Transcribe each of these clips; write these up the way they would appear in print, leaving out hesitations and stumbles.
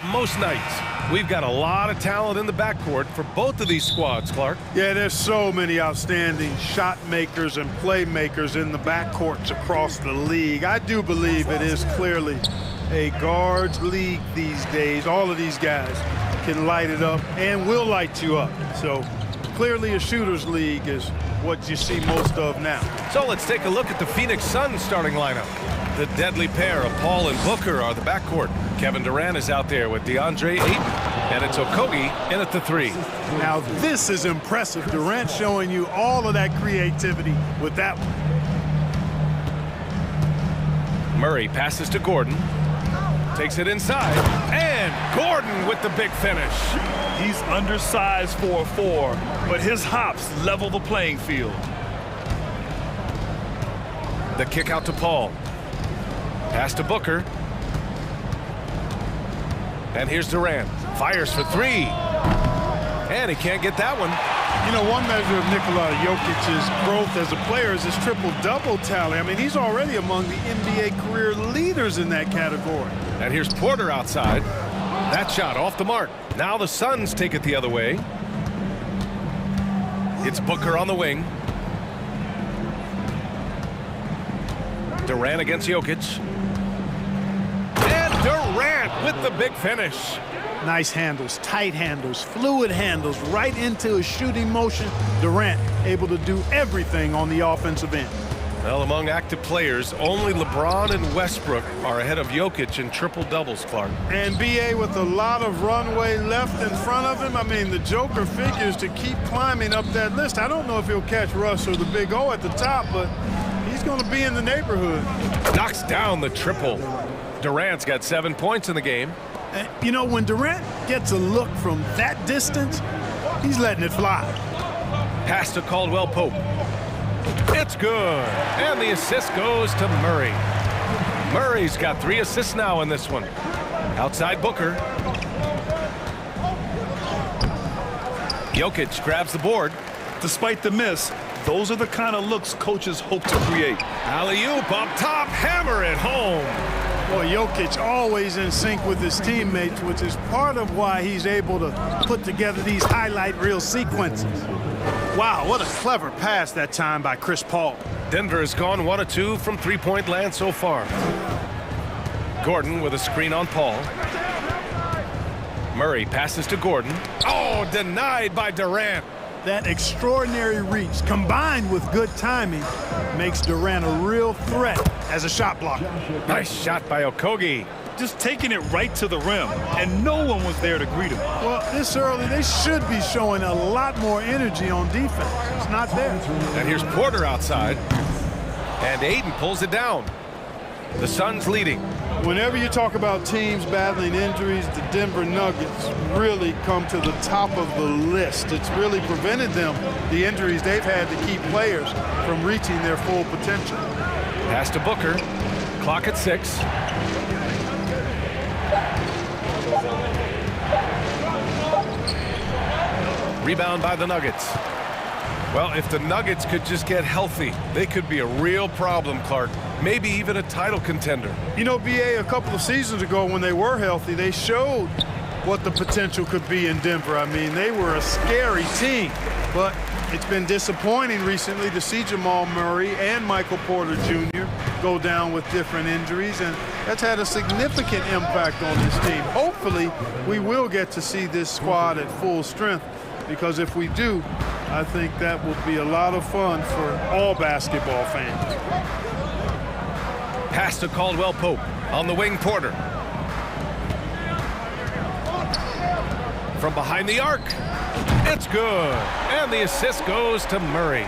most nights. We've got a lot of talent in the backcourt for both of these squads, Clark. Yeah, there's so many outstanding shot makers and playmakers in the backcourts across the league. I do believe it is clearly a guards league these days. All of these guys can light it up and will light you up. So clearly a shooter's league is what you see most of now. So let's take a look at the Phoenix Suns starting lineup. The deadly pair of Paul and Booker are the backcourt. Kevin Durant is out there with DeAndre Ayton, and it's Okogie in at the 3. Now this is impressive. Durant showing you all of that creativity with that one. Murray passes to Gordon. Takes it inside, and Gordon with the big finish. He's undersized for a 4, but his hops level the playing field. The kick out to Paul. Pass to Booker. And here's Durant. Fires for 3. And he can't get that one. You know, one measure of Nikola Jokic's growth as a player is his triple-double tally. I mean, he's already among the NBA career leaders in that category. And here's Porter outside. That shot off the mark. Now the Suns take it the other way. It's Booker on the wing. Durant against Jokic. And Durant with the big finish. Nice handles, tight handles, fluid handles, right into his shooting motion. Durant able to do everything on the offensive end. Well, among active players, only LeBron and Westbrook are ahead of Jokic in triple-doubles, Clark. And B.A. with a lot of runway left in front of him. I mean, the Joker figures to keep climbing up that list. I don't know if he'll catch Russ or the Big O at the top, but he's going to be in the neighborhood. Knocks down the triple. Durant's got 7 points in the game. And, you know, when Durant gets a look from that distance, he's letting it fly. Pass to Caldwell Pope. It's good. And the assist goes to Murray. Murray's got 3 assists now in this one. Outside Booker. Jokic grabs the board. Despite the miss, those are the kind of looks coaches hope to create. Alley-oop up top, hammer it home. Well, Jokic always in sync with his teammates, which is part of why he's able to put together these highlight reel sequences. Wow, what a clever pass that time by Chris Paul. Denver has gone 1 of 2 from three-point land so far. Gordon with a screen on Paul. Murray passes to Gordon. Oh, denied by Durant. That extraordinary reach, combined with good timing, makes Durant a real threat as a shot blocker. Nice shot by Okogie. Just taking it right to the rim, and no one was there to greet him. Well, this early, they should be showing a lot more energy on defense. It's not there. And here's Porter outside. And Ayton pulls it down. The Suns leading. Whenever you talk about teams battling injuries, the Denver Nuggets really come to the top of the list. It's really prevented them, the injuries they've had to keep players from reaching their full potential. Pass to Booker. Clock at 6. Rebound by the Nuggets. Well, if the Nuggets could just get healthy, they could be a real problem, Clark. Maybe even a title contender. You know, B.A., a couple of seasons ago when they were healthy, they showed what the potential could be in Denver. I mean, they were a scary team, but it's been disappointing recently to see Jamal Murray and Michael Porter Jr. go down with different injuries, and that's had a significant impact on this team. Hopefully, we will get to see this squad at full strength, because if we do, I think that will be a lot of fun for all basketball fans. Pass to Caldwell Pope. On the wing, Porter. From behind the arc. It's good. And the assist goes to Murray.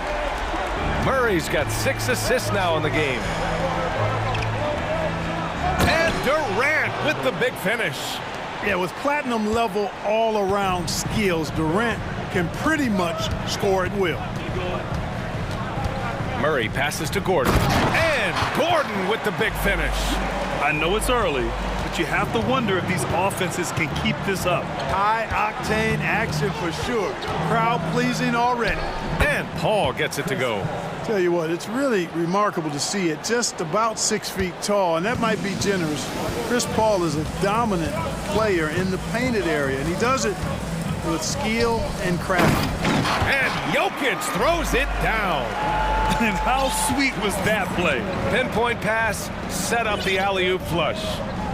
Murray's got 6 assists now in the game. And Durant with the big finish. Yeah, with platinum level all-around skills, Durant can pretty much score at will. Murray passes to Gordon. And And Gordon with the big finish. I know it's early, but you have to wonder if these offenses can keep this up. High-octane action for sure. Crowd-pleasing already. And Paul gets it to go. Tell you what, it's really remarkable to see it just about 6 feet tall, and that might be generous. Chris Paul is a dominant player in the painted area, and he does it with skill and crafty. And Jokic throws it down. And how sweet was that play? Pinpoint pass, set up the alley-oop flush.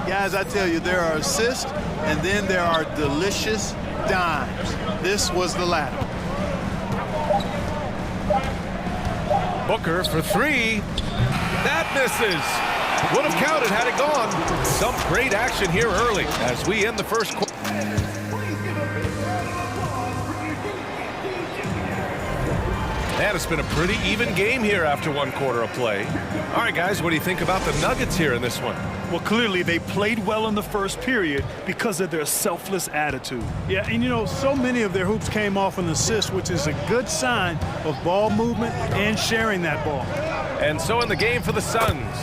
Guys, I tell you, there are assists, and then there are delicious dimes. This was the latter. Booker for three. That misses. Would have counted had it gone. Some great action here early as we end the first quarter. And it's been a pretty even game here after one quarter of play. All right, guys, what do you think about the Nuggets here in this one? Well, clearly they played well in the first period because of their selfless attitude. Yeah, and you know, so many of their hoops came off an assist, which is a good sign of ball movement and sharing that ball. And so in the game for the Suns,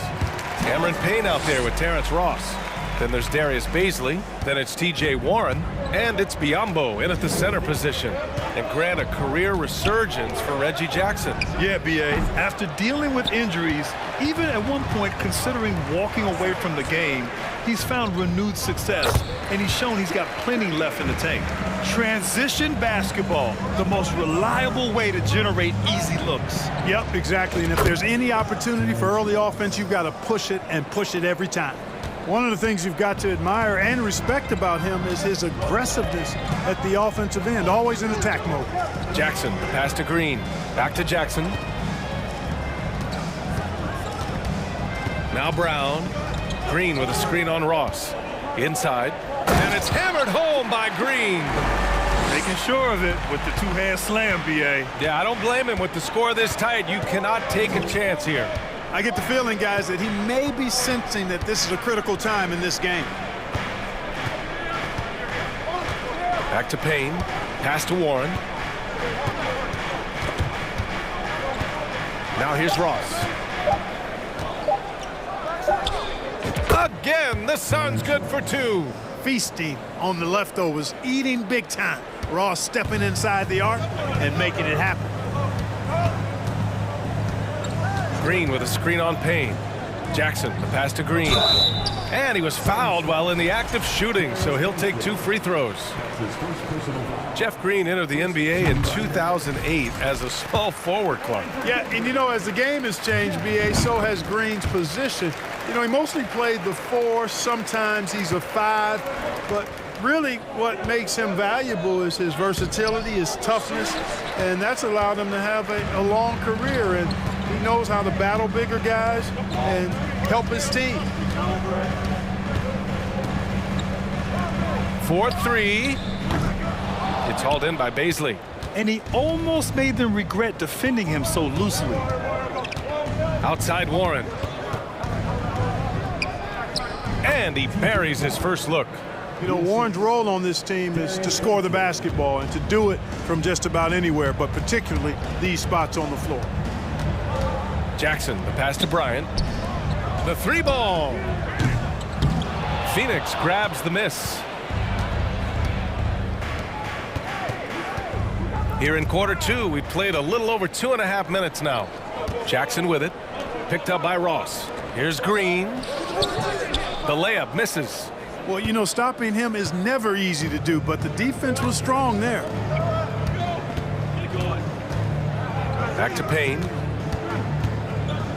Cameron Payne out there with Terrence Ross. Then there's Darius Baisley. Then it's T.J. Warren. And it's Biyombo in at the center position. And grant a career resurgence for Reggie Jackson. Yeah, B.A., after dealing with injuries, even at one point considering walking away from the game, he's found renewed success, and he's shown he's got plenty left in the tank. Transition basketball, the most reliable way to generate easy looks. Yep, exactly. And if there's any opportunity for early offense, you've got to push it and push it every time. One of the things you've got to admire and respect about him is his aggressiveness at the offensive end, always in attack mode. Jackson, pass to Green. Back to Jackson. Now Brown. Green with a screen on Ross. Inside. And it's hammered home by Green. Making sure of it with the two-hand slam, B.A. Yeah, I don't blame him. With the score this tight, you cannot take a chance here. I get the feeling, guys, that he may be sensing that this is a critical time in this game. Back to Payne. Pass to Warren. Now here's Ross. Again, the Suns good for two. Feasting on the leftovers, eating big time. Ross stepping inside the arc and making it happen. Green with a screen on Payne. Jackson, the pass to Green. And he was fouled while in the act of shooting, so he'll take 2 free throws. Jeff Green entered the NBA in 2008 as a small forward, Clark. Yeah, and you know, as the game has changed, B.A., so has Green's position. You know, he mostly played the 4, sometimes he's a 5, but really what makes him valuable is his versatility, his toughness, and that's allowed him to have a long career, and he knows how to battle bigger guys and help his team. 4-3. It's hauled in by Baisley. And he almost made them regret defending him so loosely. Outside Warren. And he buries his first look. You know, Warren's role on this team is to score the basketball and to do it from just about anywhere, but particularly these spots on the floor. Jackson, the pass to Bryant. The 3-ball. Phoenix grabs the miss. Here in quarter 2, we played a little over 2.5 minutes now. Jackson with it. Picked up by Ross. Here's Green. The layup misses. Well, you know, stopping him is never easy to do, but the defense was strong there. Back to Payne.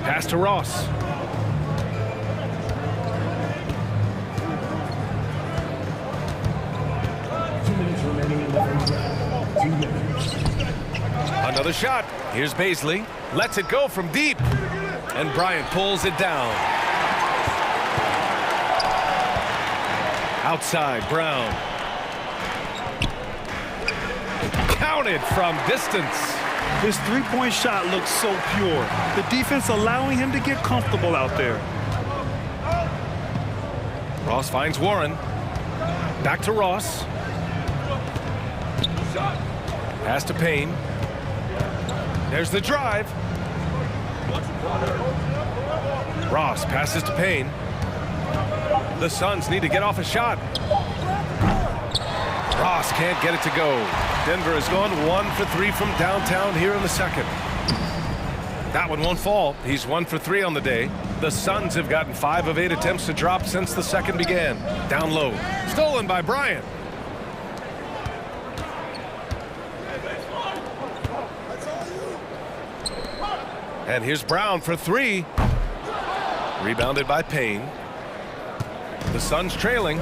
Pass to Ross. Another shot. Here's Baisley. Lets it go from deep. And Bryant pulls it down. Outside, Brown. Counted from distance. His three-point shot looks so pure. The defense allowing him to get comfortable out there. Ross finds Warren. Back to Ross. Pass to Payne. There's the drive. Ross passes to Payne. The Suns need to get off a shot. Ross can't get it to go. Denver has gone 1 for 3 from downtown here in the second. That one won't fall. He's 1 for 3 on the day. The Suns have gotten 5 of 8 attempts to drop since the second began. Down low. Stolen by Bryant. And here's Brown for 3. Rebounded by Payne. The Suns trailing.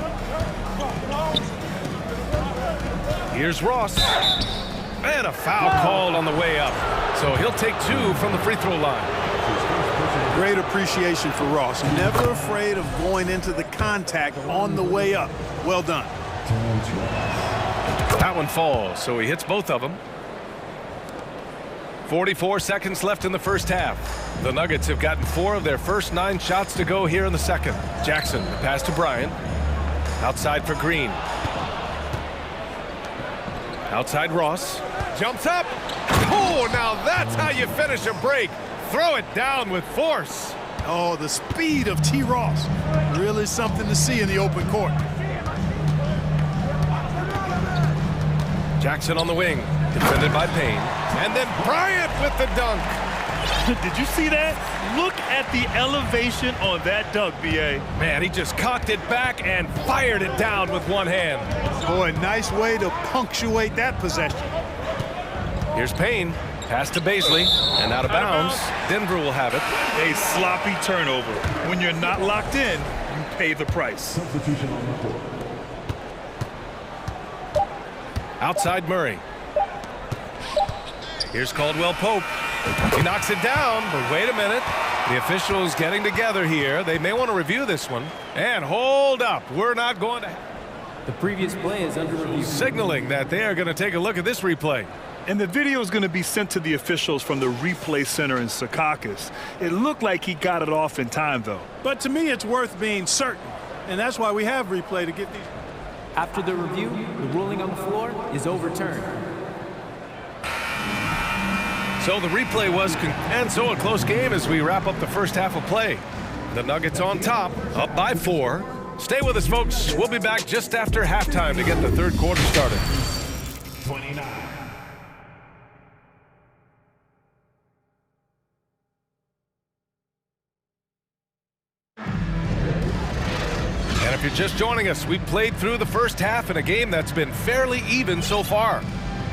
Here's Ross. And a foul called on the way up. So he'll take 2 from the free throw line. Great appreciation for Ross. Never afraid of going into the contact on the way up. Well done. That one falls, so he hits both of them. 44 seconds left in the first half. The Nuggets have gotten 4 of their first 9 shots to go here in the second. Jackson, the pass to Bryant. Outside for Green. Outside Ross. Jumps up. Oh, now that's how you finish a break. Throw it down with force. Oh, the speed of T. Ross. Really something to see in the open court. Jackson on the wing. Defended by Payne. And then Bryant with the dunk. Did you see that? Look at the elevation on that dunk, B.A. Man, he just cocked it back and fired it down with one hand. Boy, nice way to punctuate that possession. Here's Payne. Pass to Baisley. And out of bounds. Denver will have it. A sloppy turnover. When you're not locked in, you pay the price. Outside Murray. Here's Caldwell Pope. He knocks it down, but wait a minute. The officials getting together here. They may want to review this one. And hold up. We're not going to... The previous play is under review. Signaling that they are going to take a look at this replay. And the video is going to be sent to the officials from the replay center in Secaucus. It looked like he got it off in time, though. But to me, it's worth being certain. And that's why we have replay to get these. After the review, the ruling on the floor is overturned. So the replay was, and so a close game as we wrap up the first half of play. The Nuggets on top, up by 4. Stay with us, folks. We'll be back just after halftime to get the third quarter started. 29. And if you're just joining us, we played through the first half in a game that's been fairly even so far.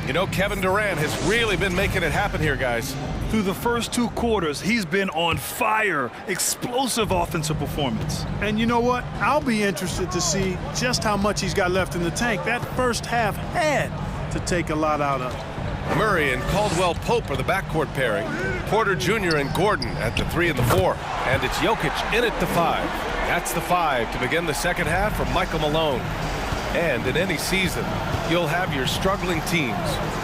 You know, Kevin Durant has really been making it happen here, guys. Through the first 2 quarters, he's been on fire. Explosive offensive performance. And you know what? I'll be interested to see just how much he's got left in the tank. That first half had to take a lot out of it. Murray and Caldwell Pope are the backcourt pairing. Porter Jr. and Gordon at the 3 and the 4. And it's Jokic in at the 5. That's the 5 to begin the second half for Michael Malone. And in any season, you'll have your struggling teams.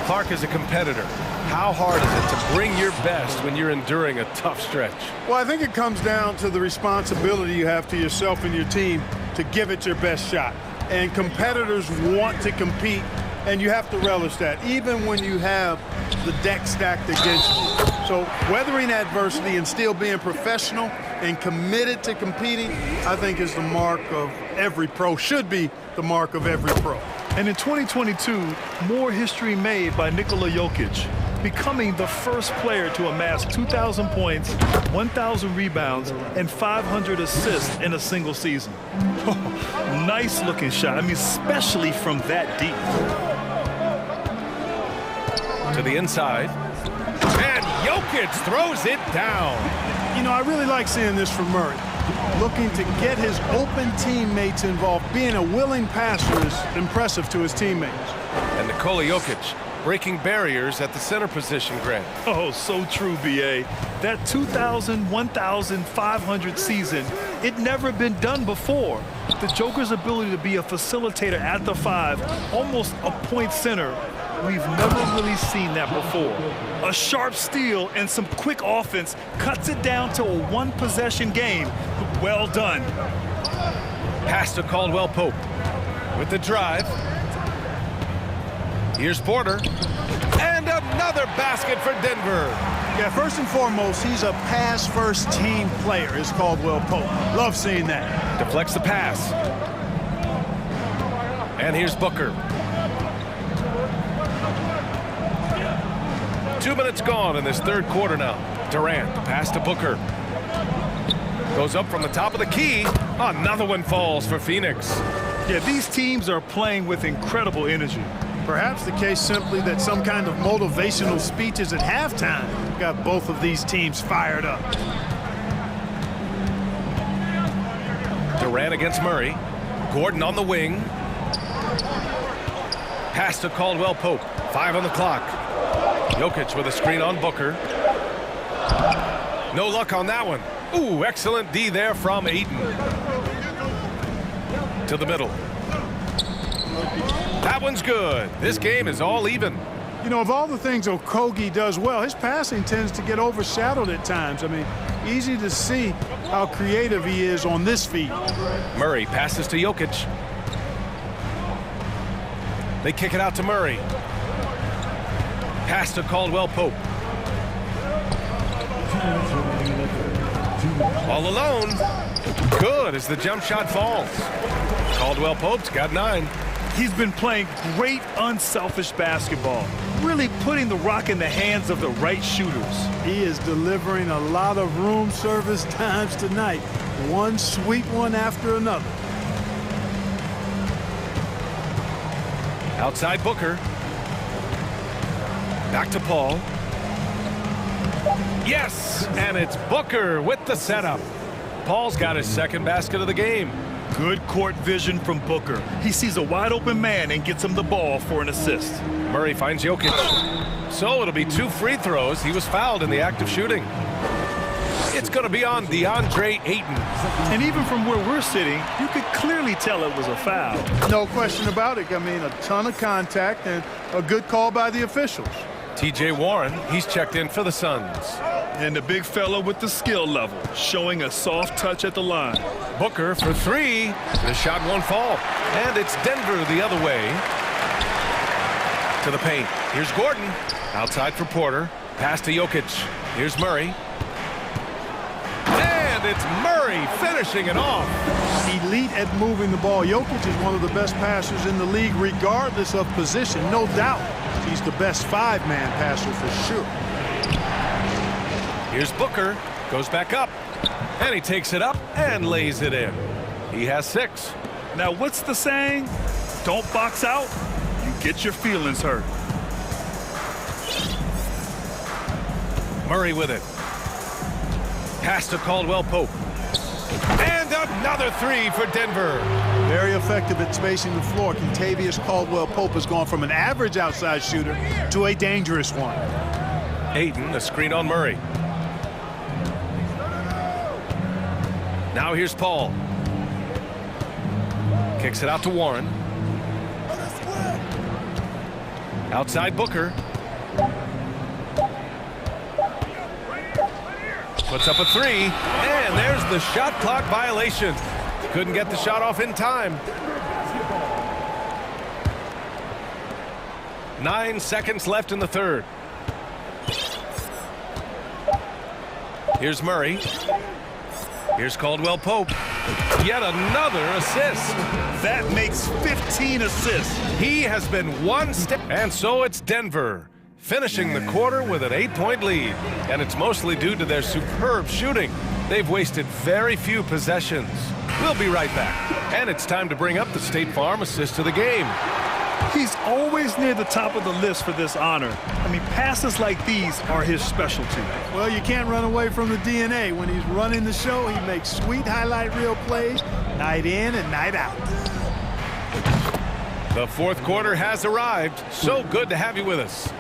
Clark is a competitor. How hard is it to bring your best when you're enduring a tough stretch? Well, I think it comes down to the responsibility you have to yourself and your team to give it your best shot. And competitors want to compete, and you have to relish that, even when you have the deck stacked against you. So weathering adversity and still being professional and committed to competing, I think is the mark of every pro, should be the mark of every pro. And in 2022, more history made by Nikola Jokic, becoming the first player to amass 2,000 points, 1,000 rebounds, and 500 assists in a single season. Nice looking shot. I mean, especially from that deep. To the inside. And Jokic throws it down. You know, I really like seeing this from Murray. Looking to get his open teammates involved. Being a willing passer is impressive to his teammates. And Nikola Jokic breaking barriers at the center position, Grant. Oh, so true, B.A. That 2,000, 1,500 season, it never been done before. The Joker's ability to be a facilitator at the 5, almost a point center, we've never really seen that before. A sharp steal and some quick offense cuts it down to a one-possession game. Well done. Pass to Caldwell Pope with the drive. Here's Porter. And another basket for Denver. Yeah, first and foremost, he's a pass-first team player, is Caldwell Pope. Love seeing that. Deflects the pass. And here's Booker. 2 minutes gone in this third quarter now. Durant, pass to Booker. Goes up from the top of the key. Another one falls for Phoenix. Yeah, these teams are playing with incredible energy. Perhaps the case simply that some kind of motivational speeches at halftime got both of these teams fired up. Durant against Murray. Gordon on the wing. Pass to Caldwell Pope. 5 on the clock. Jokic with a screen on Booker. No luck on that one. Ooh, excellent D there from Ayton. To the middle. That one's good. This game is all even. You know, of all the things Okogie does well, his passing tends to get overshadowed at times. I mean, easy to see how creative he is on this feed. Murray passes to Jokic. They kick it out to Murray. Pass to Caldwell Pope. All alone. Good as the jump shot falls. Caldwell Pope's got 9. He's been playing great unselfish basketball, really putting the rock in the hands of the right shooters. He is delivering a lot of room service times tonight. One sweet one after another. Outside Booker. Back to Paul. Yes, and it's Booker with the setup. Paul's got his second basket of the game. Good court vision from Booker. He sees a wide open man and gets him the ball for an assist. Murray finds Jokic. So it'll be 2 free throws. He was fouled in the act of shooting. It's going to be on DeAndre Ayton. And even from where we're sitting, you could clearly tell it was a foul. No question about it. I mean, a ton of contact and a good call by the officials. TJ Warren, he's checked in for the Suns. And the big fella with the skill level, showing a soft touch at the line. Booker for 3. The shot won't fall. And it's Denver the other way. To the paint. Here's Gordon. Outside for Porter. Pass to Jokic. Here's Murray. And it's Murray finishing it off. Elite at moving the ball. Jokic is one of the best passers in the league, regardless of position. No doubt he's the best 5-man passer for sure. Here's Booker. Goes back up. And he takes it up and lays it in. He has 6. Now, what's the saying? Don't box out. You get your feelings hurt. Murray with it. Pass to Caldwell Pope. And another 3 for Denver. Very effective at spacing the floor. Kentavious Caldwell Pope has gone from an average outside shooter to a dangerous one. Ayton, a screen on Murray. Now here's Paul. Kicks it out to Warren. Outside Booker. Puts up a 3. And there's the shot clock violation. Couldn't get the shot off in time. 9 seconds left in the third. Here's Murray. Here's Caldwell Pope. Yet another assist. That makes 15 assists. He has been one step. And so it's Denver, finishing the quarter with an 8-point lead. And it's mostly due to their superb shooting. They've wasted very few possessions. We'll be right back. And it's time to bring up the State Farm assist of the game. He's always near the top of the list for this honor. I mean, passes like these are his specialty. Well, you can't run away from the DNA. When he's running the show, he makes sweet highlight reel plays night in and night out. The fourth quarter has arrived. So good to have you with us.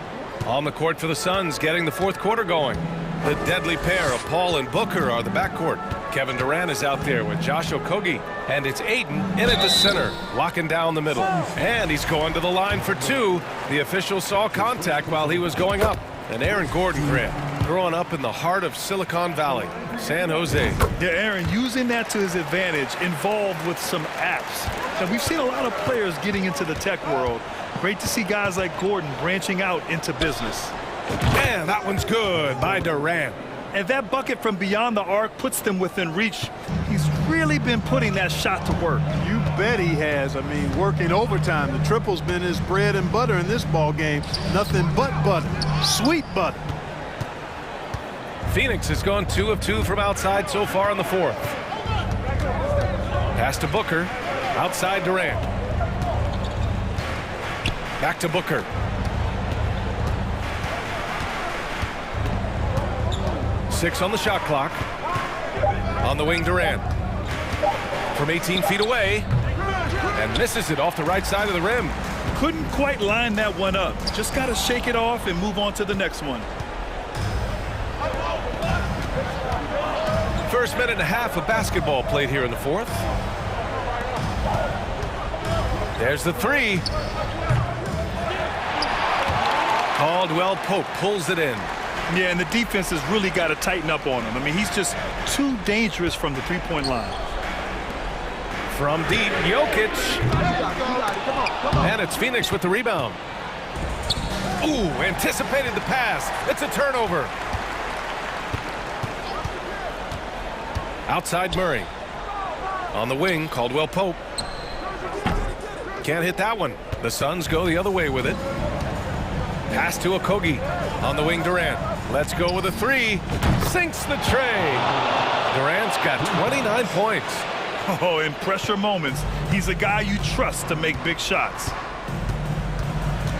On the court for the Suns, getting the fourth quarter going. The deadly pair of Paul and Booker are the backcourt. Kevin Durant is out there with Josh Okogie. And it's Ayton in at the center, locking down the middle. And he's going to the line for 2. The official saw contact while he was going up. And Aaron Gordon grab, growing up in the heart of Silicon Valley, San Jose. Yeah, Aaron, using that to his advantage, involved with some apps. And we've seen a lot of players getting into the tech world. Great to see guys like Gordon branching out into business. And that one's good by Durant. And that bucket from beyond the arc puts them within reach. He's really been putting that shot to work. You bet he has. I mean, working overtime. The triple's been his bread and butter in this ball game. Nothing but butter. Sweet butter. Phoenix has gone 2 of 2 from outside so far in the fourth. Pass to Booker. Outside Durant. Back to Booker. Six on the shot clock. On the wing, Durant. From 18 feet away. And misses it off the right side of the rim. Couldn't quite line that one up. Just got to shake it off and move on to the next one. First minute and a half of basketball played here in the fourth. There's the three. Caldwell Pope pulls it in. Yeah, and the defense has really got to tighten up on him. I mean, he's just too dangerous from the three-point line. From deep, Jokic. And it's Phoenix with the rebound. Ooh, anticipated the pass. It's a turnover. Outside Murray. On the wing, Caldwell Pope. Can't hit that one. The Suns go the other way with it. Pass to Okogie. On the wing, Durant. Let's go with a three. Sinks the tray. Durant's got 29 points. Oh, in pressure moments, he's a guy you trust to make big shots.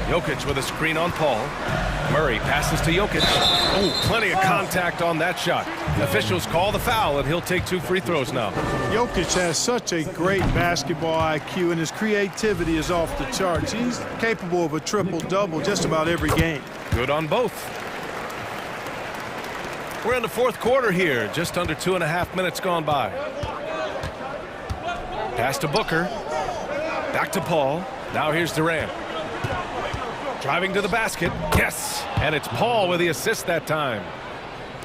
Jokic with a screen on Paul. Murray passes to Jokic. Oh, plenty of contact on that shot. Officials call the foul, and he'll take 2 free throws now. Jokic has such a great basketball IQ, and his creativity is off the charts. He's capable of a triple-double just about every game. Good on both. We're in the fourth quarter here. Just under 2.5 minutes gone by. Pass to Booker. Back to Paul. Now here's Durant. Driving to the basket. Yes! And it's Paul with the assist that time.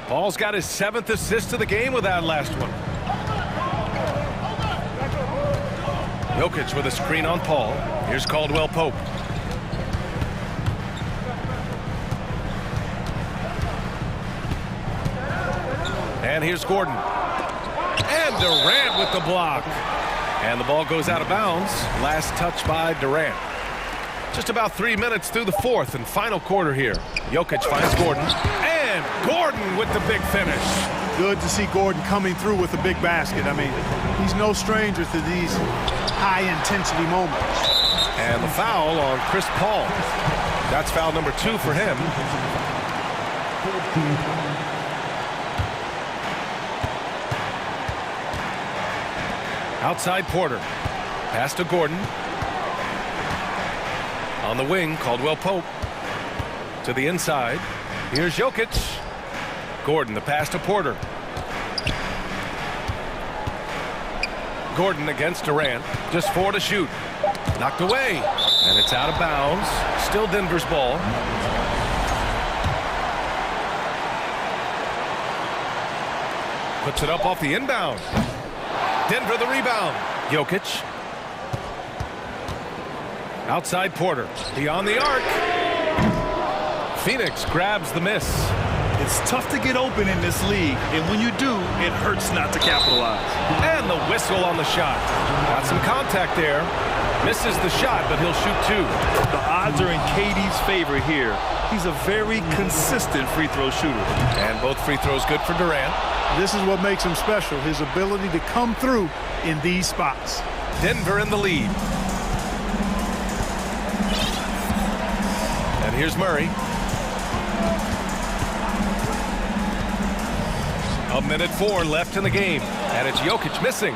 Paul's got his 7th assist of the game with that last one. Jokic with a screen on Paul. Here's Caldwell Pope. And here's Gordon. And Durant with the block. And the ball goes out of bounds. Last touch by Durant. Just about 3 minutes through the fourth and final quarter here. Jokic finds Gordon. And Gordon with the big finish. Good to see Gordon coming through with a big basket. I mean, he's no stranger to these high-intensity moments. And the foul on Chris Paul. That's foul number 2 for him. Outside Porter. Pass to Gordon. On the wing, Caldwell Pope. To the inside. Here's Jokic. Gordon, the pass to Porter. Gordon against Durant. Just 4 to shoot. Knocked away. And it's out of bounds. Still Denver's ball. Puts it up off the inbound. Denver the rebound. Jokic. Outside Porter. Beyond the arc. Phoenix grabs the miss. It's tough to get open in this league, and when you do, it hurts not to capitalize. And the whistle on the shot. Got some contact there. Misses the shot, but he'll shoot 2. The odds are in KD's favor here. He's a very consistent free throw shooter. And both free throws good for Durant. This is what makes him special, his ability to come through in these spots. Denver in the lead. And here's Murray. A minute 4 left in the game. And it's Jokic missing.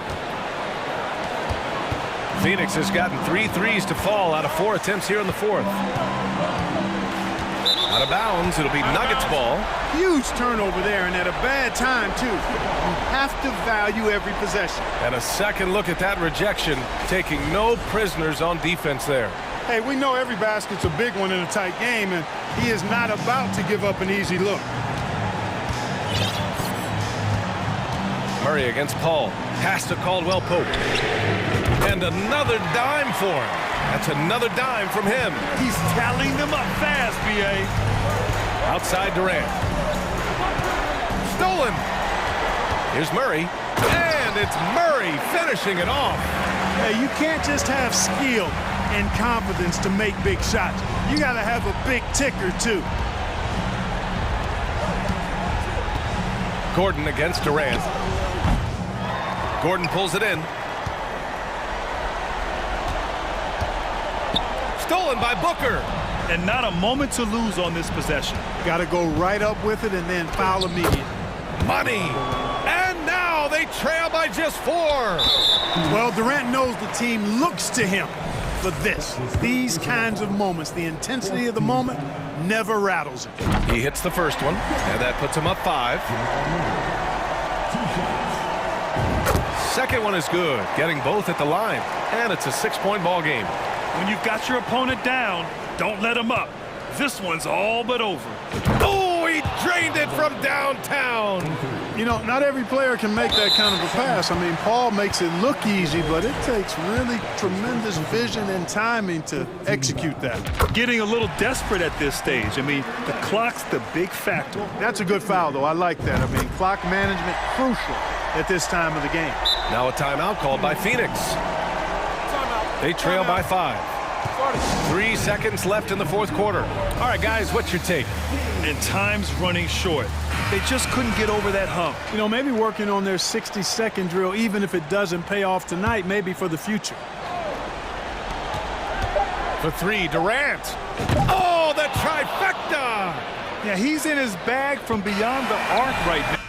Phoenix has gotten 3 threes to fall out of 4 attempts here in the fourth. Out of bounds, it'll be Nuggets ball. Huge turnover there, and at a bad time, too. You have to value every possession. And a second look at that rejection, taking no prisoners on defense there. Hey, we know every basket's a big one in a tight game, and he is not about to give up an easy look. Murray against Paul. Pass to Caldwell Pope. And another dime for him. That's another dime from him. He's tallying them up fast, B.A. Outside Durant. Stolen. Here's Murray. And it's Murray finishing it off. Hey, you can't just have skill and confidence to make big shots. You got to have a big ticker, too. Gordon against Durant. Gordon pulls it in. Stolen by Booker. And not a moment to lose on this possession. Got to go right up with it and then foul immediately. Money. And now they trail by just 4. Well, Durant knows the team looks to him for this. These kinds of moments, the intensity of the moment never rattles him. He hits the first one, and that puts him up 5. Second one is good, getting both at the line, and it's a 6-point ball game. When you've got your opponent down, don't let him up. This one's all but over. Oh, he drained it from downtown. You know, not every player can make that kind of a pass. I mean, Paul makes it look easy, but it takes really tremendous vision and timing to execute that. Getting a little desperate at this stage. I mean, the clock's the big factor. That's a good foul, though. I like that. I mean, clock management crucial at this time of the game. Now a timeout called by Phoenix. They trail by 5. 3 seconds left in the fourth quarter. All right, guys, what's your take? And time's running short. They just couldn't get over that hump. You know, maybe working on their 60-second drill, even if it doesn't pay off tonight, maybe for the future. For 3, Durant. Oh, the trifecta! Yeah, he's in his bag from beyond the arc right now.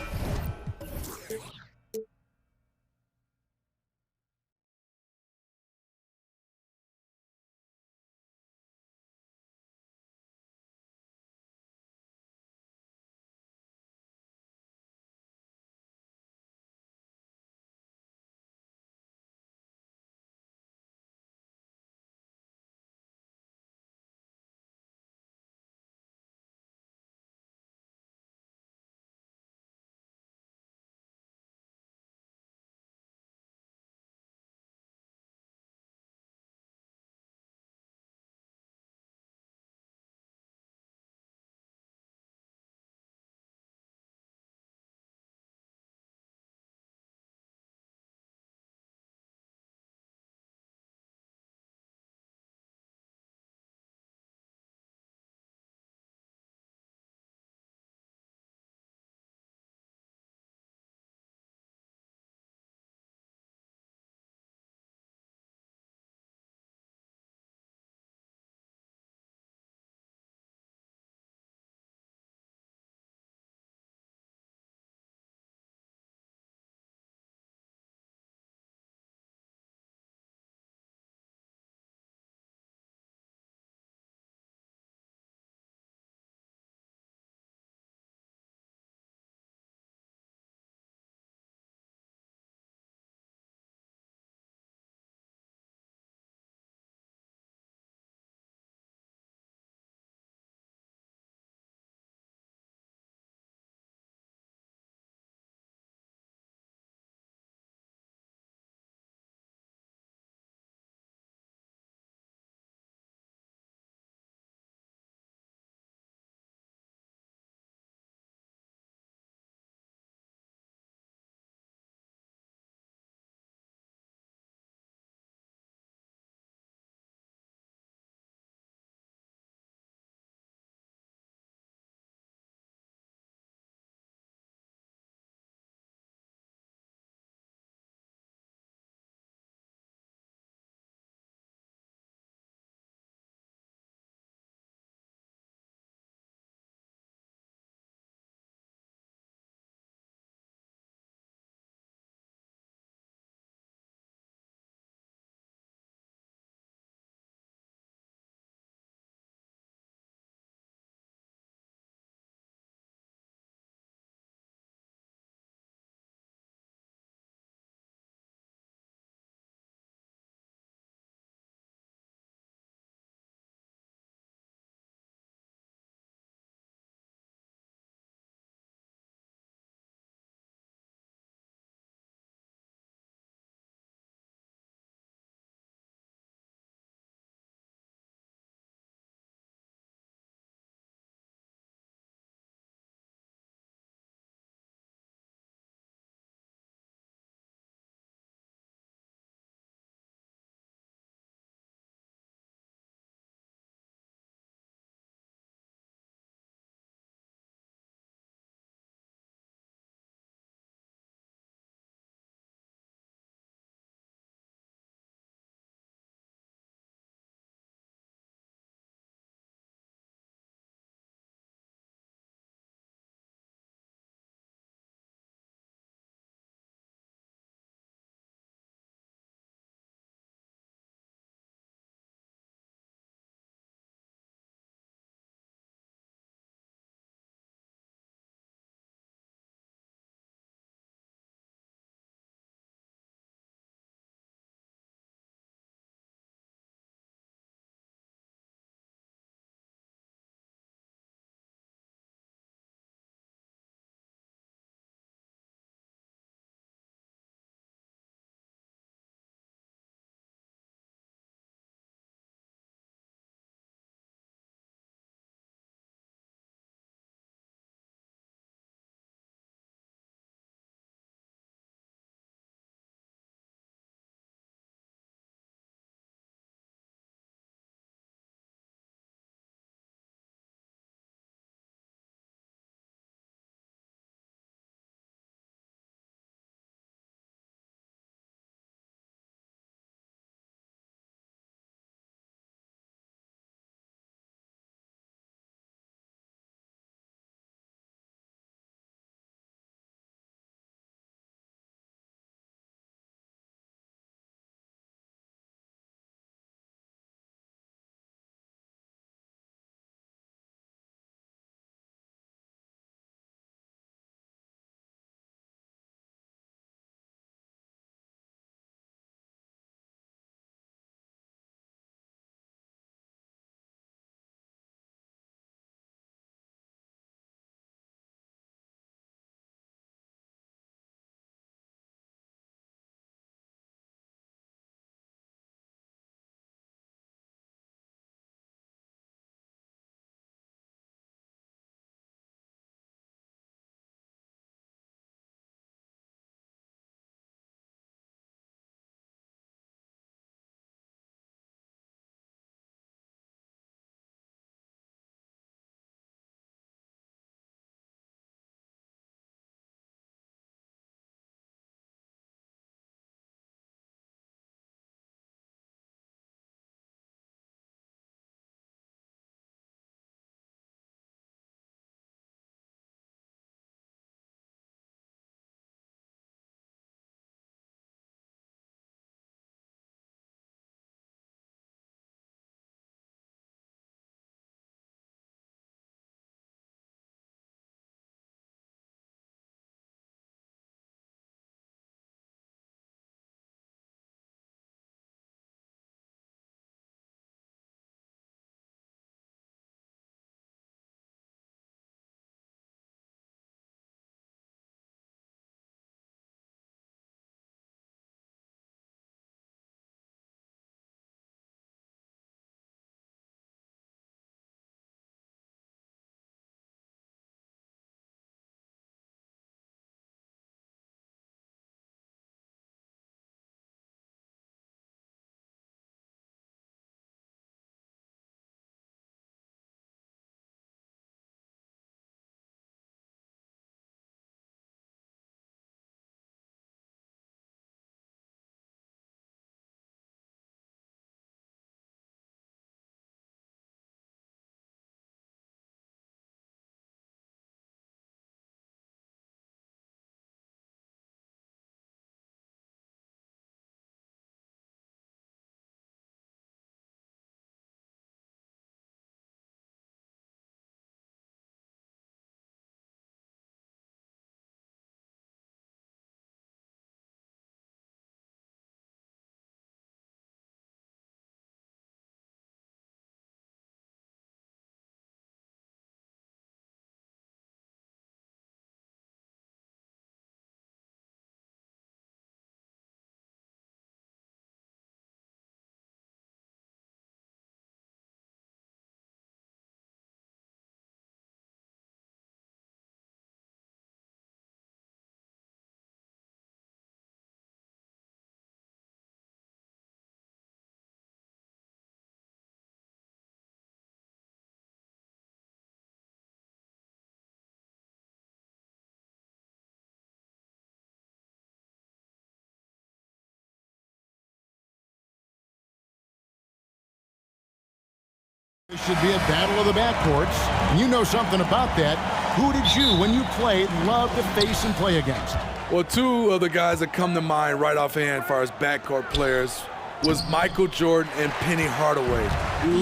It should be a battle of the backcourts. And you know something about that. Who did you, when you played, love to face and play against? Well, two of the guys that come to mind right offhand as far as backcourt players was Michael Jordan and Penny Hardaway.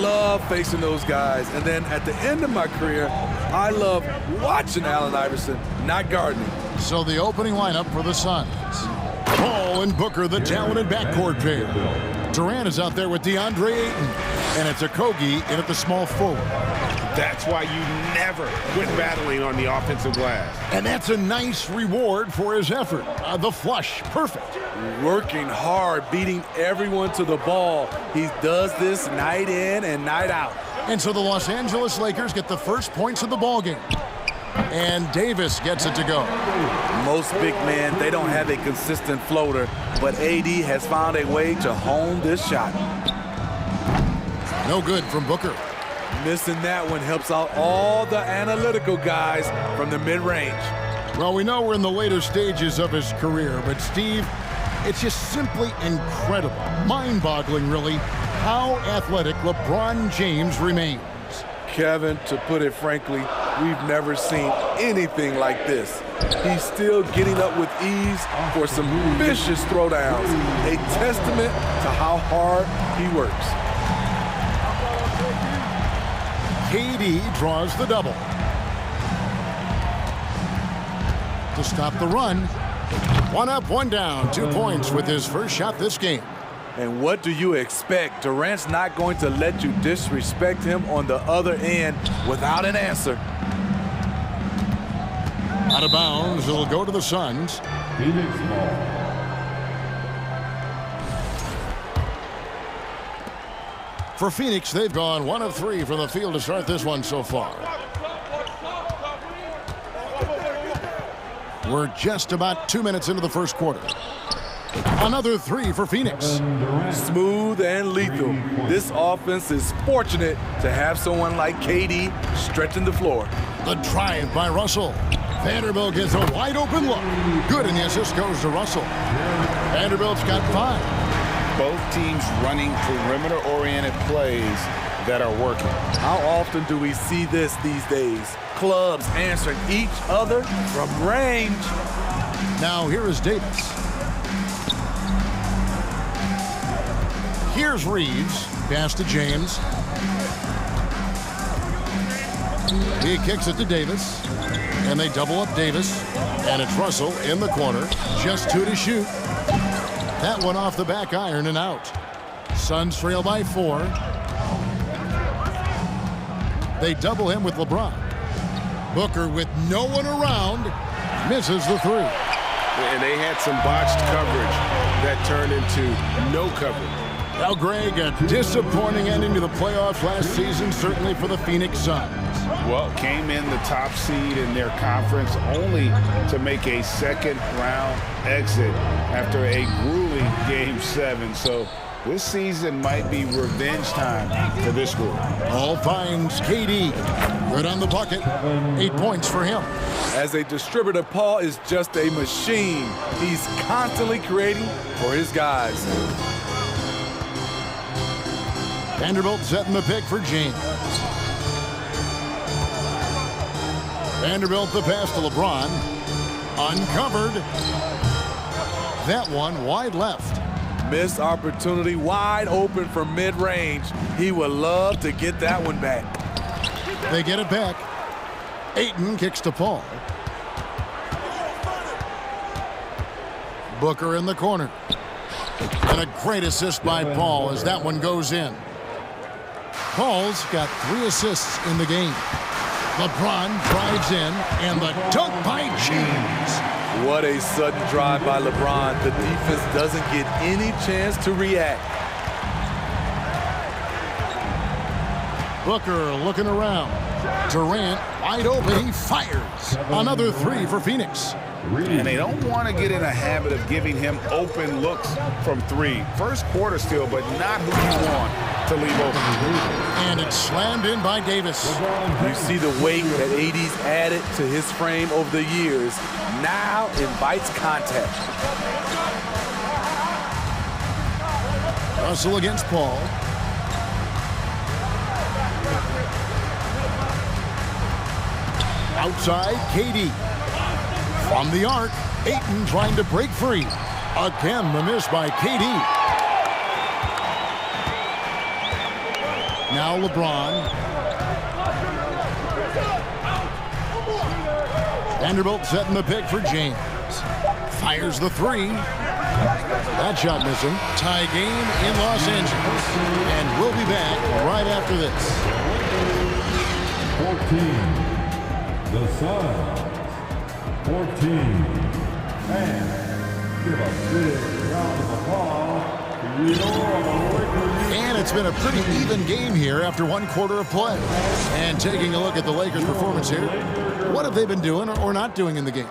Love facing those guys. And then at the end of my career, I love watching Allen Iverson, not guarding him. So the opening lineup for the Suns. Paul and Booker, the talented backcourt pair. Durant is out there with DeAndre Ayton. And it's Okogie in at the small forward. That's why you never quit battling on the offensive glass. And that's a nice reward for his effort. The flush, perfect. Working hard, beating everyone to the ball. He does this night in and night out. And so the Los Angeles Lakers get the first points of the ballgame. And Davis gets it to go. Most big men, they don't have a consistent floater, but AD has found a way to hone this shot. No good from Booker. Missing that one helps out all the analytical guys from the mid-range. Well, we know we're in the later stages of his career, but Steve, it's just simply incredible, mind-boggling really, how athletic LeBron James remains. Kevin, to put it frankly, we've never seen anything like this. He's still getting up with ease for some vicious throwdowns, a testament to how hard he works. KD draws the double. To stop the run, one up, one down, 2 points with his first shot this game. And what do you expect? Durant's not going to let you disrespect him on the other end without an answer. Out of bounds, it'll go to the Suns. For Phoenix, they've gone 1 of 3 from the field to start this one so far. We're just about 2 minutes into the first quarter. Another 3 for Phoenix. Smooth and lethal. This offense is fortunate to have someone like KD stretching the floor. The drive by Russell. Vanderbilt gets a wide open look. Good, and the assist goes to Russell. Vanderbilt's got 5. Both teams running perimeter-oriented plays that are working. How often do we see this these days? Clubs answering each other from range. Now here is Davis. Here's Reeves. Pass to James. He kicks it to Davis. And they double up Davis. And it's Russell in the corner. Just 2 to shoot. That one off the back iron and out. Suns trail by 4. They double him with LeBron. Booker with no one around misses the 3. And they had some botched coverage that turned into no coverage. Now, Greg, a disappointing ending to the playoffs last season, certainly for the Phoenix Suns. Well, came in the top seed in their conference only to make a second-round exit after a grueling Game 7. So this season might be revenge time for this group. All finds KD. Good on the bucket. 8 points for him. As a distributor, Paul is just a machine. He's constantly creating for his guys. Vanderbilt setting the pick for James. Vanderbilt the pass to LeBron. Uncovered. That one wide left. Missed opportunity, wide open from mid-range. He would love to get that one back. They get it back. Ayton kicks to Paul. Booker in the corner. And a great assist by Paul as that one goes in. Paul's got 3 assists in the game. LeBron drives in, and the dunk by James. What a sudden drive by LeBron. The defense doesn't get any chance to react. Booker looking around. Durant wide open. He fires. Another 3 for Phoenix. And they don't want to get in a habit of giving him open looks from 3. First quarter still, but not who you want to leave open. And it's slammed in by Davis. You see the weight that AD's added to his frame over the years. Now invites contact. Russell against Paul. Outside, KD. From the arc, Ayton trying to break free. Again, the miss by KD. Now LeBron. Vanderbilt setting the pick for James. Fires the three. That shot missing. Tie game in Los Angeles. And we'll be back right after this. 14, the Suns. 14. And give a big round of applause. And it's been a pretty even game here after one quarter of play. And taking a look at the Lakers' performance here, what have they been doing or not doing in the game?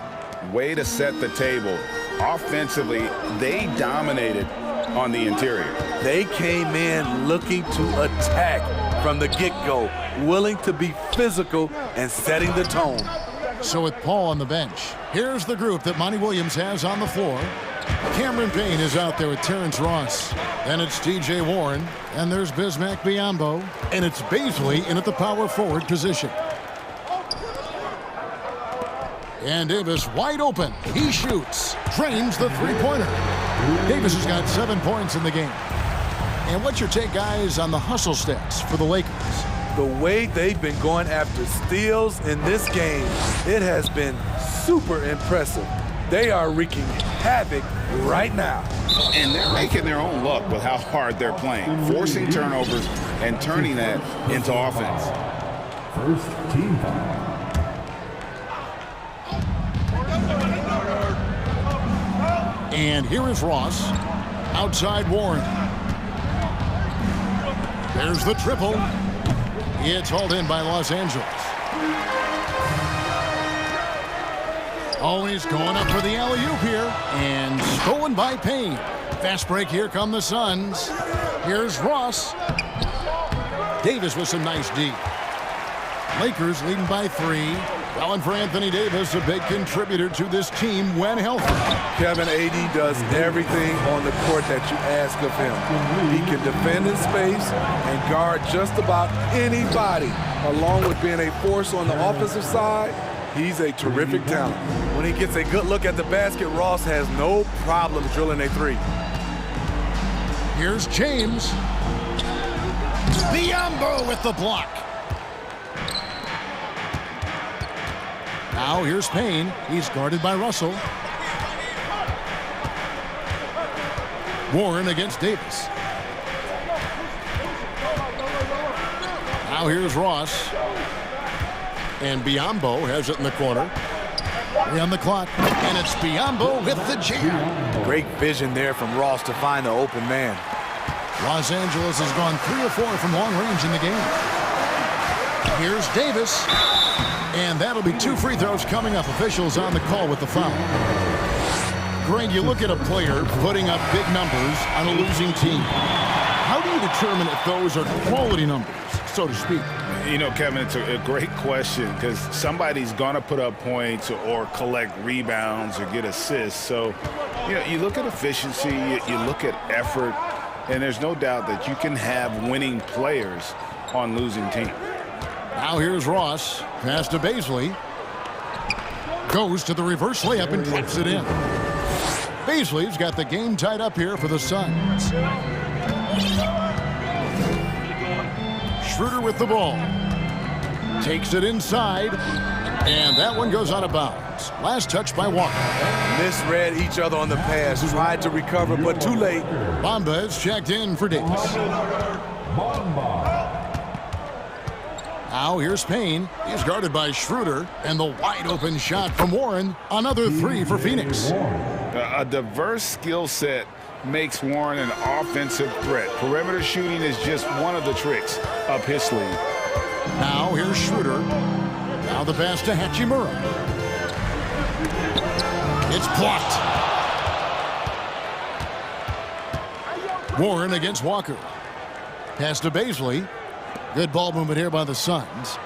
Way to set the table. Offensively, they dominated on the interior. They came in looking to attack from the get-go, willing to be physical and setting the tone. So with Paul on the bench, here's the group that Monty Williams has on the floor. Cameron Payne is out there with Terrence Ross. Then it's T.J. Warren. And there's Bismack Biyombo. And it's Bazley in at the power forward position. And Davis wide open. He shoots. Drains the three-pointer. Davis has got 7 points in the game. And what's your take, guys, on the hustle stats for the Lakers? The way they've been going after steals in this game, it has been super impressive. They are wreaking havoc right now. And they're making their own luck with how hard they're playing, forcing turnovers and turning that into offense. First team foul. And here is Ross. Outside Warren. There's the triple. It's hauled in by Los Angeles. Always going up for the alley-oop here. And stolen by Payne. Fast break, here come the Suns. Here's Ross. Davis with some nice D. Lakers leading by 3. Well, and for Anthony Davis, a big contributor to this team when healthy. Kevin, AD does everything on the court that you ask of him. He can defend in space and guard just about anybody. Along with being a force on the offensive side, he's a terrific talent. When he gets a good look at the basket, Ross has no problem drilling a three. Here's James. Biyombo with the block. Now here's Payne. He's guarded by Russell. Warren against Davis. Now here's Ross. And Biyombo has it in the corner. 3 on the clock. And it's Biyombo with the jam. Great vision there from Ross to find the open man. Los Angeles has gone 3 of 4 from long range in the game. Here's Davis. And that'll be 2 free throws coming up. Officials on the call with the foul. Greg, you look at a player putting up big numbers on a losing team. How do you determine if those are quality numbers, so to speak? You know, Kevin, it's a great question because somebody's going to put up points or collect rebounds or get assists. So, you know, you look at efficiency, you look at effort, and there's no doubt that you can have winning players on losing teams. Now here's Ross. Pass to Bazley. Goes to the reverse layup and drops it in. Bazley's got the game tied up here for the Suns. Schroeder with the ball. Takes it inside. And that one goes out of bounds. Last touch by Walker. Misread each other on the pass. Tried to recover, but too late. Bamba is checked in for Davis. Now here's Payne. He's guarded by Schroeder. And the wide open shot from Warren. Another 3 for Phoenix. A diverse skill set makes Warren an offensive threat. Perimeter shooting is just one of the tricks up his sleeve. Now here's Schroeder. Now the pass to Hachimura. It's blocked. Warren against Walker. Pass to Bazley. Good ball movement here by the Suns.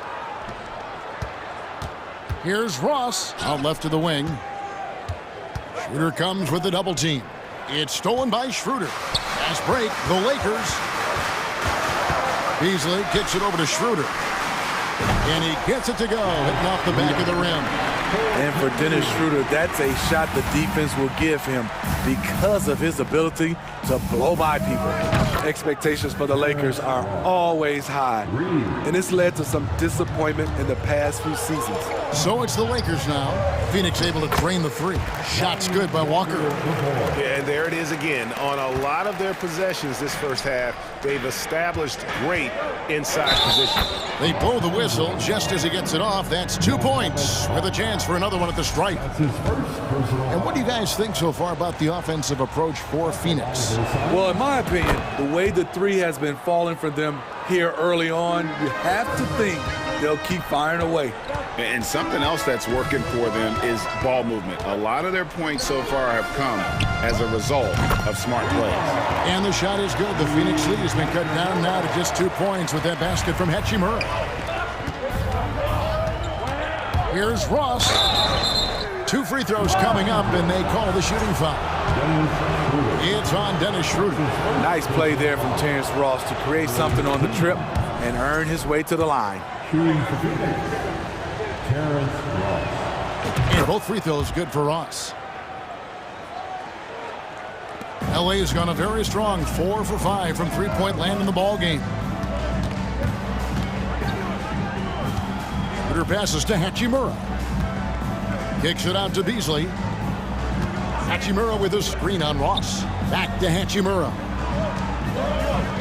Here's Ross out left to the wing. Schroeder comes with the double team. It's stolen by Schroeder. Fast break, the Lakers. Beasley kicks it over to Schroeder. And he gets it to go, hitting off the back of the rim. And for Dennis Schroeder, that's a shot the defense will give him because of his ability to blow by people. Expectations for the Lakers are always high, and it's led to some disappointment in the past few seasons. So it's the Lakers now. Phoenix able to drain the three. Shots good by Walker. Yeah, and there it is again. On a lot of their possessions this first half, they've established great inside position. They blow the whistle just as he gets it off. That's 2 points with a chance for another one at the stripe. And what do you guys think so far about the offensive approach for Phoenix? Well, in my opinion, the way the three has been falling for them here early on, you have to think they'll keep firing away. And something else that's working for them is ball movement. A lot of their points so far have come as a result of smart plays. And the shot is good. The Phoenix lead has been cut down now to just 2 points with that basket from Hachimura. Here's Ross. 2 free throws coming up, and they call the shooting foul. It's on Dennis Schroeder. Nice play there from Terrence Ross to create something on the trip and earn his way to the line. Shooting for Phoenix, Terrence Ross. And both free throws good for Ross. LA has gone a very strong 4 for 5 from three-point land in the ball game. Schroeder passes to Hachimura. Kicks it out to Beasley. Hachimura with a screen on Ross. Back to Hachimura.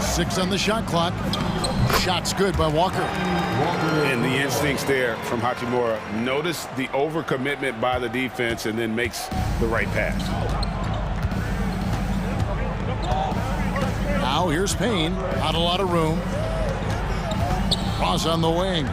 6 on the shot clock. Shot's good by Walker. And the instincts there from Hachimura. Notice the overcommitment by the defense and then makes the right pass. Now here's Payne. Not a lot of room. Ross on the wing.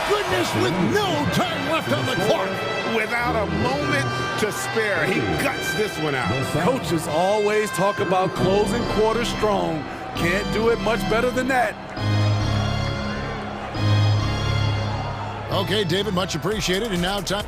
Goodness, with no time left on the clock. Without a moment to spare, he guts this one out. Coaches always talk about closing quarters strong. Can't do it much better than that. Okay, David, much appreciated. And now time.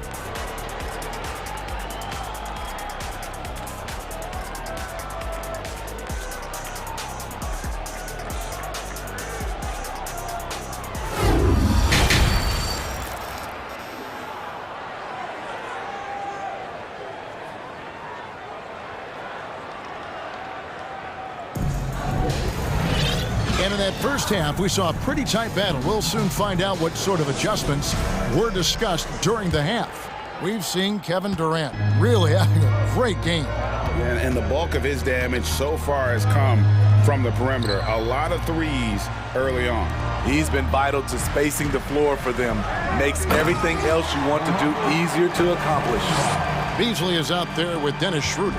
And in that first half, we saw a pretty tight battle. We'll soon find out what sort of adjustments were discussed during the half. We've seen Kevin Durant really having a great game. And the bulk of his damage so far has come from the perimeter. A lot of threes early on. He's been vital to spacing the floor for them. Makes everything else you want to do easier to accomplish. Beasley is out there with Dennis Schroeder.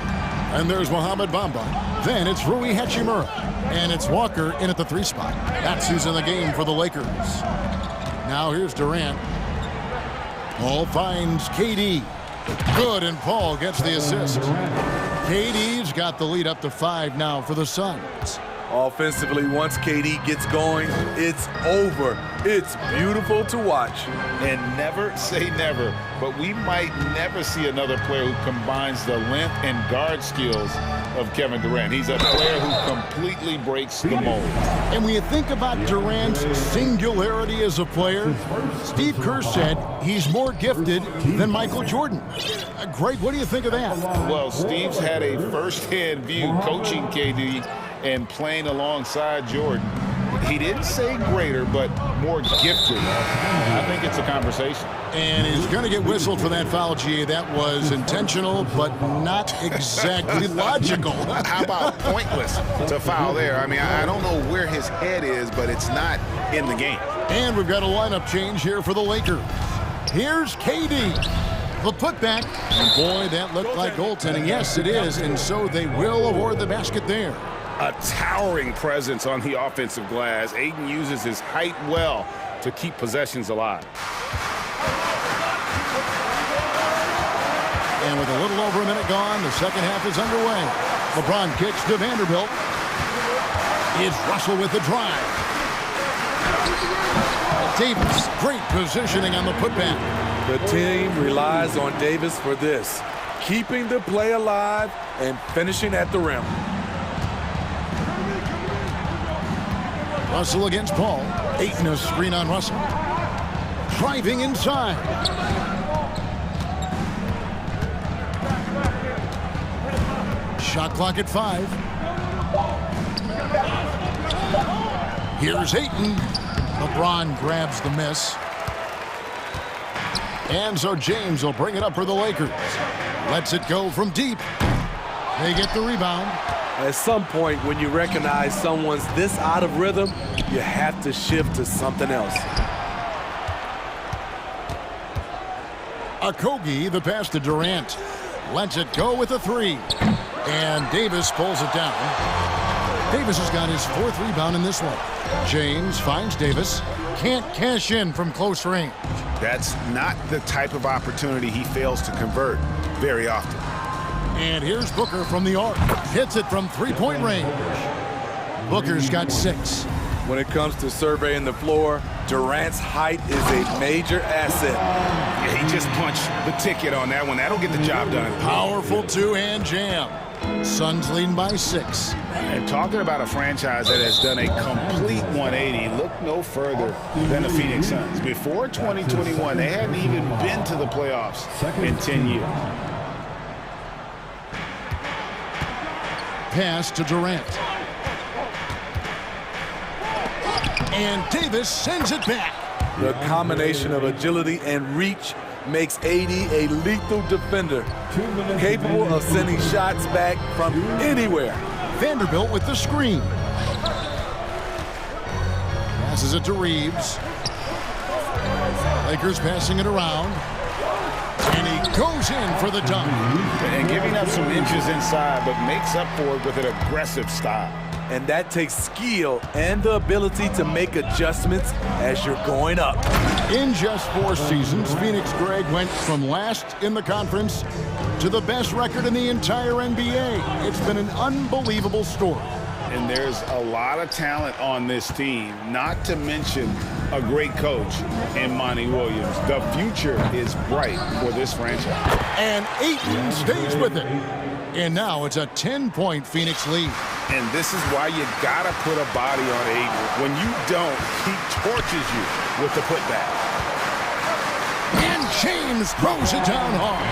And there's Mohamed Bamba. Then it's Rui Hachimura. And it's Walker in at the 3 spot. That's who's in the game for the Lakers. Now here's Durant. Paul finds KD. Good, and Paul gets the assist. KD's got the lead up to 5 now for the Suns. Offensively, once KD gets going, it's over. It's beautiful to watch. And never say never, but we might never see another player who combines the length and guard skills of Kevin Durant. He's a player who completely breaks the mold. And when you think about Durant's singularity as a player, Steve Kerr said he's more gifted than Michael Jordan. Greg, what do you think of that? Well, Steve's had a first-hand view coaching KD and playing alongside Jordan. He didn't say greater, but more gifted. I think it's a conversation. And he's going to get whistled for that foul, G. That was intentional, but not exactly logical. How about pointless to foul there? I mean, I don't know where his head is, but it's not in the game. And we've got a lineup change here for the Lakers. Here's KD. The putback. And boy, that looked like goaltending. Yes, it is. And so they will award the basket there. A towering presence on the offensive glass. Ayton uses his height well to keep possessions alive. And with a little over a minute gone, the second half is underway. LeBron kicks to Vanderbilt. It's Russell with the drive. Davis, great positioning on the putback. The team relies on Davis for this. keeping the play alive and finishing at the rim. Russell against Paul. Ayton a screen on Russell. Driving inside. Shot clock at 5. Here's Ayton. LeBron grabs the miss. And so James will bring it up for the Lakers. Lets it go from deep. They get the rebound. At some point, when you recognize someone's this out of rhythm, you have to shift to something else. Okogie, the pass to Durant. Lets it go with a 3. And Davis pulls it down. Davis has got his 4th rebound in this one. James finds Davis. Can't cash in from close range. That's not the type of opportunity he fails to convert very often. And here's Booker from the arc. Hits it from 3-point range. Booker's got 6. When it comes to surveying the floor, Durant's height is a major asset. Yeah, he just punched the ticket on that one. That'll get the job done. Powerful two-hand jam. Suns leading by 6. And talking about a franchise that has done a complete 180, look no further than the Phoenix Suns. Before 2021, they hadn't even been to the playoffs in 10 years. Pass to Durant. And Davis sends it back. The combination of agility and reach makes AD a lethal defender, capable of sending shots back from anywhere. Vanderbilt with the screen. Passes it to Reeves. Lakers passing it around. And he goes in for the dunk. And giving up some inches inside, but makes up for it with an aggressive style. And that takes skill and the ability to make adjustments as you're going up. In just 4 seasons, Phoenix Greg went from last in the conference to the best record in the entire NBA. It's been an unbelievable story. And there's a lot of talent on this team, not to mention a great coach in Monty Williams. The future is bright for this franchise. And Ayton stays with it. And now it's a 10-point Phoenix lead. And this is why you gotta put a body on Ayton. When you don't, he torches you with the putback. And James throws it down hard.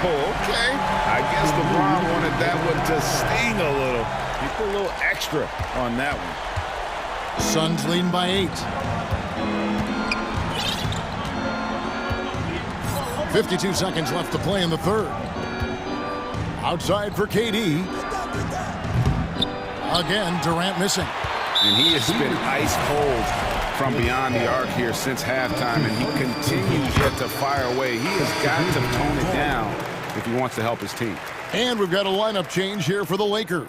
Oh, okay. I guess LeBron wanted that one to sting a little. He put a little extra on that one. Suns leading by 8. 52 seconds left to play in the third. Outside for KD. Again, Durant missing. And he has been ice cold from beyond the arc here since halftime, and he continues yet to fire away. He has got to tone it down if he wants to help his team. And we've got a lineup change here for the Lakers.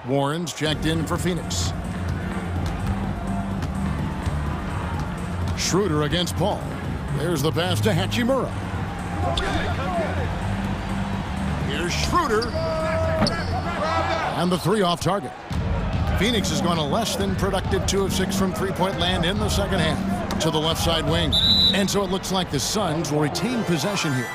Warren's checked in for Phoenix. Schroeder against Paul. There's the pass to Hachimura. Here's Schroeder. And the 3 off target. Phoenix has gone a less than productive 2 of 6 from 3-point land in the second half to the left side wing. And so it looks like the Suns will retain possession here.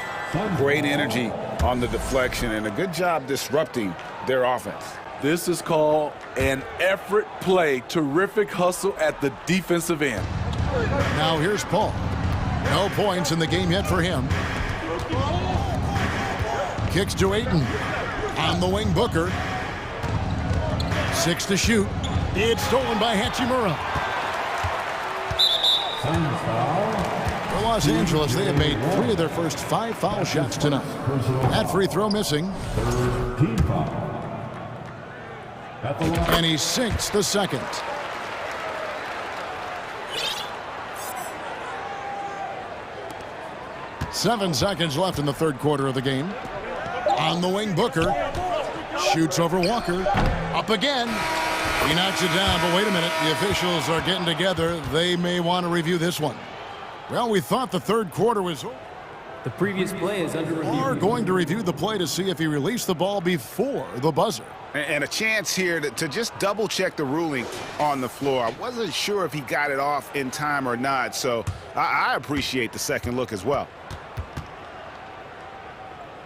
Great energy on the deflection and a good job disrupting their offense. This is called an effort play. Terrific hustle at the defensive end. Now here's Paul. No points in the game yet for him. Kicks to Ayton. On the wing, Booker. 6 to shoot. It's stolen by Hachimura. For Los Angeles, they have made 3 of their first 5 foul shots tonight. That free throw missing. And he sinks the second. Seven seconds left in the third quarter of the game. On the wing, Booker. Shoots over Walker. Up again. He knocks it down, but wait a minute. The officials are getting together. They may want to review this one. Well, we thought the third quarter was... The previous play is under review. Are going to review the play to see if he released the ball before the buzzer. And a chance here to just double-check the ruling on the floor. I wasn't sure if he got it off in time or not, so I appreciate the second look as well.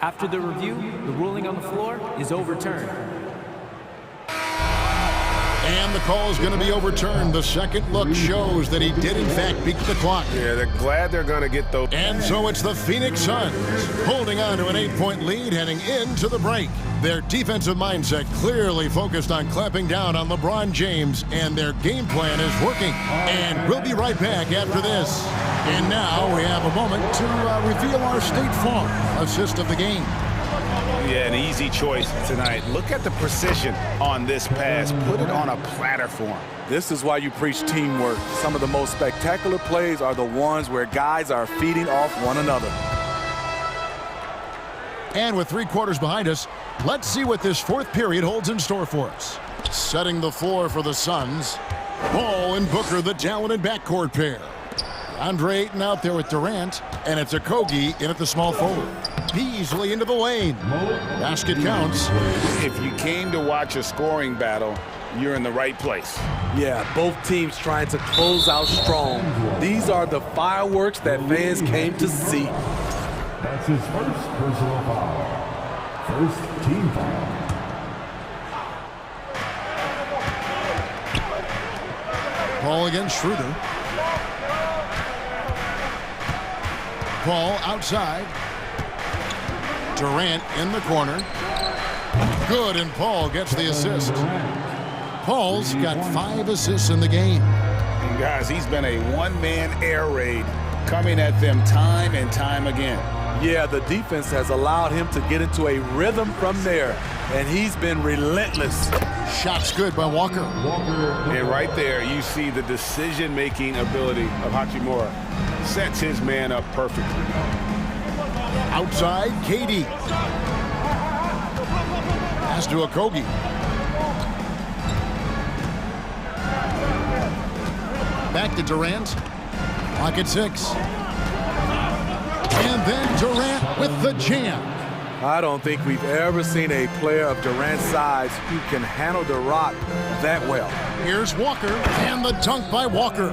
After the review, the ruling on the floor is overturned. And the call is going to be overturned. The second look shows that he did, in fact, beat the clock. Yeah, they're glad they're going to get those. And so it's the Phoenix Suns holding on to an 8-point lead heading into the break. Their defensive mindset clearly focused on clamping down on LeBron James, and their game plan is working. And we'll be right back after this. And now we have a moment to reveal our State Farm assist of the game. Yeah, an easy choice tonight. Look at the precision on this pass. Put it on a platform. This is why you preach teamwork. Some of the most spectacular plays are the ones where guys are feeding off one another. And with 3 quarters behind us, let's see what this fourth period holds in store for us. Setting the floor for the Suns. Ball and Booker, the talented backcourt pair. Andre Ayton out there with Durant, and it's Okogie in at the small forward. Beasley into the lane. Basket counts. If you came to watch a scoring battle, you're in the right place. Yeah, both teams trying to close out strong. These are the fireworks that fans came to see. That's his first personal foul. First team foul. Ball against Schroeder. Ball outside. Durant in the corner. Good, and Paul gets the assist. Paul's got 5 assists in the game. And guys, he's been a one-man air raid coming at them time and time again. Yeah, the defense has allowed him to get into a rhythm from there, and he's been relentless. Shot's good by Walker. And right there, you see the decision-making ability of Hachimura. Sets his man up perfectly. Outside, KD. Pass to Okogie. Back to Durant. Pocket 6. And then Durant with the jam. I don't think we've ever seen a player of Durant's size who can handle the rock that well. Here's Walker, and the dunk by Walker.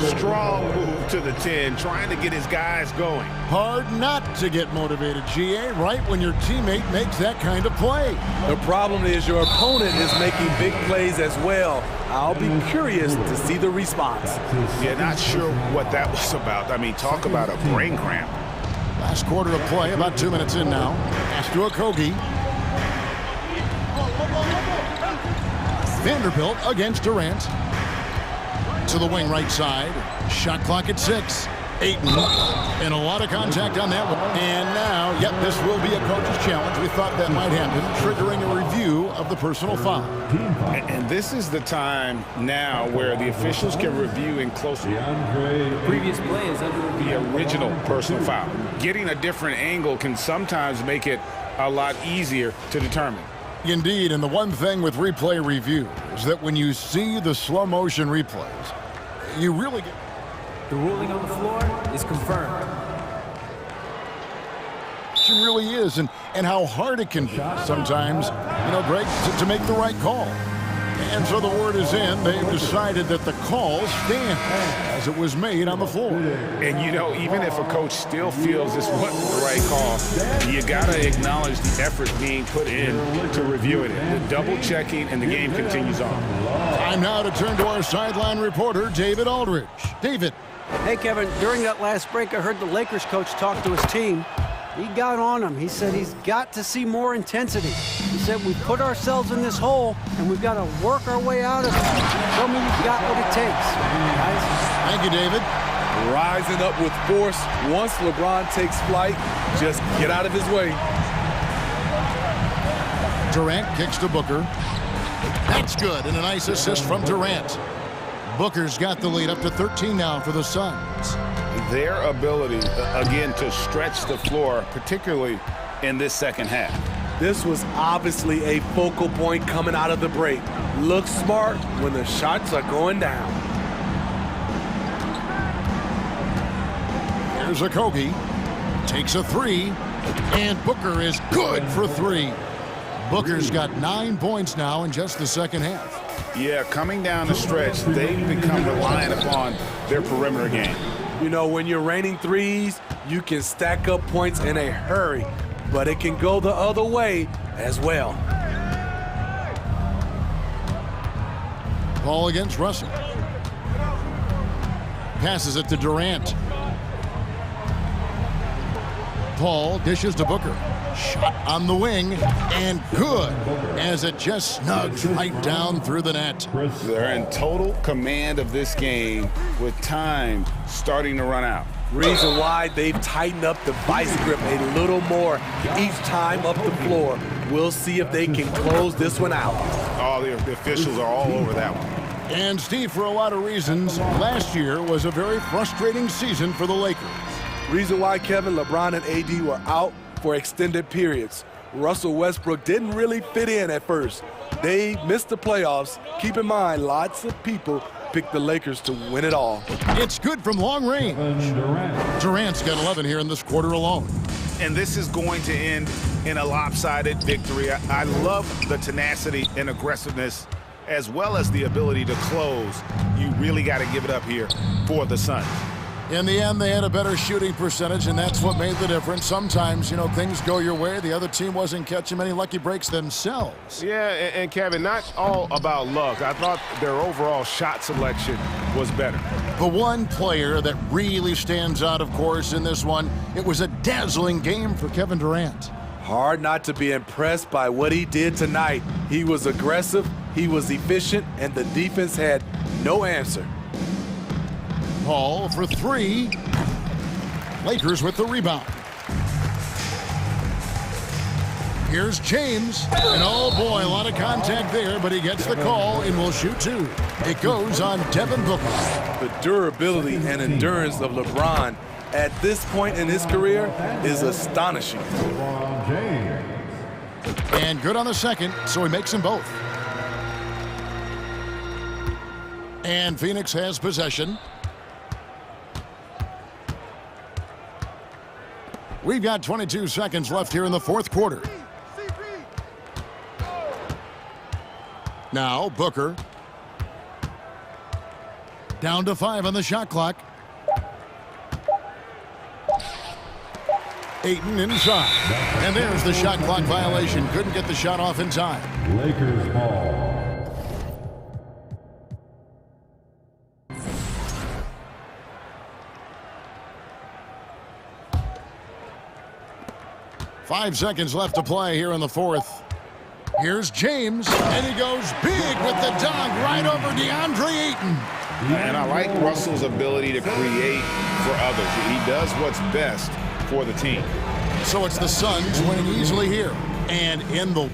Strong move to the 10, trying to get his guys going. Hard not to get motivated, GA, right when your teammate makes that kind of play. The problem is your opponent is making big plays as well. I'll be curious to see the response. Yeah, not sure what that was about. I mean, talk about a brain cramp. Last quarter of play, about 2 minutes in now. Pass to Okogie. Vanderbilt against Durant. To the wing right side. Shot clock at 6. Ayton. And a lot of contact on that one. And now, yep, this will be a coach's challenge. We thought that might happen, triggering a review of the personal foul. And this is the time now where the officials can review in close. The previous play is under review. The original personal foul. Getting a different angle can sometimes make it a lot easier to determine. Indeed, and the one thing with replay review is that when you see the slow motion replays, you really get... The ruling on the floor is confirmed. She really is, and how hard it can be sometimes, you know, Greg, to make the right call. And so the word is in. They've decided that the call stands as it was made on the floor. And, you know, even if a coach still feels this wasn't the right call, you got to acknowledge the effort being put in to reviewing it. The double checking, and the game continues on. Time now to turn to our sideline reporter, David Aldridge. David. Hey, Kevin, during that last break, I heard the Lakers coach talk to his team. He got on them. He said he's got to see more intensity. He said we put ourselves in this hole, and we've got to work our way out of it. Show me you've got what it takes, guys. Thank you, David. Rising up with force. Once LeBron takes flight, just get out of his way. Durant kicks to Booker. That's good, and a nice assist from Durant. Booker's got the lead up to 13 now for the Suns. Their ability, again, to stretch the floor, particularly in this second half. This was obviously a focal point coming out of the break. Look smart when the shots are going down. Here's Okogie. Takes a 3. And Booker is good for 3. Booker's got 9 points now in just the second half. Yeah, coming down the stretch, they've become reliant upon their perimeter game. You know, when you're raining threes, you can stack up points in a hurry. but it can go the other way as well. Ball against Russell. Passes it to Durant. Paul dishes to Booker. Shot on the wing, and good, as it just snugs right down through the net. They're in total command of this game with time starting to run out. Reason why they've tightened up the vice grip a little more each time up the floor. We'll see if they can close this one out. All the officials are all over that one. And Steve, for a lot of reasons, last year was a very frustrating season for the Lakers. Reason why, Kevin, LeBron and AD were out for extended periods. Russell Westbrook didn't really fit in at first. They missed the playoffs. Keep in mind, lots of people picked the Lakers to win it all. It's good from long range. Durant's got 11 here in this quarter alone. And this is going to end in a lopsided victory. I love the tenacity and aggressiveness as well as the ability to close. You really got to give it up here for the Suns. In the end, they had a better shooting percentage, and that's what made the difference. Sometimes, you know, things go your way. The other team wasn't catching many lucky breaks themselves. Yeah, and Kevin, not all about luck. I thought their overall shot selection was better. The one player that really stands out, of course, in this one, it was a dazzling game for Kevin Durant. Hard not to be impressed by what he did tonight. He was aggressive, he was efficient, and the defense had no answer. Paul for three. Lakers with the rebound. Here's James. And oh boy, a lot of contact there, but he gets the call and will shoot two. It goes on Devin Booker. The durability and endurance of LeBron at this point in his career is astonishing. And good on the second, so he makes them both. And Phoenix has possession. We've got 22 seconds left here in the fourth quarter. Now Booker. Down to 5 on the shot clock. Ayton inside. And there's the shot clock violation. Couldn't get the shot off in time. Lakers ball. Five seconds left to play here in the fourth. Here's James, and he goes big with the dunk right over DeAndre Ayton. And I like Russell's ability to create for others. He does what's best for the team. So it's the Suns winning easily here and in the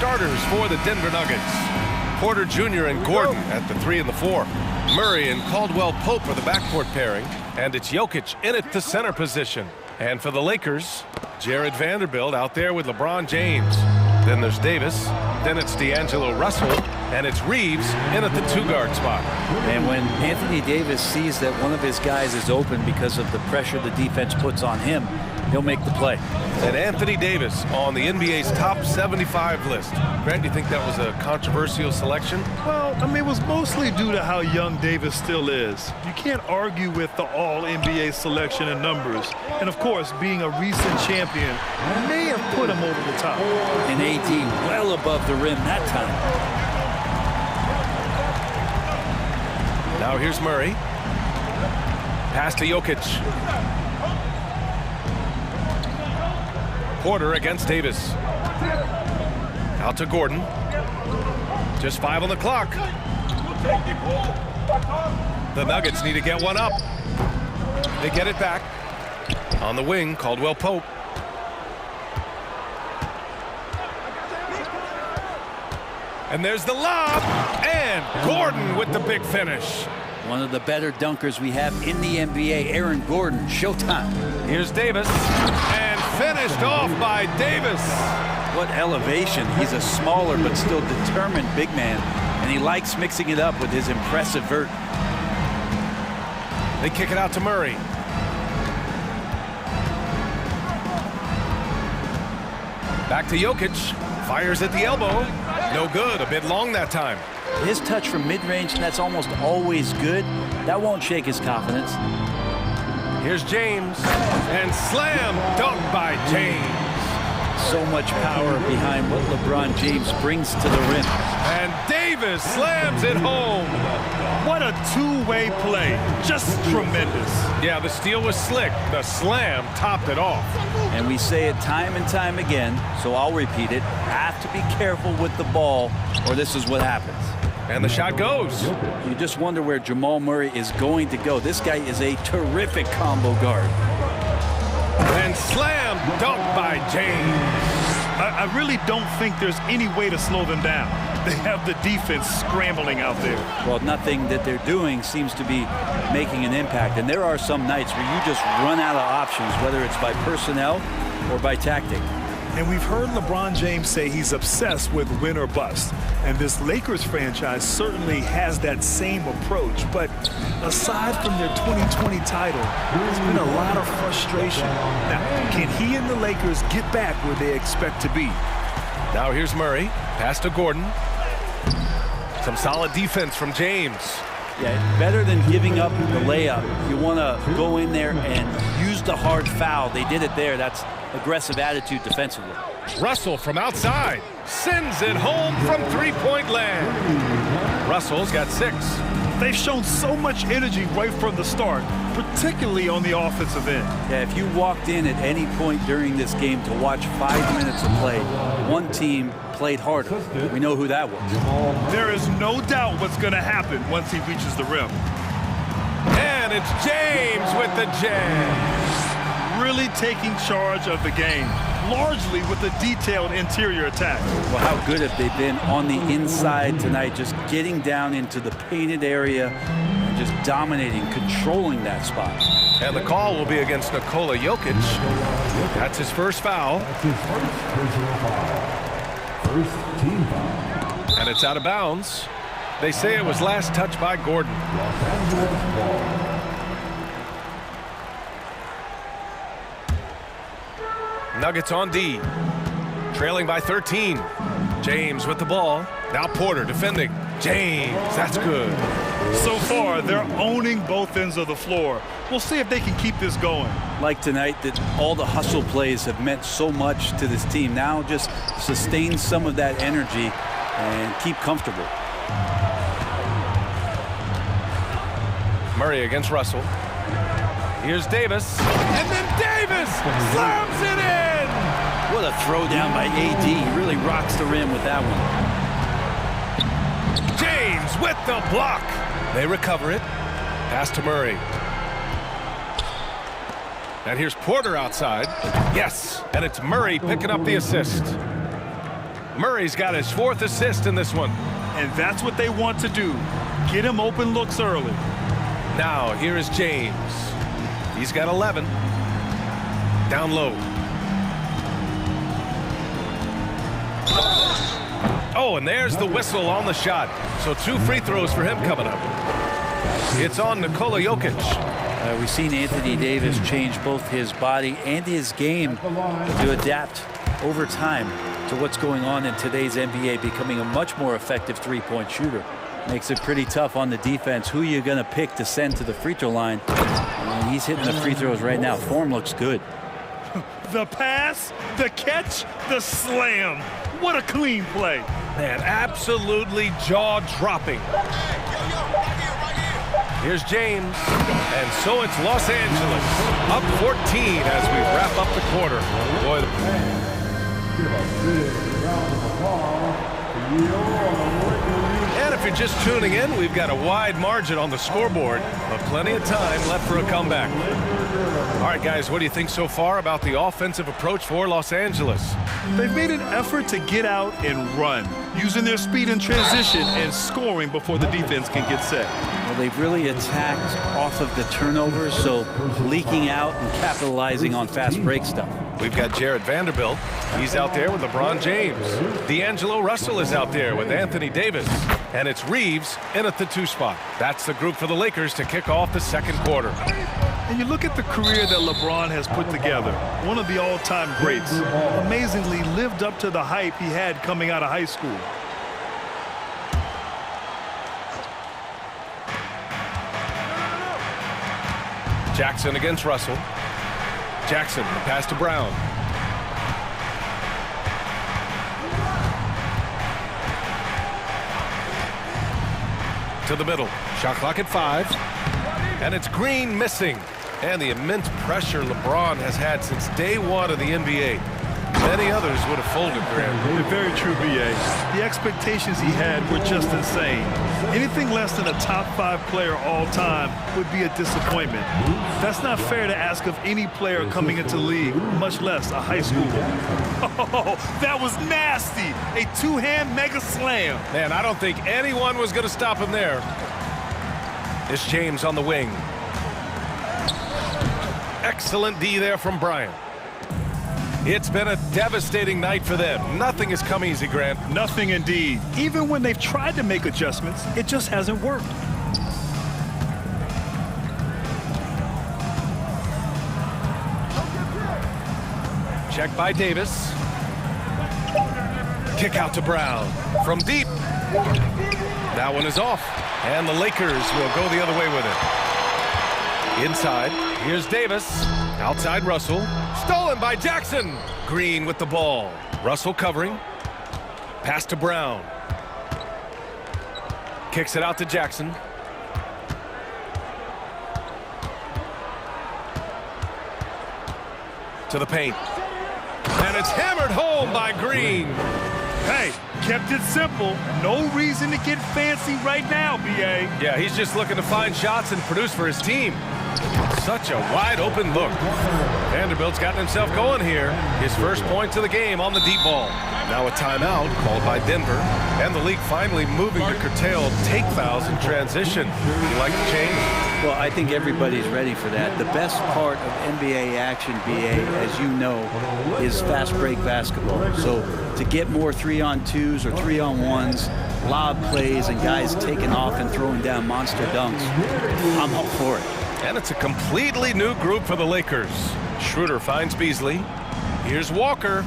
starters for the Denver Nuggets. Porter Jr. and Gordon at the 3 and the 4. Murray and Caldwell Pope are the backcourt pairing. And it's Jokic in at the center position. And for the Lakers, Jared Vanderbilt out there with LeBron James. Then there's Davis. Then it's D'Angelo Russell. And it's Reeves in at the 2-guard spot. And when Anthony Davis sees that one of his guys is open because of the pressure the defense puts on him, he'll make the play. And Anthony Davis on the NBA's top 75 list. Grant, do you think that was a controversial selection? Well, I mean, it was mostly due to how young Davis still is. You can't argue with the all-NBA selection and numbers. And, of course, being a recent champion may have put him over the top. And AD well above the rim that time. Now here's Murray. Pass to Jokic. Porter against Davis. Out to Gordon. Just 5 on the clock. The Nuggets need to get one up. They get it back. On the wing, Caldwell Pope. And there's the lob. And Gordon with the big finish. One of the better dunkers we have in the NBA, Aaron Gordon. Showtime. Here's Davis. And finished off by Davis. What elevation. He's a smaller but still determined big man. And he likes mixing it up with his impressive vert. They kick it out to Murray. Back to Jokic. Fires at the elbow. No good. A bit long that time. His touch from mid-range, that's almost always good. That won't shake his confidence. Here's James. And slam dunk by James. So much power behind what LeBron James brings to the rim. And Davis slams it home. What a two-way play. Just tremendous. Yeah, the steal was slick. The slam topped it off. And we say it time and time again, so I'll repeat it. Have to be careful with the ball, or this is what happens. And the shot goes. You just wonder where Jamal Murray is going to go. This guy is a terrific combo guard. And slam dunk by James. I really don't think there's any way to slow them down. They have the defense scrambling out there. Well, nothing that they're doing seems to be making an impact. And there are some nights where you just run out of options, whether it's by personnel or by tactic. And we've heard LeBron James say he's obsessed with win or bust. And this Lakers franchise certainly has that same approach. But aside from their 2020 title, there's been a lot of frustration. Now, can he and the Lakers get back where they expect to be? Now here's Murray. Pass to Gordon. Some solid defense from James. Yeah, better than giving up the layup. You want to go in there and use the hard foul. They did it there. That's aggressive attitude defensively. Russell from outside sends it home from three-point land. Russell's got 6. They've shown so much energy right from the start, particularly on the offensive end. Yeah, if you walked in at any point during this game to watch 5 minutes of play, one team played harder. We know who that was. There is no doubt what's going to happen once he reaches the rim. And it's James with the jam. Really taking charge of the game, largely with a detailed interior attack. Well, how good have they been on the inside tonight, just getting down into the painted area and just dominating, controlling that spot. And the call will be against Nikola Jokic. That's his first foul. That's his first personal foul. First team foul. And it's out of bounds. They say it was last touched by Gordon. Los Angeles ball. Nuggets on D. Trailing by 13. James with the ball. Now Porter defending. James, that's good. So far, they're owning both ends of the floor. We'll see if they can keep this going. Like tonight, that all the hustle plays have meant so much to this team. Now just sustain some of that energy and keep comfortable. Murray against Russell. Here's Davis. And then Davis slams it in! What a throw down by AD. He really rocks the rim with that one. James with the block. They recover it. Pass to Murray. And here's Porter outside. Yes, and it's Murray picking up the assist. Murray's got his 4th assist in this one. And that's what they want to do. Get him open looks early. Now, here is James. He's got 11. Down low. Oh, and there's the whistle on the shot. So 2 free throws for him coming up. It's on Nikola Jokic. We've seen Anthony Davis change both his body and his game to adapt over time to what's going on in today's NBA, becoming a much more effective three-point shooter. Makes it pretty tough on the defense. Who are you going to pick to send to the free throw line? And he's hitting the free throws right now. Form looks good. The pass, the catch, the slam. What a clean play. Man, absolutely jaw-dropping. Here's James, and so it's Los Angeles, up 14 as we wrap up the quarter. Boy, and if you're just tuning in, we've got a wide margin on the scoreboard, but plenty of time left for a comeback. All right, guys, what do you think so far about the offensive approach for Los Angeles? They've made an effort to get out and run, using their speed in transition and scoring before the defense can get set. Well, they've really attacked off of the turnovers, so leaking out and capitalizing on fast break stuff. We've got Jared Vanderbilt. He's out there with LeBron James. D'Angelo Russell is out there with Anthony Davis. And it's Reeves in at the 2 spot. That's the group for the Lakers to kick off the second quarter. And you look at the career that LeBron has put together, one of the all-time greats. Amazingly lived up to the hype he had coming out of high school. Jackson against Russell. Jackson, the pass to Brown. To the middle. Shot clock at 5. And it's Green missing. And the immense pressure LeBron has had since day one of the NBA. Many others would have folded, Graham. Very true, B.A. The expectations he had were just insane. Anything less than a top 5 player all time would be a disappointment. That's not fair to ask of any player coming into the league, much less a high schooler. Oh, that was nasty. A 2-hand mega slam. Man, I don't think anyone was going to stop him there. It's James on the wing. Excellent D there from Bryant. It's been a devastating night for them. Nothing has come easy, Grant. Nothing indeed. Even when they've tried to make adjustments, it just hasn't worked. Check by Davis. Kick out to Brown. From deep. That one is off. And the Lakers will go the other way with it. Inside. Here's Davis. Outside Russell. Stolen by Jackson. Green with the ball. Russell covering. Pass to Brown. Kicks it out to Jackson. To the paint. And it's hammered home by Green. Hey, kept it simple. No reason to get fancy right now, B.A. Yeah, he's just looking to find shots and produce for his team. Such a wide open look. Vanderbilt's gotten himself going here. His first points of the game on the deep ball. Now a timeout called by Denver. And the league finally moving to curtail take fouls in transition. You like the change? Well, I think everybody's ready for that. The best part of NBA action, BA, as you know, is fast break basketball. So to get more 3-on-2s or 3-on-1s, lob plays, and guys taking off and throwing down monster dunks, I'm all for it. And it's a completely new group for the Lakers. Schroeder finds Beasley. Here's Walker.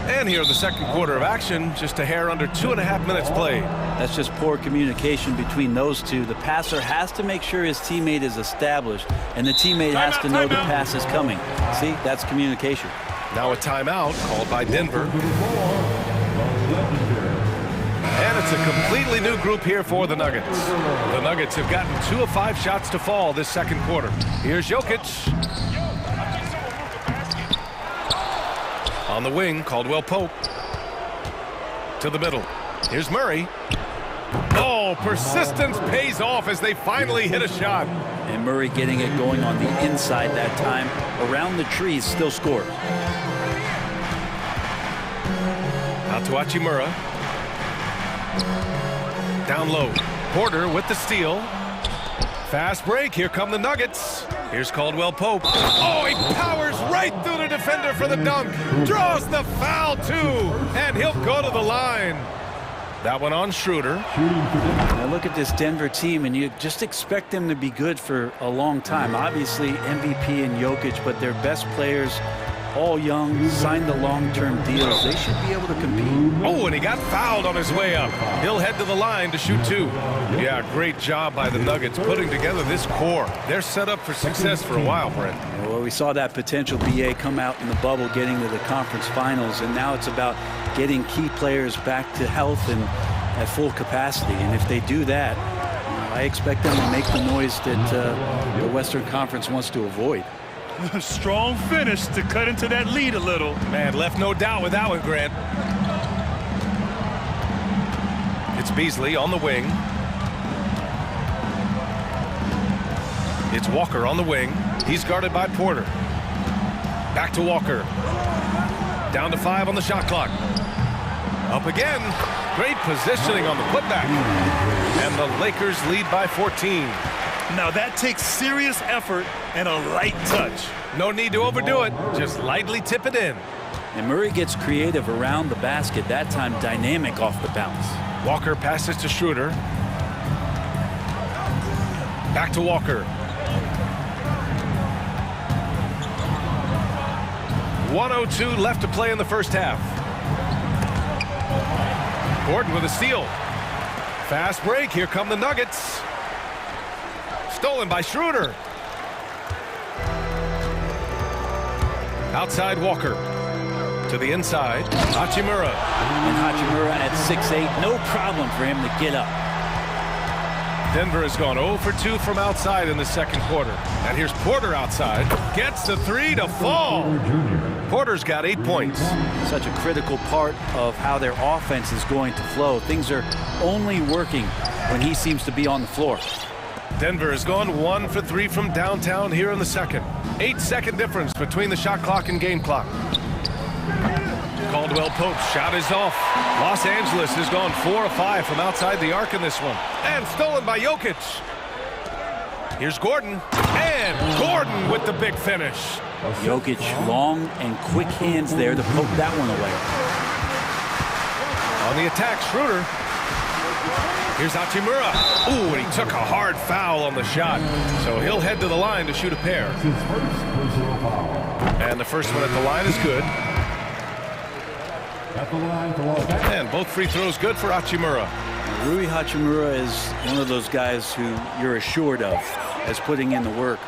And here in the second quarter of action, just a hair under 2.5 minutes played. That's just poor communication between those two. The passer has to make sure his teammate is established, and the teammate has to know the pass is coming. See, that's communication. Now a timeout called by Denver. And it's a completely new group here for the Nuggets. The Nuggets have gotten 2 of 5 shots to fall this second quarter. Here's Jokic. On the wing, Caldwell Pope. To the middle. Here's Murray. Oh, Oh, persistence pays off as they finally hit a shot. And Murray getting it going on the inside that time. Around the trees, still scored. Out to Hachimura. Down low. Porter with the steal. Fast break. Here come the Nuggets. Here's Caldwell Pope. Oh, he powers right through the defender for the dunk. Draws the foul, too. And he'll go to the line. That one on Schroeder. Now look at this Denver team, and you just expect them to be good for a long time. Obviously, MVP and Jokic, but their best players, all young, signed the long-term deals. They should be able to compete. Oh, and he got fouled on his way up. He'll head to the line to shoot 2. Yeah, great job by the Nuggets putting together this core. They're set up for success for a while, Brent. Well, we saw that potential BA come out in the bubble, getting to the conference finals, and now it's about getting key players back to health and at full capacity. And if they do that, I expect them to make the noise that the Western Conference wants to avoid. Strong finish to cut into that lead a little. Man, left no doubt with that one, Grant. It's Beasley on the wing. It's Walker on the wing. He's guarded by Porter. Back to Walker. Down to 5 on the shot clock. Up again. Great positioning on the putback. And the Lakers lead by 14. Now that takes serious effort and a light touch. No need to overdo it. Just lightly tip it in. And Murray gets creative around the basket, that time dynamic off the bounce. Walker passes to Schroeder. Back to Walker. 1:02 left to play in the first half. Gordon with a steal. Fast break. Here come the Nuggets. Stolen by Schroeder. Outside Walker. To the inside. Hachimura. And Hachimura at 6'8", no problem for him to get up. Denver has gone 0 for 2 from outside in the second quarter. And here's Porter outside. Gets the 3 to fall. Porter's got 8 points. Such a critical part of how their offense is going to flow. Things are only working when he seems to be on the floor. Denver has gone 1 for 3 from downtown here in the second. 8-second difference between the shot clock and game clock. Caldwell Pope's shot is off. Los Angeles has gone 4 of 5 from outside the arc in this one. And stolen by Jokic. Here's Gordon. And Gordon with the big finish. Jokic, long and quick hands there to poke that one away. On the attack, Schroeder. Here's Hachimura. Ooh, and he took a hard foul on the shot. So he'll head to the line to shoot a pair. And the first one at the line is good. And both free throws good for Hachimura. Rui Hachimura is one of those guys who you're assured of as putting in the work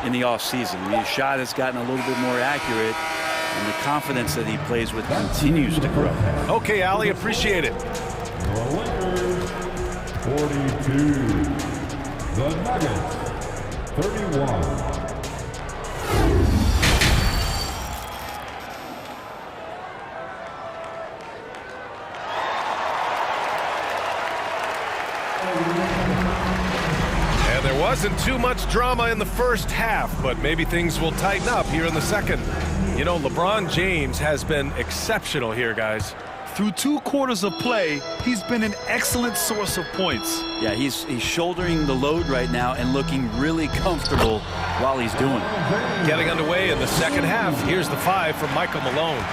in the offseason. I mean, his shot has gotten a little bit more accurate, and the confidence that he plays with continues to grow. Okay, Ali, appreciate it. 42. The Nuggets, 31. And there wasn't too much drama in the first half, but maybe things will tighten up here in the second. You know, LeBron James has been exceptional here, guys. Through 2 quarters of play, he's been an excellent source of points. Yeah, he's shouldering the load right now and looking really comfortable while he's doing it. Getting underway in the second half. Here's the 5 from Michael Malone.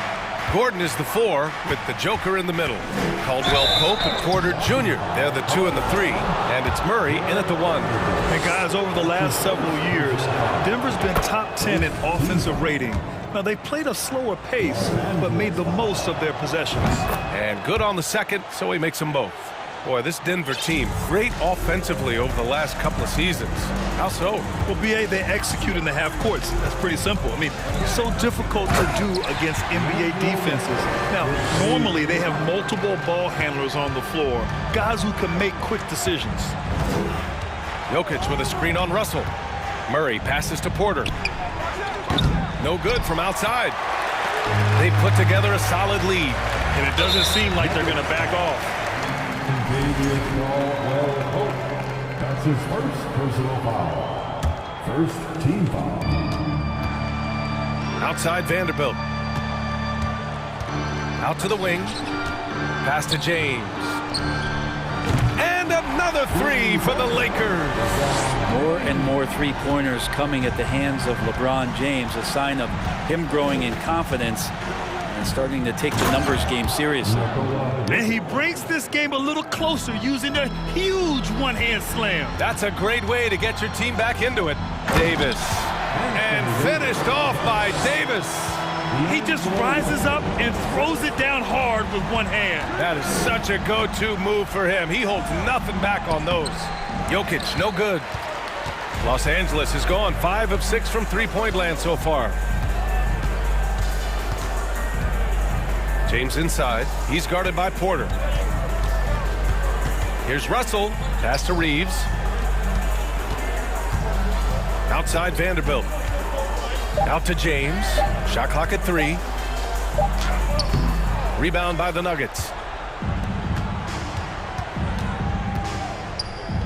Gordon is the 4 with the Joker in the middle. Caldwell Pope and Porter Jr. They're the 2 and the 3. And it's Murray in at the 1. And guys, over the last several years, Denver's been top 10 in offensive rating. Now, they played a slower pace, but made the most of their possessions. And good on the second, so he makes them both. Boy, this Denver team, great offensively over the last couple of seasons. How so? Well, BA, they execute in the half courts. That's pretty simple. I mean, it's so difficult to do against NBA defenses. Now, normally they have multiple ball handlers on the floor, guys who can make quick decisions. Jokic with a screen on Russell. Murray passes to Porter. No good from outside. They put together a solid lead. And it doesn't seem like they're going to back off. That's his first personal foul. First team foul. Outside Vanderbilt. Out to the wing. Pass to James. And another three for the Lakers. More and more three-pointers coming at the hands of LeBron James, a sign of him growing in confidence and starting to take the numbers game seriously. And he brings this game a little closer using a huge one-hand slam. That's a great way to get your team back into it. Davis. And finished off by Davis. He just rises up and throws it down hard with one hand. That is such a go-to move for him. He holds nothing back on those. Jokic, no good. Los Angeles has gone 5 of 6 from three-point land so far. James inside. He's guarded by Porter. Here's Russell. Pass to Reeves. Outside Vanderbilt. Out to James. Shot clock at 3. Rebound by the Nuggets.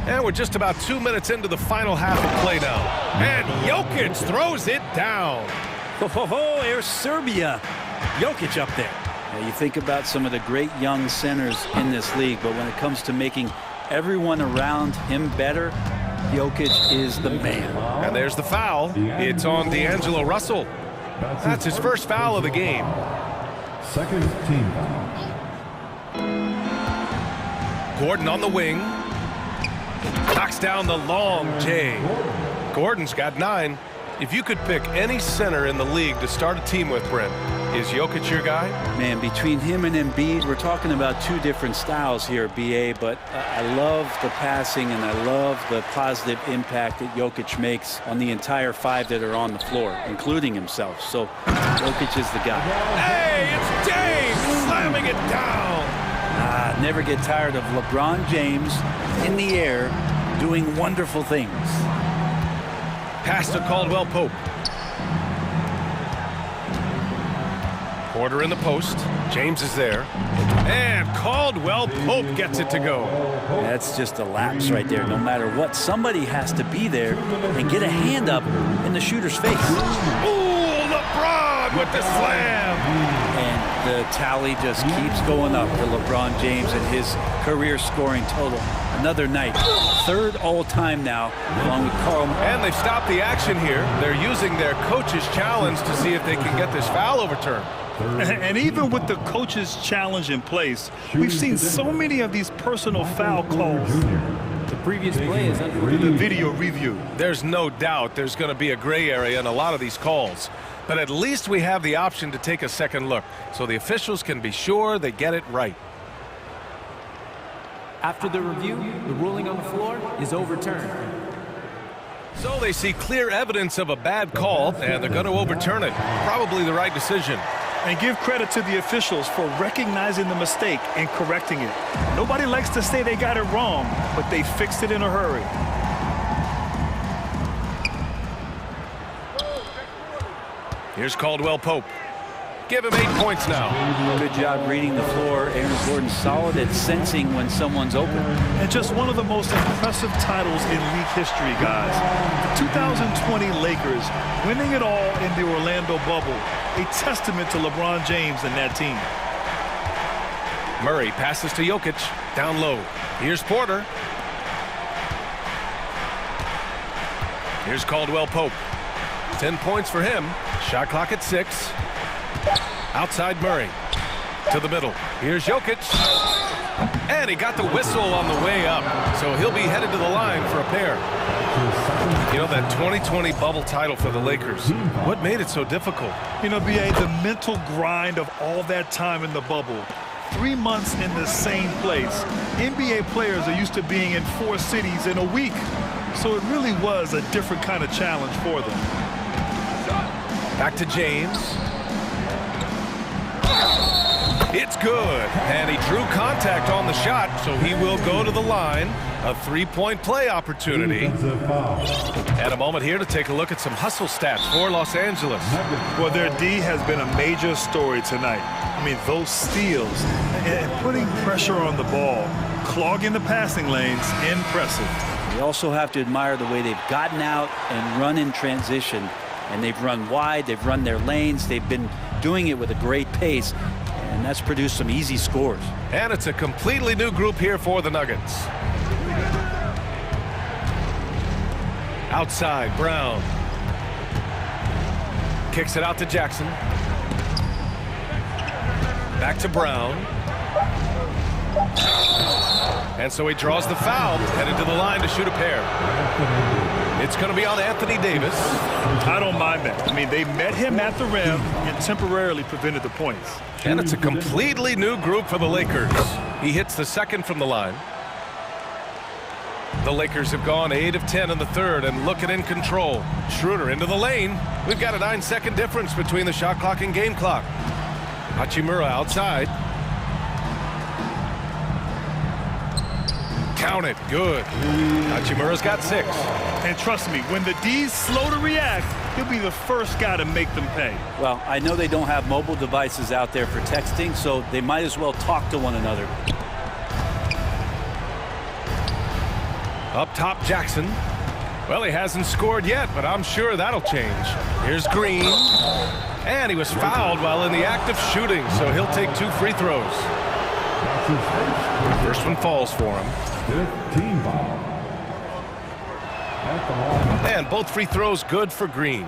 And we're just about 2 minutes into the final half of play now. And Jokic throws it down. There's Serbia. Jokic up there. Now, you think about some of the great young centers in this league, but when it comes to making everyone around him better, Jokic is the man. And there's the foul. It's on D'Angelo Russell. That's his first foul of the game. Second team foul. Gordon on the wing. Knocks down the long J. Gordon's got 9. If you could pick any center in the league to start a team with, Brent, is Jokic your guy? Man, between him and Embiid, we're talking about 2 different styles here, BA, but I love the passing and I love the positive impact that Jokic makes on the entire 5 that are on the floor, including himself. So Jokic is the guy. Hey, it's James slamming it down. Never get tired of LeBron James in the air doing wonderful things. Pass to Caldwell Pope. Porter in the post. James is there. And Caldwell Pope gets it to go. That's just a lapse right there. No matter what, somebody has to be there and get a hand up in the shooter's face. Ooh, LeBron with the slam. And the tally just keeps going up for LeBron James and his career scoring total. Another night. 3rd all-time now, along with Karl. And they've stopped the action here. They're using their coach's challenge to see if they can get this foul overturned. And even with the coach's challenge in place, we've seen so many of these personal foul calls. The previous play is under the video review. There's no doubt there's going to be a gray area in a lot of these calls. But at least we have the option to take a second look, so the officials can be sure they get it right. After the review, the ruling on the floor is overturned. So they see clear evidence of a bad call, and they're going to overturn it. Probably the right decision. And give credit to the officials for recognizing the mistake and correcting it. Nobody likes to say they got it wrong, but they fixed it in a hurry. Here's Caldwell Pope. Give him 8 points now. Good job reading the floor. Aaron Gordon solid at sensing when someone's open. And just one of the most impressive titles in league history, guys. The 2020 Lakers winning it all in the Orlando bubble. A testament to LeBron James and that team. Murray passes to Jokic. Down low. Here's Porter. Here's Caldwell Pope. 10 points for him. Shot clock at 6. Outside Murray. To the middle. Here's Jokic. And he got the whistle on the way up. So he'll be headed to the line for a pair. You know, that 2020 bubble title for the Lakers, what made it so difficult? You know, B.A., the mental grind of all that time in the bubble. 3 months in the same place. NBA players are used to being in 4 cities in a week. So it really was a different kind of challenge for them. Back to James. It's good. And he drew contact on the shot, so he will go to the line. A three-point play opportunity. And a moment here to take a look at some hustle stats for Los Angeles. Well, their D has been a major story tonight. I mean, those steals and putting pressure on the ball, clogging the passing lanes, impressive. You also have to admire the way they've gotten out and run in transition. And they've run wide, they've run their lanes, they've been doing it with a great pace, and that's produced some easy scores. And it's a completely new group here for the Nuggets. Outside, Brown. Kicks it out to Jackson. Back to Brown. And so he draws the foul, headed to the line to shoot a pair. It's going to be on Anthony Davis. I don't mind that. I mean, they met him at the rim and temporarily prevented the points. And it's a completely new group for the Lakers. He hits the second from the line. The Lakers have gone 8 of 10 in the third and looking in control. Schroeder into the lane. We've got a 9-second difference between the shot clock and game clock. Hachimura outside. Count it. Good. Hachimura's got 6. And trust me, when the D's slow to react, he'll be the first guy to make them pay. Well, I know they don't have mobile devices out there for texting, so they might as well talk to one another. Up top, Jackson. Well, he hasn't scored yet, but I'm sure that'll change. Here's Green. And he was fouled while in the act of shooting, so he'll take 2 free throws. First one falls for him. Team foul. And both free throws good for Green.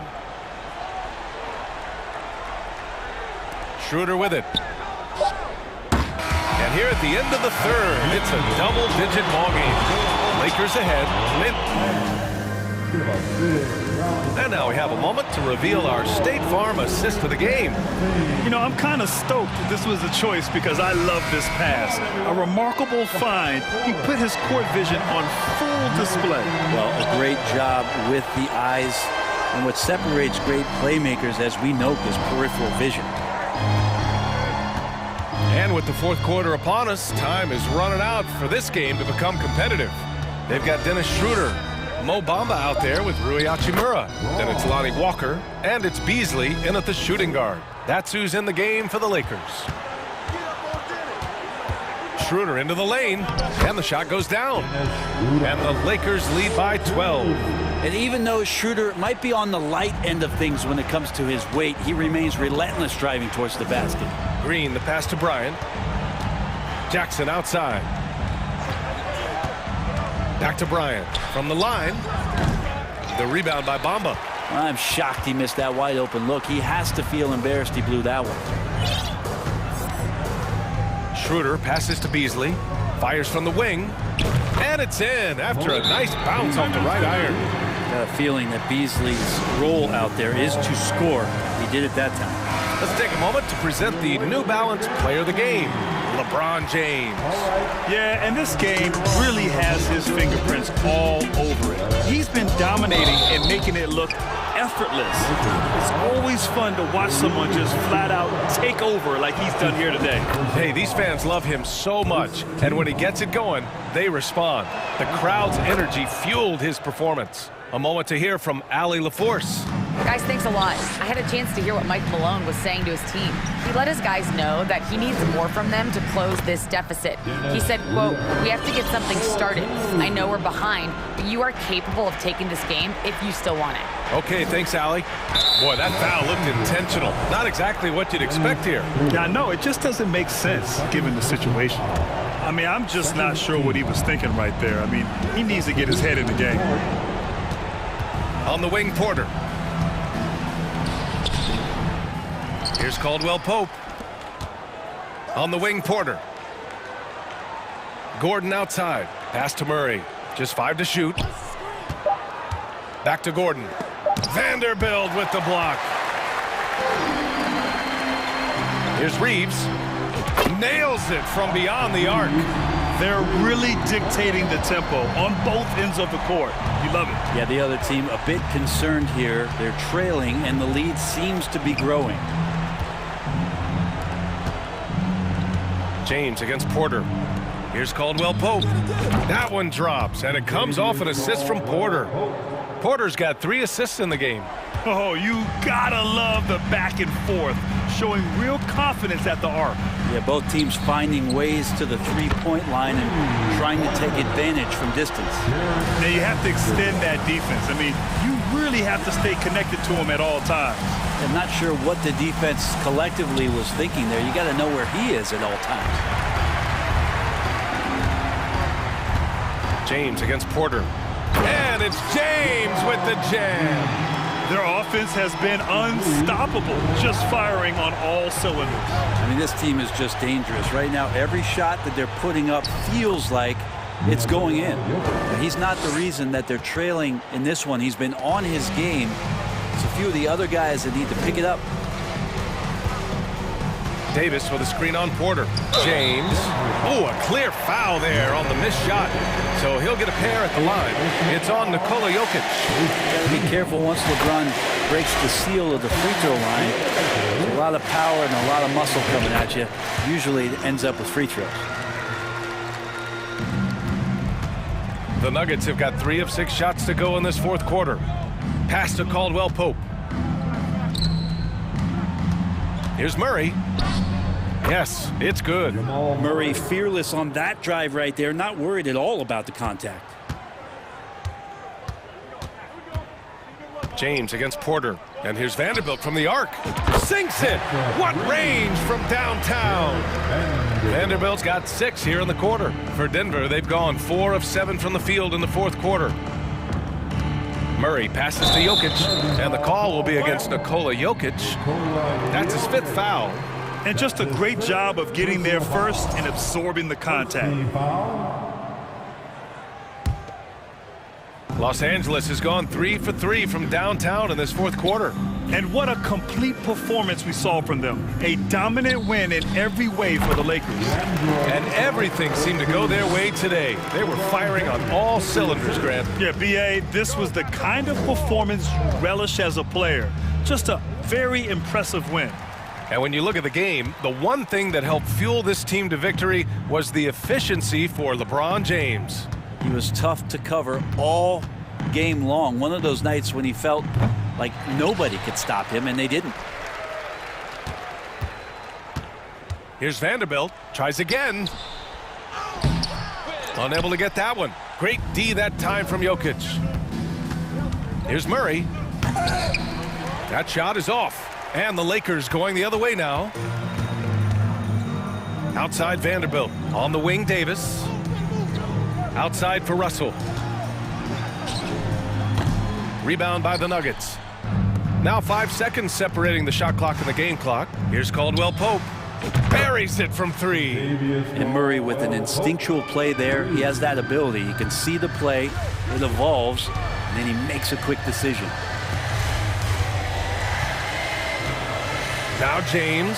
Schroeder with it. And here at the end of the third, it's a double-digit ball game. Lakers ahead. And now we have a moment to reveal our State Farm assist of the game. You know, I'm kind of stoked that this was a choice because I love this pass. A remarkable find. He put his court vision on full display. Well, a great job with the eyes. And what separates great playmakers, as we note, is peripheral vision. And with the fourth quarter upon us, time is running out for this game to become competitive. They've got Dennis Schroeder, Mo Bamba out there with Rui Hachimura. Then it's Lonnie Walker, and it's Beasley in at the shooting guard. That's who's in the game for the Lakers. Schroeder into the lane, and the shot goes down. And the Lakers lead by 12. And even though Schroeder might be on the light end of things when it comes to his weight, he remains relentless driving towards the basket. Green, the pass to Bryant. Jackson outside. Back to Bryant. From the line, the rebound by Bamba. I'm shocked he missed that wide open look. He has to feel embarrassed he blew that one. Schroeder passes to Beasley. Fires from the wing. And it's in after a nice bounce off the right iron. Got a feeling that Beasley's role out there is to score. He did it that time. Let's take a moment to present the New Balance Player of the Game, LeBron James. Yeah, and this game really has his fingerprints all over it. He's been dominating and making it look effortless. It's always fun to watch someone just flat out take over like he's done here today. Hey, these fans love him so much, and when he gets it going, they respond. The crowd's energy fueled his performance. A moment to hear from Allie LaForce. Guys, thanks a lot. I had a chance to hear what Mike Malone was saying to his team. He let his guys know that he needs more from them to close this deficit. He said, quote, "We have to get something started. I know we're behind, but you are capable of taking this game if you still want it." Okay, thanks, Allie. Boy, that foul looked intentional. Not exactly what you'd expect here. Yeah, no, it just doesn't make sense given the situation. I mean, I'm just not sure what he was thinking right there. I mean, he needs to get his head in the game. On the wing, Porter. Here's Caldwell Pope. On the wing, Porter. Gordon outside. Pass to Murray. Just 5 to shoot. Back to Gordon. Vanderbilt with the block. Here's Reeves. Nails it from beyond the arc. They're really dictating the tempo on both ends of the court. You love it. Yeah, the other team a bit concerned here. They're trailing, and the lead seems to be growing. James against Porter. Here's Caldwell Pope. That one drops, and it comes off an assist from Porter. Porter's got 3 assists in the game. Oh, you gotta love the back and forth, showing real confidence at the arc. Yeah, both teams finding ways to the three-point line and trying to take advantage from distance. Now you have to extend that defense. I mean, you really have to stay connected to him at all times. I'm not sure what the defense collectively was thinking there. You got to know where he is at all times. James against Porter. And it's James with the jam. Their offense has been unstoppable, just firing on all cylinders. I mean, this team is just dangerous. Right now, every shot that they're putting up feels like it's going in. But he's not the reason that they're trailing in this one. He's been on his game. It's a few of the other guys that need to pick it up. Davis with a screen on Porter. James. Oh, a clear foul there on the missed shot. So he'll get a pair at the line. It's on Nikola Jokic. Got to be careful once LeBron breaks the seal of the free throw line. There's a lot of power and a lot of muscle coming at you. Usually it ends up with free throws. The Nuggets have got 3 of 6 shots to go in this fourth quarter. Pass to Caldwell Pope. Here's Murray. Yes, it's good. Murray fearless on that drive right there, not worried at all about the contact. James against Porter. And here's Vanderbilt from the arc. Sinks it! What range from downtown! Vanderbilt's got 6 here in the quarter. For Denver, they've gone 4 of 7 from the field in the fourth quarter. Murray passes to Jokic, and the call will be against Nikola Jokic. That's his 5th foul. And just a great job of getting there first and absorbing the contact. Los Angeles has gone 3 for 3 from downtown in this fourth quarter. And what a complete performance we saw from them. A dominant win in every way for the Lakers. And everything seemed to go their way today. They were firing on all cylinders, Grant. Yeah, B.A., this was the kind of performance you relish as a player. Just a very impressive win. And when you look at the game, the one thing that helped fuel this team to victory was the efficiency for LeBron James. He was tough to cover all game long. One of those nights when he felt like nobody could stop him, and they didn't. Here's Vanderbilt. Tries again. Unable to get that one. Great D that time from Jokic. Here's Murray. That shot is off. And the Lakers going the other way now. Outside Vanderbilt. On the wing, Davis. Outside for Russell. Rebound by the Nuggets. Now 5 seconds separating the shot clock and the game clock. Here's Caldwell Pope. Buries it from 3. And Murray with an instinctual play there. He has that ability. You can see the play. It evolves. And then he makes a quick decision. Now James.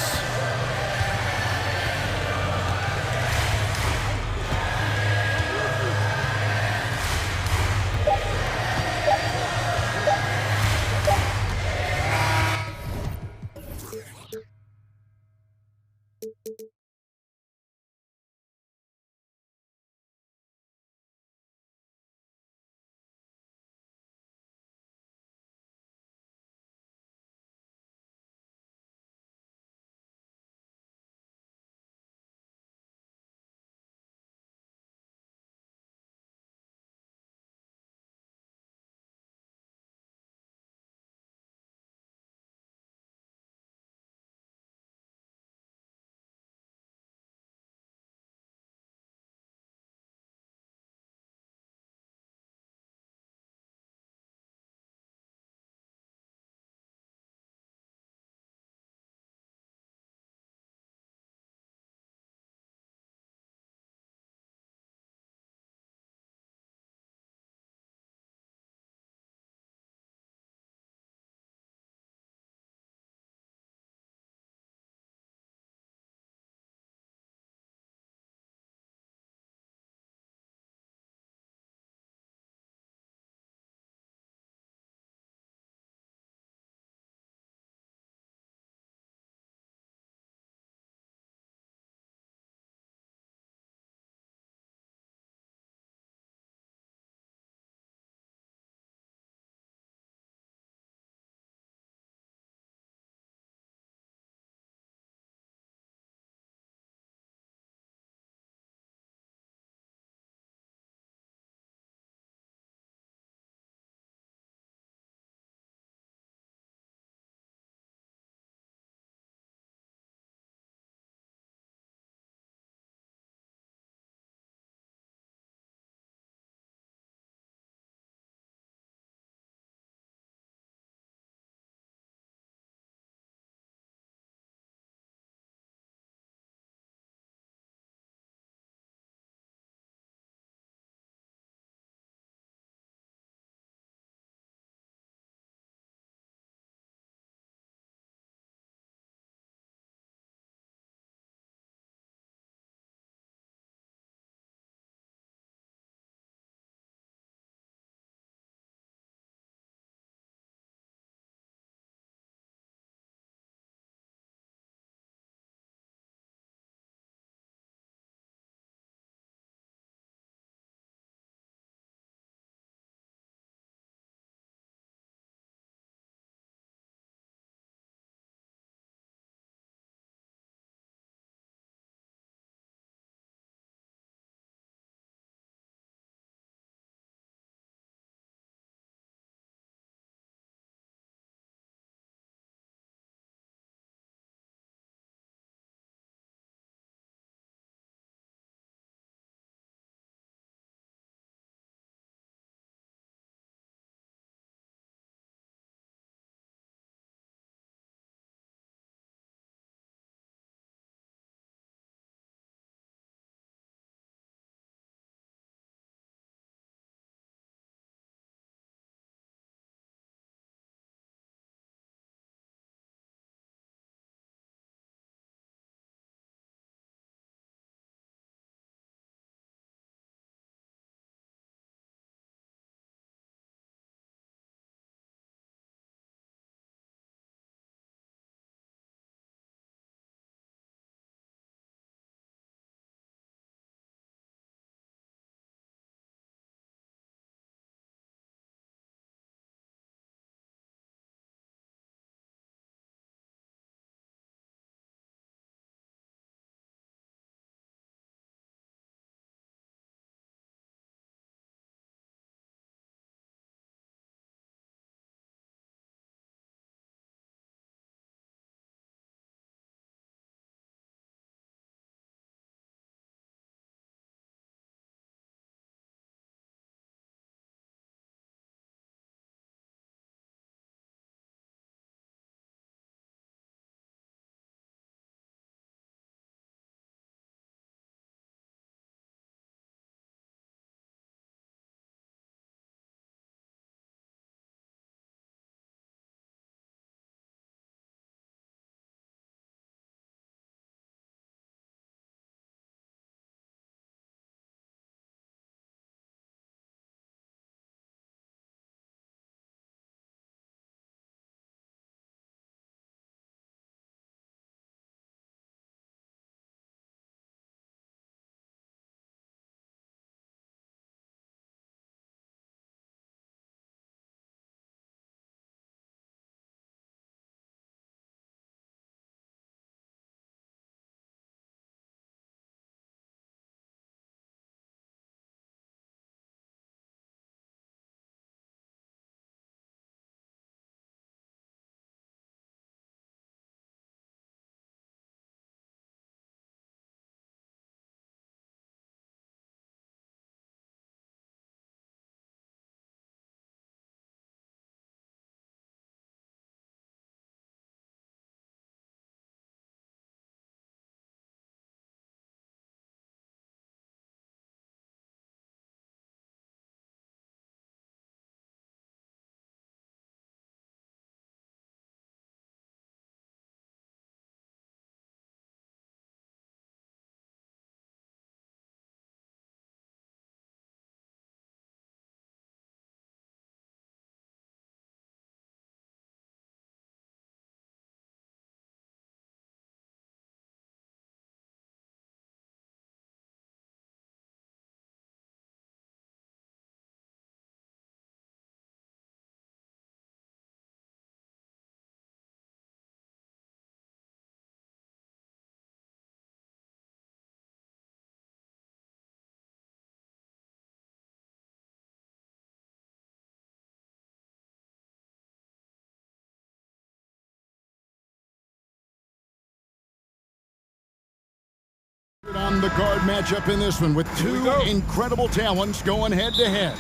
And the guard matchup in this one with two incredible talents going head-to-head.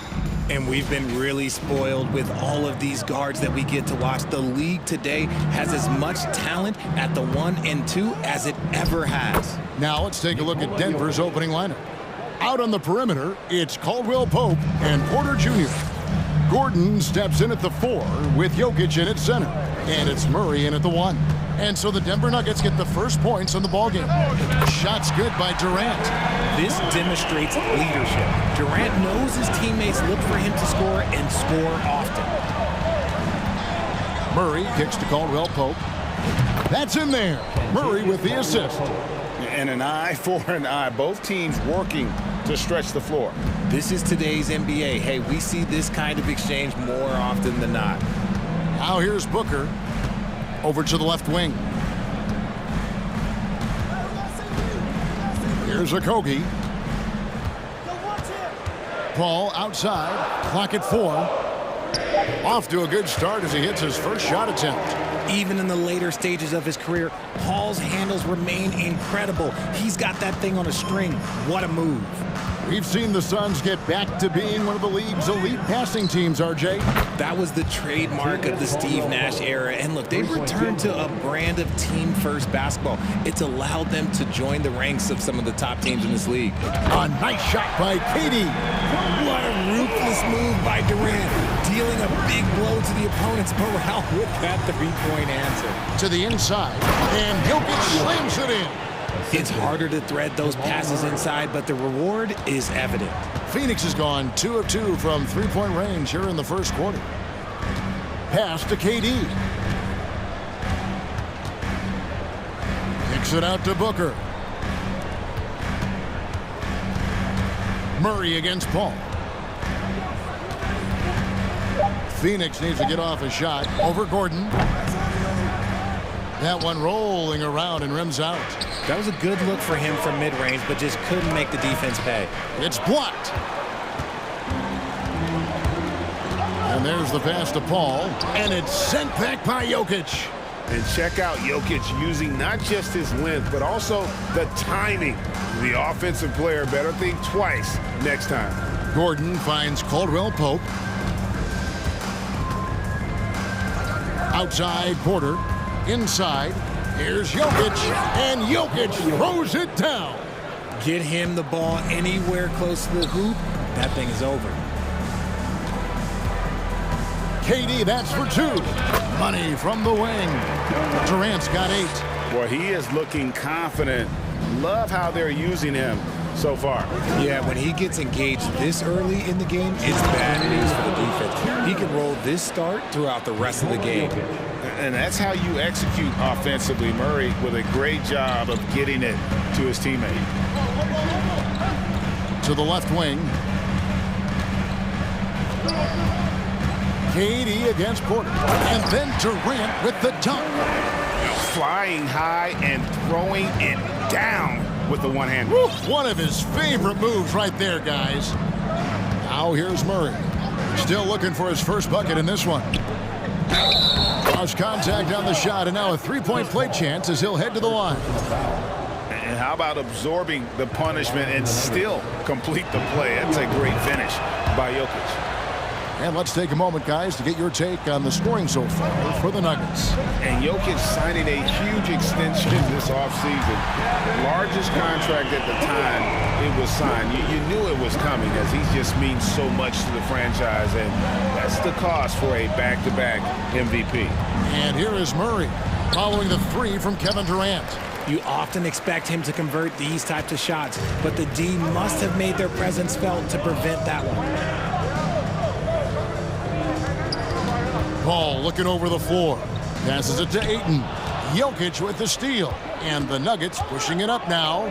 And we've been really spoiled with all of these guards that we get to watch. The league today has as much talent at the 1 and 2 as it ever has. Now let's take a look at Denver's opening lineup. Out on the perimeter, it's Caldwell Pope and Porter Jr. Gordon steps in at the 4 with Jokic in at center. And it's Murray in at the 1. And so the Denver Nuggets get the first points on the ballgame. Shots good by Durant. This demonstrates leadership. Durant knows his teammates look for him to score and score often. Murray kicks to Caldwell Pope. That's in there. Murray with the assist. And an eye for an eye. Both teams working to stretch the floor. This is today's NBA. Hey, we see this kind of exchange more often than not. Now here's Booker. Over to the left wing. Here's Okogie. Paul outside. Clock at 4. Off to a good start as he hits his first shot attempt. Even in the later stages of his career, Paul's handles remain incredible. He's got that thing on a string. What a move. We've seen the Suns get back to being one of the league's elite passing teams, RJ. That was the trademark of the Steve Nash era. And look, they've returned to a brand of team-first basketball. It's allowed them to join the ranks of some of the top teams in this league. A nice shot by KD. What a ruthless move by Durant, dealing a big blow to the opponent's morale with that three-point answer. To the inside, and Jokic slams it in. It's harder to thread those passes inside, but the reward is evident. Phoenix has gone 2 of 2 from three-point range here in the first quarter. Pass to KD. Kicks it out to Booker. Murray against Paul. Phoenix needs to get off a shot. Over Gordon. That one rolling around and rims out. That was a good look for him from mid-range, but just couldn't make the defense pay. It's blocked. And there's the pass to Paul, and it's sent back by Jokic. And check out Jokic using not just his length, but also the timing. The offensive player better think twice next time. Gordon finds Caldwell Pope. Outside Porter. Inside, here's Jokic, and Jokic throws it down. Get him the ball anywhere close to the hoop, that thing is over. KD, that's for 2. Money from the wing. Durant's got 8. Well, he is looking confident. Love how they're using him so far. Yeah, when he gets engaged this early in the game, it's bad news for the defense. He can roll this start throughout the rest of the game. And that's how you execute offensively. Murray with a great job of getting it to his teammate. To the left wing. KD against Porter. And then Durant with the dunk. Flying high and throwing it down with the one hand. One of his favorite moves right there, guys. Now here's Murray. Still looking for his first bucket in this one. Lost contact on the shot, and now a three-point play chance as he'll head to the line. And how about absorbing the punishment and still complete the play? That's a great finish by Jokic. And let's take a moment, guys, to get your take on the scoring so far for the Nuggets. And Jokic signing a huge extension this offseason. Largest contract at the time it was signed. You knew it was coming as he just means so much to the franchise, and that's the cost for a back-to-back MVP. And here is Murray following the 3 from Kevin Durant. You often expect him to convert these types of shots, but the D must have made their presence felt to prevent that one. Paul looking over the floor. Passes it to Ayton. Jokic with the steal. And the Nuggets pushing it up now.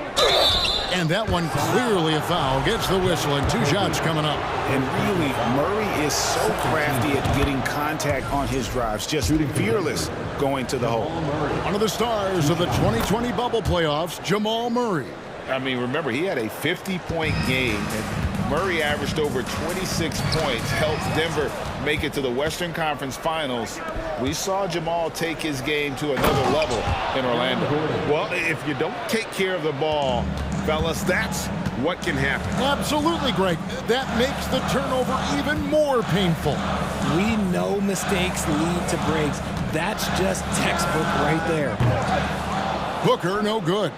And that one clearly a foul. Gets the whistle, and 2 shots coming up. And really, Murray is so crafty at getting contact on his drives. Just fearless going to the hole. One of the stars of the 2020 bubble playoffs, Jamal Murray. I mean, remember, he had a 50-point game. And Murray averaged over 26 points, helped Denver make it to the Western Conference Finals. We saw Jamal take his game to another level in Orlando. Well, if you don't take care of the ball, fellas, that's what can happen. Absolutely, Greg. That makes the turnover even more painful. We know mistakes lead to breaks. That's just textbook right there. Booker, no good.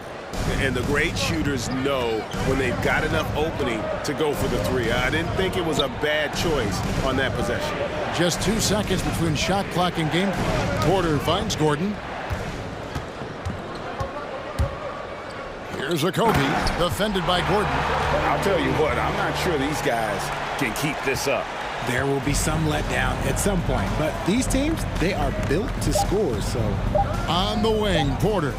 And the great shooters know when they've got enough opening to go for the three. I didn't think it was a bad choice on that possession. Just 2 seconds between shot clock and game clock. Porter finds Gordon. Here's a Kobe, defended by Gordon. I'll tell you what, I'm not sure these guys can keep this up. There will be some letdown at some point, but these teams, they are built to score, so. On the wing, Porter.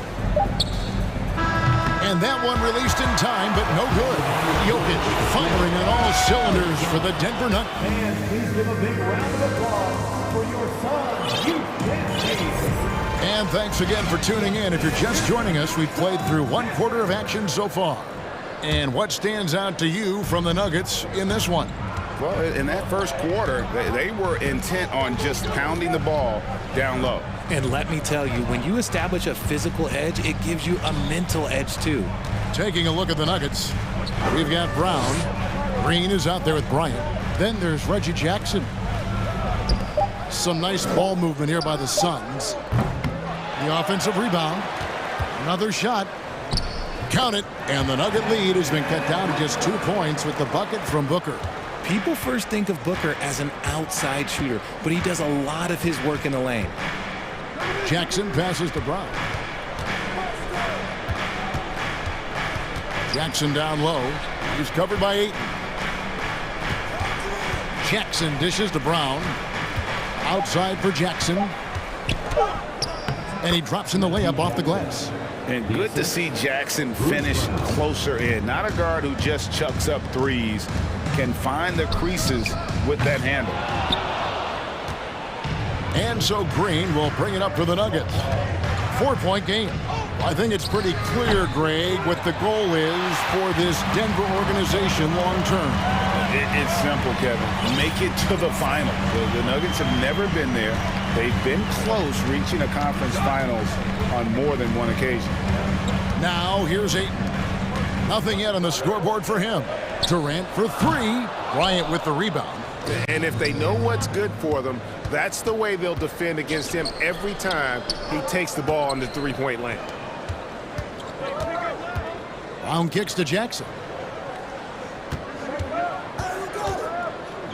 And that one released in time, but no good. Jokic firing on all cylinders for the Denver Nuggets. And please give a big round of applause for your son, And thanks again for tuning in. If you're just joining us, we've played through 1/4 of action so far. And what stands out to you from the Nuggets in this one? Well, in that first quarter, they were intent on just pounding the ball down low. And let me tell you, when you establish a physical edge, it gives you a mental edge too. Taking a look at the Nuggets, we've got Brown. Green is out there with Bryant. Then there's Reggie Jackson. Some nice ball movement here by the Suns. The offensive rebound. Another shot. Count it. And the Nugget lead has been cut down to just 2 points with the bucket from Booker. People first think of Booker as an outside shooter, but he does a lot of his work in the lane. Jackson passes to Brown. Jackson down low. He's covered by Ayton. Jackson dishes to Brown. Outside for Jackson. And he drops in the layup off the glass. And good to see Jackson finish closer in. Not a guard who just chucks up threes. Can find the creases with that handle. And so Green will bring it up for the Nuggets. 4-point game. I think it's pretty clear, Greg, what the goal is for this Denver organization long term. It's simple, Kevin. Make it to the final. The Nuggets have never been there. They've been close reaching a conference finals on more than one occasion. Now here's Ayton. Nothing yet on the scoreboard for him. Durant for 3. Bryant with the rebound. And if they know what's good for them, that's the way they'll defend against him every time he takes the ball in the three-point lane. Brown kicks to Jackson.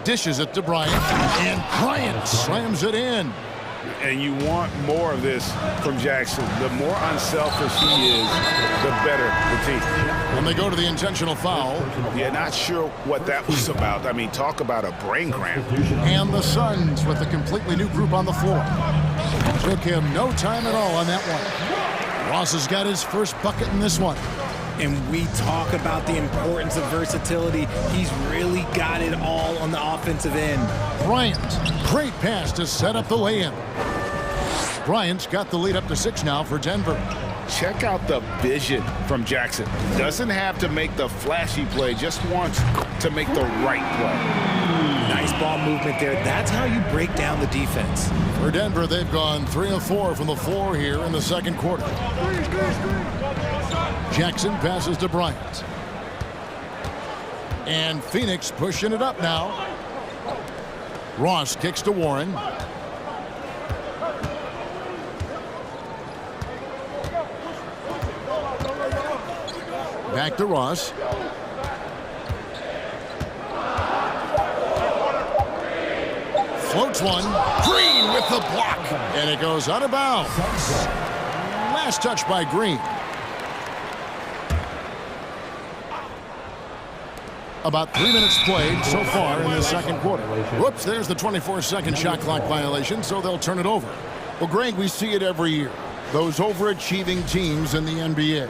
Dishes it to Bryant. And Bryant slams it in. And you want more of this from Jackson. The more unselfish he is, the better the team. When they go to the intentional foul. Yeah, not sure what that was about. I mean, talk about a brain cramp. And the Suns with a completely new group on the floor. Took him no time at all on that one. Ross has got his first bucket in this one. And we talk about the importance of versatility. He's really got it all on the offensive end. Bryant, great pass to set up the lay-in. Bryant's got the lead up to 6 now for Denver. Check out the vision from Jackson. Doesn't have to make the flashy play, just wants to make the right play. Nice ball movement there. That's how you break down the defense. For Denver, they've gone 3 of 4 from the floor here in the second quarter. Jackson passes to Bryant. And Phoenix pushing it up now. Ross kicks to Warren. Back to Ross. Floats one. Green with the block. And it goes out of bounds. Last touch by Green. About 3 minutes played so far in the second quarter. Whoops, there's the 24-second shot clock violation, so they'll turn it over. Well, Greg, we see it every year. Those overachieving teams in the NBA.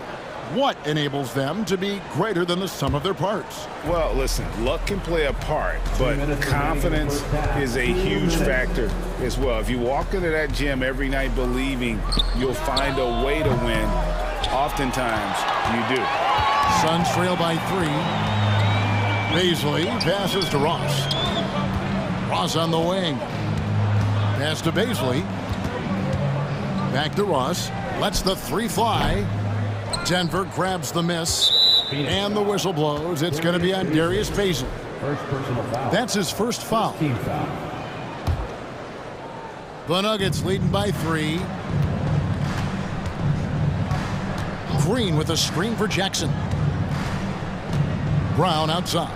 What enables them to be greater than the sum of their parts? Well, listen, luck can play a part, but confidence is a huge factor as well. If you walk into that gym every night believing you'll find a way to win, oftentimes you do. Suns trail by 3. Baisley passes to Ross. Ross on the wing. Pass to Baisley. Back to Ross. Lets the 3 fly. Denver grabs the miss. And the whistle blows. It's going to be on Darius Basil. That's his first foul. The Nuggets leading by 3. Green with a screen for Jackson. Brown outside.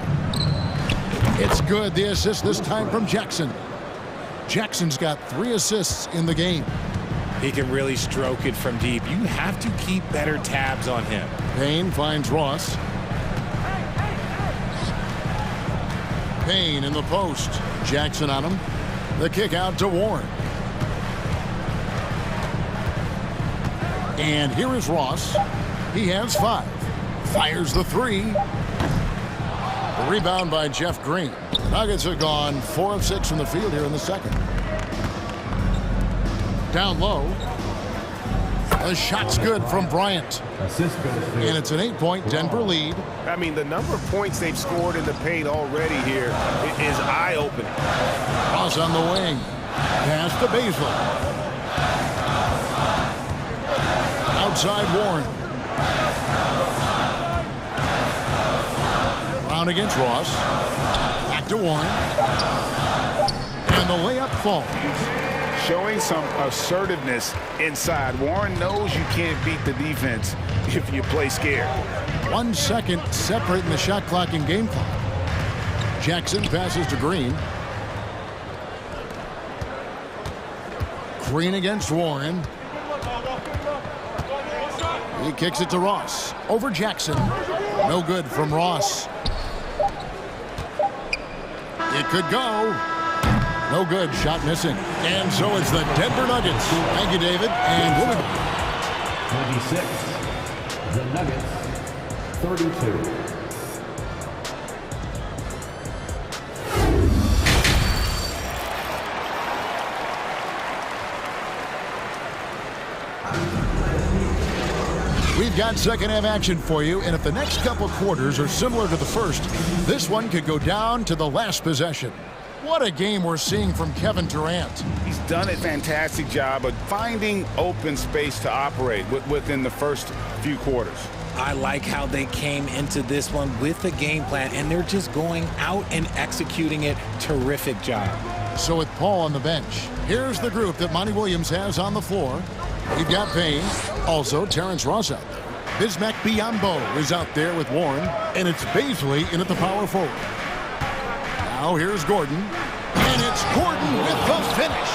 It's good. The assist this time from Jackson. Jackson's got 3 assists in the game. He can really stroke it from deep. You have to keep better tabs on him. Payne finds Ross. Payne in the post. Jackson on him. The kick out to Warren. And here is Ross. He has 5. Fires the 3. The rebound by Jeff Green. Nuggets have gone 4 of 6 from the field here in the second. Down low. The shot's good from Bryant. And it's an 8-point Denver lead. I mean, the number of points they've scored in the paint already here is eye-opening. Ross on the wing. Pass to Baszler. Outside Warren. Brown against Ross. Back to Warren. And the layup falls. Showing some assertiveness inside. Warren knows you can't beat the defense if you play scared. 1 second separating the shot clock and game clock. Jackson passes to Green. Green against Warren. He kicks it to Ross. Over Jackson. No good from Ross. It could go. No good. Shot missing. And so it's the Denver Nuggets. Thank you, David. And we'll be 26. The Nuggets, 32. We've got second half action for you, and if the next couple quarters are similar to the first, this one could go down to the last possession. What a game we're seeing from Kevin Durant. He's done a fantastic job of finding open space to operate within the first few quarters. I like how they came into this one with a game plan, and they're just going out and executing it. Terrific job. So with Paul on the bench, here's the group that Monty Williams has on the floor. We've got Payne, also Terrence Ross out there. Bismack Biyombo is out there with Warren, and it's Baisley in at the power forward. Now here's Gordon, and it's Gordon with the finish.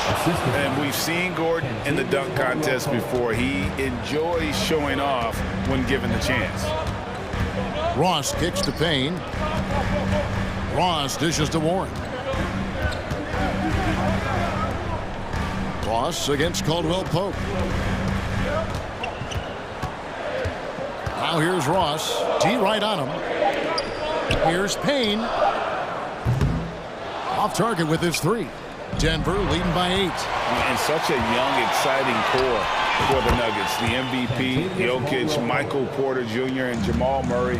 And we've seen Gordon in the dunk contest before. He enjoys showing off when given the chance. Ross kicks to Payne. Ross dishes to Warren. Ross against Caldwell Pope. Now here's Ross. D right on him. Here's Payne. Off target with his 3. Denver leading by 8. And such a young, exciting core for the Nuggets. The MVP, Jokic, Michael Porter Jr., and Jamal Murray.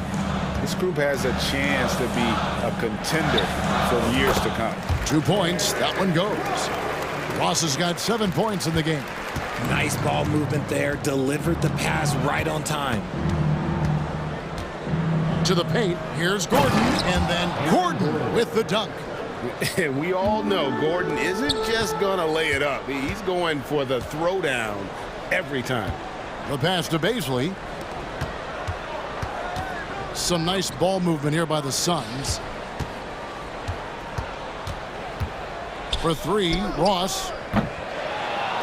This group has a chance to be a contender for years to come. 2 points. That one goes. Ross has got 7 points in the game. Nice ball movement there. Delivered the pass right on time. To the paint. Here's Gordon. And then Gordon with the dunk. And we all know Gordon isn't just going to lay it up. He's going for the throwdown every time. The pass to Baisley. Some nice ball movement here by the Suns. For 3, Ross.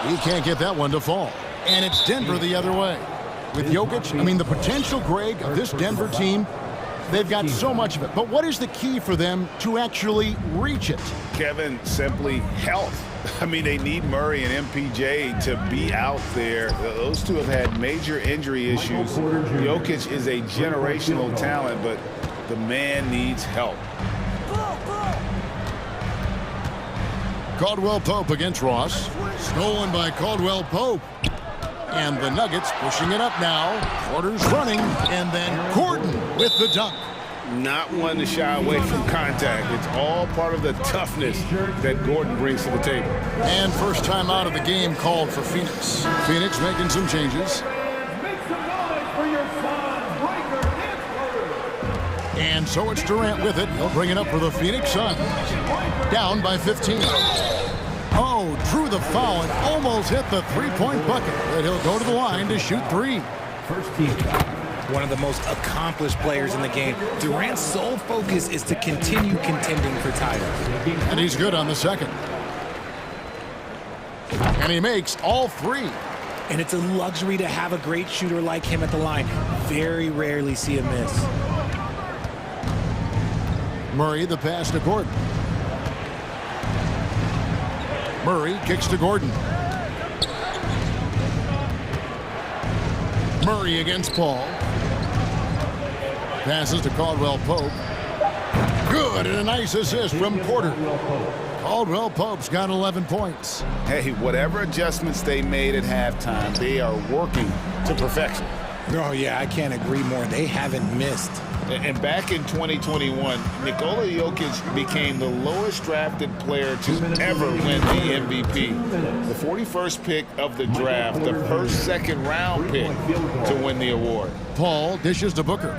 He can't get that one to fall. And it's Denver the other way. With Jokic, I mean, the potential, Greg, of this Denver team, they've got so much of it. But what is the key for them to actually reach it? Kevin, simply health. I mean, they need Murray and MPJ to be out there. Those two have had major injury issues. Jokic is a generational talent, but the man needs help. Caldwell Pope against Ross. Stolen by Caldwell Pope. And the Nuggets pushing it up now. Porter's running, and then Gordon with the dunk. Not one to shy away from contact. It's all part of the toughness that Gordon brings to the table. And first time out of the game called for Phoenix. Phoenix making some changes. And so it's Durant with it. He'll bring it up for the Phoenix Suns. Down by 15. Oh, drew the foul and almost hit the three-point bucket. But he'll go to the line to shoot three. First team. One of the most accomplished players in the game. Durant's sole focus is to continue contending for titles. And he's good on the second. And he makes all three. And it's a luxury to have a great shooter like him at the line. Very rarely see a miss. Murray, the pass to Gordon. Murray kicks to Gordon. Murray against Paul. Passes to Caldwell Pope. Good, and a nice assist from Porter. Caldwell Pope's got 11 points. Hey, whatever adjustments they made at halftime, they are working to perfection. Oh, yeah, I can't agree more. They haven't missed. And back in 2021, Nikola Jokic became the lowest drafted player to ever win the MVP. The 41st pick of the draft, the first second-round pick to win the award. Paul dishes to Booker.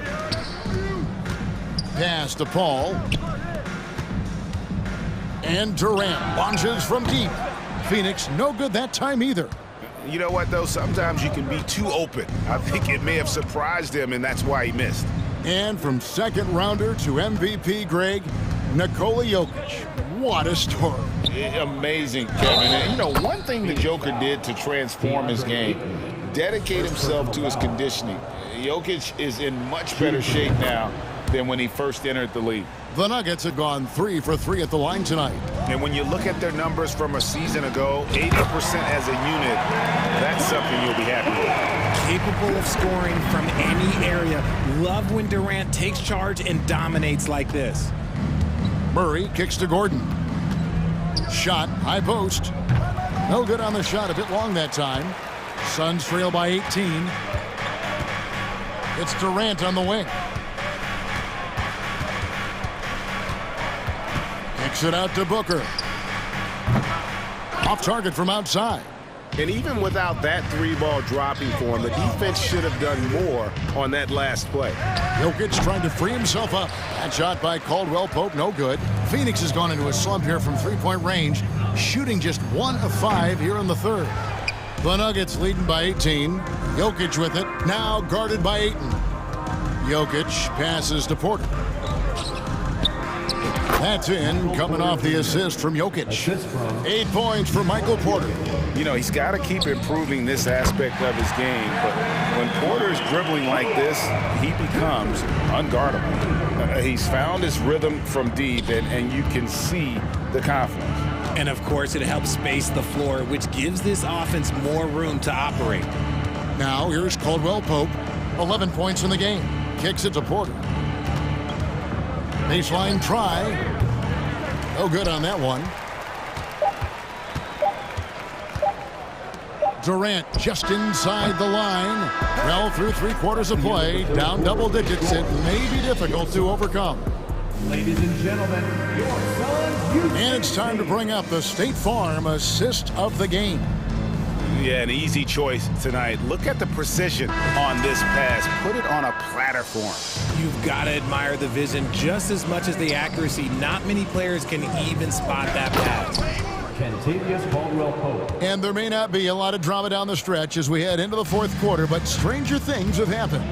Pass to Paul. And Durant launches from deep. Phoenix no good that time either. You know what, though? Sometimes you can be too open. I think it may have surprised him, and that's why he missed. And from second rounder to MVP, Greg, Nikola Jokic. What a story. Amazing, Kevin. And, you know, one thing the Joker did to transform his game, dedicate himself to his conditioning. Jokic is in much better shape now than when he first entered the league. The Nuggets have gone 3 for 3 at the line tonight. And when you look at their numbers from a season ago, 80% as a unit, that's something you'll be happy with. Capable of scoring from any area. Love when Durant takes charge and dominates like this. Murray kicks to Gordon. Shot, high post. No good on the shot, a bit long that time. Suns trail by 18. It's Durant on the wing. Kicks it out to Booker. Off target from outside. And even without that three-ball dropping for him, the defense should have done more on that last play. Jokic trying to free himself up. That shot by Caldwell Pope, no good. Phoenix has gone into a slump here from three-point range, shooting just 1 of 5 here in the third. The Nuggets leading by 18. Jokic with it, now guarded by Ayton. Jokic passes to Porter. That's in, coming off the assist from Jokic. 8 points for Michael Porter. You know, he's got to keep improving this aspect of his game, but when Porter's dribbling like this, he becomes unguardable. He's found his rhythm from deep, and you can see the confidence. And, of course, it helps space the floor, which gives this offense more room to operate. Now, here's Caldwell Pope, 11 points in the game. Kicks it to Porter. Baseline try. No good on that one. Durant just inside the line. Well, through 3/4 of play, down double digits. It may be difficult to overcome. Ladies and gentlemen, your Suns. And it's time to bring up the State Farm assist of the game. Yeah, an easy choice tonight. Look at the precision on this pass. Put it on a platter for him. You've got to admire the vision just as much as the accuracy. Not many players can even spot that pass. And there may not be a lot of drama down the stretch as we head into the fourth quarter, but stranger things have happened.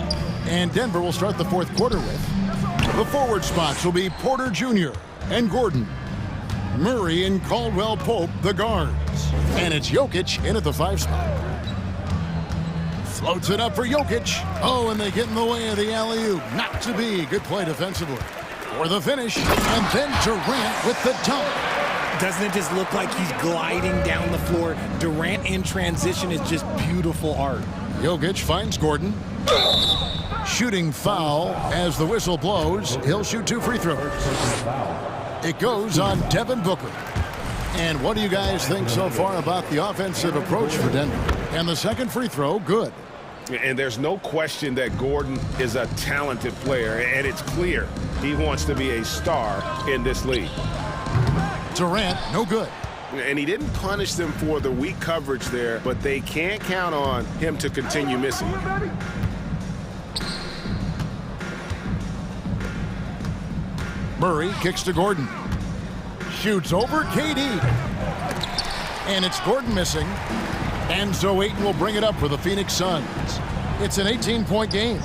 And Denver will start the fourth quarter with. The forward spots will be Porter Jr. and Gordon. Murray and Caldwell Pope, the guards. And it's Jokic in at the 5 spot. Floats it up for Jokic. Oh, and they get in the way of the alley-oop. Not to be. Good play defensively. For the finish, and then Durant with the dunk. Doesn't it just look like he's gliding down the floor? Durant in transition is just beautiful art. Jokic finds Gordon. Shooting foul as the whistle blows. He'll shoot 2 free throws. It goes on Devin Booker. And what do you guys think so far about the offensive approach for Denver? And the second free throw, good. And there's no question that Gordon is a talented player, and it's clear he wants to be a star in this league. Durant, no good. And he didn't punish them for the weak coverage there, but they can't count on him to continue missing. Murray kicks to Gordon. Shoots over KD. And it's Gordon missing. And so Ayton will bring it up for the Phoenix Suns. It's an 18-point game.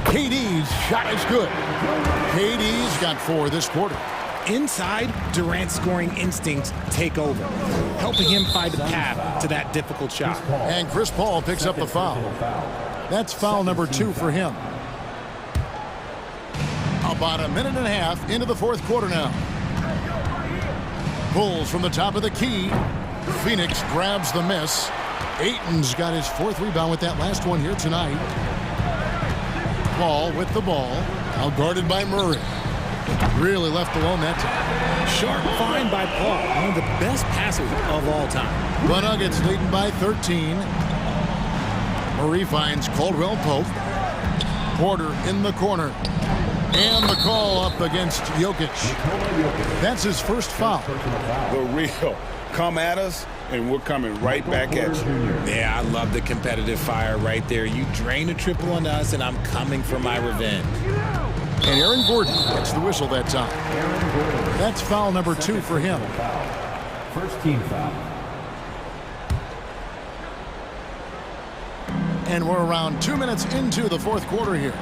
KD's shot is good. KD's got 4 this quarter. Inside, Durant's scoring instincts take over, helping him find a path to that difficult shot. And Chris Paul picks up the foul. That's foul number 2 for him. About a minute and a half into the fourth quarter now. Pulls from the top of the key. Phoenix grabs the miss. Ayton's got his 4th rebound with that last one here tonight. Paul with the ball. Now guarded by Murray. Really left alone that time. Sharp find by Paul, one of the best passers of all time. The Nuggets leading by 13. Murray finds Caldwell Pope. Porter in the corner. And the call up against Jokic. That's his first foul. The real. Come at us, and we're coming right back at you. Yeah, I love the competitive fire right there. You drain a triple on us, and I'm coming for my revenge. And Aaron Gordon gets the whistle that time. That's foul number 2 for him. First team foul. And we're around 2 minutes into the fourth quarter here.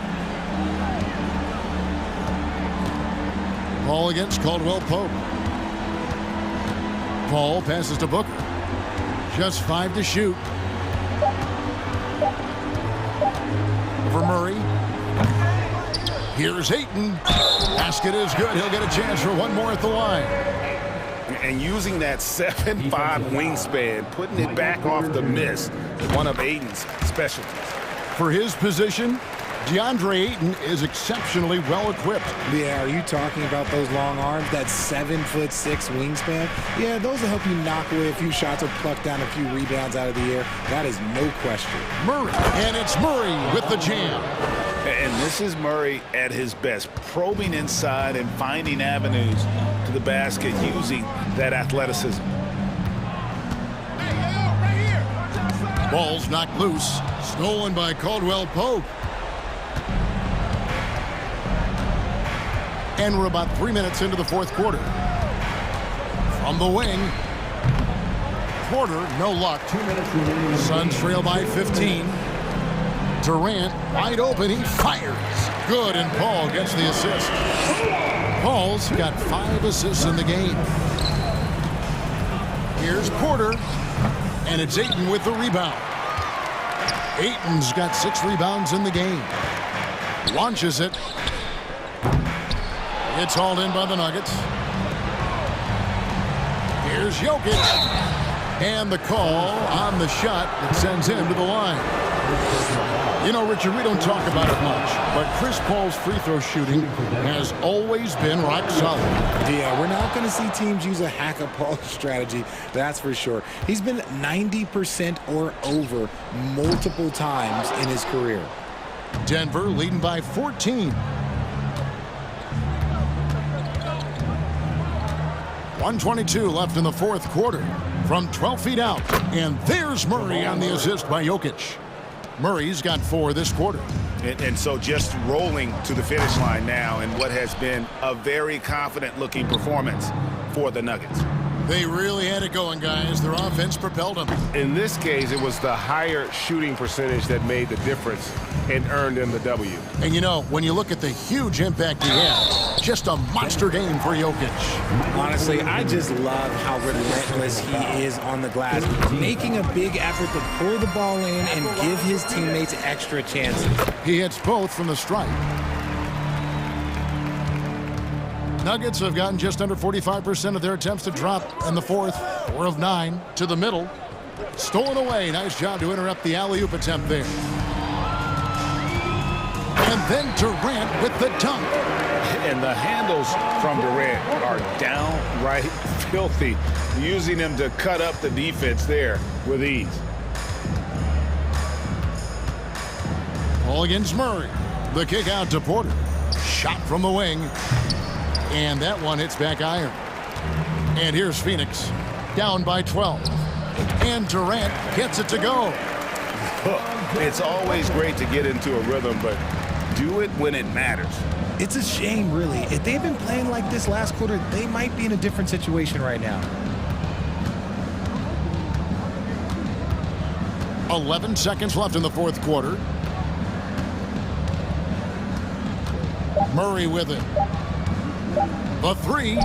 Paul against Caldwell Pope. Paul passes to Booker. Just 5 to shoot. For Murray. Here's Ayton. Basket is good. He'll get a chance for one more at the line. And using that 7'5" wingspan, putting it back off the miss, one of Ayton's specialties. For his position, DeAndre Ayton is exceptionally well equipped. Yeah, are you talking about those long arms, that 7'6" wingspan? Yeah, those will help you knock away a few shots or pluck down a few rebounds out of the air. That is no question. Murray, and it's Murray with the jam. And this is Murray at his best, probing inside and finding avenues to the basket using that athleticism. Ball's knocked loose, stolen by Caldwell Pope. And we're about 3 minutes into the fourth quarter. From the wing, Porter, no luck. 2 minutes remaining. Suns trail by 15. Durant, wide open, he fires. Good, and Paul gets the assist. Paul's got 5 assists in the game. Here's Porter, and it's Ayton with the rebound. Ayton's got 6 rebounds in the game. Launches it. It's hauled in by the Nuggets. Here's Jokic. And the call on the shot that sends him to the line. You know, Richard, we don't talk about it much, but Chris Paul's free throw shooting has always been rock solid. Yeah, we're not going to see teams use a hack-a-Paul strategy, that's for sure. He's been 90% or over multiple times in his career. Denver leading by 14. 1:22 left in the fourth quarter. From 12 feet out, and there's Murray on the assist by Jokic. Murray's got 4 this quarter. And so just rolling to the finish line now in what has been a very confident-looking performance for the Nuggets. They really had it going, guys. Their offense propelled them. In this case, it was the higher shooting percentage that made the difference and earned them the W. And you know, when you look at the huge impact he had, just a monster game for Jokic. Honestly, I just love how relentless he is on the glass, making a big effort to pull the ball in and give his teammates extra chances. He hits both from the stripe. Nuggets have gotten just under 45% of their attempts to drop in the fourth. 4 of 9 to the middle. Stolen away. Nice job to interrupt the alley-oop attempt there. And then Durant with the dunk. And the handles from Durant are downright filthy, using them to cut up the defense there with ease. All against Murray. The kick out to Porter. Shot from the wing. And that one hits back iron. And here's Phoenix, down by 12. And Durant gets it to go. It's always great to get into a rhythm, but do it when it matters. It's a shame, really. If they've been playing like this last quarter, they might be in a different situation right now. 11 seconds left in the fourth quarter. Murray with it. The three.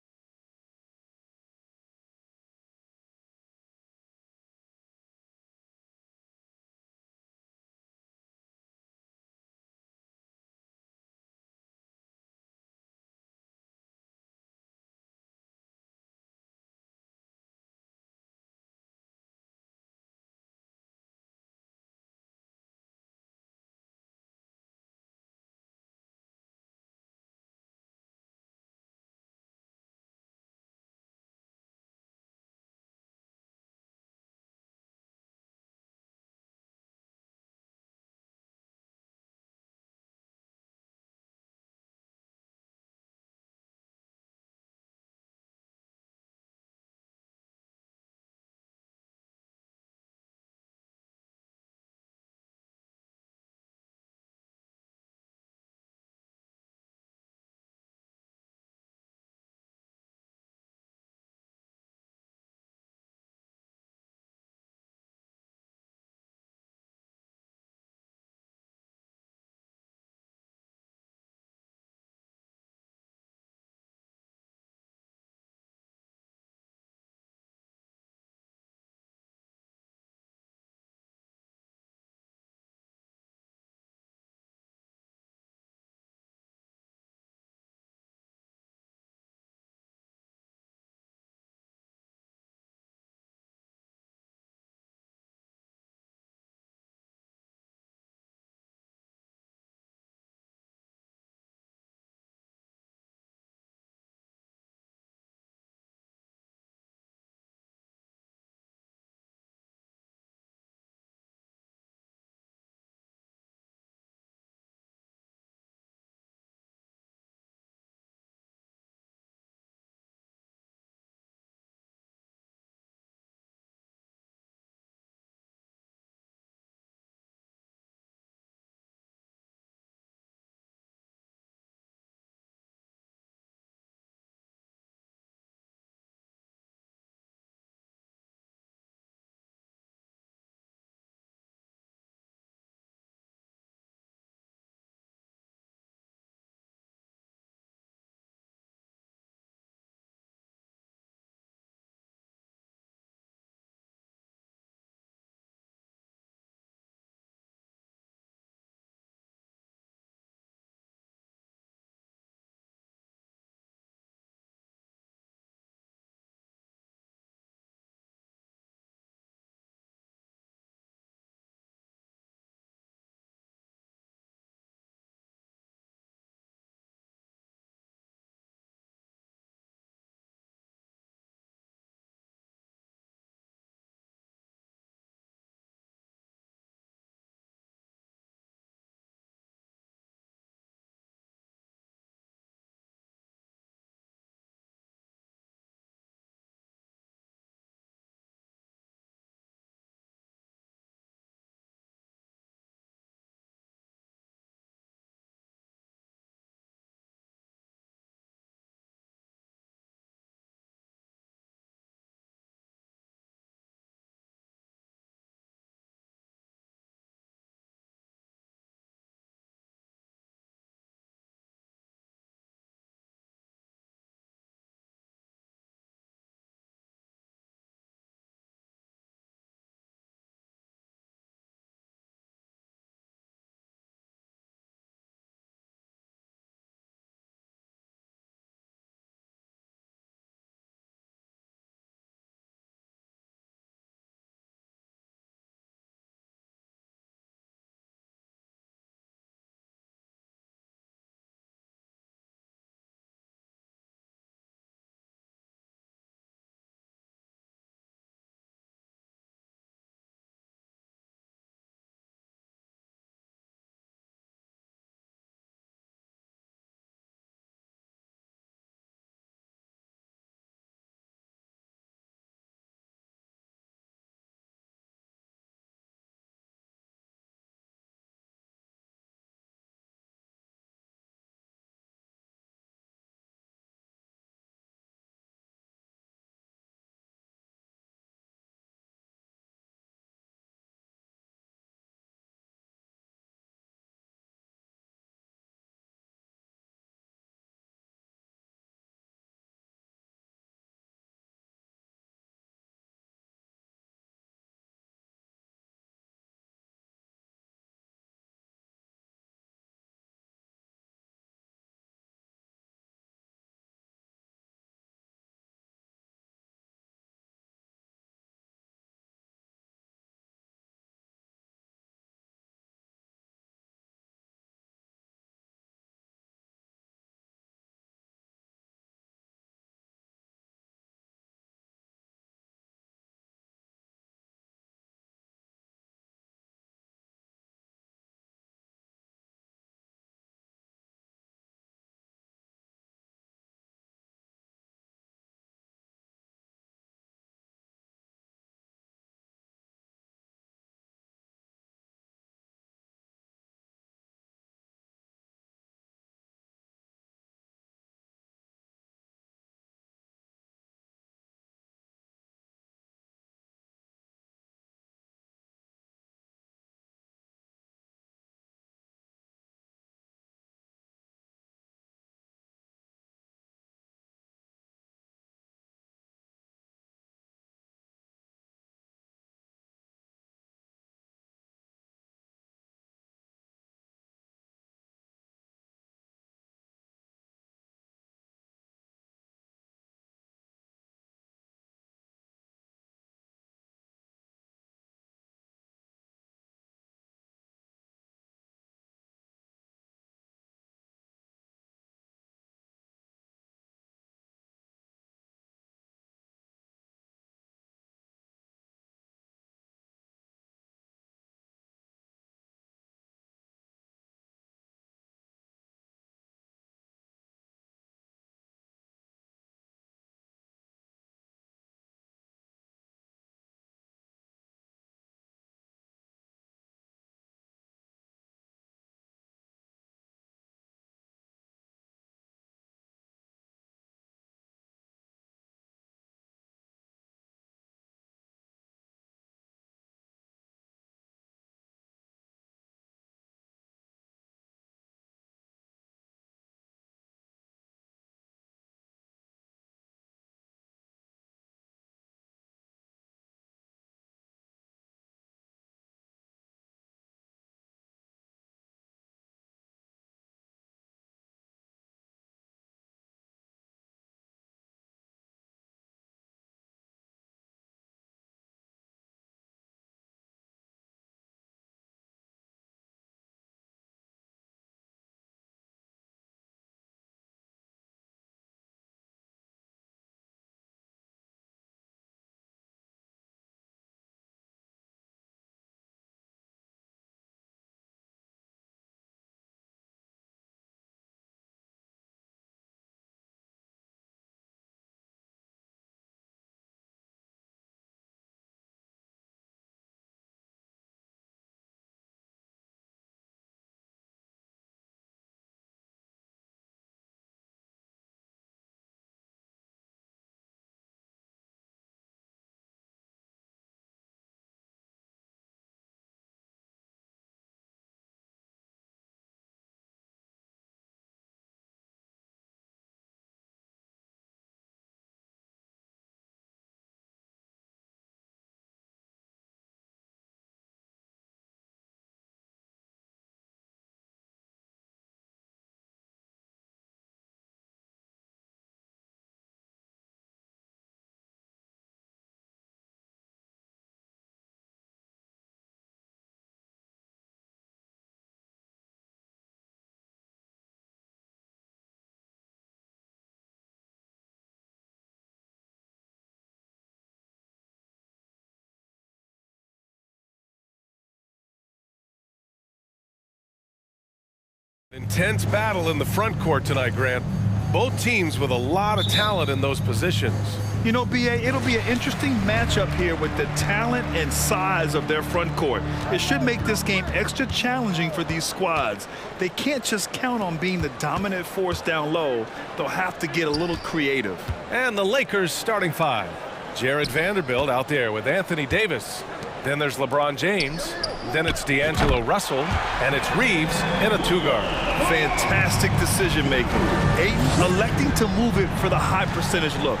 Intense battle in the front court tonight, Grant. Both teams with a lot of talent in those positions. You know, B.A., it'll be an interesting matchup here with the talent and size of their front court. It should make this game extra challenging for these squads. They can't just count on being the dominant force down low. They'll have to get a little creative. And the Lakers starting five. Jared Vanderbilt out there with Anthony Davis. Then there's LeBron James. Then it's D'Angelo Russell. And it's Reeves in a two-guard. Fantastic decision-making. Ayton electing to move it for the high percentage look.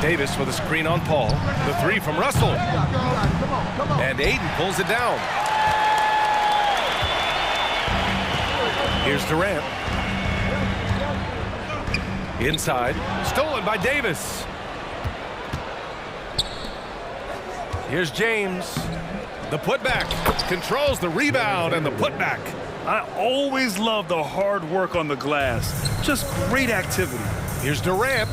Davis with a screen on Paul. The three from Russell. And Ayton pulls it down. Here's Durant. Inside. Stolen by Davis. Here's James. The putback. Controls the rebound and the putback. I always love the hard work on the glass. Just great activity. Here's Durant.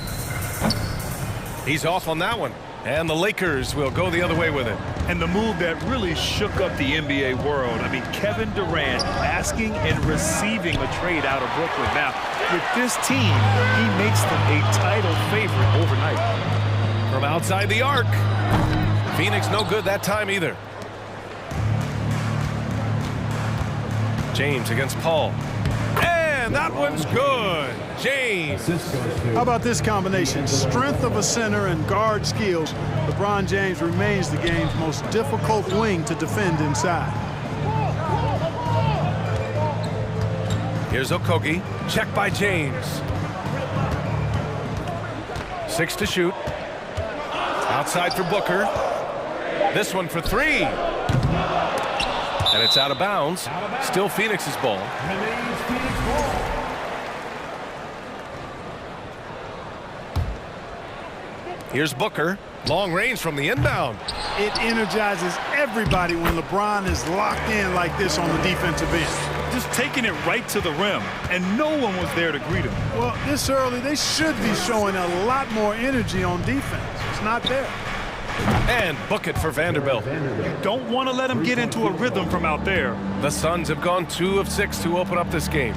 He's off on that one. And the Lakers will go the other way with it. And the move that really shook up the NBA world. I mean, Kevin Durant asking and receiving a trade out of Brooklyn. Now, with this team, he makes them a title favorite overnight. From outside the arc. Phoenix no good that time either. James against Paul. And that one's good. James. How about this combination? Strength of a center and guard skills. LeBron James remains the game's most difficult wing to defend inside. Here's Okogie. Check by James. 6 to shoot. Outside for Booker. This one for three. And it's out of bounds. Still Phoenix's ball. Here's Booker. Long range from the inbound. It energizes everybody when LeBron is locked in like this on the defensive end. Just taking it right to the rim, and no one was there to greet him. Well, this early, they should be showing a lot more energy on defense. It's not there. And book it for Vanderbilt. You don't want to let him get into a rhythm from out there. The Suns have gone 2 of 6 to open up this game.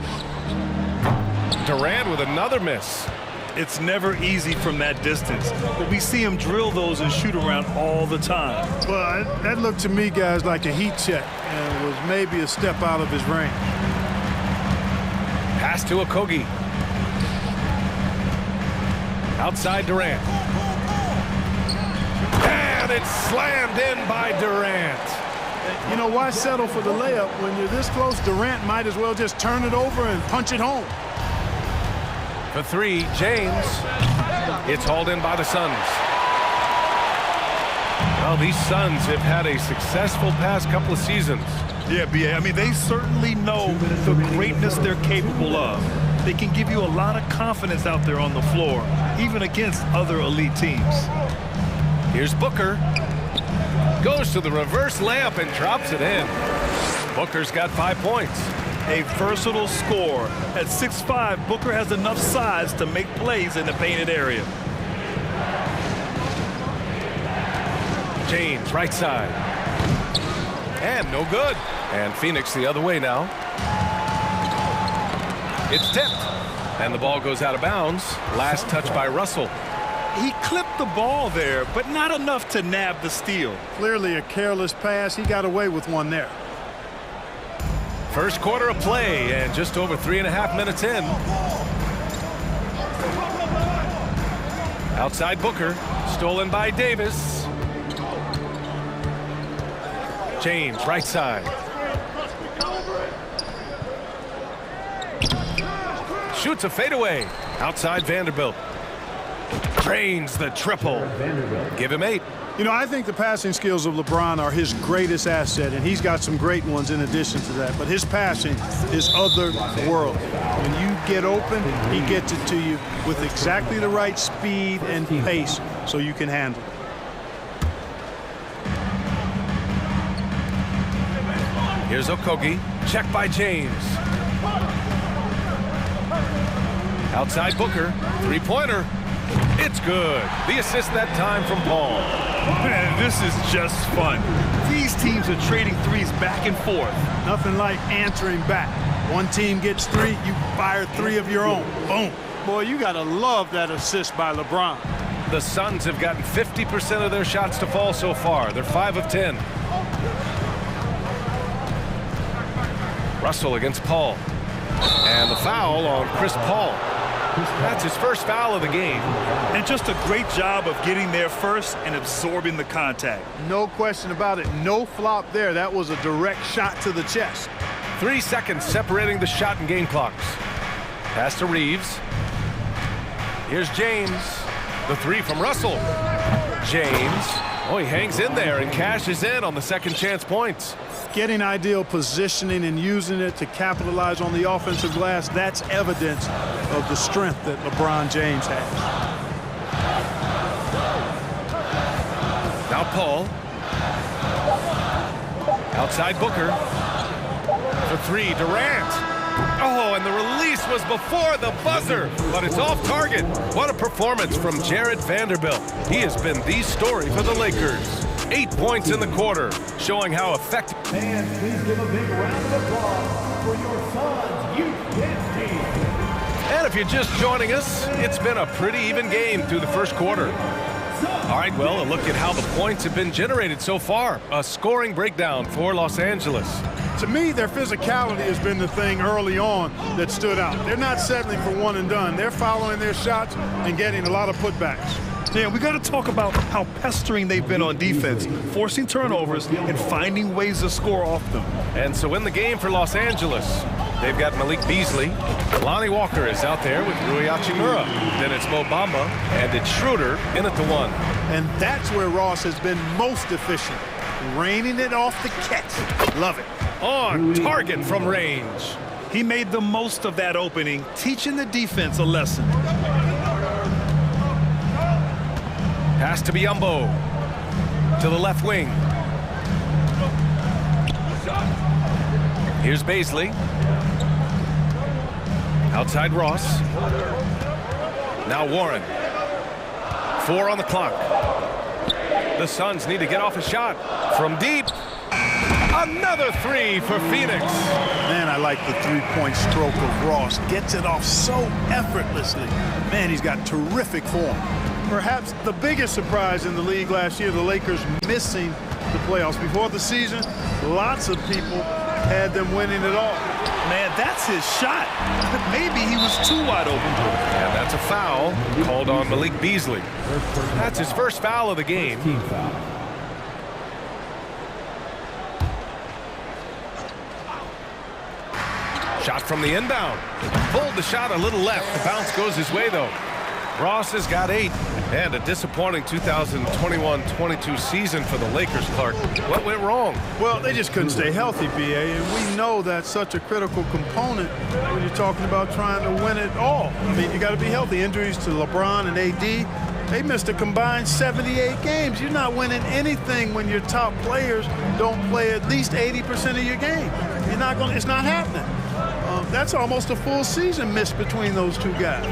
Durant with another miss. It's never easy from that distance, but we see him drill those and shoot around all the time. Well, that looked to me, guys, like a heat check and was maybe a step out of his range. Pass to Okogie. Outside Durant. And it's slammed in by Durant. You know, why settle for the layup when you're this close? Durant might as well just turn it over and punch it home. For three, James. It's hauled in by the Suns. Well, these Suns have had a successful past couple of seasons. Yeah, B.A., I mean, they certainly know the greatness they're capable of. They can give you a lot of confidence out there on the floor, even against other elite teams. Here's Booker. Goes to the reverse layup and drops it in. Booker's got 5 points. A versatile scorer. At 6'5", Booker has enough size to make plays in the painted area. James, right side. And no good. And Phoenix the other way now. It's tipped. And the ball goes out of bounds. Last touch by Russell. He clipped the ball there, but not enough to nab the steal. Clearly a careless pass. He got away with one there. First quarter of play and just over 3.5 minutes in. Outside Booker, stolen by Davis. James, right side. Shoots a fadeaway. Outside Vanderbilt. Drains the triple. Give him 8. You know, I think the passing skills of LeBron are his greatest asset, and he's got some great ones in addition to that. But his passing is otherworldly. When you get open, he gets it to you with exactly the right speed and pace so you can handle it. Here's Okogie. Check by James. Outside Booker. Three-pointer. It's good. The assist that time from Paul. Man, this is just fun. These teams are trading threes back and forth. Nothing like answering back. One team gets 3, you fire 3 of your own. Boom. Boy, you got to love that assist by LeBron. The Suns have gotten 50% of their shots to fall so far. They're 5 of 10. Russell against Paul. And the foul on Chris Paul. That's his first foul of the game. And just a great job of getting there first and absorbing the contact. No question about it. No flop there. That was a direct shot to the chest. 3 seconds separating the shot and game clocks. Pass to Reeves. Here's James. The 3 from Russell. James. Oh, he hangs in there and cashes in on the second chance points. Getting ideal positioning and using it to capitalize on the offensive glass, that's evidence of the strength that LeBron James has. Now Paul. Outside Booker. For 3, Durant. Oh, and the release was before the buzzer, but it's off target. What a performance from Jared Vanderbilt. He has been the story for the Lakers. 8 points in the quarter, showing how effective. And please give a big round of applause for your Suns youth dance team. And if you're just joining us, it's been a pretty even game through the first quarter. All right, well, a look at how the points have been generated so far. A scoring breakdown for Los Angeles. To me, their physicality has been the thing early on that stood out. They're not settling for one and done. They're following their shots and getting a lot of putbacks. Yeah, we got to talk about how pestering they've been on defense, forcing turnovers and finding ways to score off them. And so in the game for Los Angeles, they've got Malik Beasley. Lonnie Walker is out there with Rui Hachimura. Then it's Mo Bamba, and it's Schroeder in at the 1. And that's where Ross has been most efficient, raining it off the catch. Love it. On target from range. He made the most of that opening, teaching the defense a lesson. Pass to Biyombo. To the left wing. Here's Beasley. Outside Ross. Now Warren. 4 on the clock. The Suns need to get off a shot from deep. Another 3 for Phoenix. Man, I like the three-point stroke of Ross. Gets it off so effortlessly. Man, he's got terrific form. Perhaps the biggest surprise in the league last year, the Lakers missing the playoffs. Before the season, lots of people had them winning it all. Man, that's his shot. Maybe he was too wide open. And that's a foul called on Malik Beasley. That's his first foul of the game. Shot from the inbound. Pulled the shot a little left. The bounce goes his way, though. Ross has got 8. And a disappointing 2021-22 season for the Lakers, Clark. What went wrong? Well, they just couldn't stay healthy, BA, and we know that's such a critical component when you're talking about trying to win it all. I mean, you got to be healthy. Injuries to LeBron and AD, they missed a combined 78 games. You're not winning anything when your top players don't play at least 80% of your game. You're not going. It's not happening. That's almost a full season missed between those two guys.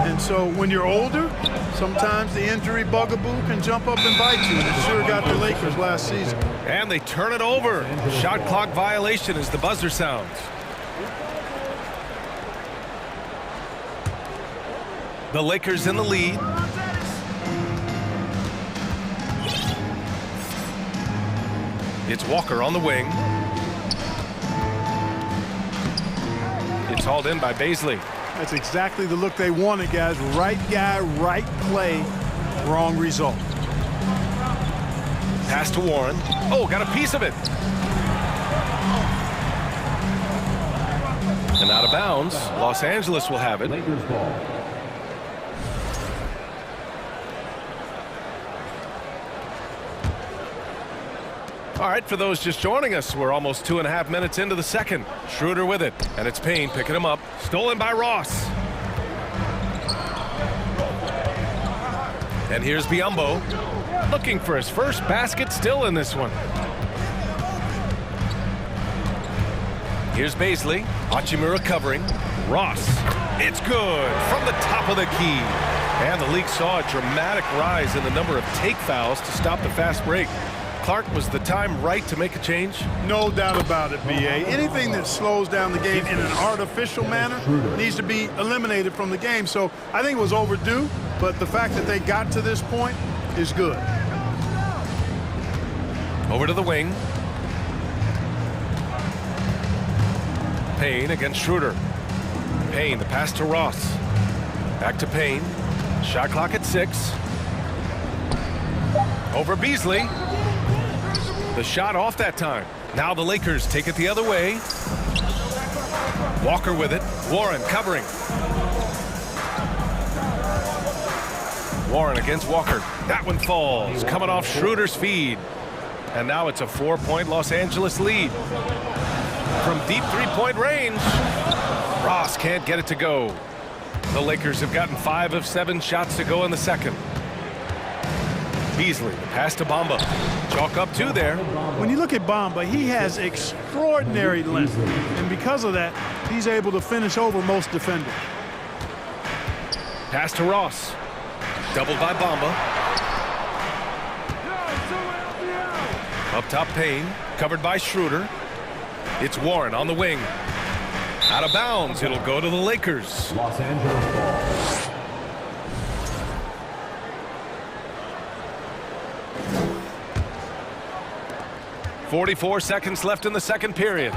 And so when you're older, sometimes the injury bugaboo can jump up and bite you, and it sure got the Lakers last season. And they turn it over. Shot clock violation as the buzzer sounds. The Lakers in the lead. It's Walker on the wing. It's hauled in by Beasley. That's exactly the look they wanted, guys. Right guy, right play, wrong result. Pass to Warren. Oh, got a piece of it. And out of bounds. Los Angeles will have it. Lakers ball. All right, for those just joining us, we're almost 2.5 minutes into the second. Schroeder with it, and it's Payne picking him up. Stolen by Ross. And here's Biyombo, looking for his first basket still in this one. Here's Beasley. Hachimura covering. Ross. It's good from the top of the key. And the league saw a dramatic rise in the number of take fouls to stop the fast break. Clark, was the time right to make a change? No doubt about it, B.A. Anything that slows down the game in an artificial manner needs to be eliminated from the game. So I think it was overdue, but the fact that they got to this point is good. Over to the wing. Payne against Schroeder. Payne, the pass to Ross. Back to Payne. Shot clock at 6. Over Beasley. The shot off that time. Now the Lakers take it the other way. Walker with it. Warren covering. Warren against Walker. That one falls. Coming off Schroeder's feed. And now it's a 4-point Los Angeles lead. From deep three-point range, Ross can't get it to go. The Lakers have gotten 5 of 7 shots to go in the second. Beasley, the pass to Bamba. Chalk up 2 there. When you look at Bamba, he has extraordinary length. And because of that, he's able to finish over most defenders. Pass to Ross. Doubled by Bamba. Up top, Payne. Covered by Schroeder. It's Warren on the wing. Out of bounds. It'll go to the Lakers. Los Angeles ball. 44 seconds left in the second period.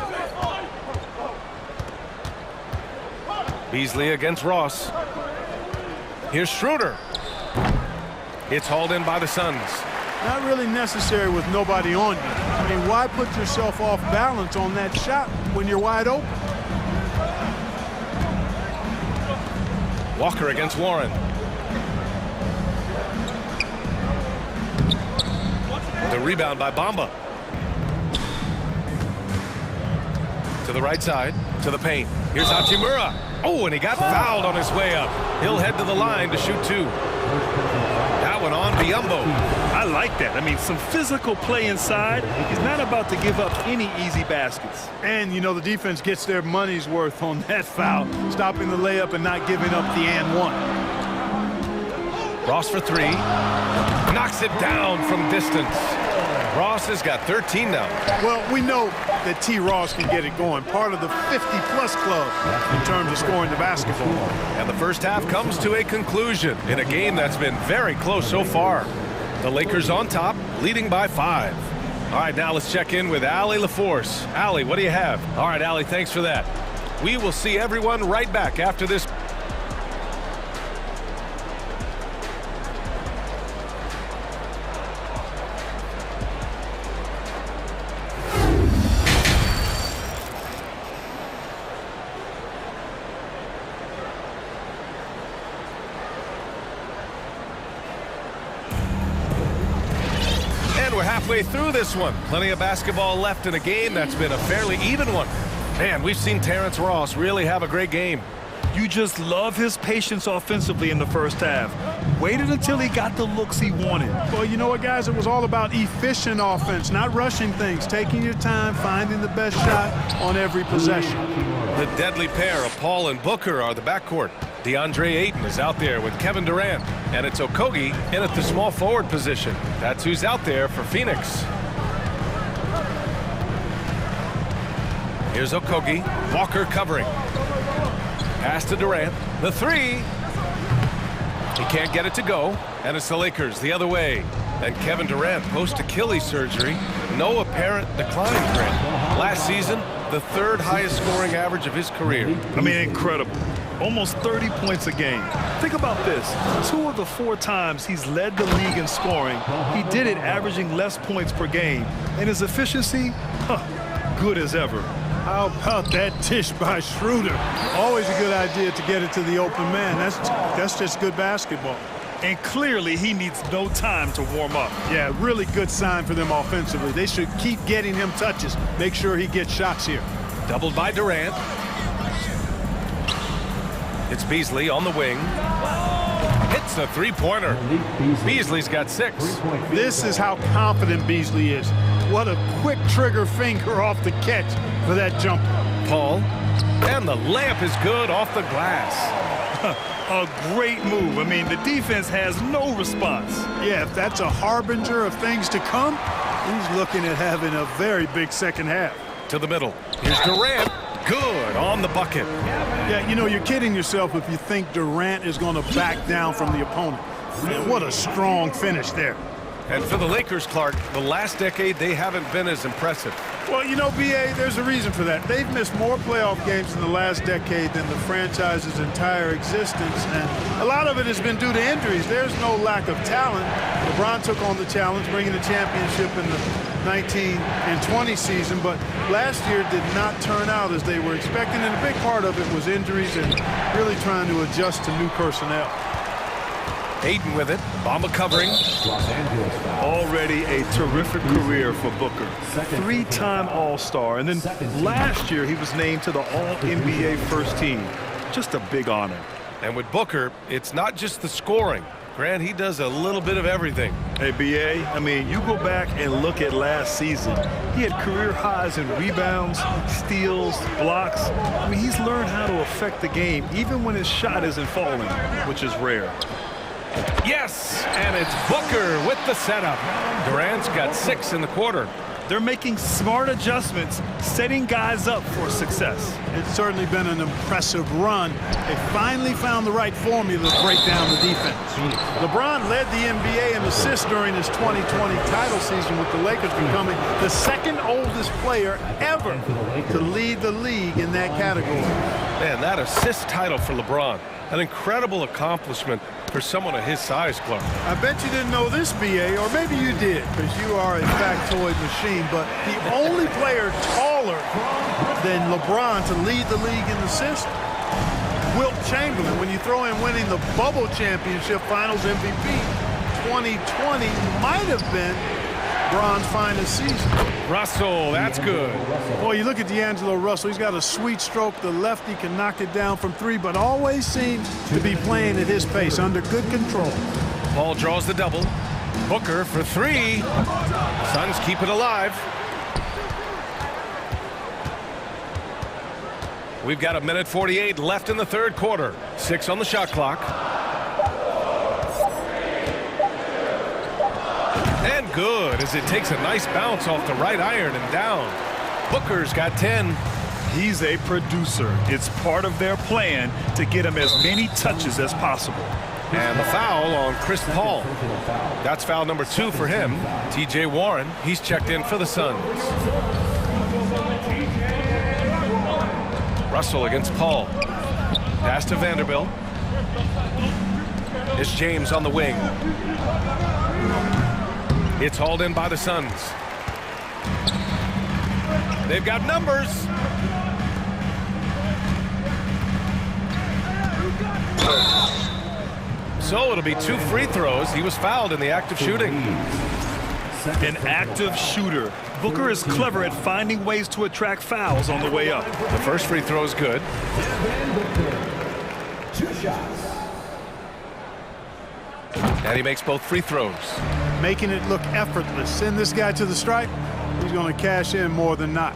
Beasley against Ross. Here's Schroeder. It's hauled in by the Suns. Not really necessary with nobody on you. I mean, why put yourself off balance on that shot when you're wide open? Walker against Warren. The rebound by Bamba. To the right side, to the paint. Here's Hachimura. Oh, and he got fouled on his way up. He'll head to the line to shoot 2. That one on Biyombo. I like that. I mean, some physical play inside. He's not about to give up any easy baskets. And, you know, the defense gets their money's worth on that foul, stopping the layup and not giving up the and 1. Ross for 3. Knocks it down from distance. Ross has got 13 now. Well, we know that T. Ross can get it going. Part of the 50-plus club in terms of scoring the basketball. And the first half comes to a conclusion in a game that's been very close so far. The Lakers on top, leading by 5. All right, now let's check in with Allie LaForce. Allie, what do you have? All right, Allie, thanks for that. We will see everyone right back after this. We're halfway through this one. Plenty of basketball left in a game that's been a fairly even one. Man, we've seen Terrence Ross really have a great game. You just love his patience offensively in the first half. Waited until he got the looks he wanted. Well, you know what, guys? It was all about efficient offense, not rushing things, taking your time, finding the best shot on every possession. The deadly pair of Paul and Booker are the backcourt. DeAndre Ayton is out there with Kevin Durant, and it's Okogie in at the small forward position. That's who's out there for Phoenix. Here's Okogie. Walker covering. Pass to Durant. The 3. He can't get it to go, and it's the Lakers the other way. And Kevin Durant, post-Achilles surgery, no apparent decline trend. Last season, the 3rd highest scoring average of his career. I mean, incredible. Almost 30 points a game. Think about this. 2 of the 4 times he's led the league in scoring, he did it averaging less points per game. And his efficiency, good as ever. How about that dish by Schroeder? Always a good idea to get it to the open man. That's just good basketball. And clearly he needs no time to warm up. Yeah, really good sign for them offensively. They should keep getting him touches. Make sure he gets shots here. Doubled by Durant. It's Beasley on the wing. Hits the 3-pointer. Beasley's got 6. This is how confident Beasley is. What a quick trigger finger off the catch for that jumper. Paul. And the layup is good off the glass. A great move. I mean, the defense has no response. Yeah, if that's a harbinger of things to come, he's looking at having a very big second half. To the middle. Here's Durant. Good on the bucket. Yeah, you know, you're kidding yourself if you think Durant is going to back down from the opponent. Man, what a strong finish there. And for the Lakers, Clark, the last decade, they haven't been as impressive. Well, you know, B.A., there's a reason for that. They've missed more playoff games in the last decade than the franchise's entire existence, and a lot of it has been due to injuries. There's no lack of talent. LeBron took on the challenge, bringing the championship in the 19 and 20 season, but last year did not turn out as they were expecting, and a big part of it was injuries and really trying to adjust to new personnel. Hayden with it. Bamba covering. Already a terrific career for Booker. Three-time All-Star, and then last year he was named to the All-NBA first team. Just a big honor. And with Booker, it's not just the scoring. Grant, he does a little bit of everything. Hey, B.A., I mean, you go back and look at last season. He had career highs in rebounds, steals, blocks. I mean, he's learned how to affect the game, even when his shot isn't falling, which is rare. Yes, and it's Booker with the setup. Durant's got 6 in the quarter. They're making smart adjustments, setting guys up for success. It's certainly been an impressive run. They finally found the right formula to break down the defense. LeBron led the NBA in assists during his 2020 title season, with the Lakers becoming the second oldest player ever to lead the league in that category. Man, that assist title for LeBron, an incredible accomplishment for someone of his size, Clark. I bet you didn't know this, B.A., or maybe you did, because you are a factoid machine, but the only player taller than LeBron to lead the league in assists, Wilt Chamberlain. When you throw in winning the Bubble Championship Finals MVP, 2020 might have been LeBron's finest season. Russell, that's good. Boy, you look at D'Angelo Russell, he's got a sweet stroke. The lefty can knock it down from 3, but always seems to be playing at his pace, under good control. Paul draws the double. Booker for 3. Suns keep it alive. We've got 1:48 left in the third quarter. 6 on the shot clock. And good, as it takes a nice bounce off the right iron and down. Booker's got 10. He's a producer. It's part of their plan to get him as many touches as possible. And the foul on Chris Paul. That's foul number 2 for him. T.J. Warren, he's checked in for the Suns. Russell against Paul. Pass to Vanderbilt. It's James on the wing. It's hauled in by the Suns. They've got numbers. So it'll be 2 free throws. He was fouled in the act of shooting. An active shooter. Booker is clever at finding ways to attract fouls on the way up. The first free throw is good. 2 shots. And he makes both free throws. Making it look effortless. Send this guy to the stripe, he's going to cash in more than not.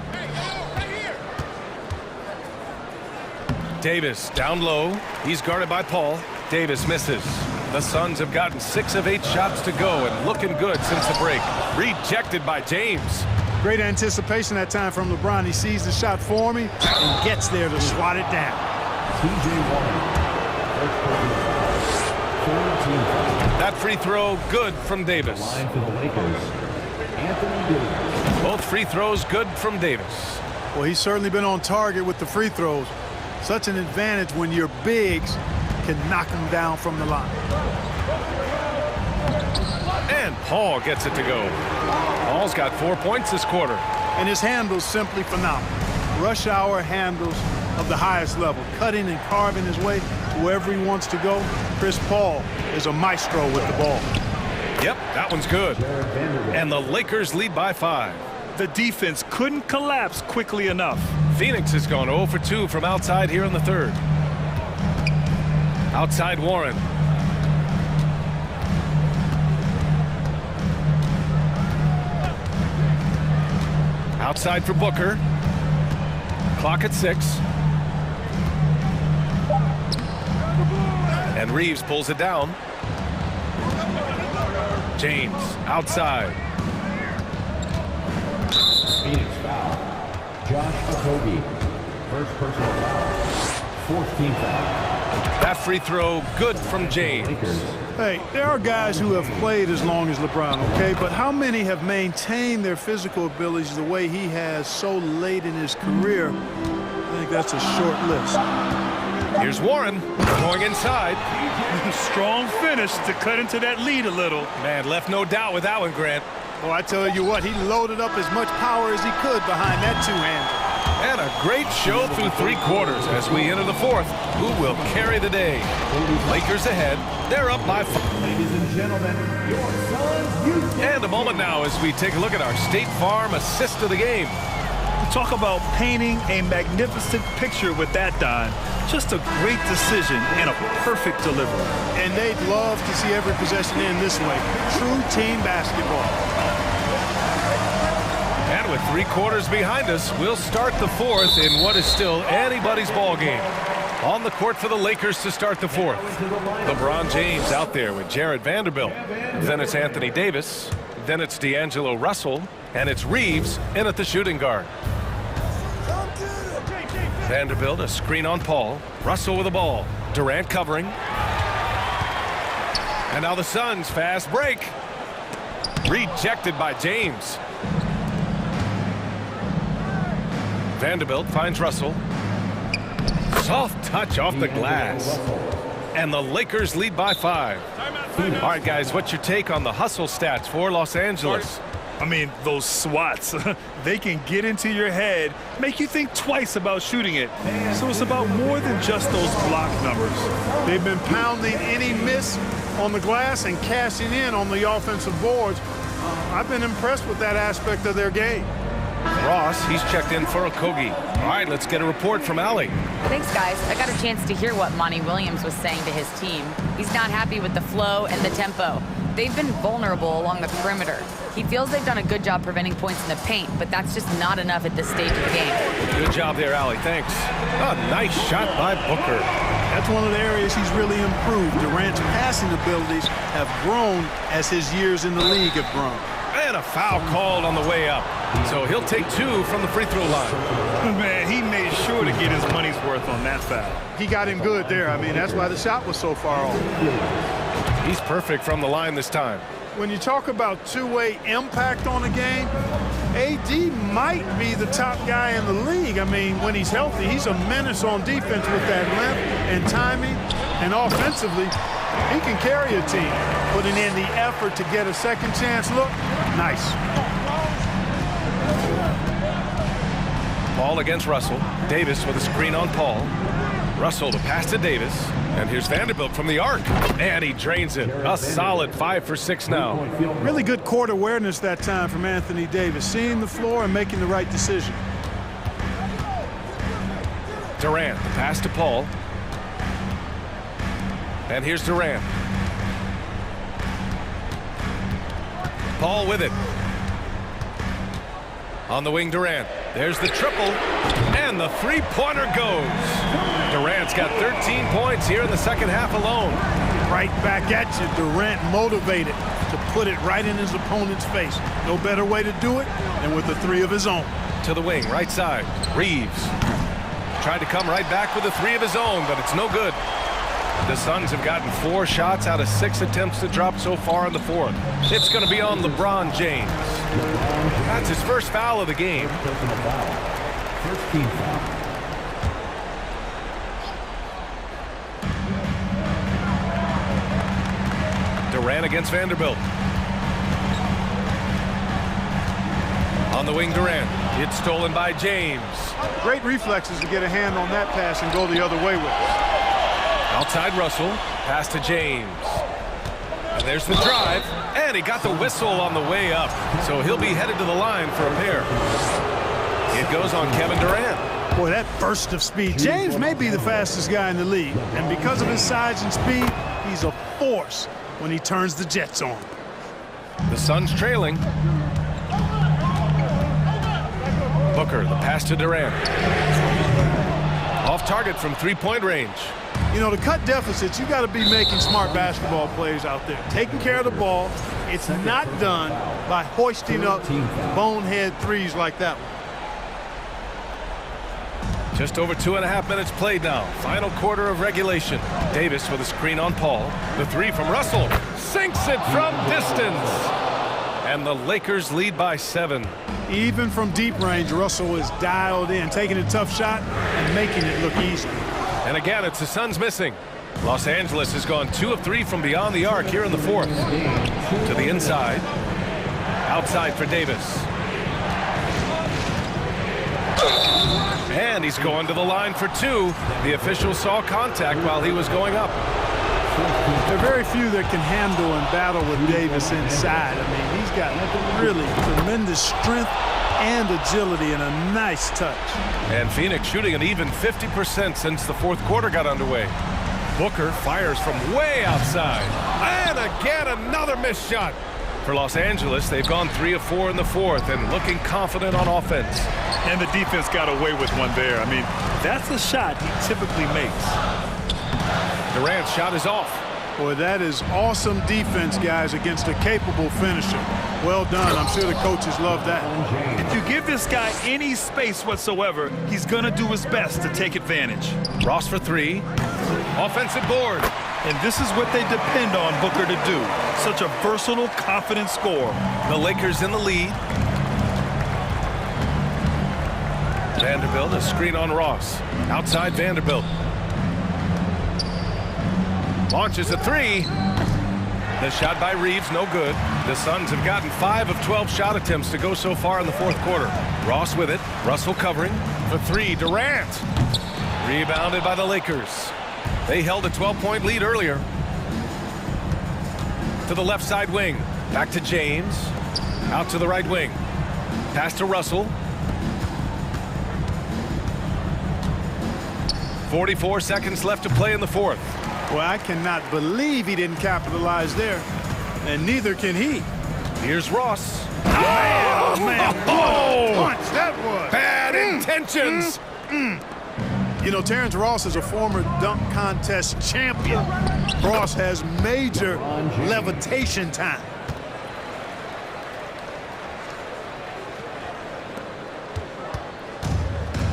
Davis down low. He's guarded by Paul. Davis misses. The Suns have gotten 6 of 8 shots to go and looking good since the break. Rejected by James. Great anticipation that time from LeBron. He sees the shot forming and gets there to swat it down. T.J. Warren. That free throw good from Davis. Both free throws good from Davis. Well, he's certainly been on target with the free throws. Such an advantage when your bigs can knock him down from the line. And Paul gets it to go. Paul's got 4 points this quarter. And his handles simply phenomenal. Rush hour handles of the highest level, cutting and carving his way to wherever he wants to go. Chris Paul is a maestro with the ball. Yep, that one's good. And the Lakers lead by 5. The defense couldn't collapse quickly enough. Phoenix has gone 0 for 2 from outside here in the third. Outside Warren. Outside for Booker. Clock at 6. And Reeves pulls it down. James outside. Phoenix foul. Josh Okogie. First personal foul. Fourth team foul. That free throw good from James. Hey, there are guys who have played as long as LeBron, okay? But how many have maintained their physical abilities the way he has so late in his career? I think that's a short list. Here's Warren going inside. Strong finish to cut into that lead a little. Man, left no doubt with that one, Grant. Well, I tell you what, he loaded up as much power as he could behind that two-hander. And a great show through 3 quarters as we enter the 4th. Who will carry the day? Lakers ahead. They're up by 5. Ladies and gentlemen, your sons, And a moment now as we take a look at our State Farm assist of the game. Talk about painting a magnificent picture with that, Don. Just a great decision and a perfect delivery. And they'd love to see every possession end this way. True team basketball. And with 3 quarters behind us, we'll start the 4th in what is still anybody's ball game. On the court for the Lakers to start the 4th. LeBron James out there with Jared Vanderbilt. Then it's Anthony Davis. Then it's D'Angelo Russell. And it's Reeves in at the shooting guard. Vanderbilt, a screen on Paul. Russell with the ball. Durant covering. And now the Suns, fast break. Rejected by James. Vanderbilt finds Russell. Soft touch off the glass. And the Lakers lead by 5. All right, guys, what's your take on the hustle stats for Los Angeles? I mean, those swats, they can get into your head, make you think twice about shooting it. So it's about more than just those block numbers. They've been pounding any miss on the glass and cashing in on the offensive boards. I've been impressed with that aspect of their game. Ross, he's checked in for Okogie. All right, let's get a report from Allie. Thanks, guys. I got a chance to hear what Monty Williams was saying to his team. He's not happy with the flow and the tempo. They've been vulnerable along the perimeter. He feels they've done a good job preventing points in the paint, but that's just not enough at this stage of the game. Good job there, Allie. Thanks. A nice shot by Booker. That's one of the areas he's really improved. Durant's passing abilities have grown as his years in the league have grown. And a foul called on the way up. So he'll take 2 from the free throw line. Man, he made sure to get his money's worth on that foul. He got him good there. I mean, that's why the shot was so far off. He's perfect from the line this time. When you talk about two-way impact on a game, AD might be the top guy in the league. I mean, when he's healthy, he's a menace on defense with that length and timing. And offensively, he can carry a team. Putting in the effort to get a second chance look, nice. Ball against Russell. Davis with a screen on Paul. Russell to pass to Davis. And here's Vanderbilt from the arc. And he drains it. A solid 5 for 6 now. Really good court awareness that time from Anthony Davis. Seeing the floor and making the right decision. Durant, the pass to Paul. And here's Durant. Paul with it. On the wing, Durant. There's the triple. And the three-pointer goes. Durant's got 13 points here in the second half alone. Right back at you. Durant motivated to put it right in his opponent's face. No better way to do it than with a 3 of his own. To the wing, right side. Reeves. Tried to come right back with a 3 of his own, but it's no good. The Suns have gotten 4 shots out of 6 attempts to drop so far in the 4th. It's going to be on LeBron James. That's his first foul of the game. First team foul. Durant against Vanderbilt. On the wing, Durant. It's stolen by James. Great reflexes to get a hand on that pass and go the other way with it. Outside Russell, pass to James. And there's the drive, and he got the whistle on the way up. So he'll be headed to the line for a pair. It goes on Kevin Durant. Boy, that burst of speed. James may be the fastest guy in the league, and because of his size and speed, he's a force when he turns the Jets on. The Suns trailing. Booker, the pass to Durant. Off target from 3-point range. You know, to cut deficits, you got to be making smart basketball plays out there, taking care of the ball. It's not done by hoisting up bonehead threes like that one. Just over 2.5 minutes played now. Final quarter of regulation. Davis with a screen on Paul. The three from Russell. Sinks it from distance. And the Lakers lead by 7. Even from deep range, Russell is dialed in, taking a tough shot and making it look easy. And again, it's the Suns missing. Los Angeles has gone 2 of 3 from beyond the arc here in the fourth. To the inside. Outside for Davis. And he's going to the line for 2. The official saw contact while he was going up. There are very few that can handle and battle with Davis inside. I mean, he's got really tremendous strength and agility and a nice touch. And Phoenix shooting an even 50% since the fourth quarter got underway. Booker fires from way outside. And again, another missed shot. For Los Angeles, they've gone 3 of 4 in the fourth and looking confident on offense. And the defense got away with one there. I mean, that's a shot he typically makes. Durant's shot is off. Boy, that is awesome defense, guys, against a capable finisher. Well done. I'm sure the coaches love that. If you give this guy any space whatsoever, he's going to do his best to take advantage. Ross for 3. Offensive board. And this is what they depend on Booker to do. Such a versatile, confident scorer. The Lakers in the lead. Vanderbilt, a screen on Ross. Outside Vanderbilt. Launches a 3. The shot by Reeves, no good. The Suns have gotten 5 of 12 shot attempts to go so far in the fourth quarter. Ross with it. Russell covering. For 3, Durant. Rebounded by the Lakers. They held a 12-point lead earlier. To the left side wing. Back to James. Out to the right wing. Pass to Russell. 44 seconds left to play in the fourth. Well, I cannot believe he didn't capitalize there. And neither can he. Here's Ross. Oh, man. Oh! Punch that was. Bad intentions. You know, Terrence Ross is a former dunk contest champion. Ross has major levitation time.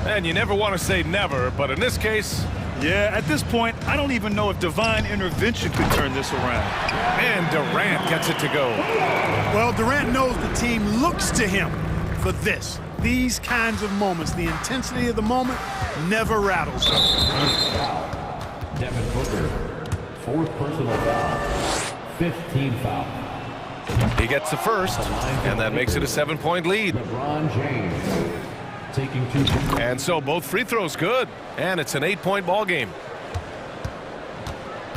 And you never want to say never, but in this case... Yeah, at this point, I don't even know if divine intervention could turn this around. And Durant gets it to go. Well, Durant knows the team looks to him for this. These kinds of moments, the intensity of the moment never rattles them. Devin Booker, 4th personal foul, 15 foul. He gets the first, and that makes it a 7-point lead. LeBron James taking 2. And so both free throws good, and it's an 8-point ball game.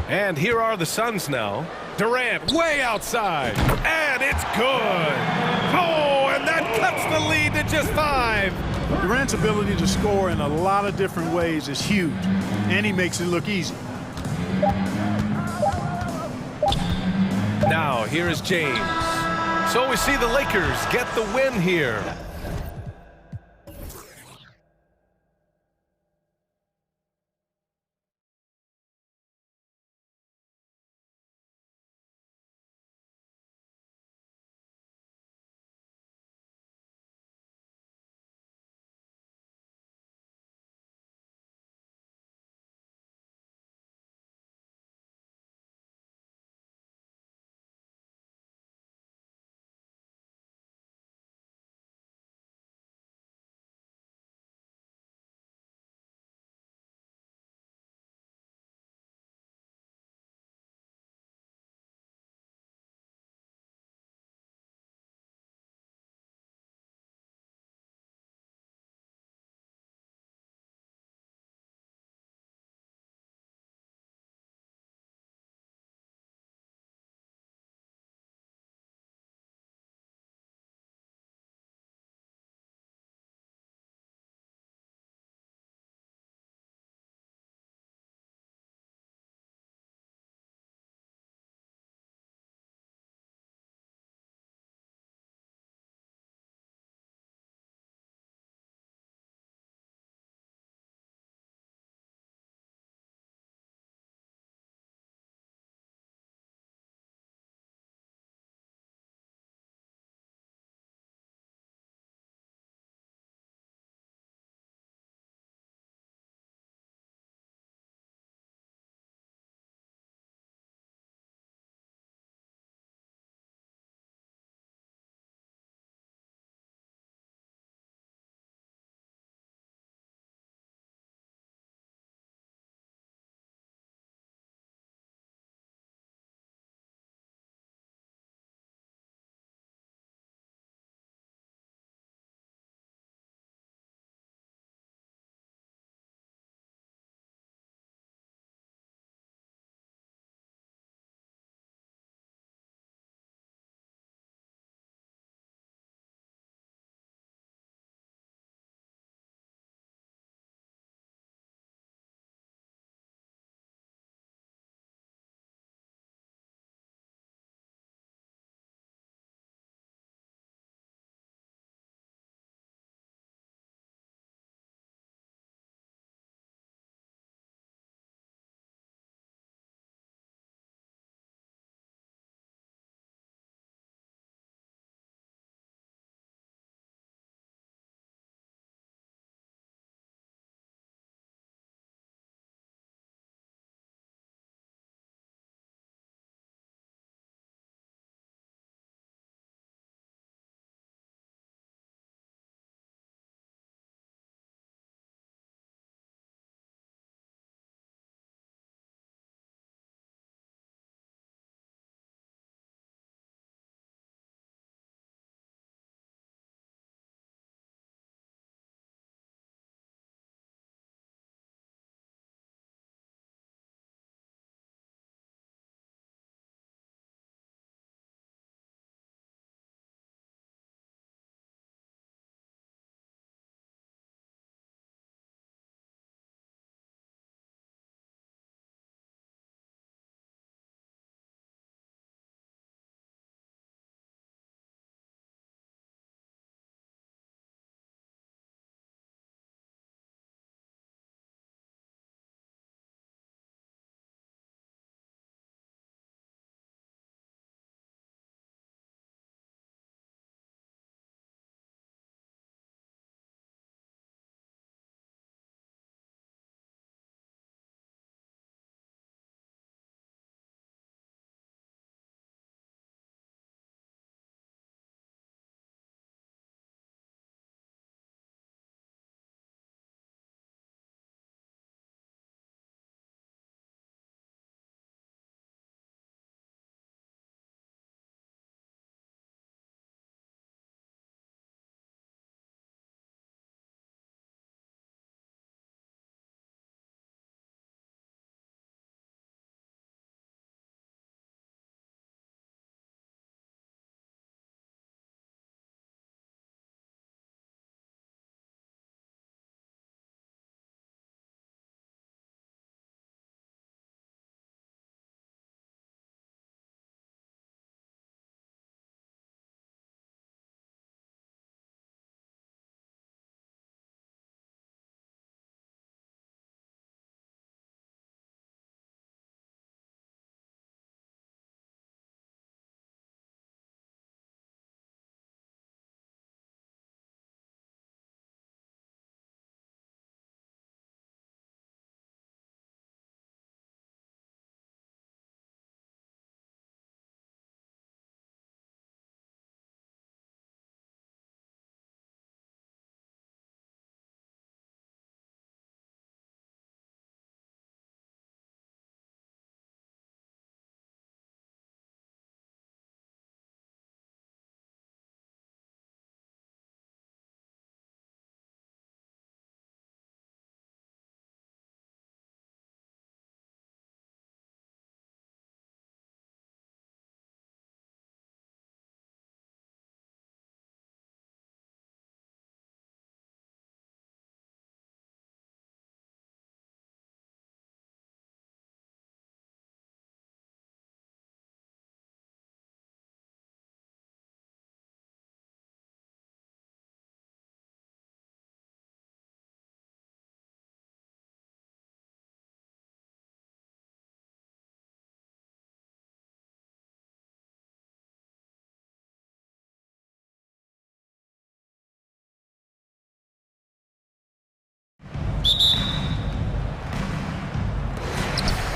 And here are the Suns now. Durant way outside, and it's good. Oh, and that cuts the lead to just 5. Durant's ability to score in a lot of different ways is huge, and he makes it look easy. Now here is James. So we see the Lakers get the win here.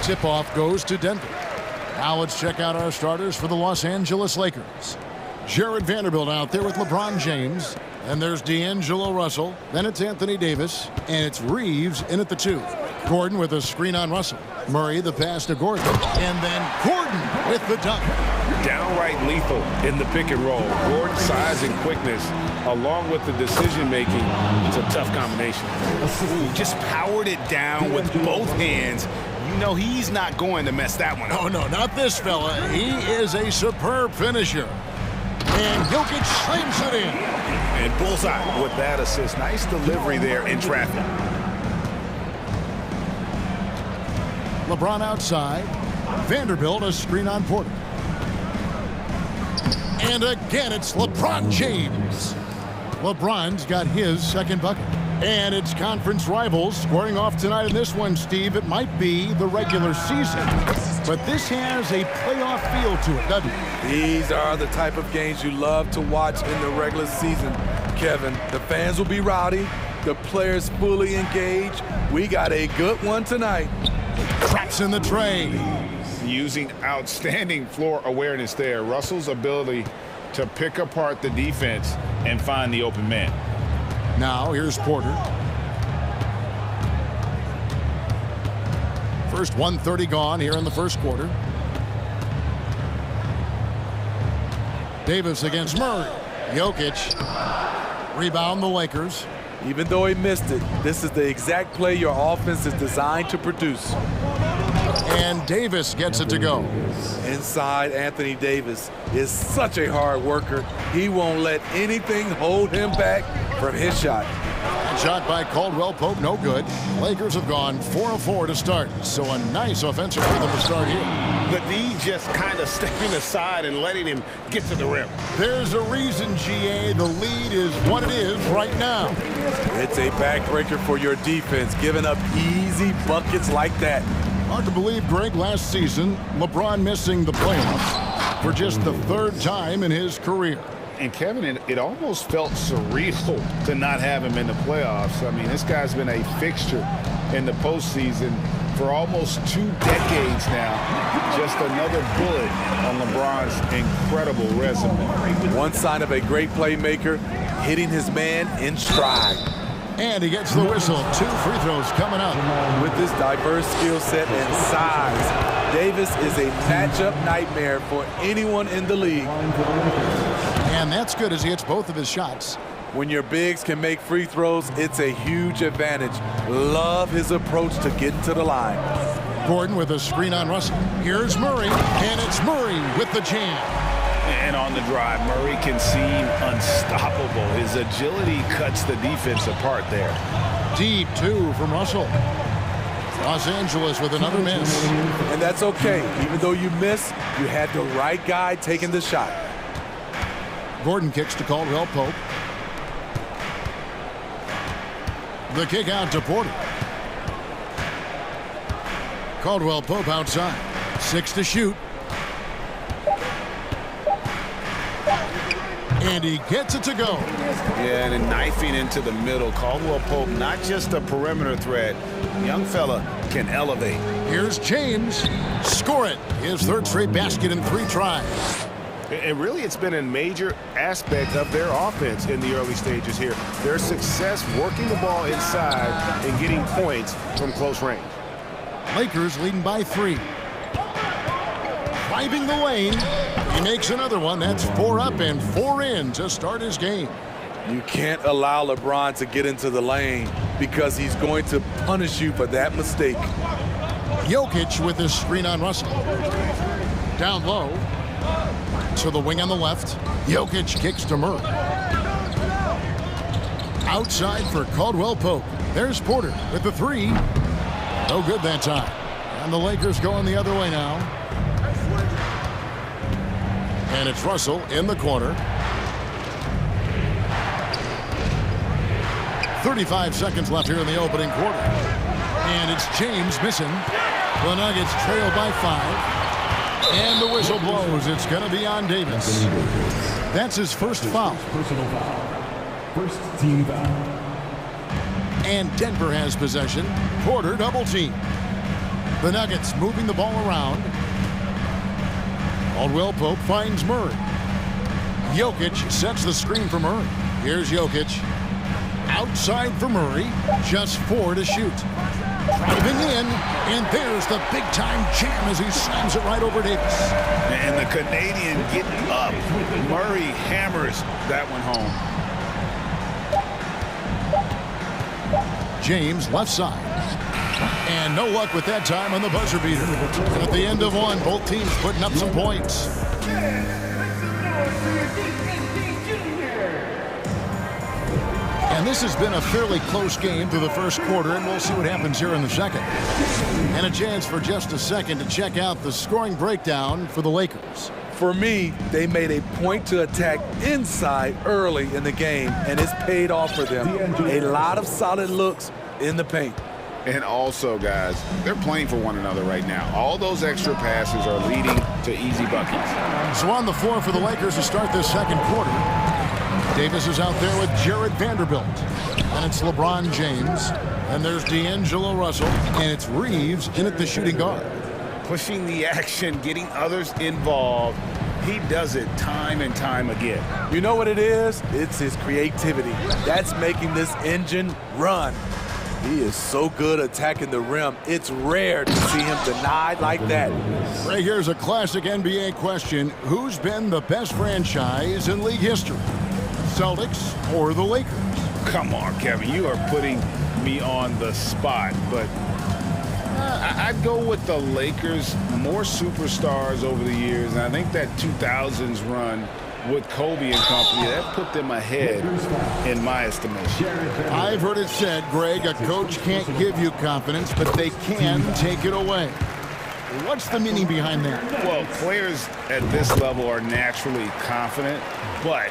Tip-off goes to Denver. Now let's check out our starters for the Los Angeles Lakers. Jared Vanderbilt out there with LeBron James. And there's D'Angelo Russell. Then it's Anthony Davis. And it's Reeves in at the 2. Gordon with a screen on Russell. Murray the pass to Gordon. And then Gordon with the dunk. Downright lethal in the pick and roll. Gordon's size and quickness, along with the decision-making, it's a tough combination. Ooh, just powered it down with both hands. You know he's not going to mess that one up. Oh, no, not this fella. He is a superb finisher. And Jokic slams it in. And bullseye with that assist. Nice delivery there in traffic. LeBron outside. Vanderbilt a screen on Porter. And again, it's LeBron James. LeBron's got his second bucket. And it's conference rivals squaring off tonight in this one, Steve. It might be the regular season, but this has a playoff feel to it, doesn't it? These are the type of games you love to watch in the regular season, Kevin. The fans will be rowdy. The players fully engaged. We got a good one tonight. Traps in the tray. Using outstanding floor awareness there. Russell's ability to pick apart the defense and find the open man. Now here's Porter. First 1:30 gone here in the first quarter. Davis against Murray. Jokic. Rebound the Lakers. Even though he missed it, this is the exact play your offense is designed to produce. And Davis gets it to go. Inside, Anthony Davis is such a hard worker. He won't let anything hold him back from his shot. Shot by Caldwell Pope, no good. Lakers have gone 4 of 4 to start, so a nice offensive rhythm to start here. The D just kind of stepping aside and letting him get to the rim. There's a reason, GA, the lead is what it is right now. It's a backbreaker for your defense, giving up easy buckets like that. Hard to believe, Greg, last season, LeBron missing the playoffs for just the 3rd time in his career. And Kevin, it almost felt surreal to not have him in the playoffs. I mean, this guy's been a fixture in the postseason for almost 2 decades now. Just another bullet on LeBron's incredible resume. One sign of a great playmaker, hitting his man in stride. And he gets the whistle. 2 free throws coming up. With this diverse skill set and size, Davis is a matchup nightmare for anyone in the league. And that's good as he hits both of his shots. When your bigs can make free throws, it's a huge advantage. Love his approach to getting to the line. Gordon with a screen on Russell. Here's Murray, and it's Murray with the jam. And on the drive, Murray can seem unstoppable. His agility cuts the defense apart there. Deep 2 from Russell. Los Angeles with another miss. And that's okay. Even though you miss, you had the right guy taking the shot. Gordon kicks to Caldwell Pope. The kick out to Porter. Caldwell Pope outside. 6 to shoot. And he gets it to go. Yeah, and knifing into the middle. Caldwell Pope, not just a perimeter threat. Young fella can elevate. Here's James. Score it. His 3rd straight basket in 3 tries. And really, it's been a major aspect of their offense in the early stages here. Their success working the ball inside and getting points from close range. Lakers leading by 3. Driving the lane. He makes another one. That's 4 up and 4 in to start his game. You can't allow LeBron to get into the lane because he's going to punish you for that mistake. Jokic with his screen on Russell. Down low. To the wing on the left. Jokic kicks to Murray. Outside for Caldwell Pope. There's Porter with the 3. No good that time. And the Lakers going the other way now. And it's Russell in the corner. 35 seconds left here in the opening quarter. And it's James missing. The Nuggets trail by 5. And the whistle blows. It's going to be on Davis. That's his first foul. Personal foul. First team foul. And Denver has possession. Porter double team. The Nuggets moving the ball around. Caldwell Pope finds Murray. Jokic sets the screen for Murray. Here's Jokic. Outside for Murray. Just 4 to shoot. Driving in, and there's the big-time jam as he slams it right over Davis. And the Canadian getting up. Murray hammers that one home. James left side. And no luck with that time on the buzzer beater. At the end of one, both teams putting up some points. And this has been a fairly close game through the first quarter, and we'll see what happens here in the second. And a chance for just a second to check out the scoring breakdown for the Lakers. For me, they made a point to attack inside early in the game, and it's paid off for them. A lot of solid looks in the paint. And also, guys, they're playing for one another right now. All those extra passes are leading to easy buckets. So on the floor for the Lakers to start this second quarter, Davis is out there with Jared Vanderbilt. And it's LeBron James. And there's D'Angelo Russell. And it's Reeves in at the shooting guard. Pushing the action, getting others involved. He does it time and time again. You know what it is? It's his creativity. That's making this engine run. He is so good attacking the rim. It's rare to see him denied like that. Right here's a classic NBA question. Who's been the best franchise in league history? Celtics or the Lakers? Come on, Kevin. You are putting me on the spot, but I'd go with the Lakers. More superstars over the years, and I think that 2000s run with Kobe and company, that put them ahead in my estimation. I've heard it said, Greg, a coach can't give you confidence, but they can take it away. What's the meaning behind that? Well, players at this level are naturally confident, but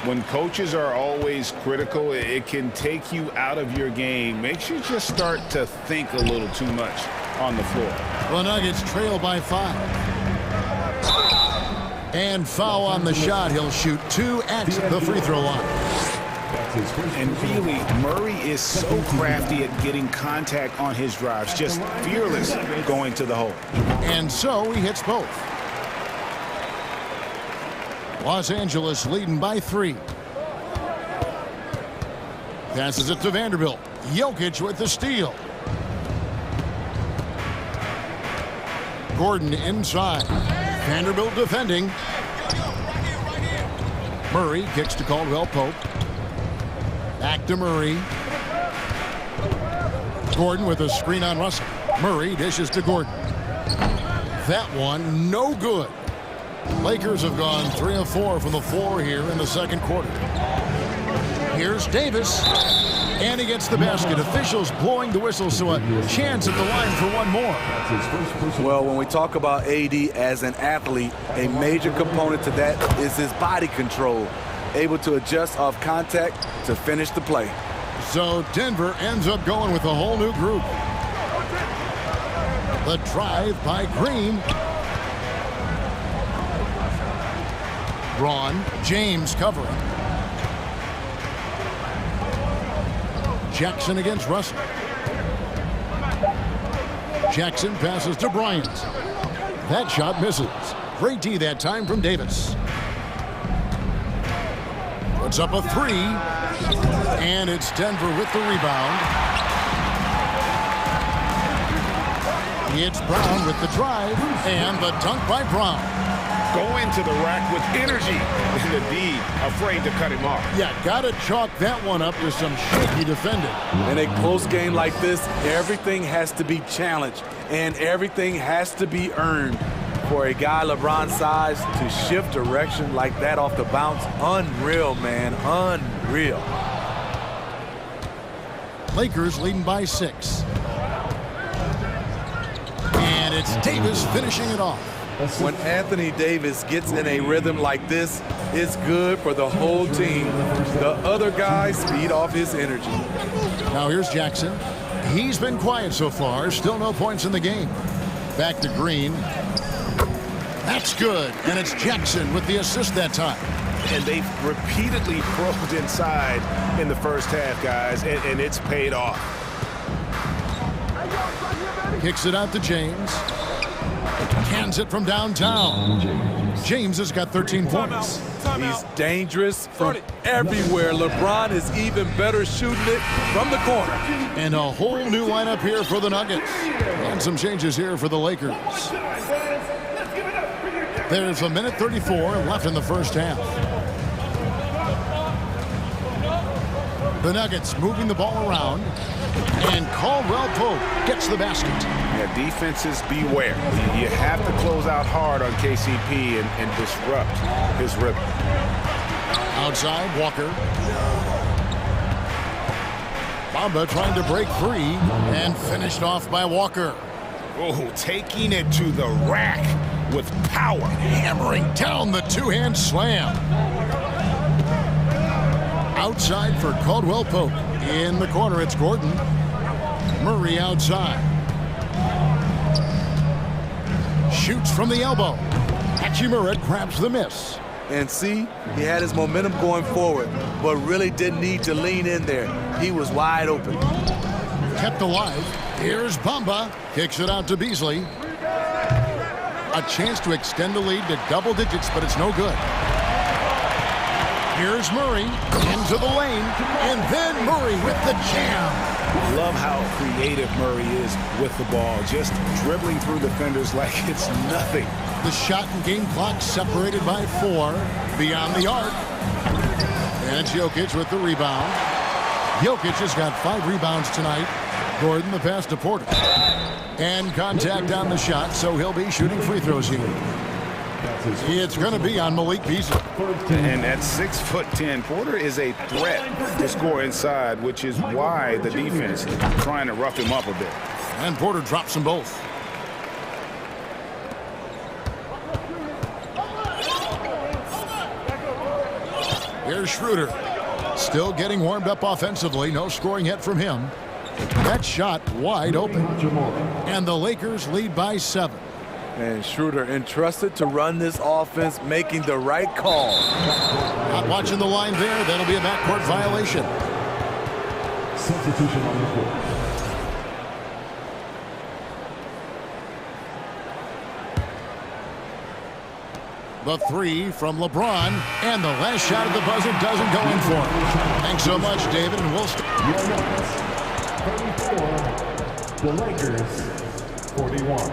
when coaches are always critical, it can take you out of your game. Makes you just start to think a little too much on the floor. The Nuggets trail by 5. And foul on the shot. He'll shoot 2 at the free throw line. And really, Murray is so crafty at getting contact on his drives. Just fearless going to the hole. And so he hits both. Los Angeles leading by 3. Passes it to Vanderbilt. Jokic with the steal. Gordon inside. Vanderbilt defending. Murray kicks to Caldwell Pope. Back to Murray. Gordon with a screen on Russell. Murray dishes to Gordon. That one no good. Lakers have gone 3 of 4 from the floor here in the second quarter. Here's Davis. And he gets the basket. Officials blowing the whistle, so a chance at the line for one more. Well, when we talk about AD as an athlete, a major component to that is his body control, able to adjust off contact to finish the play. So Denver ends up going with a whole new group. The drive by Green. Braun, James covering. Jackson against Russell. Jackson passes to Bryant. That shot misses. Great D that time from Davis. Puts up a 3. And it's Denver with the rebound. It's Brown with the drive. And the dunk by Brown. Go into the rack with energy. And the D afraid to cut him off. Yeah, gotta chalk that one up to some shaky defending. In a close game like this, everything has to be challenged and everything has to be earned. For a guy LeBron's size to shift direction like that off the bounce, unreal, man, unreal. Lakers leading by 6. And it's Davis finishing it off. When Anthony Davis gets in a rhythm like this, it's good for the whole team. The other guys feed off his energy. Now here's Jackson. He's been quiet so far. Still no points in the game. Back to Green. That's good. And it's Jackson with the assist that time. And they've repeatedly probed inside in the first half, guys, and it's paid off. Kicks it out to James. Cans it from downtown. James has got 13 points. He's dangerous from everywhere. LeBron is even better shooting it from the corner. And a whole new lineup here for the Nuggets. And some changes here for the Lakers. There's 1:34 left in the first half. The Nuggets moving the ball around. And Caldwell Pope gets the basket. Yeah, defenses beware. You have to close out hard on KCP and disrupt his rhythm. Outside, Walker. Bamba trying to break free and finished off by Walker. Oh, taking it to the rack with power. Hammering down the two-hand slam. Outside for Caldwell Pope. In the corner, it's Gordon. Murray outside. Shoots from the elbow. Hachimura grabs the miss. And see, he had his momentum going forward, but really didn't need to lean in there. He was wide open. Kept alive. Here's Bamba. Kicks it out to Beasley. A chance to extend the lead to double digits, but it's no good. Here's Murray into the lane, and then Murray with the jam. Love how creative Murray is with the ball, just dribbling through defenders like it's nothing. The shot and game clock separated by 4 beyond the arc. And it's Jokic with the rebound. Jokic has got 5 rebounds tonight. Gordon the pass to Porter. And contact on the shot, so he'll be shooting free throws here. It's going to be on Malik Beasley. And at 6'10", Porter is a threat to score inside, which is why the defense is trying to rough him up a bit. And Porter drops them both. Here's Schroeder. Still getting warmed up offensively. No scoring yet from him. That shot wide open. And the Lakers lead by 7. And Schroeder entrusted to run this offense, making the right call. Not watching the line there. That'll be a backcourt violation. Substitution on the court. The 3 from LeBron, and the last shot of the buzzer doesn't go in for him. Thanks so much, David, and we'll start. 34, the Lakers, 41.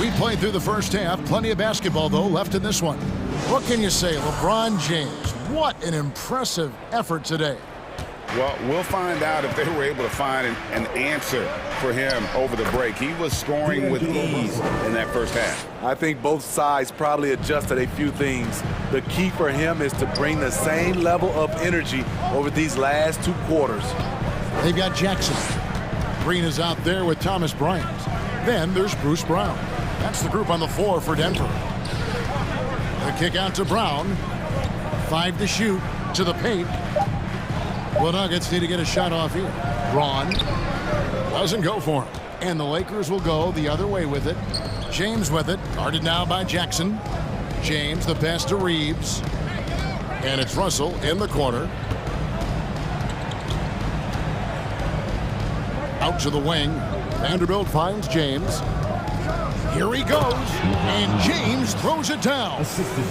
We played through the first half. Plenty of basketball, though, left in this one. What can you say? LeBron James, what an impressive effort today. Well, we'll find out if they were able to find an answer for him over the break. He was scoring with ease in that first half. I think both sides probably adjusted a few things. The key for him is to bring the same level of energy over these last 2 quarters. They've got Jackson. Green is out there with Thomas Bryant. Then there's Bruce Brown. That's the group on the floor for Denver. The kick out to Brown. 5 to shoot to the paint. The Nuggets need to get a shot off here. Braun doesn't go for him. And the Lakers will go the other way with it. James with it. Guarded now by Jackson. James, the pass to Reeves. And it's Russell in the corner. Out to the wing. Vanderbilt finds James. Here he goes, and James throws it down.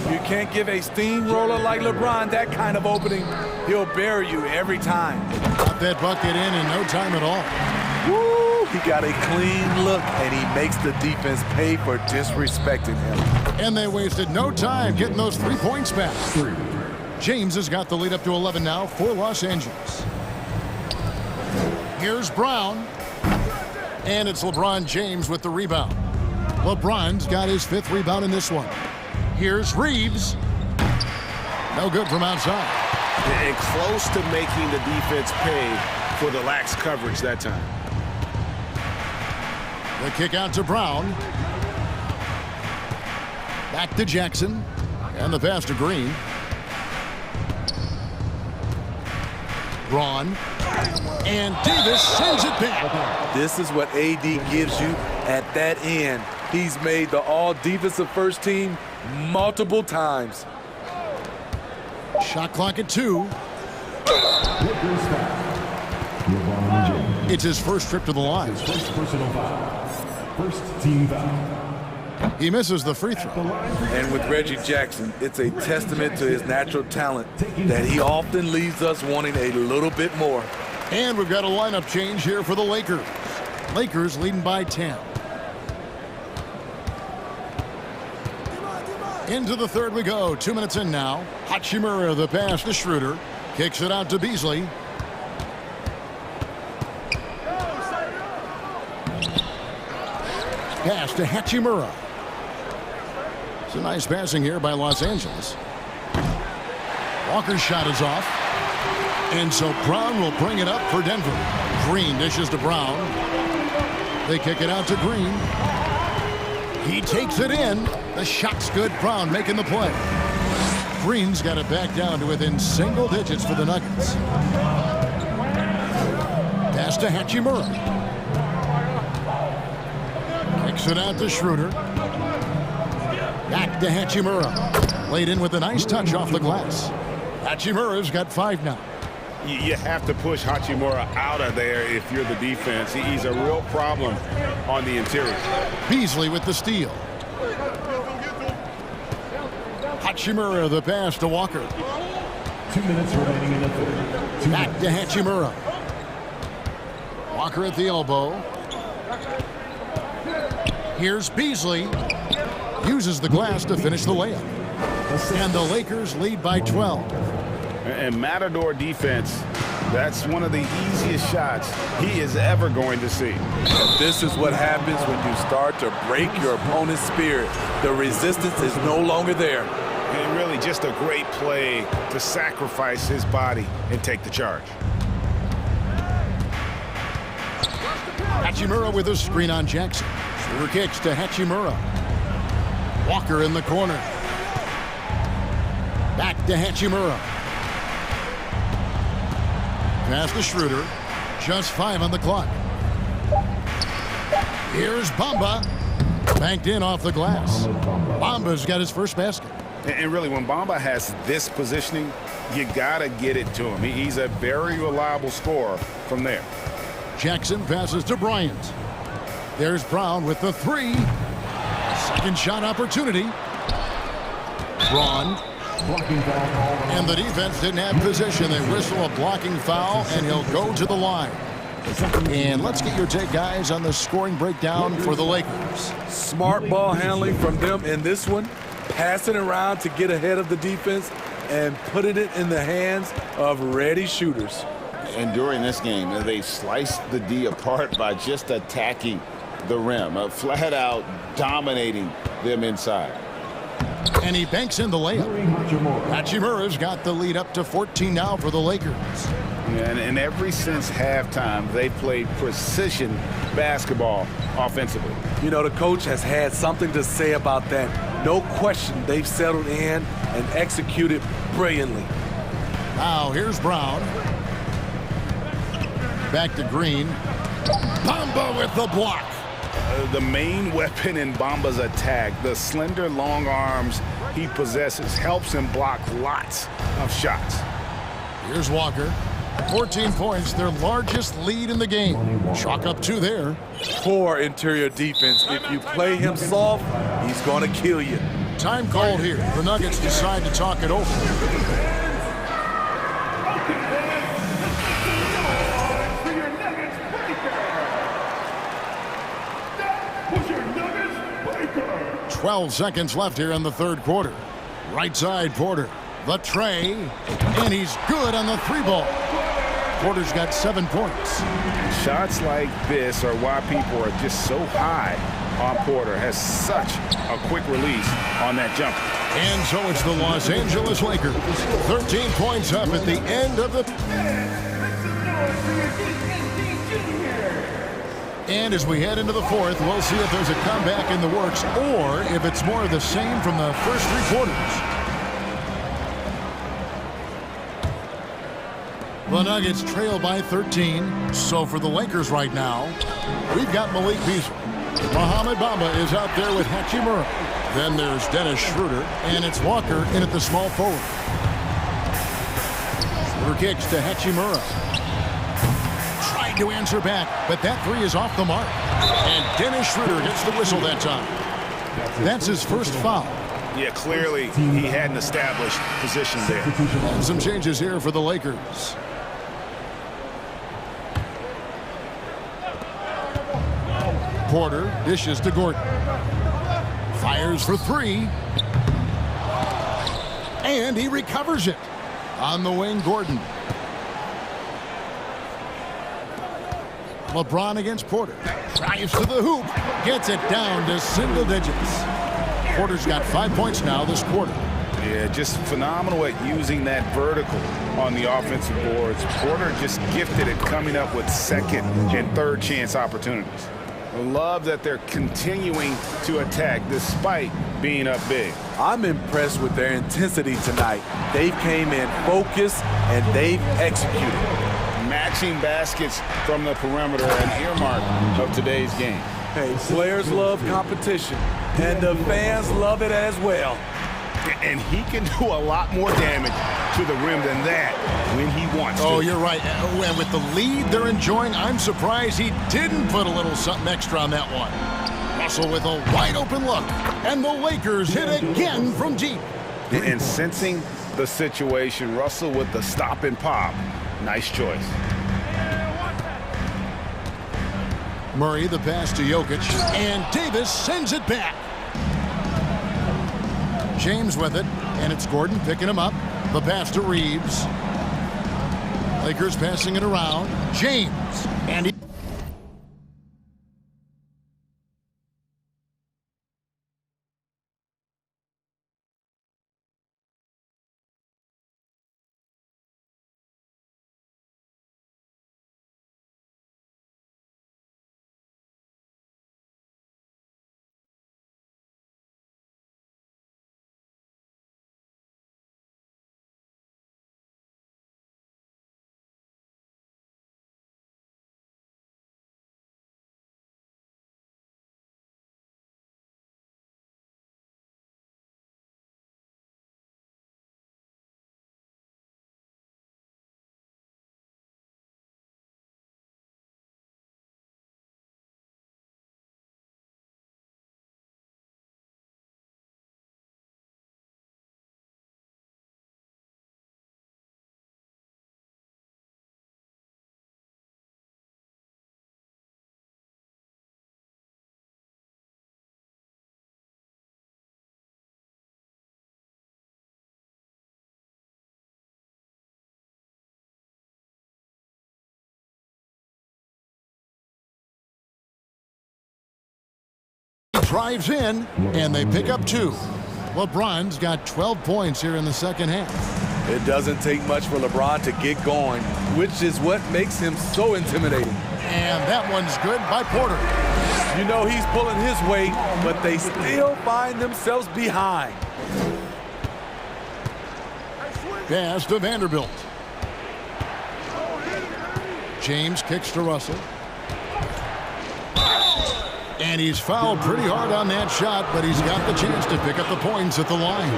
You can't give a steamroller like LeBron that kind of opening. He'll bury you every time. Got that bucket in no time at all. Woo! He got a clean look, and he makes the defense pay for disrespecting him. And they wasted no time getting those 3 points back. James has got the lead up to 11 now for Los Angeles. Here's Brown. And it's LeBron James with the rebound. LeBron's got his 5th rebound in this one. Here's Reeves. No good from outside. And close to making the defense pay for the lax coverage that time. The kick out to Brown. Back to Jackson. And the pass to Green. Braun. And Davis sends it back. This is what AD gives you at that end. He's made the all-defensive first team multiple times. Shot clock at 2. It's his first trip to the line. His first personal foul. First team foul. He misses the free throw. And with Reggie Jackson, it's a testament to his natural talent that he often leaves us wanting a little bit more. And we've got a lineup change here for the Lakers. Lakers leading by 10. Into the third we go. 2 minutes in now. Hachimura, the pass to Schroeder. Kicks it out to Beasley. Pass to Hachimura. It's a nice passing here by Los Angeles. Walker's shot is off. And so Brown will bring it up for Denver. Green dishes to Brown. They kick it out to Green. He takes it in. The shot's good. Brown making the play. Green's got it back down to within single digits for the Nuggets. Pass to Hachimura. Kicks it out to Schroeder. Back to Hachimura. Laid in with a nice touch off the glass. Hachimura's got 5 now. You have to push Hachimura out of there if you're the defense. He's a real problem on the interior. Beasley with the steal. Hachimura the pass to Walker. 2 minutes remaining in the third. Back to Hachimura. Walker at the elbow. Here's Beasley. Uses the glass to finish the layup. And the Lakers lead by 12. And Matador defense, that's one of the easiest shots he is ever going to see. This is what happens when you start to break your opponent's spirit. The resistance is no longer there. And really just a great play to sacrifice his body and take the charge. Hachimura with a screen on Jackson. Schroeder kicks to Hachimura. Walker in the corner. Back to Hachimura. Pass to Schroeder. Just 5 on the clock. Here's Bamba. Banked in off the glass. Bamba's got his first basket. And really, when Bamba has this positioning, you got to get it to him. He's a very reliable scorer from there. Jackson passes to Bryant. There's Brown with the 3. Second shot opportunity. Braun. And the defense didn't have position. They whistle a blocking foul, and he'll go to the line. And let's get your take, guys, on the scoring breakdown for the Lakers. Smart ball handling from them in this one. Passing around to get ahead of the defense and putting it in the hands of ready shooters. And during this game, they sliced the D apart by just attacking the rim, flat out dominating them inside. And he banks in the layup. Hachimura's got the lead up to 14 now for the Lakers. And ever since halftime, they played precision basketball offensively. You know, the coach has had something to say about that. No question, they've settled in and executed brilliantly. Now here's Brown. Back to Green. Bamba with the block. The main weapon in Bamba's attack, the slender long arms he possesses, helps him block lots of shots. Here's Walker. 14 points, their largest lead in the game. Chalk up 2 there. Poor interior defense. If you play him soft, he's going to kill you. Time called here. The Nuggets decide to talk it over. Twelve seconds left here in the third quarter. Right side, Porter. The tray. And he's good on the 3-ball. Porter's got 7 points. Shots like this are why people are just so high on Porter. Has such a quick release on that jumper. And so it's the Los Angeles Lakers. 13 points up at the end of the... And as we head into the fourth, we'll see if there's a comeback in the works or if it's more of the same from the first 3 quarters. The Nuggets trail by 13. So for the Lakers right now, we've got Malik Beasley. Mohamed Bamba is out there with Hachimura. Then there's Dennis Schroeder, and it's Walker in at the small forward. Schroeder kicks to Hachimura. Tried to answer back, but that three is off the mark. And Dennis Schroeder gets the whistle that time. That's his first foul. Yeah, clearly he hadn't established position there. And some changes here for the Lakers. Porter dishes to Gordon. Fires for three. And he recovers it. On the wing, Gordon. LeBron against Porter. Drives to the hoop. Gets it down to single digits. Porter's got 5 points now this quarter. Yeah, just phenomenal at using that vertical on the offensive boards. Porter just gifted at coming up with second and third chance opportunities. I love that they're continuing to attack despite being up big. I'm impressed with their intensity tonight. They came in focused and they've executed. Matching baskets from the perimeter, an earmark of today's game. Hey, players love competition, and the fans love it as well. And he can do a lot more damage to the rim than that when he wants to. Oh, you're right. And with the lead they're enjoying, I'm surprised he didn't put a little something extra on that one. Russell with a wide open look. And the Lakers hit again from deep. And sensing the situation, Russell with the stop and pop. Nice choice. Murray the pass to Jokic. And Davis sends it back. James with it, and it's Gordon picking him up. The pass to Reeves. Lakers passing it around. James, and he... drives in, and they pick up two. LeBron's got 12 points here in the second half. It doesn't take much for LeBron to get going, which is what makes him so intimidating. And that one's good by Porter. You know he's pulling his weight, but they still find themselves behind. Pass to Vanderbilt. James kicks to Russell. And he's fouled pretty hard on that shot, but he's got the chance to pick up the points at the line.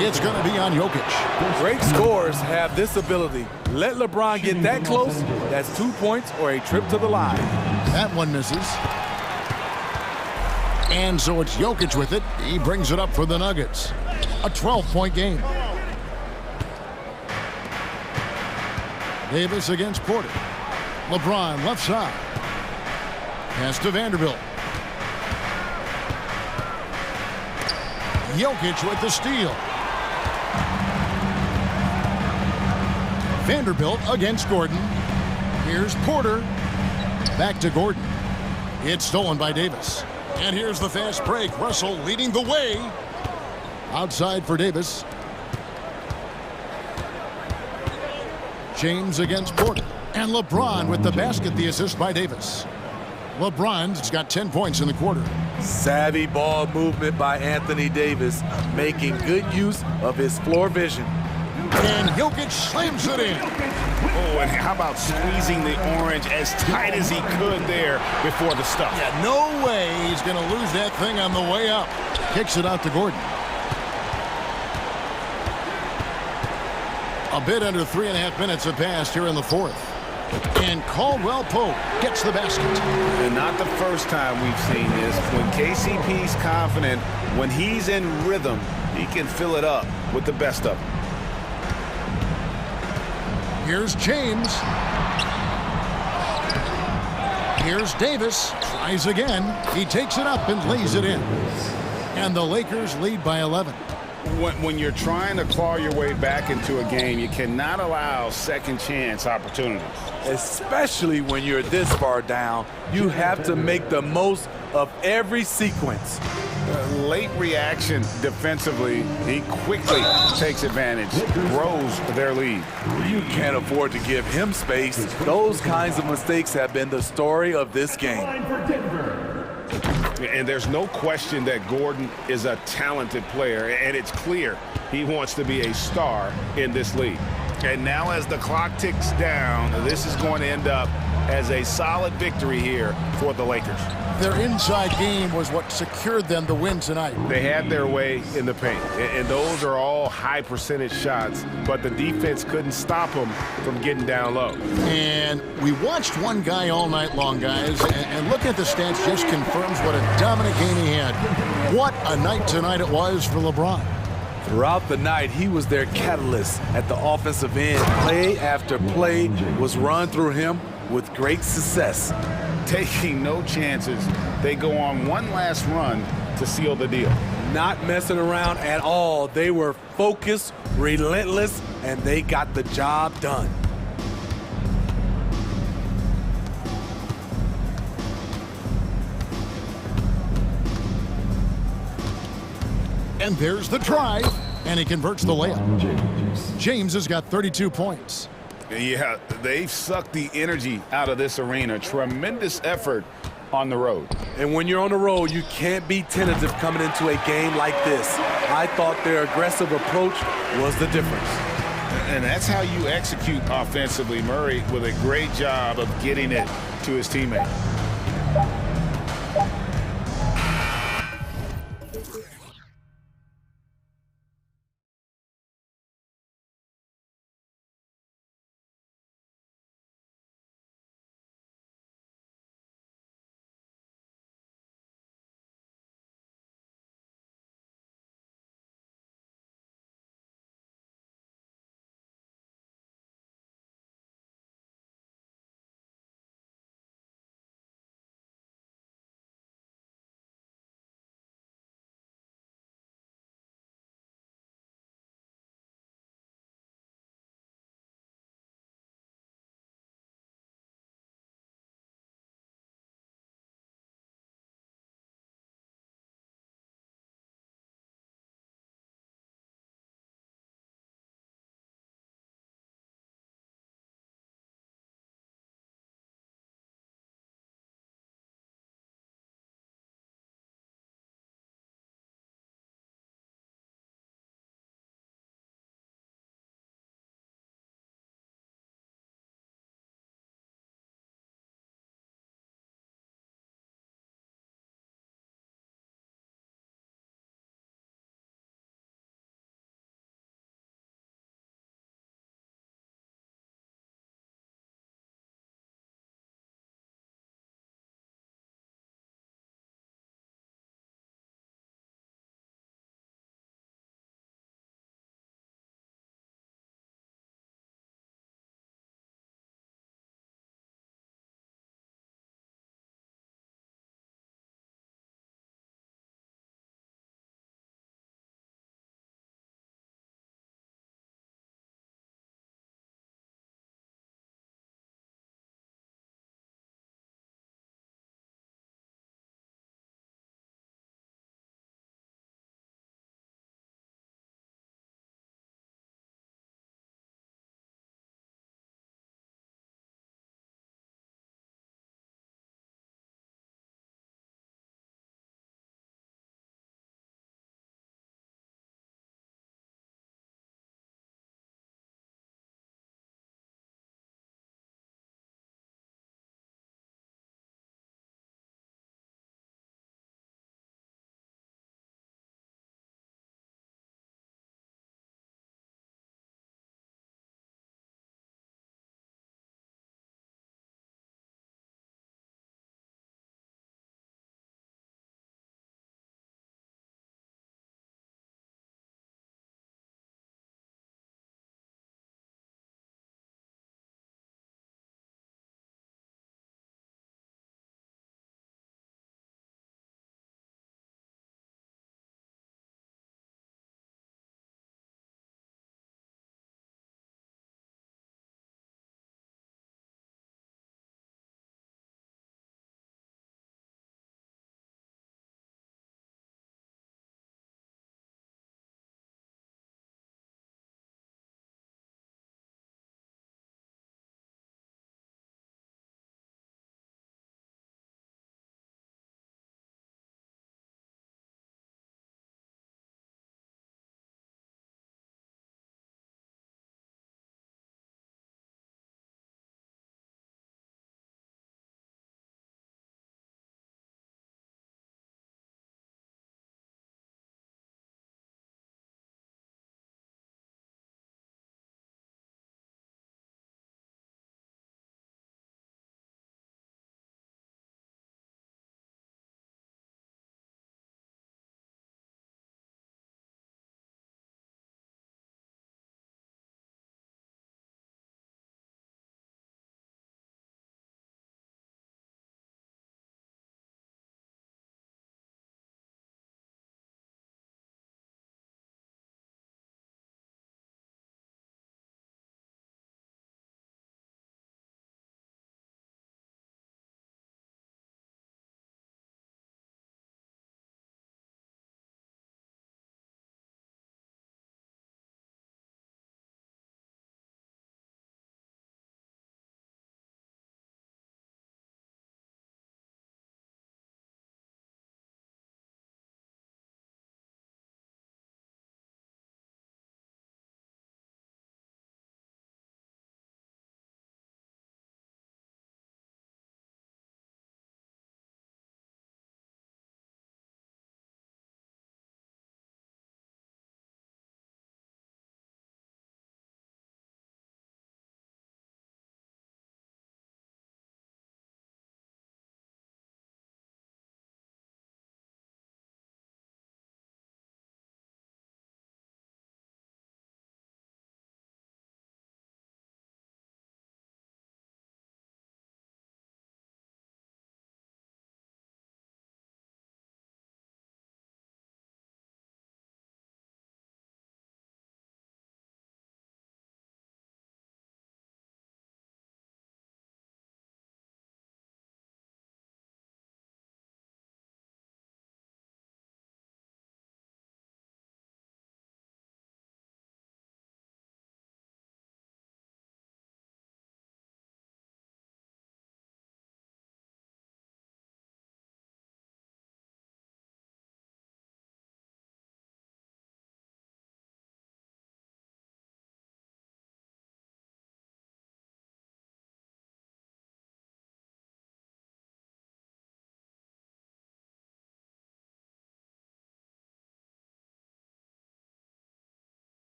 It's going to be on Jokic. Great scorers have this ability. Let LeBron get that close, that's 2 points or a trip to the line. That one misses. And so it's Jokic with it. He brings it up for the Nuggets. A 12-point game. Davis against Porter. LeBron left side. Pass to Vanderbilt. Jokic with the steal. Vanderbilt against Gordon. Here's Porter. Back to Gordon. It's stolen by Davis. And here's the fast break. Russell leading the way. Outside for Davis. James against Porter. And LeBron with the basket, the assist by Davis. LeBron's got 10 points in the quarter. Savvy ball movement by Anthony Davis, making good use of his floor vision. And Jokic slams it in. Oh, and how about squeezing the orange as tight as he could there before the stuff? Yeah, no way he's going to lose that thing on the way up. Kicks it out to Gordon. A bit under 3.5 minutes have passed here in the fourth. And Caldwell Pope gets the basket. And not the first time we've seen this. When KCP's confident, when he's in rhythm, he can fill it up with the best of them. Here's James. Here's Davis. Tries again. He takes it up and lays it in. And the Lakers lead by 11. When you're trying to claw your way back into a game, you cannot allow second chance opportunities. Especially when you're this far down, you have to make the most of every sequence. Late reaction defensively, he quickly takes advantage, grows their lead. You can't afford to give him space. Those kinds of mistakes have been the story of this game. And there's no question that Gordon is a talented player, and it's clear he wants to be a star in this league. And now as the clock ticks down, this is going to end up as a solid victory here for the Lakers. Their inside game was what secured them the win tonight. They had their way in the paint, and those are all high percentage shots, but the defense couldn't stop them from getting down low. And we watched one guy all night long, guys, and look at the stats, just confirms what a dominant game he had. What a night tonight it was for LeBron. Throughout the night, he was their catalyst at the offensive end. Play after play was run through him with great success. Taking no chances, they go on one last run to seal the deal. Not messing around at all. They were focused, relentless, and they got the job done. And there's the drive, and he converts the layup. James has got 32 points. Yeah, they've sucked the energy out of this arena. Tremendous effort on the road. And when you're on the road, you can't be tentative coming into a game like this. I thought their aggressive approach was the difference. And that's how you execute offensively. Murray with a great job of getting it to his teammate.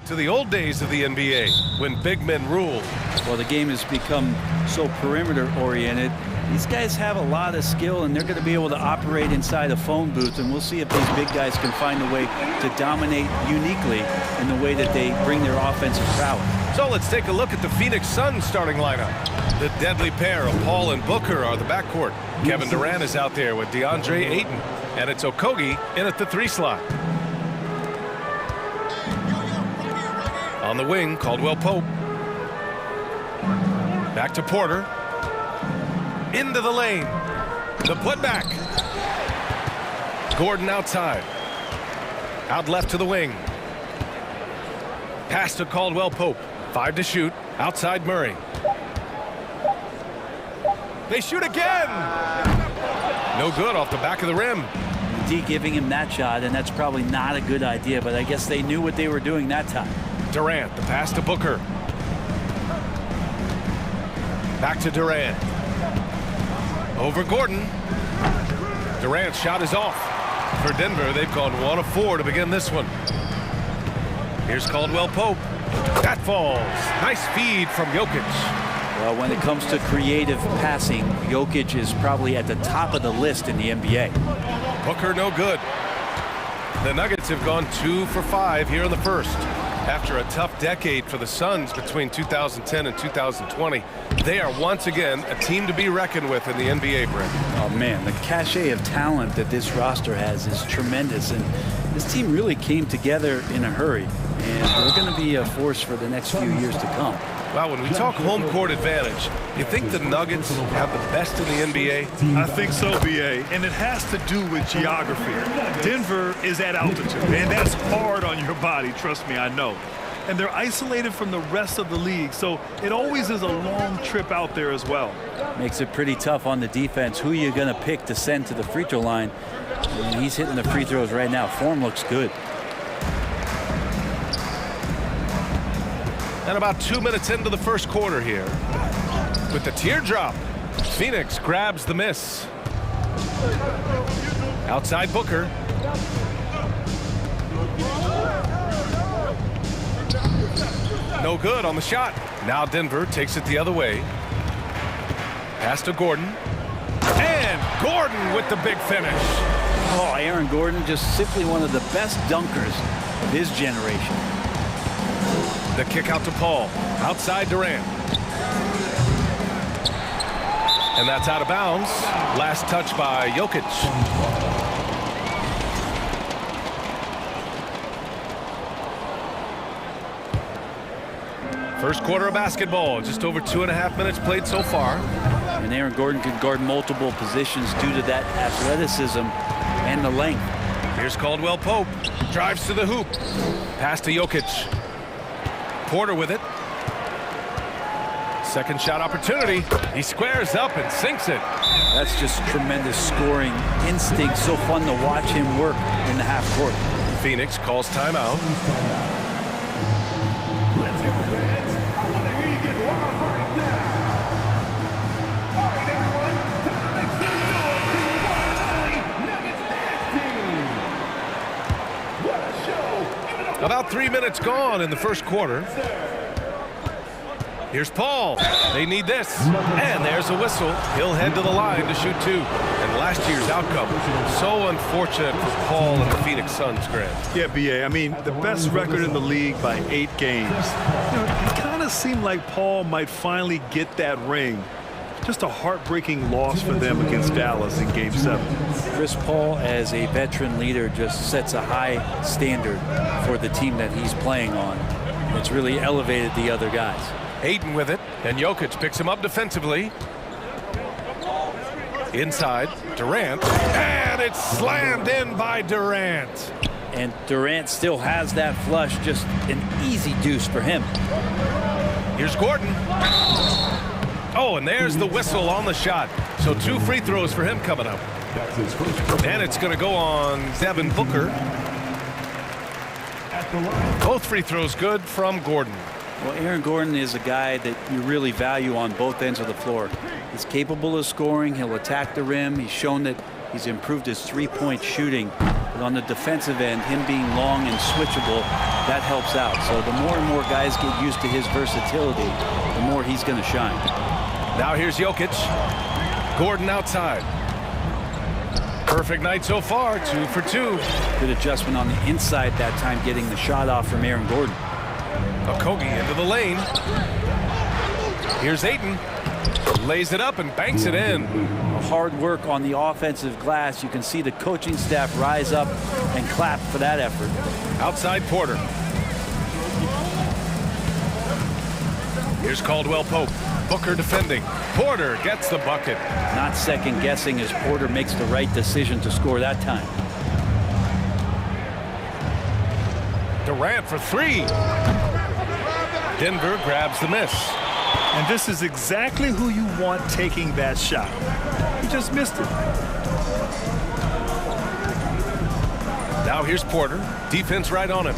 to the old days of the NBA when big men ruled. Well, the game has become so perimeter-oriented. These guys have a lot of skill, and they're going to be able to operate inside a phone booth, and we'll see if these big guys can find a way to dominate uniquely in the way that they bring their offensive prowess. So let's take a look at the Phoenix Suns starting lineup. The deadly pair of Paul and Booker are the backcourt. Kevin Durant is out there with DeAndre Ayton, and it's Okogie in at the 3 slot. On the wing, Caldwell Pope. Back to Porter. Into the lane. The putback. Gordon outside. Out left to the wing. Pass to Caldwell Pope. 5 to shoot. Outside Murray. They shoot again. No good off the back of the rim. D giving him that shot, and that's probably not a good idea, but I guess they knew what they were doing that time. Durant, the pass to Booker. Back to Durant. Over Gordon. Durant's shot is off. For Denver, they've gone 1 of 4 to begin this one. Here's Caldwell Pope. That falls. Nice feed from Jokic. Well, when it comes to creative passing, Jokic is probably at the top of the list in the NBA. Booker no good. The Nuggets have gone 2 for 5 here in the first. After a tough decade for the Suns between 2010 and 2020, they are once again a team to be reckoned with in the NBA, Brent. Oh, man, the cachet of talent that this roster has is tremendous, and this team really came together in a hurry, and they're going to be a force for the next few years to come. Wow, when we talk home court advantage, you think the Nuggets have the best in the NBA? I think so, B.A., and it has to do with geography. Denver is at altitude, and that's hard on your body, trust me, I know. And they're isolated from the rest of the league, so it always is a long trip out there as well. Makes it pretty tough on the defense. Who are you going to pick to send to the free throw line? And he's hitting the free throws right now. Form looks good. And about 2 minutes into the first quarter here. With the teardrop, Phoenix grabs the miss. Outside Booker. No good on the shot. Now Denver takes it the other way. Pass to Gordon. And Gordon with the big finish. Oh, Aaron Gordon, just simply one of the best dunkers of his generation. The kick out to Paul. Outside Durant. And that's out of bounds. Last touch by Jokic. First quarter of basketball. Just over 2.5 minutes played so far. And Aaron Gordon can guard multiple positions due to that athleticism and the length. Here's Caldwell Pope. Drives to the hoop. Pass to Jokic. Porter with it. Second shot opportunity. He squares up and sinks it. That's just tremendous scoring instinct. So fun to watch him work in the half court. Phoenix calls timeout. About 3 minutes gone in the first quarter. Here's Paul. They need this. And there's a whistle. He'll head to the line to shoot 2. And last year's outcome, so unfortunate for Paul and the Phoenix Suns, Grant. Yeah, B.A., I mean, the best record in the league by 8 games. You know, it kind of seemed like Paul might finally get that ring. Just a heartbreaking loss for them against Dallas in Game 7. Chris Paul, as a veteran leader, just sets a high standard for the team that he's playing on. It's really elevated the other guys. Ayton with it, and Jokic picks him up defensively. Inside, Durant, and it's slammed in by Durant. And Durant still has that flush, just an easy deuce for him. Here's Gordon. Oh, and there's the whistle on the shot. So 2 free throws for him coming up. And it's going to go on Devin Booker. Both free throws good from Gordon. Well, Aaron Gordon is a guy that you really value on both ends of the floor. He's capable of scoring. He'll attack the rim. He's shown that he's improved his three-point shooting. But on the defensive end, him being long and switchable, that helps out. So the more and more guys get used to his versatility, the more he's going to shine. Now here's Jokic. Gordon outside. Perfect night so far, 2 for 2. Good adjustment on the inside that time, getting the shot off from Aaron Gordon. Okogie into the lane. Here's Ayton. Lays it up and banks it in. Hard work on the offensive glass. You can see the coaching staff rise up and clap for that effort. Outside Porter. Here's Caldwell Pope. Booker defending. Porter gets the bucket. Not second guessing as Porter makes the right decision to score that time. Durant for 3. Denver grabs the miss. And this is exactly who you want taking that shot. He just missed it. Now here's Porter. Defense right on him.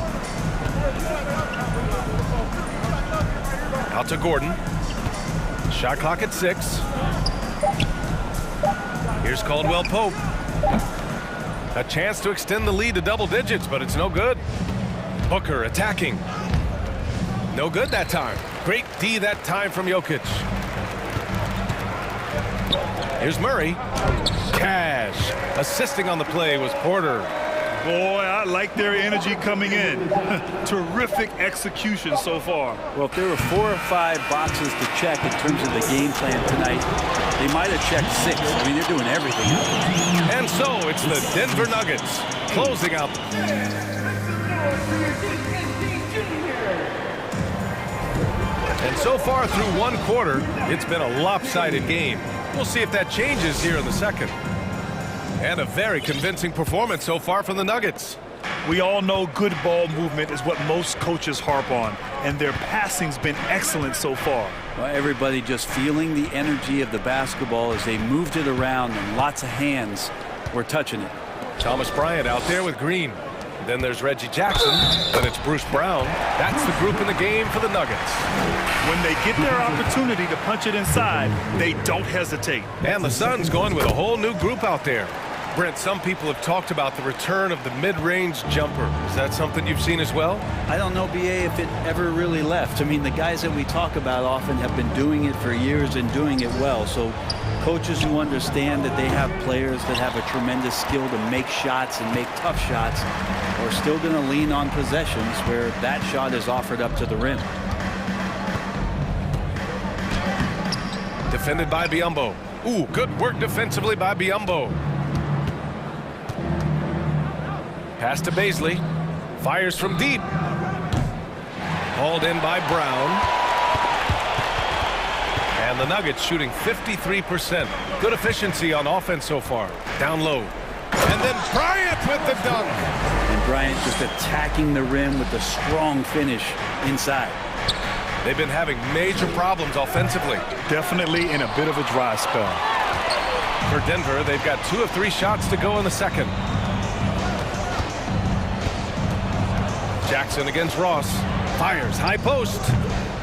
Out to Gordon. Shot clock at 6. Here's Caldwell Pope. A chance to extend the lead to double digits, but it's no good. Booker attacking. No good that time. Great D that time from Jokic. Here's Murray. Cash. Assisting on the play was Porter. Boy, I like their energy coming in. Terrific execution so far. Well, if there were 4 or 5 boxes to check in terms of the game plan tonight, they might have checked 6. I mean, they're doing everything. And so it's the Denver Nuggets closing out. And so far through one quarter, it's been a lopsided game. We'll see if that changes here in the second. And a very convincing performance so far from the Nuggets. We all know good ball movement is what most coaches harp on, and their passing's been excellent so far. Well, everybody just feeling the energy of the basketball as they moved it around, and lots of hands were touching it. Thomas Bryant out there with Green. Then there's Reggie Jackson. Then it's Bruce Brown. That's the group in the game for the Nuggets. When they get their opportunity to punch it inside, they don't hesitate. And the Suns going with a whole new group out there. Brent, some people have talked about the return of the mid-range jumper. Is that something you've seen as well? I don't know, BA, if it ever really left. I mean, the guys that we talk about often have been doing it for years and doing it well. So coaches who understand that they have players that have a tremendous skill to make shots and make tough shots are still going to lean on possessions where that shot is offered up to the rim. Defended by Biyombo. Ooh, good work defensively by Biyombo. Pass to Baisley. Fires from deep. Hauled in by Brown. And the Nuggets shooting 53%. Good efficiency on offense so far. Down low. And then Bryant with the dunk. And Bryant just attacking the rim with a strong finish inside. They've been having major problems offensively. Definitely in a bit of a dry spell. For Denver, they've got 2 of 3 shots to go in the second. Jackson against Ross. Fires high post.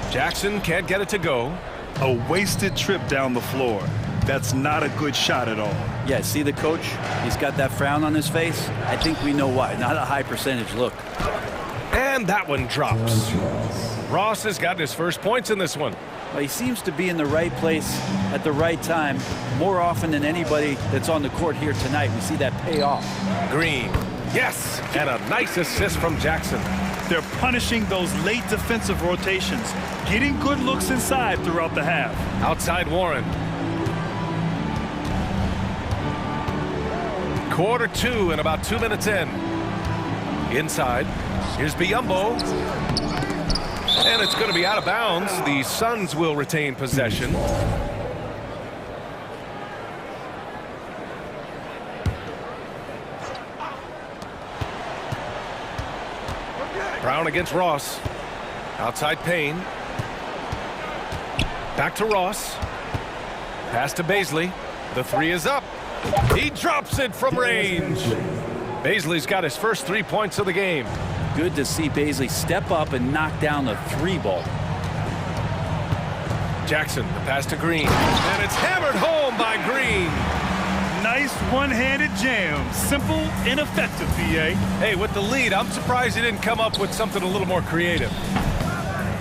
Jackson can't get it to go. A wasted trip down the floor. That's not a good shot at all. Yeah, see the coach? He's got that frown on his face. I think we know why. Not a high percentage look. And that one drops. Ross has got his first points in this one. Well, he seems to be in the right place at the right time more often than anybody that's on the court here tonight. We see that pay off. Green. Yes, and a nice assist from Jackson. They're punishing those late defensive rotations, getting good looks inside throughout the half. Outside Warren. Quarter 2 and about 2 minutes in. Inside. Here's Biyombo. And it's going to be out of bounds. The Suns will retain possession. Brown against Ross. Outside Payne. Back to Ross. Pass to Baisley. The 3 is up. He drops it from range. Baisley's got his first 3 points of the game. Good to see Baisley step up and knock down the 3 ball. Jackson, the pass to Green. And it's hammered home by Green. Nice one-handed jam. Simple and effective, PA. Hey, with the lead, I'm surprised he didn't come up with something a little more creative.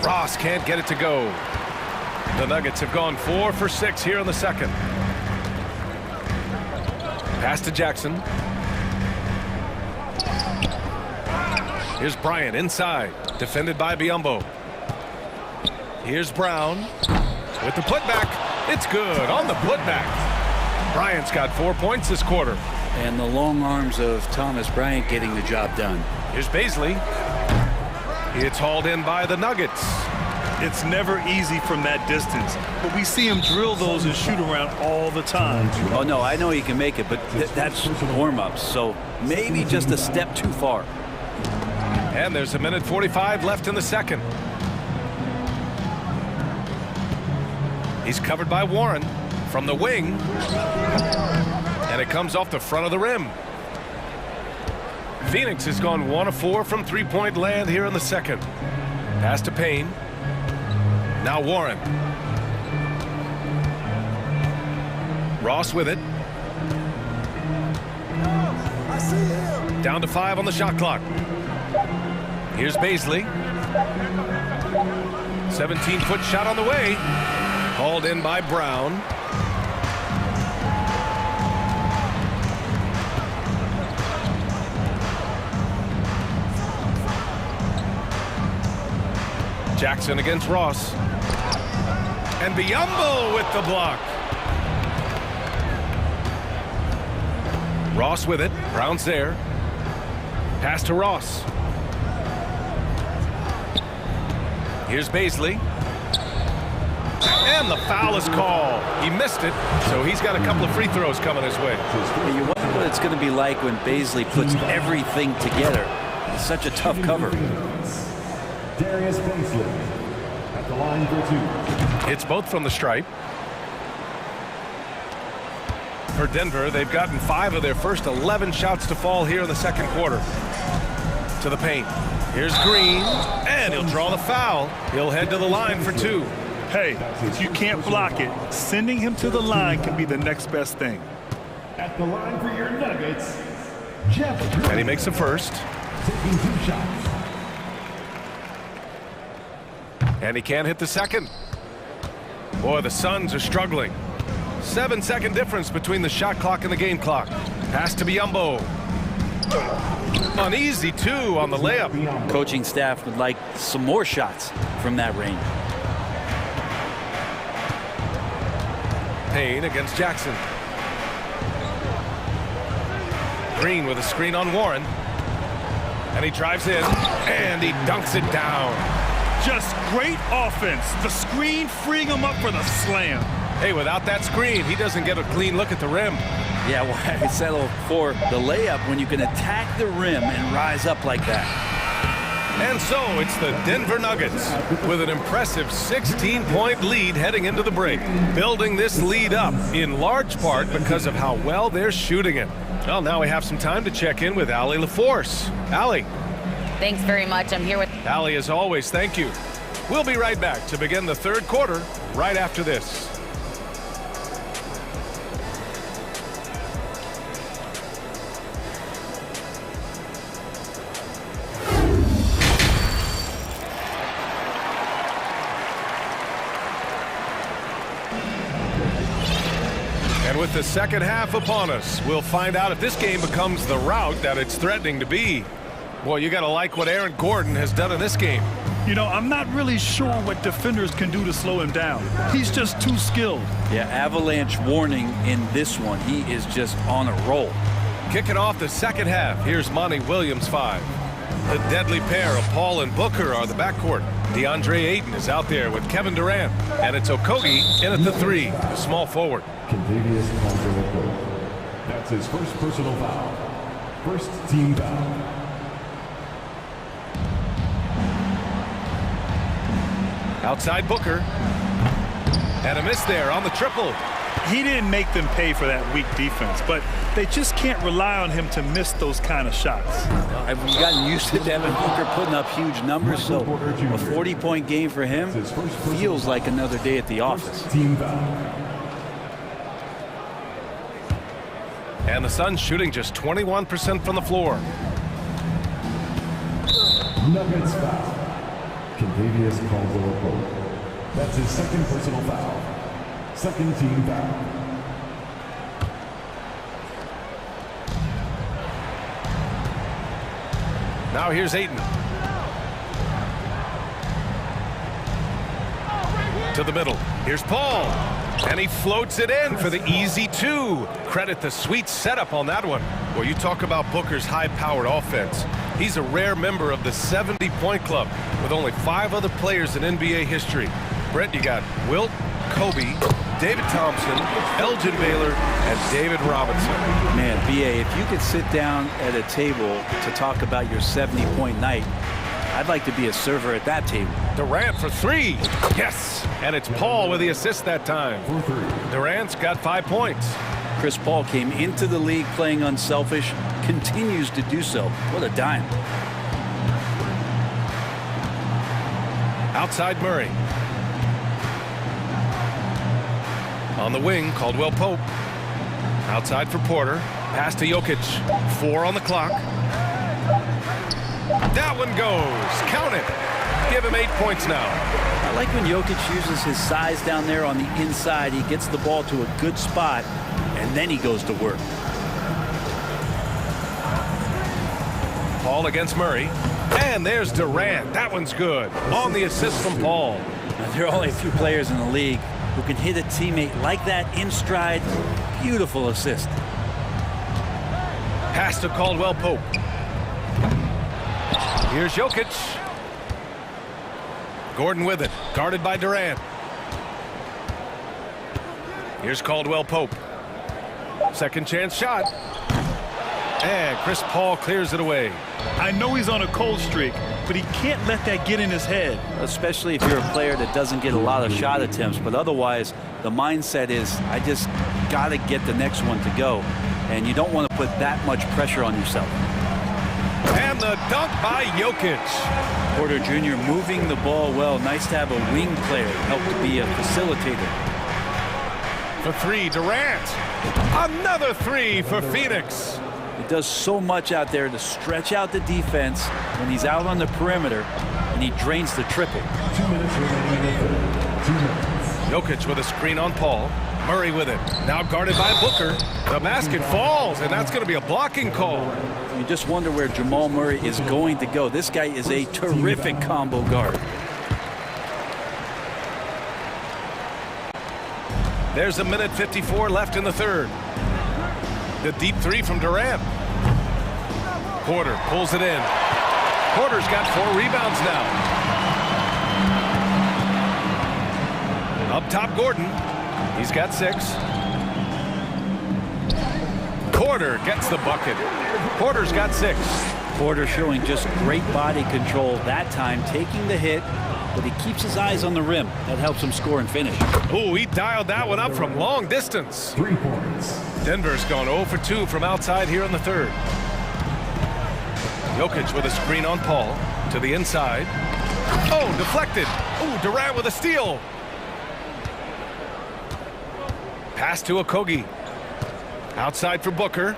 Ross can't get it to go. The Nuggets have gone 4 for 6 here in the second. Pass to Jackson. Here's Bryant inside, defended by Biyombo. Here's Brown with the putback. It's good on the putback. Bryant's got 4 points this quarter. And the long arms of Thomas Bryant getting the job done. Here's Baisley. It's hauled in by the Nuggets. It's never easy from that distance, but we see him drill those and shoot around all the time. Oh, no, I know he can make it, but that's warm-ups, so maybe just a step too far. And there's a minute 45 left in the second. He's covered by Warren from the wing. And it comes off the front of the rim. Phoenix has gone 1 of 4 from three-point land here in the second. Pass to Payne. Now Warren. Ross with it. Down to 5 on the shot clock. Here's Baisley. 17-foot shot on the way. Hauled in by Brown. Jackson against Ross. And Biyombo with the block. Ross with it. Brown's there. Pass to Ross. Here's Baisley. And the foul is called. He missed it, so he's got a couple of free throws coming his way. You wonder what it's going to be like when Baisley puts everything together. It's such a tough cover. Darius Baisley at the line for 2. It's both from the stripe. For Denver, they've gotten 5 of their first 11 shots to fall here in the second quarter. To the paint. Here's Green, and he'll draw the foul. He'll head to the line for 2. Hey, if you can't block it, sending him to the line can be the next best thing. At the line for your Nuggets, Jeff Green. And he makes the first. Taking 2 shots. And he can't hit the second. Boy, the Suns are struggling. 7-second difference between the shot clock and the game clock. Pass to Biyombo. An easy 2 on the layup. Coaching staff would like some more shots from that range. Payne against Jackson. Green with a screen on Warren. And he drives in, and he dunks it down. Just great offense. The screen freeing him up for the slam. Hey, without that screen, he doesn't get a clean look at the rim. Yeah, why settle for the layup when you can attack the rim and rise up like that? And so it's the Denver Nuggets with an impressive 16-point lead heading into the break, building this lead up in large part because of how well they're shooting it. Well, now we have some time to check in with Allie LaForce. Allie. Thanks very much. I'm here with Allie, as always, thank you. We'll be right back to begin the third quarter right after this. And with the second half upon us, we'll find out if this game becomes the rout that it's threatening to be. Boy, you got to like what Aaron Gordon has done in this game. You know, I'm not really sure what defenders can do to slow him down. He's just too skilled. Yeah, avalanche warning in this one. He is just on a roll. Kicking off the second half, here's Monty Williams 5. The deadly pair of Paul and Booker are the backcourt. DeAndre Ayton is out there with Kevin Durant. And it's Okogie in at the 3, the small forward. Contagious control. That's his first personal foul. First team foul. Outside Booker. And a miss there on the triple. He didn't make them pay for that weak defense, but they just can't rely on him to miss those kind of shots. I've gotten used to Devin Booker putting up huge numbers, so a 40-point game for him feels like another day at the office. Team foul. And the Suns shooting just 21% from the floor. Nuggets foul. Contavious Caldwell-Pope. That's his second personal foul. Second team foul. Now here's Ayton. To the middle. Here's Paul. And he floats it in for the easy two. Credit the sweet setup on that one. Well, you talk about Booker's high-powered offense. He's a rare member of the 70-point club with only 5 other players in NBA history. Brent, you got Wilt, Kobe, David Thompson, Elgin Baylor, and David Robinson. Man, BA, if you could sit down at a table to talk about your 70-point night, I'd like to be a server at that table. Durant for 3. Yes. And it's Paul with the assist that time. Durant's got 5 points. Chris Paul came into the league playing unselfish, continues to do so. What a dime. Outside Murray. On the wing, Caldwell-Pope. Outside for Porter. Pass to Jokic. 4 on the clock. That one goes. Count it. Give him 8 points now. I like when Jokic uses his size down there on the inside. He gets the ball to a good spot, and then he goes to work. Paul against Murray. And there's Durant. That one's good. On the assist from Paul. Now, there are only a few players in the league who can hit a teammate like that in stride. Beautiful assist. Pass to Caldwell-Pope. Here's Jokic. Gordon with it. Guarded by Durant. Here's Caldwell-Pope. Second chance shot. And Chris Paul clears it away. I know he's on a cold streak, but he can't let that get in his head. Especially if you're a player that doesn't get a lot of shot attempts, but otherwise the mindset is I just got to get the next one to go, and you don't want to put that much pressure on yourself. And the dunk by Jokic. Porter Jr. moving the ball well. Nice to have a wing player help to be a facilitator. For 3, Durant. Another 3 for Phoenix. He does so much out there to stretch out the defense when he's out on the perimeter, and he drains the triple. 2 minutes remaining in the third. 2 minutes. Jokic with a screen on Paul. Murray with it. Now guarded by Booker. The basket falls, and that's going to be a blocking call. You just wonder where Jamal Murray is going to go. This guy is a terrific combo guard. There's 1:54 left in the third. The deep 3 from Durant. Porter pulls it in. Porter's got 4 rebounds now. Up top, Gordon. He's got 6. Porter gets the bucket. Porter's got 6. Porter showing just great body control that time, taking the hit, but he keeps his eyes on the rim. That helps him score and finish. Ooh, he dialed that one up from long distance. 3 points. Denver's gone 0 for 2 from outside here in the third. Jokic with a screen on Paul to the inside. Oh, deflected. Ooh, Durant with a steal. Pass to Okogie. Outside for Booker.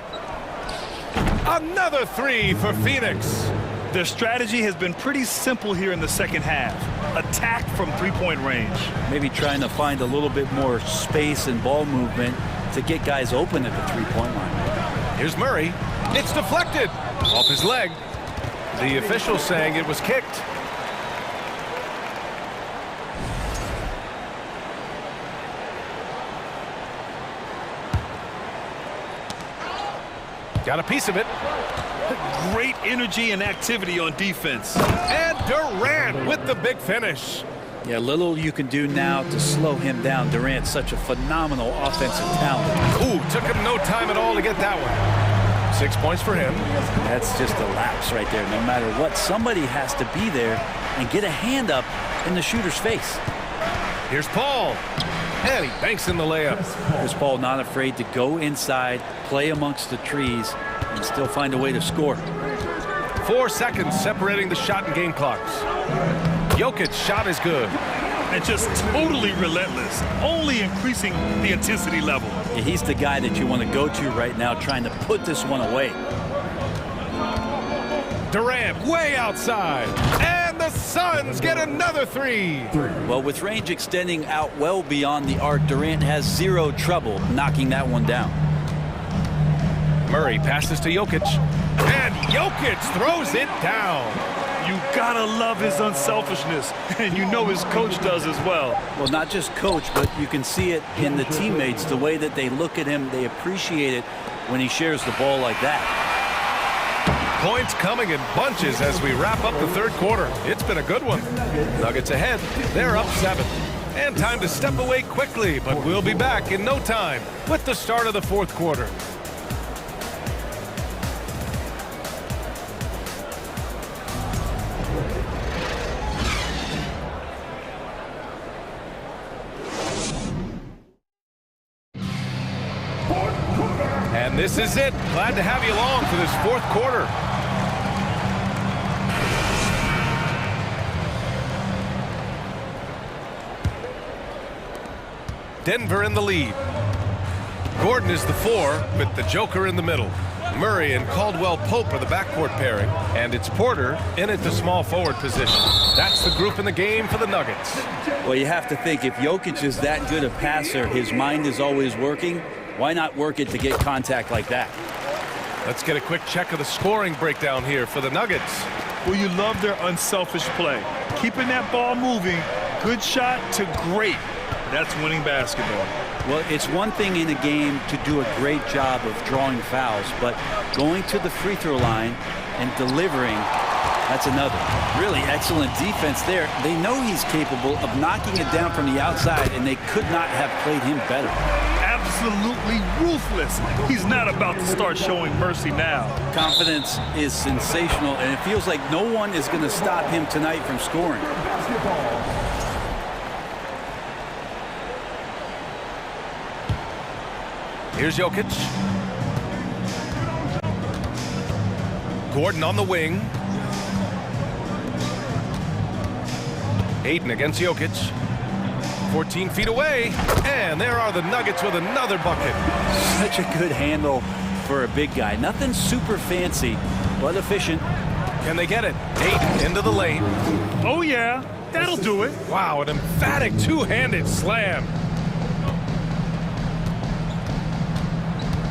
Another 3 for Phoenix. Their strategy has been pretty simple here in the second half. Attack from 3-point range. Maybe trying to find a little bit more space and ball movement to get guys open at the 3-point line. Here's Murray. It's deflected. Off his leg. The official saying it was kicked. Got a piece of it. Great energy and activity on defense. And Durant with the big finish. Yeah, little you can do now to slow him down. Durant's such a phenomenal offensive talent. Ooh, took him no time at all to get that one. 6 points for him. That's just a lapse right there. No matter what, somebody has to be there and get a hand up in the shooter's face. Here's Paul. And he banks in the layup. Chris Paul not afraid to go inside, play amongst the trees, and still find a way to score. 4 seconds separating the shot and game clocks. Jokic's shot is good. and just totally relentless, only increasing the intensity level. Yeah, he's the guy that you want to go to right now, trying to put this one away. Durant way outside, and the Suns get another three. Well, with range extending out well beyond the arc, Durant has zero trouble knocking that one down. Murray passes to Jokic, and Jokic throws it down. You gotta love his unselfishness, and you know his coach does as well. Well, not just coach, but you can see it in the teammates, the way that they look at him. They appreciate it when he shares the ball like that. Points coming in bunches as we wrap up the third quarter. It's been a good one. Nuggets ahead. They're up 7. And time to step away quickly, but we'll be back in no time with the start of the fourth quarter. And this is it. Glad to have you along for this fourth quarter. Denver in the lead. Gordon is the 4 with the Joker in the middle. Murray and Caldwell-Pope are the backcourt pairing, and it's Porter in at the small forward position. That's the group in the game for the Nuggets. Well, you have to think, if Jokic is that good a passer, his mind is always working. Why not work it to get contact like that? Let's get a quick check of the scoring breakdown here for the Nuggets. Well, you love their unselfish play. Keeping that ball moving, good shot to great. That's winning basketball. Well, it's one thing in a game to do a great job of drawing fouls, but going to the free throw line and delivering, that's another. Really excellent defense there. They know he's capable of knocking it down from the outside, and they could not have played him better. Absolutely ruthless. He's not about to start showing mercy now. Confidence is sensational, and it feels like no one is going to stop him tonight from scoring. Here's Jokic. Gordon on the wing. Ayton against Jokic. 14 feet away, and there are the Nuggets with another bucket. Such a good handle for a big guy. Nothing super fancy, but efficient. Can they get it? Ayton into the lane. Oh, yeah, that'll do it. Wow, an emphatic two-handed slam.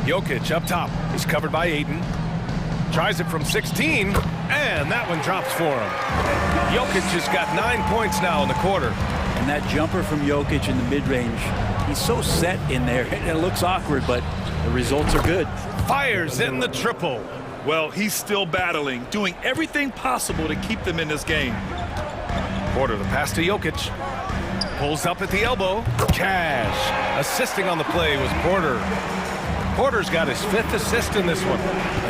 Jokic up top. He's covered by Ayton. Tries it from 16, and that one drops for him. Jokic has got 9 points now in the quarter. And that jumper from Jokic in the mid-range, he's so set in there. It looks awkward, but the results are good. Fires in the triple. Well, he's still battling, doing everything possible to keep them in this game. Porter, the pass to Jokic. Pulls up at the elbow. Cash. Assisting on the play was Porter. Porter's got his 5th assist in this one.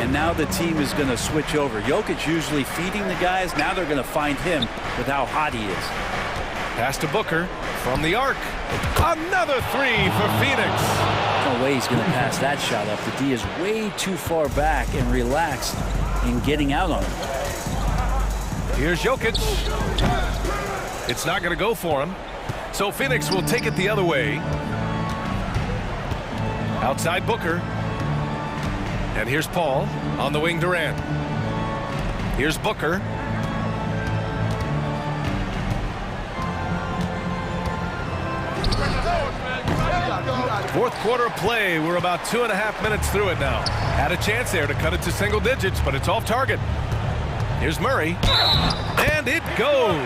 And now the team is going to switch over. Jokic usually feeding the guys. Now they're going to find him with how hot he is. Pass to Booker from the arc. Another 3 for Phoenix. No way he's going to pass that shot up. The D is way too far back and relaxed in getting out on him. Here's Jokic. It's not going to go for him. So Phoenix will take it the other way. Outside Booker. And here's Paul on the wing, Durant. Here's Booker. Fourth quarter of play. We're about 2.5 minutes through it now. Had a chance there to cut it to single digits, but it's off target. Here's Murray. And it goes.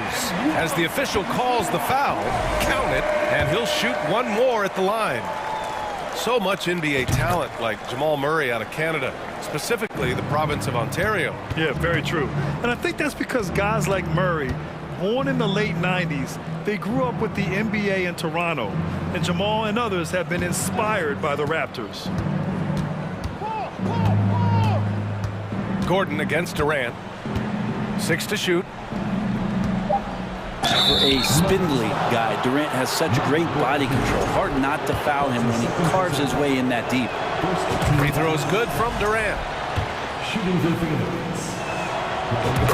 As the official calls the foul, count it, and he'll shoot one more at the line. So much NBA talent like Jamal Murray out of Canada, specifically the province of Ontario. Yeah, very true. And I think that's because guys like Murray, born in the late 90s, they grew up with the NBA in Toronto. And Jamal and others have been inspired by the Raptors. Gordon against Durant. 6 to shoot. For a spindly guy, Durant has such great body control. Hard not to foul him when he carves his way in that deep. Free throws good from Durant.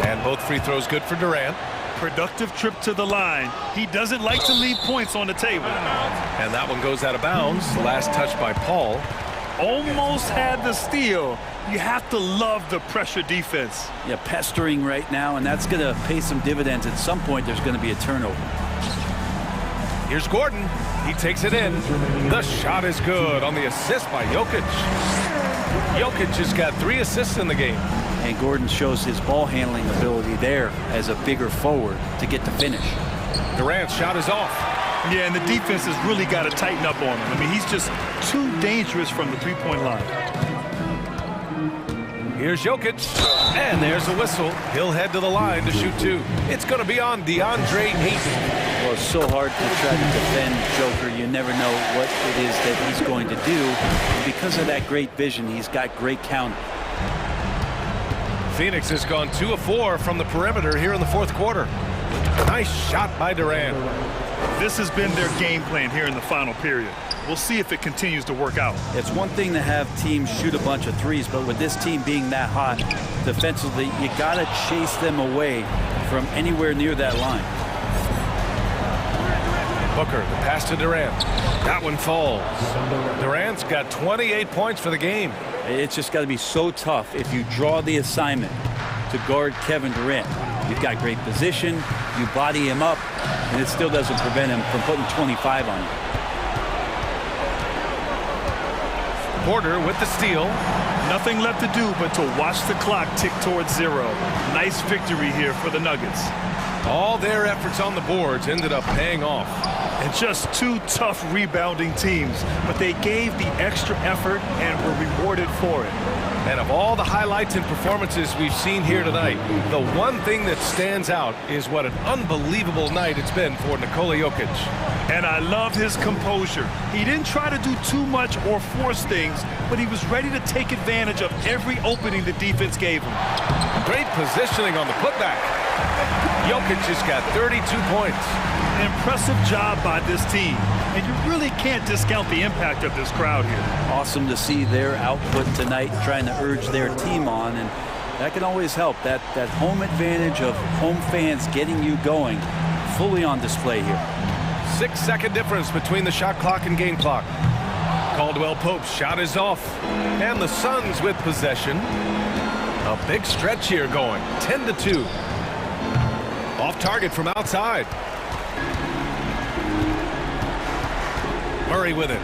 And both free throws good for Durant. Productive trip to the line. He doesn't like to leave points on the table. And that one goes out of bounds. Last touch by Paul. Almost had the steal. You have to love the pressure defense. Yeah, pestering right now, and that's going to pay some dividends. At some point, there's going to be a turnover. Here's Gordon. He takes it in. The shot is good on the assist by Jokic. Jokic has got 3 assists in the game. And Gordon shows his ball handling ability there as a bigger forward to get the finish. Durant's shot is off. Yeah, and the defense has really got to tighten up on him. I mean, he's just too dangerous from the three-point line. Here's Jokic, and there's a whistle. He'll head to the line to shoot 2. It's going to be on DeAndre Ayton. Well, it's so hard to try to defend Joker. You never know what it is that he's going to do. And because of that great vision, he's got great counter. Phoenix has gone 2 of 4 from the perimeter here in the 4th quarter. Nice shot by Durant. This has been their game plan here in the final period. We'll see if it continues to work out. It's one thing to have teams shoot a bunch of threes, but with this team being that hot defensively, you got to chase them away from anywhere near that line. Booker, the pass to Durant. That one falls. Durant's got 28 points for the game. It's just got to be so tough if you draw the assignment to guard Kevin Durant. You've got great position, you body him up, and it still doesn't prevent him from putting 25 on you. Porter with the steal. Nothing left to do but to watch the clock tick towards 0. Nice victory here for the Nuggets. All their efforts on the boards ended up paying off. And just 2 tough rebounding teams, but they gave the extra effort and were rewarded for it. And of all the highlights and performances we've seen here tonight, the one thing that stands out is what an unbelievable night it's been for Nikola Jokic. And I love his composure. He didn't try to do too much or force things, but he was ready to take advantage of every opening the defense gave him. Great positioning on the putback. Jokic has got 32 points. Impressive job by this team. And you really can't discount the impact of this crowd here. Awesome to see their output tonight, trying to urge their team on, and that can always help. That home advantage of home fans getting you going, fully on display here. 6-second difference between the shot clock and game clock. Caldwell Pope's shot is off. And the Suns with possession. A big stretch here going, 10-2. Off target from outside. Murray with it.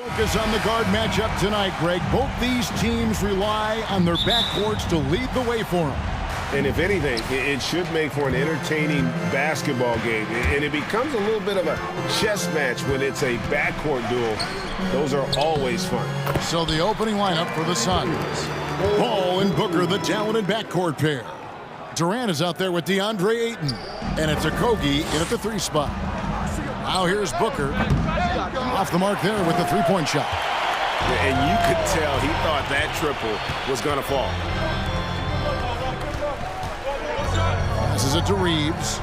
Focus on the guard matchup tonight, Greg. Both these teams rely on their backcourts to lead the way for them. And if anything, it should make for an entertaining basketball game. And it becomes a little bit of a chess match when it's a backcourt duel. Those are always fun. So the opening lineup for the Suns. Ball and Booker, the talented backcourt pair. Durant is out there with DeAndre Ayton. And it's Okogie in at the 3 spot. Now here's Booker. Off the mark there with the 3-point shot. And you could tell he thought that triple was going to fall. Passes it to Reeves.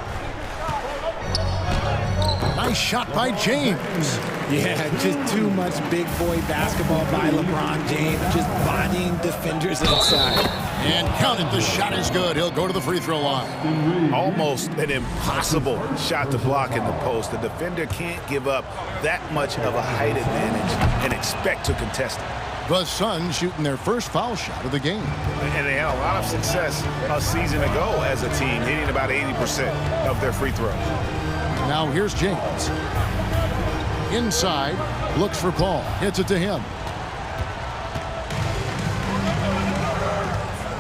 Nice shot by James. Yeah, just too much big boy basketball by LeBron James, just bodying defenders inside. And count it, the shot is good. He'll go to the free throw line. Almost an impossible shot to block in the post. The defender can't give up that much of a height advantage and expect to contest it. The Suns shooting their first foul shot of the game. And they had a lot of success a season ago as a team, hitting about 80% of their free throws. Now here's James. Inside, looks for Paul, hits it to him.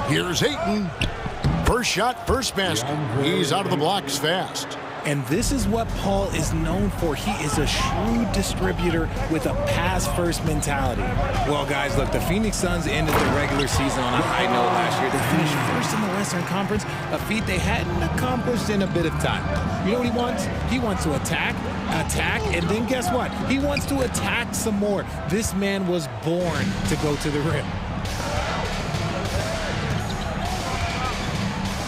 Here's Ayton. First shot, first basket. He's out of the blocks fast. And this is what Paul is known for. He is a shrewd distributor with a pass-first mentality. Well, guys, look, the Phoenix Suns ended the regular season on a high note last year. They finished first in the Western Conference, a feat they hadn't accomplished in a bit of time. You know what he wants? He wants to attack, and then guess what? He wants to attack some more. This man was born to go to the rim.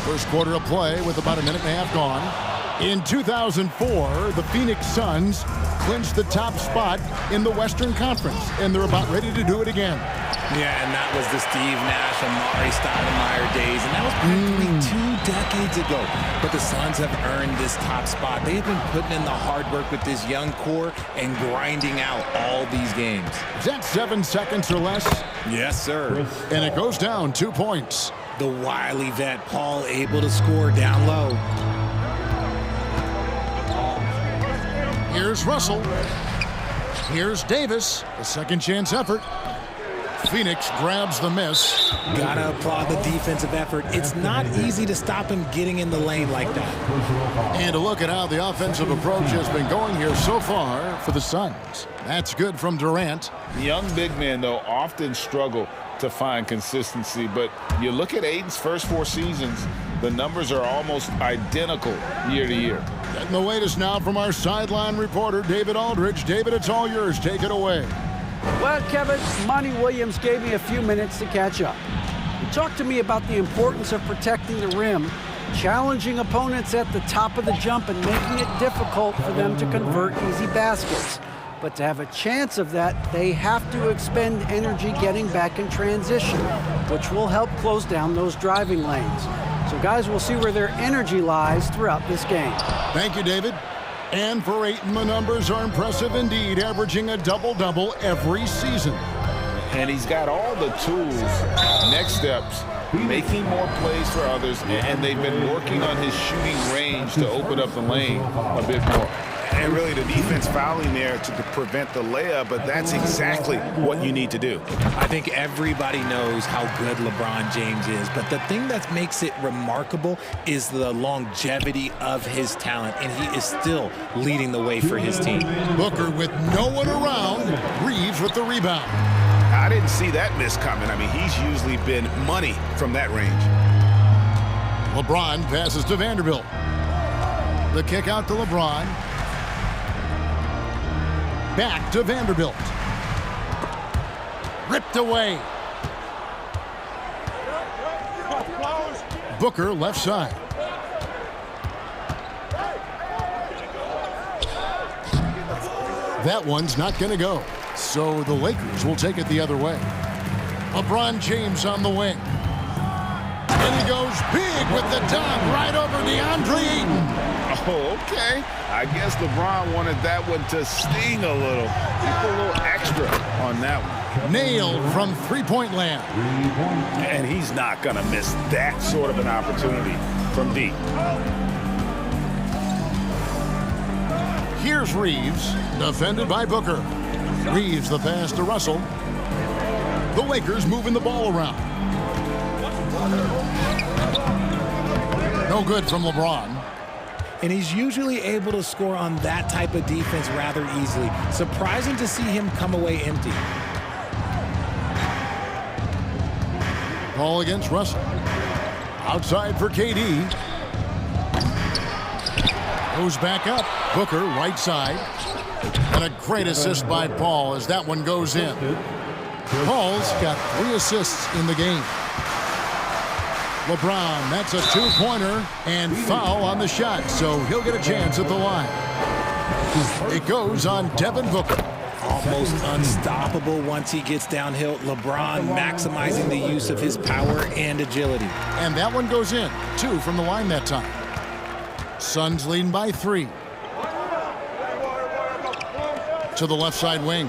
First quarter of play with about a minute and a half gone. In 2004, the Phoenix Suns clinched the top spot in the Western Conference, and they're about ready to do it again. Yeah, and that was the Steve Nash, Amari Stoudemire days, and that was practically 2 decades ago. But the Suns have earned this top spot. They have been putting in the hard work with this young core and grinding out all these games. Is that 7 seconds or less? Yes, sir. And it goes down 2 points. The wily vet, Paul, able to score down low. Here's Russell. Here's Davis. A second chance effort. Phoenix grabs the miss. Gotta applaud the defensive effort. It's not easy to stop him getting in the lane like that. And a look at how the offensive approach has been going here so far for the Suns. That's good from Durant. Young big men, though, often struggle to find consistency, but you look at Ayton's first 4 seasons, the numbers are almost identical year to year. Getting the latest now from our sideline reporter, David Aldridge. David, it's all yours. Take it away. Well, Kevin, Monty Williams gave me a few minutes to catch up. He talked to me about the importance of protecting the rim, challenging opponents at the top of the jump and making it difficult for them to convert easy baskets. But to have a chance of that, they have to expend energy getting back in transition, which will help close down those driving lanes. So guys, we'll see where their energy lies throughout this game. Thank you, David. And for Ayton, the numbers are impressive indeed, averaging a double-double every season. And he's got all the tools, next steps, making more plays for others, and they've been working on his shooting range to open up the lane a bit more. And really the defense fouling there to prevent the layup, but that's exactly what you need to do. I think everybody knows how good LeBron James is, but the thing that makes it remarkable is the longevity of his talent, and he is still leading the way for his team. Booker with no one around, Reeves with the rebound. I didn't see that miss coming. I mean, he's usually been money from that range. LeBron passes to Vanderbilt. The kick out to LeBron. Back to Vanderbilt. Ripped away. Booker left side. That one's not going to go. So the Lakers will take it the other way. LeBron James on the wing. And he goes big with the dunk right over DeAndre Ayton. Oh, okay. I guess LeBron wanted that one to sting a little. He put a little extra on that one. Nailed from three-point land. And he's not going to miss that sort of an opportunity from deep. Here's Reeves, defended by Booker. Reeves the pass to Russell. The Lakers moving the ball around. No good from LeBron. And he's usually able to score on that type of defense rather easily. Surprising to see him come away empty. Ball against Russell. Outside for KD. Goes back up. Booker, right side. And a great assist by Paul as that one goes in. Paul's got 3 assists in the game. LeBron, that's a two-pointer and foul on the shot, so he'll get a chance at the line. It goes on Devin Booker. Almost unstoppable once he gets downhill. LeBron maximizing the use of his power and agility. And that one goes in. 2 from the line that time. Suns leading by 3. To the left side wing.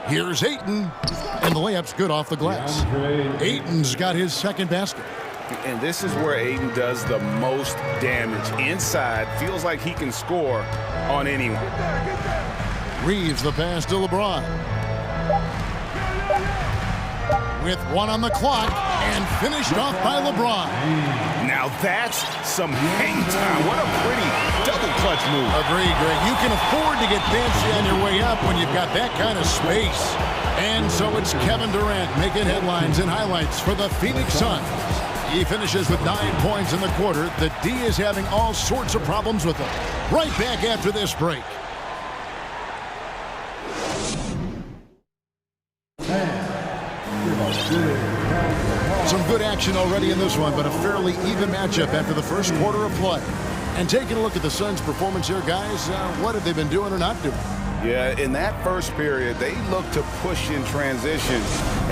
Here's Ayton. And the layup's good off the glass. Ayton's got his second basket. And this is where Ayton does the most damage. Inside, feels like he can score on anyone. Reeves the pass to LeBron. With 1 on the clock and finished off by LeBron. Now that's some hang time. What a pretty double clutch move. Agreed, Greg. You can afford to get fancy on your way up when you've got that kind of space. And so it's Kevin Durant making headlines and highlights for the Phoenix Suns. He finishes with 9 points in the quarter. The D is having all sorts of problems with him. Right back after this break. Some good action already in this one, but a fairly even matchup after the first quarter of play. And taking a look at the Suns' performance here, guys, what have they been doing or not doing? Yeah, in that first period, they look to push in transition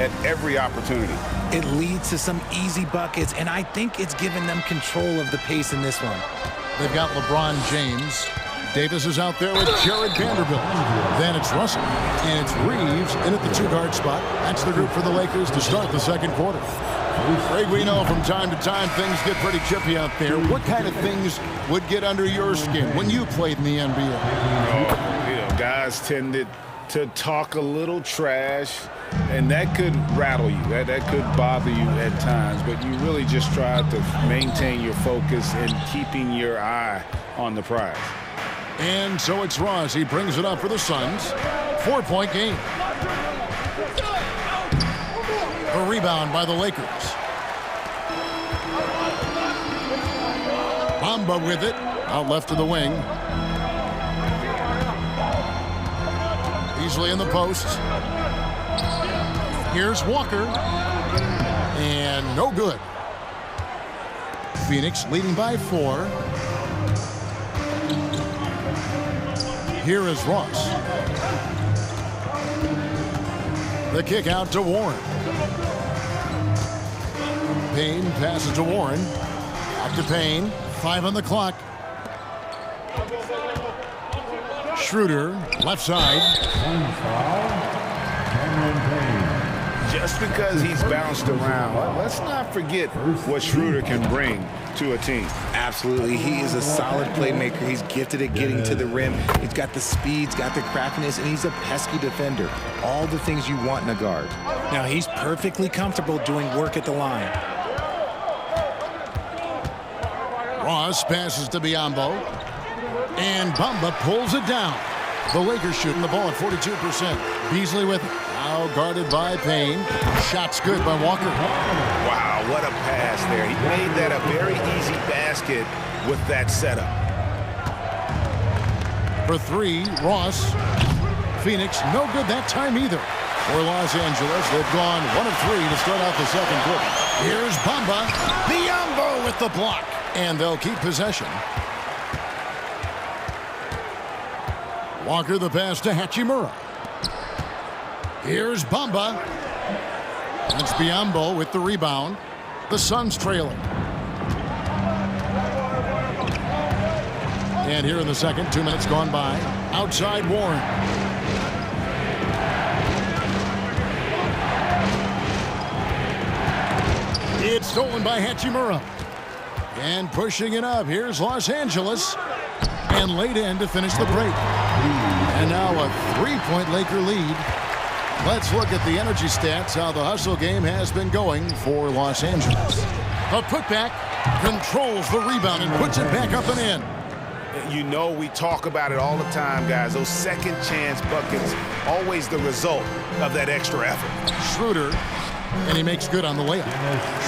at every opportunity. It leads to some easy buckets, and I think it's given them control of the pace in this one. They've got LeBron James. Davis is out there with Jared Vanderbilt. Then it's Russell, and it's Reeves in at the 2-guard spot. That's the group for the Lakers to start the second quarter. Greg, we know from time to time things get pretty chippy out there. What kind of things would get under your skin when you played in the NBA? Guys tended to talk a little trash, and that could rattle you. That could bother you at times, but you really just try to maintain your focus and keeping your eye on the prize. And so it's Ross. He brings it up for the Suns. 4-point game. A rebound by the Lakers. Bamba with it. Out left to the wing. Easily in the post. Here's Walker. And no good. Phoenix leading by 4. Here is Ross. The kick out to Warren. Payne passes to Warren. Out to Payne. 5 on the clock. Schroeder, left side. Just because he's bounced around, let's not forget what Schroeder can bring to a team. Absolutely. He is a solid playmaker. He's gifted at getting to the rim. He's got the speed, he's got the craftiness, and he's a pesky defender. All the things you want in a guard. Now, he's perfectly comfortable doing work at the line. Ross passes to Biyombo. And Bamba pulls it down. The Lakers shooting the ball at 42%. Beasley with it. Now guarded by Payne. Shot's good by Walker. Wow, what a pass there. He made that a very easy basket with that setup. For 3, Ross. Phoenix, no good that time either. For Los Angeles, they've gone 1 of 3 to start out the second quarter. Here's Bamba. Biyombo with the block. And they'll keep possession. Walker the pass to Hachimura. Here's Bamba. That's Biyombo with the rebound. The Suns trailing. And here in the second, 2 minutes gone by. Outside Warren. It's stolen by Hachimura. And pushing it up. Here's Los Angeles. And laid in to finish the break. And now a 3-point Laker lead. Let's look at the energy stats, how the hustle game has been going for Los Angeles. A putback, controls the rebound and puts it back up and in. You know, we talk about it all the time, guys. Those second chance buckets, always the result of that extra effort. Schroeder, and he makes good on the layup.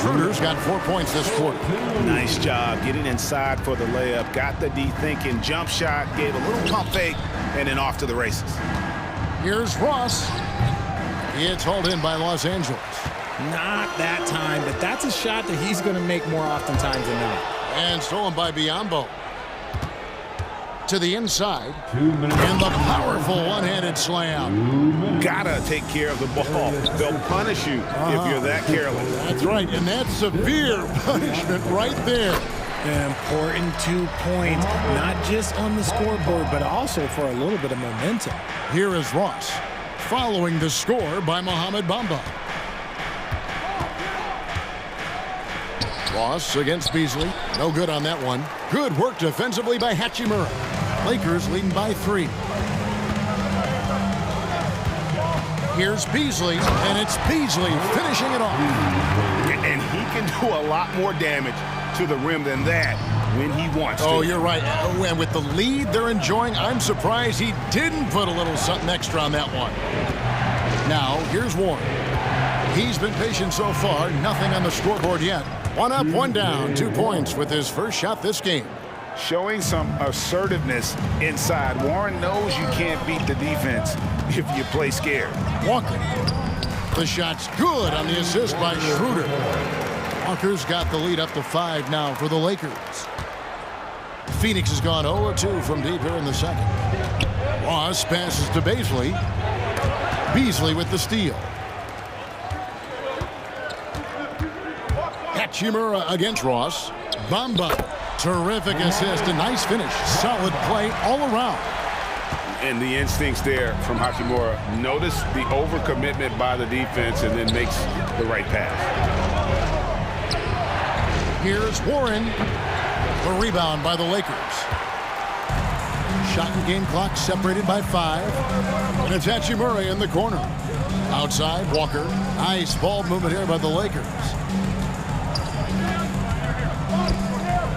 Schroeder's got 4 points this quarter. Nice job getting inside for the layup. Got the D-thinking jump shot, gave a little pump fake, and then off to the races. Here's Ross. It's hauled in by Los Angeles. Not that time, but that's a shot that he's going to make more oftentimes than not. And stolen by Biyombo. To the inside. And the powerful one-handed slam. Gotta take care of the ball. They'll punish you if you're that careless. That's right, and that's severe punishment right there. An important 2 points, not just on the scoreboard, but also for a little bit of momentum. Here is Ross, following the score by Mohamed Bamba. Ross against Beasley. No good on that one. Good work defensively by Hachimura. Lakers leading by 3. Here's Beasley, and it's Beasley finishing it off. And he can do a lot more damage to the rim than that when he wants to. Oh, you're right. And with the lead they're enjoying, I'm surprised he didn't put a little something extra on that one. Now, here's Warren. He's been patient so far. Nothing on the scoreboard yet. 1 up, 1 down. 2 points with his first shot this game. Showing some assertiveness inside. Warren knows you can't beat the defense if you play scared. Walker. The shot's good on the assist by Schroeder. Walker's got the lead up to 5 now for the Lakers. Phoenix has gone 0-2 from deep here in the second. Ross passes to Beasley. Beasley with the steal. Hachimura against Ross. Bamba. Terrific assist. A nice finish. Solid play all around. And the instincts there from Hachimura. Notice the overcommitment by the defense and then makes the right pass. Here's Warren. The rebound by the Lakers. Shot and game clock separated by 5. And it's Hachimura in the corner. Outside, Walker. Nice ball movement here by the Lakers.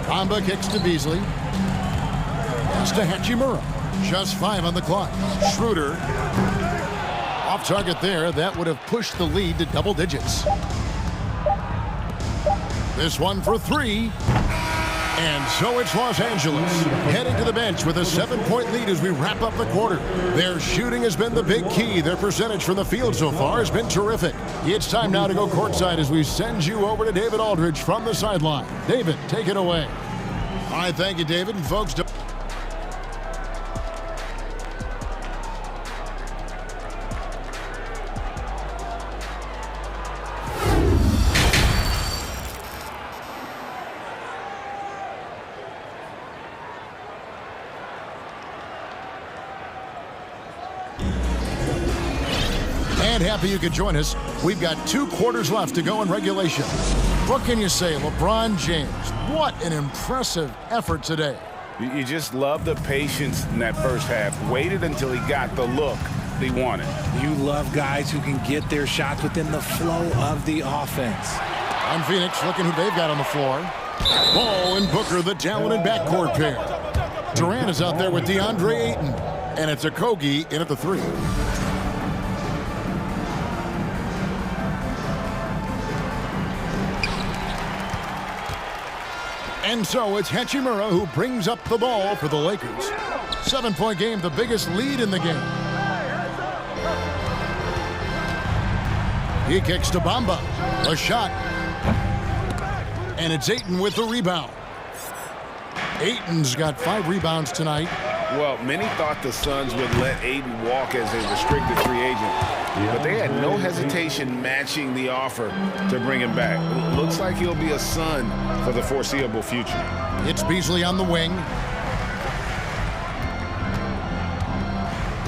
Bamba kicks to Beasley. Pass to Hachimura. Just 5 on the clock. Schroeder. Off target there. That would have pushed the lead to double digits. This one for 3. And so it's Los Angeles heading to the bench with a 7-point lead as we wrap up the quarter. Their shooting has been the big key. Their percentage from the field so far has been terrific. It's time now to go courtside as we send you over to David Aldridge from the sideline. David, take it away. All right, thank you, David. And folks, happy you could join us. We've got 2 quarters left to go in regulation. What can you say, LeBron James? What an impressive effort today. You just love the patience in that first half. Waited until he got the look he wanted. You love guys who can get their shots within the flow of the offense. On Phoenix, looking who they've got on the floor. Ball and Booker, the talented backcourt pair. Durant is out there with DeAndre Ayton. And it's Okogie in at the 3. And so it's Hachimura who brings up the ball for the Lakers. 7-point game, the biggest lead in the game. He kicks to Bamba. A shot. And it's Ayton with the rebound. Ayton's got 5 rebounds tonight. Well, many thought the Suns would let Ayton walk as a restricted free agent. But they had no hesitation matching the offer to bring him back. Looks like he'll be a Sun for the foreseeable future. It's Beasley on the wing.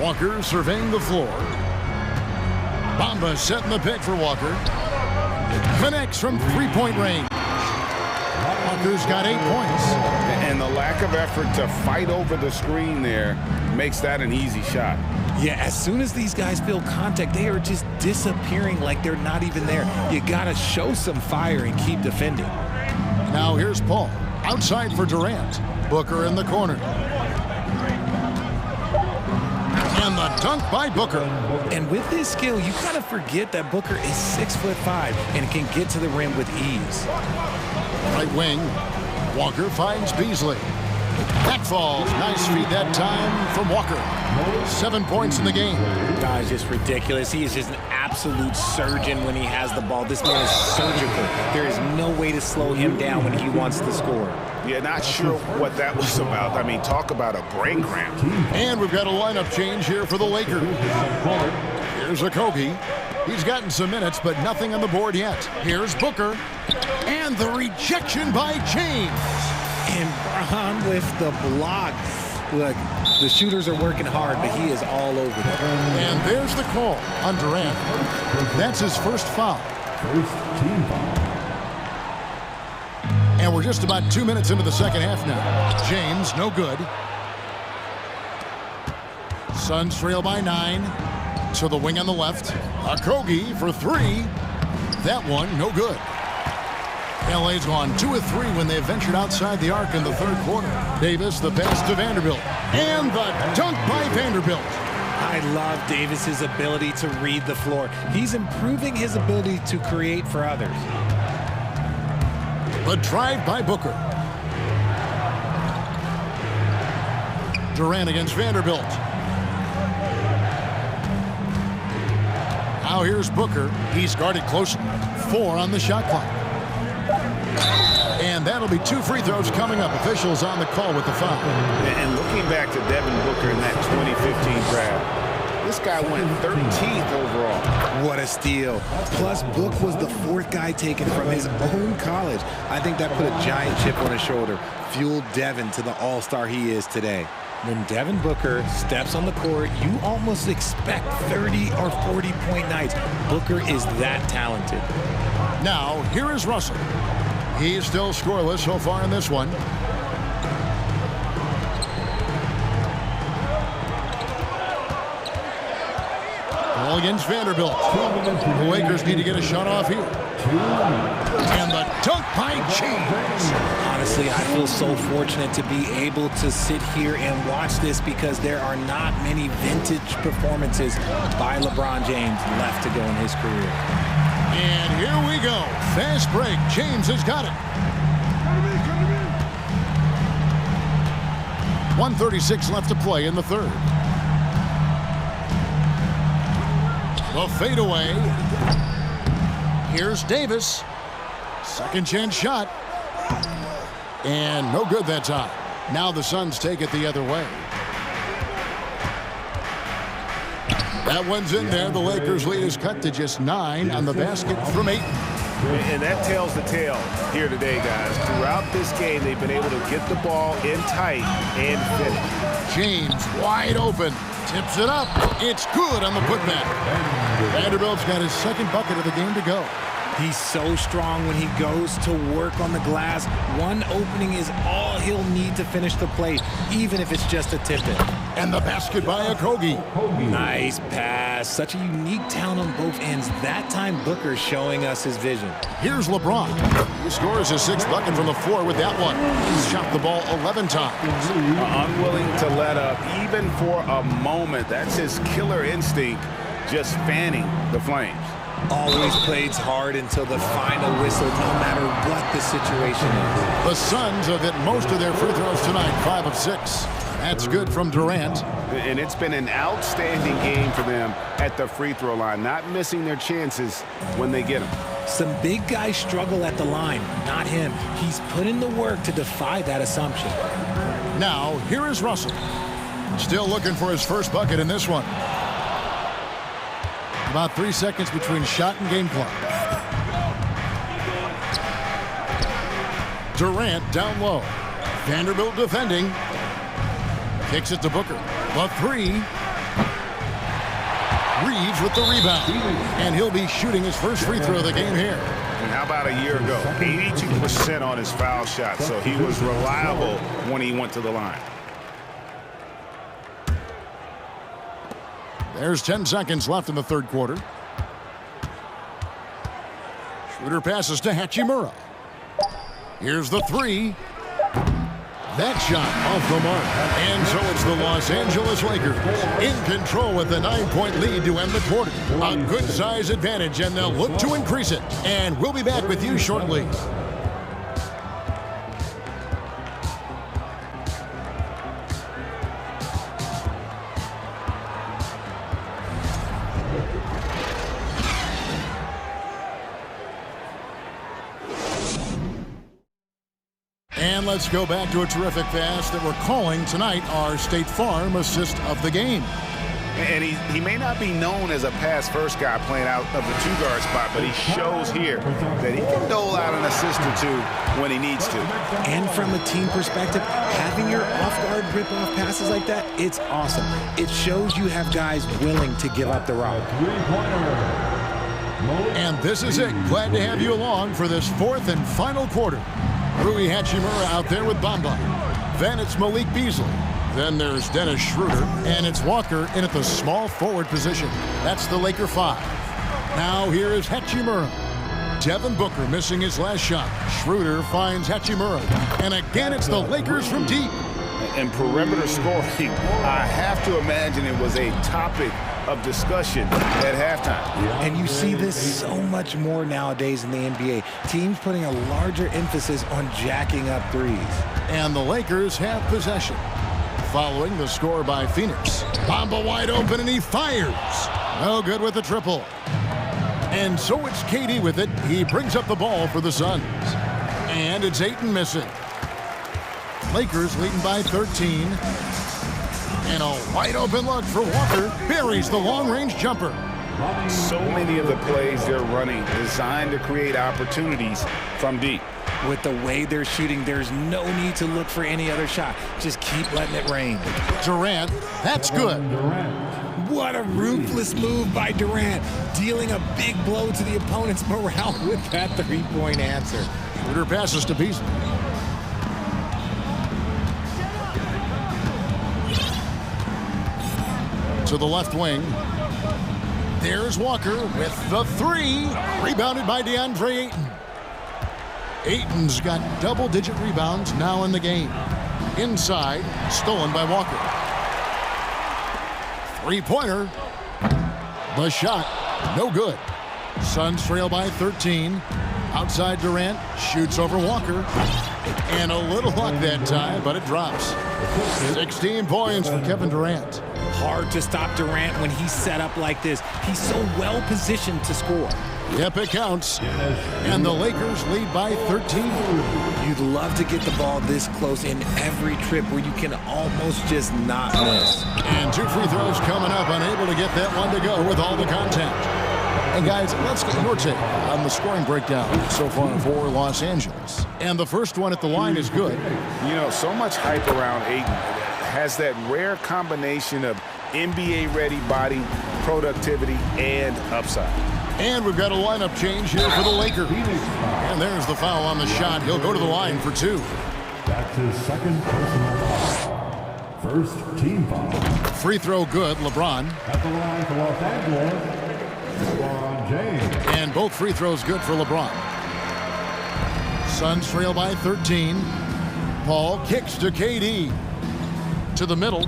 Walker surveying the floor. Bamba setting the pick for Walker. Connects from 3-point range. Walker's got 8 points. And the lack lack of effort to fight over the screen there makes that an easy shot. Yeah, as soon as these guys feel contact, they are just disappearing like they're not even there. You gotta show some fire and keep defending. Now here's Paul, outside for Durant. Booker in the corner. And the dunk by Booker. And with his skill, you gotta forget that Booker is 6'5" and can get to the rim with ease. Right wing, Walker finds Beasley. Back falls, nice feed that time from Walker. 7 points in the game. Guys, just ridiculous. He is just an absolute surgeon when he has the ball. This man is surgical. There is no way to slow him down when he wants to score. Yeah, not sure what that was about. I mean, talk about a brain cramp. And we've got a lineup change here for the Lakers. Here's Okogie. He's gotten some minutes, but nothing on the board yet. Here's Booker. And the rejection by James. And Braun with the block. Look, the shooters are working hard, but he is all over them. And there's the call on Durant. That's his first foul. First team foul. And we're just about 2 minutes into the second half now. James, no good. Suns trail by 9. To the wing on the left. Okogie for 3. That one, no good. LA's gone 2 of 3 when they ventured outside the arc in the third quarter. Davis, the pass to Vanderbilt. And the dunk by Vanderbilt. I love Davis's ability to read the floor. He's improving his ability to create for others. The drive by Booker. Durant against Vanderbilt. Now here's Booker. He's guarded closely. 4 on the shot clock. And that'll be 2 free throws coming up. Officials on the call with the foul. And looking back to Devin Booker in that 2015 draft, this guy went 13th overall. What a steal. Plus, Book was the 4th guy taken from his own college. I think that put a giant chip on his shoulder, fueled Devin to the all-star he is today. When Devin Booker steps on the court, you almost expect 30 or 40-point nights. Booker is that talented. Now, here is Russell. He's still scoreless so far in this one. Ball against Vanderbilt. The Lakers need to get a shot off here. And the dunk by James. Honestly, I feel so fortunate to be able to sit here and watch this because there are not many vintage performances by LeBron James left to go in his career. And here we go. Fast break. James has got it. 1:36 left to play in the third. The fadeaway. Here's Davis. Second chance shot. And no good that time. Now the Suns take it the other way. That one's in there. The Lakers' lead is cut to just 9 on the basket from 8. And that tells the tale here today, guys. Throughout this game, they've been able to get the ball in tight and finish. James wide open. Tips it up. It's good on the putback. Vanderbilt's got his second bucket of the game to go. He's so strong when he goes to work on the glass. One opening is all he'll need to finish the play, even if it's just a tip-in. And the basket by Okogie. Nice pass. Such a unique talent on both ends. That time, Booker showing us his vision. Here's LeBron. He scores his 6th bucket from the floor with that one. He's shot the ball 11 times. Unwilling to let up, even for a moment. That's his killer instinct, just fanning the flames. Always plays hard until the final whistle, no matter what the situation is. The Suns have hit most of their free throws tonight, 5 of 6. That's good from Durant. And it's been an outstanding game for them at the free throw line, not missing their chances when they get them. Some big guys struggle at the line, not him. He's put in the work to defy that assumption. Now, here is Russell. Still looking for his first bucket in this one. About 3 seconds between shot and game clock. Durant down low. Vanderbilt defending. Kicks it to Booker. The 3. Reeves with the rebound. And he'll be shooting his first free throw of the game here. And how about a year ago? 82% on his foul shot, so he was reliable when he went to the line. There's 10 seconds left in the third quarter. Schroeder passes to Hachimura. Here's the three. That shot off the mark. And so it's the Los Angeles Lakers in control with a 9-point lead to end the quarter. A good size advantage, and they'll look to increase it. And we'll be back with you shortly. And let's go back to a terrific pass that we're calling tonight our State Farm assist of the game. And he may not be known as a pass-first guy playing out of the two-guard spot, but he shows here that he can dole out an assist or two when he needs to. And from a team perspective, having your off-guard rip-off passes like that, it's awesome. It shows you have guys willing to give up the rock. And this is it. Glad to have you along for this fourth and final quarter. Rui Hachimura out there with Bamba. Then it's Malik Beasley. Then there's Dennis Schroeder. And it's Walker in at the small forward position. That's the Laker 5. Now here is Hachimura. Devin Booker missing his last shot. Schroeder finds Hachimura. And again, it's the Lakers from deep. And perimeter scoring, I have to imagine it was a topic of discussion at halftime. And you see this so much more nowadays in the NBA. Teams putting a larger emphasis on jacking up threes. And the Lakers have possession. Following the score by Phoenix. Bamba wide open, and he fires. No good with the triple. And so it's KD with it. He brings up the ball for the Suns. And it's Ayton missing. Lakers leading by 13. And a wide open look for Walker. Buries the long-range jumper. So many of the plays they're running designed to create opportunities from deep. With the way they're shooting, there's no need to look for any other shot. Just keep letting it rain. Durant, that's good. What a ruthless move by Durant, dealing a big blow to the opponent's morale with that three-point answer. Schroeder passes to Beasley. To the left wing. There's Walker with the three. Rebounded by DeAndre Ayton. Ayton's got double-digit rebounds now in the game. Inside, stolen by Walker. Three-pointer. The shot, no good. Suns trail by 13. Outside Durant, shoots over Walker. And a little luck that time, but it drops. 16 points for Kevin Durant. Hard to stop Durant when he's set up like this. He's so well positioned to score. Yep, it counts. And the Lakers lead by 13. You'd love to get the ball this close in every trip where you can almost just not miss. And two free throws coming up, unable to get that one to go with all the contact. And guys, let's get your take on the scoring breakdown so far for Los Angeles. And the first one at the line is good. You know, so much hype around Ayton. Has that rare combination of NBA-ready body, productivity, and upside. And we've got a lineup change here for the Lakers. And there's the foul on the shot. He'll go to the line for two. That's his second personal foul. First team foul. Free throw good, LeBron. At the line for Los Angeles, LeBron James. And both free throws good for LeBron. Suns trail by 13. Paul kicks to KD. To the middle.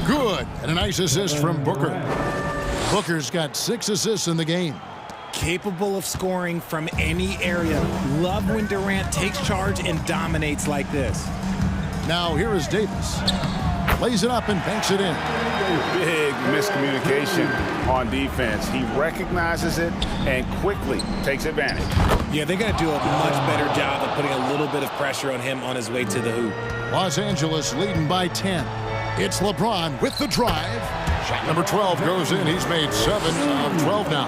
Good. And a nice assist from Booker. Booker's got 6 assists in the game. Capable of scoring from any area. Love when Durant takes charge and dominates like this. Now here is Davis. Lays it up and banks it in. Big miscommunication on defense. He recognizes it and quickly takes advantage. Yeah, they're going to do a much better job of putting a little bit of pressure on him on his way to the hoop. Los Angeles leading by 10. It's LeBron with the drive. Shot number 12 goes in. He's made 7 of 12 now.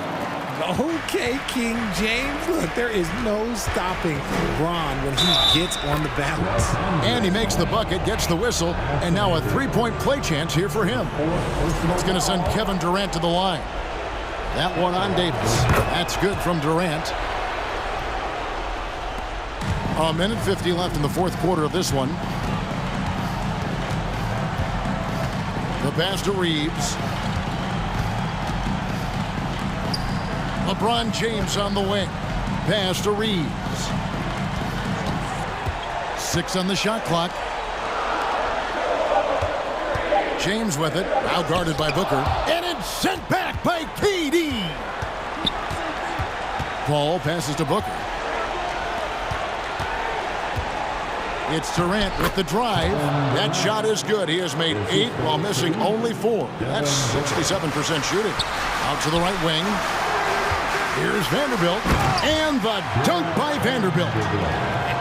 Okay, King James. Look, there is no stopping Bron when he gets on the balance. And he makes the bucket, gets the whistle, and now a three-point play chance here for him. It's going to send Kevin Durant to the line. That one on Davis. That's good from Durant. A minute 50 left in the fourth quarter of this one. The pass to Reeves. LeBron James on the wing. Pass to Reeves. 6 on the shot clock. James with it. Now guarded by Booker. And it's sent back by KD. Paul passes to Booker. It's Durant with the drive. That shot is good. He has made 8 while missing only 4. That's 67% shooting. Out to the right wing. Here's Vanderbilt. And the dunk by Vanderbilt.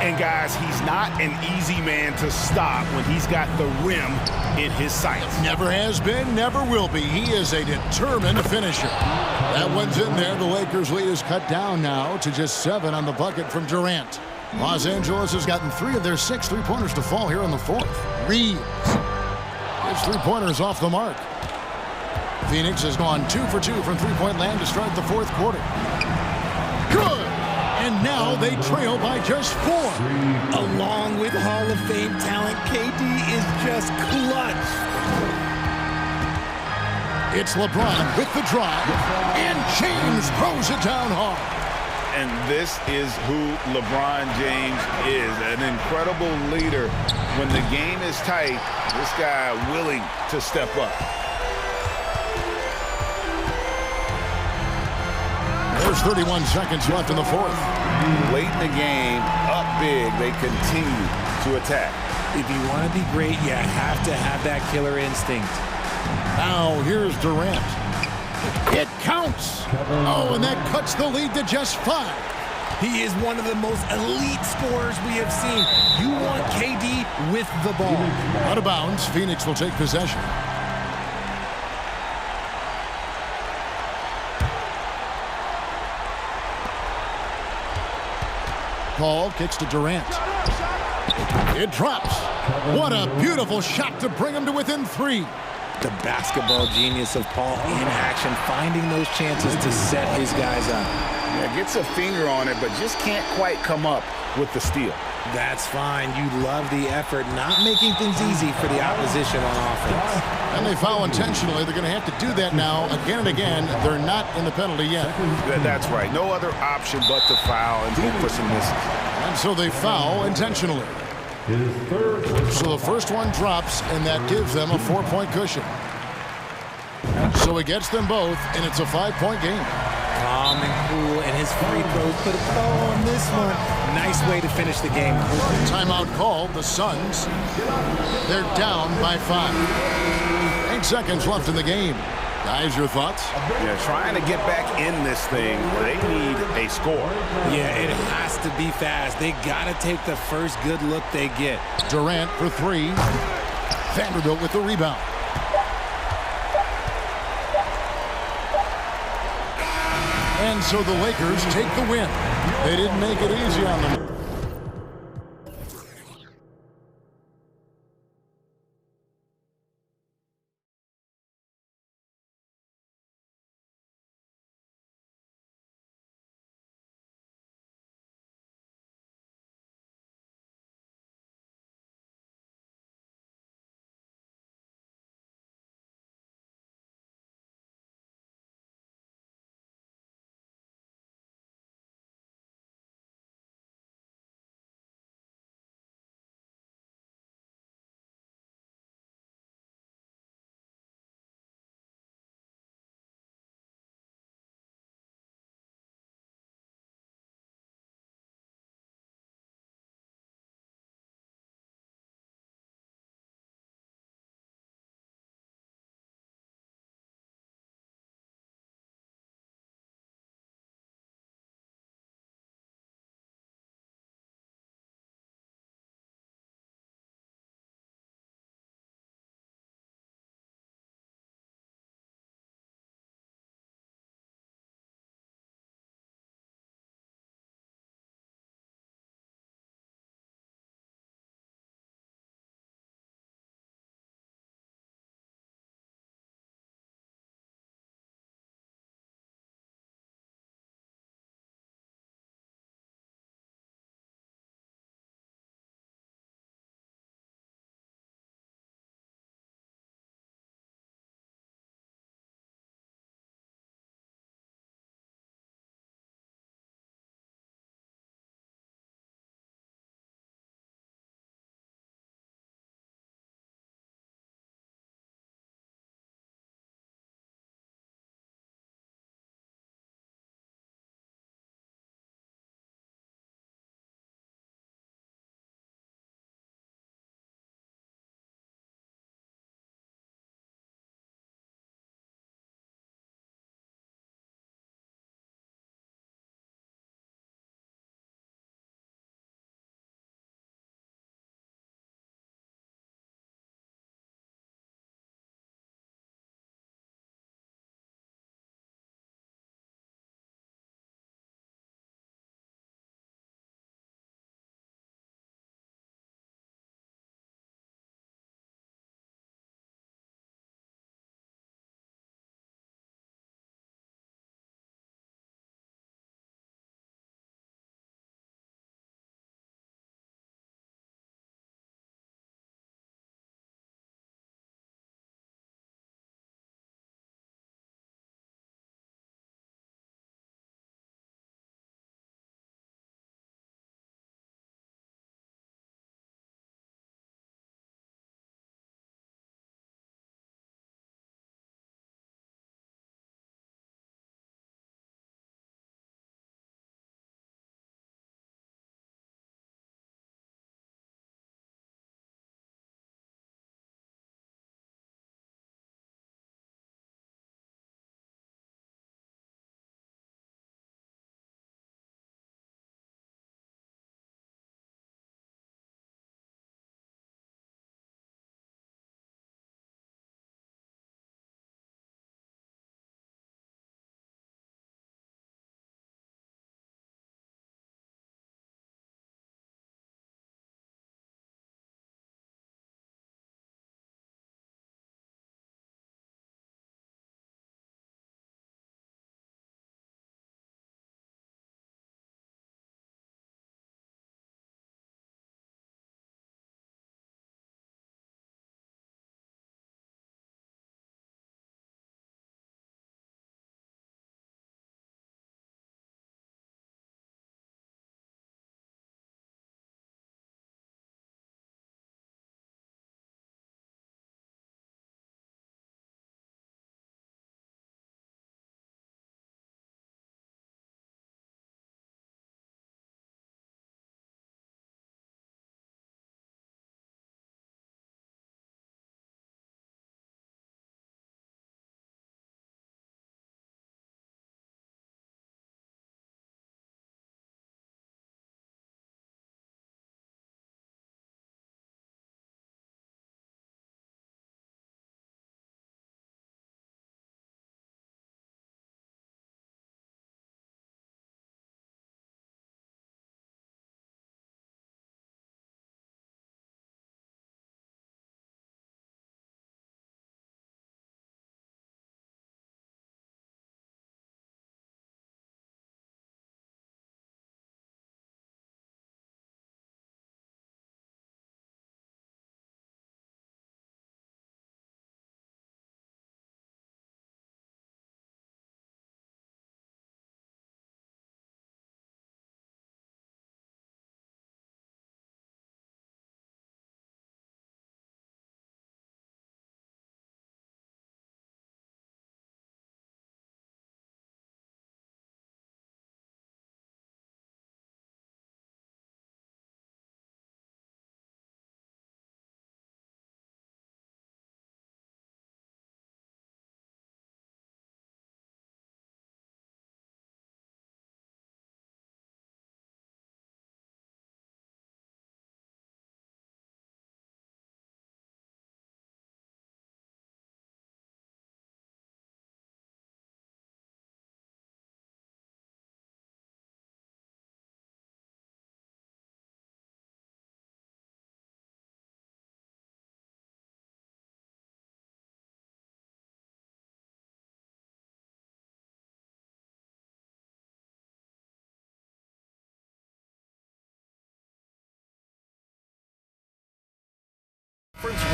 And guys, he's not an easy man to stop when he's got the rim in his sights. Never has been, never will be. He is a determined finisher. That one's in there. The Lakers' lead is cut down now to just 7 on the bucket from Durant. Los Angeles has gotten 3 of their 6 three-pointers to fall here in the fourth. Reeves. His three-pointer is off the mark. Phoenix has gone 2 for 2 from three-point land to start the fourth quarter. Good! And now they trail by just 4. Along with Hall of Fame talent, KD is just clutch. It's LeBron with the drive, and James throws it down hard. And this is who LeBron James is, an incredible leader. When the game is tight, this guy willing to step up. There's 31 seconds left in the fourth. Late in the game, up big, they continue to attack. If you want to be great, you have to have that killer instinct. Now here's Durant. It counts. Oh, and that cuts the lead to just 5. He is one of the most elite scorers we have seen. You want KD with the ball. Out of bounds, Phoenix will take possession. Paul kicks to Durant. It drops. What a beautiful shot to bring him to within 3. The basketball genius of Paul in action, finding those chances to set his guys up. Yeah, gets a finger on it, but just can't quite come up with the steal. That's fine. You love the effort, not making things easy for the opposition on offense. And they foul intentionally. They're going to have to do that now again and again. They're not in the penalty yet. That's right. No other option but to foul and hope for some misses. And so they foul intentionally. So the first one drops, and that gives them a 4-point cushion. So he gets them both, and it's a 5-point game. Calm and cool, and his free throws put a bow on this one. Nice way to finish the game. Timeout called. The Suns, they're down by 5. 8 seconds left in the game. Guys, your thoughts? Yeah, trying to get back in this thing, they need a score. Yeah, it has to be fast. They got to take the first good look they get. Durant for 3. Vanderbilt with the rebound. And so the Lakers take the win. They didn't make it easy on them.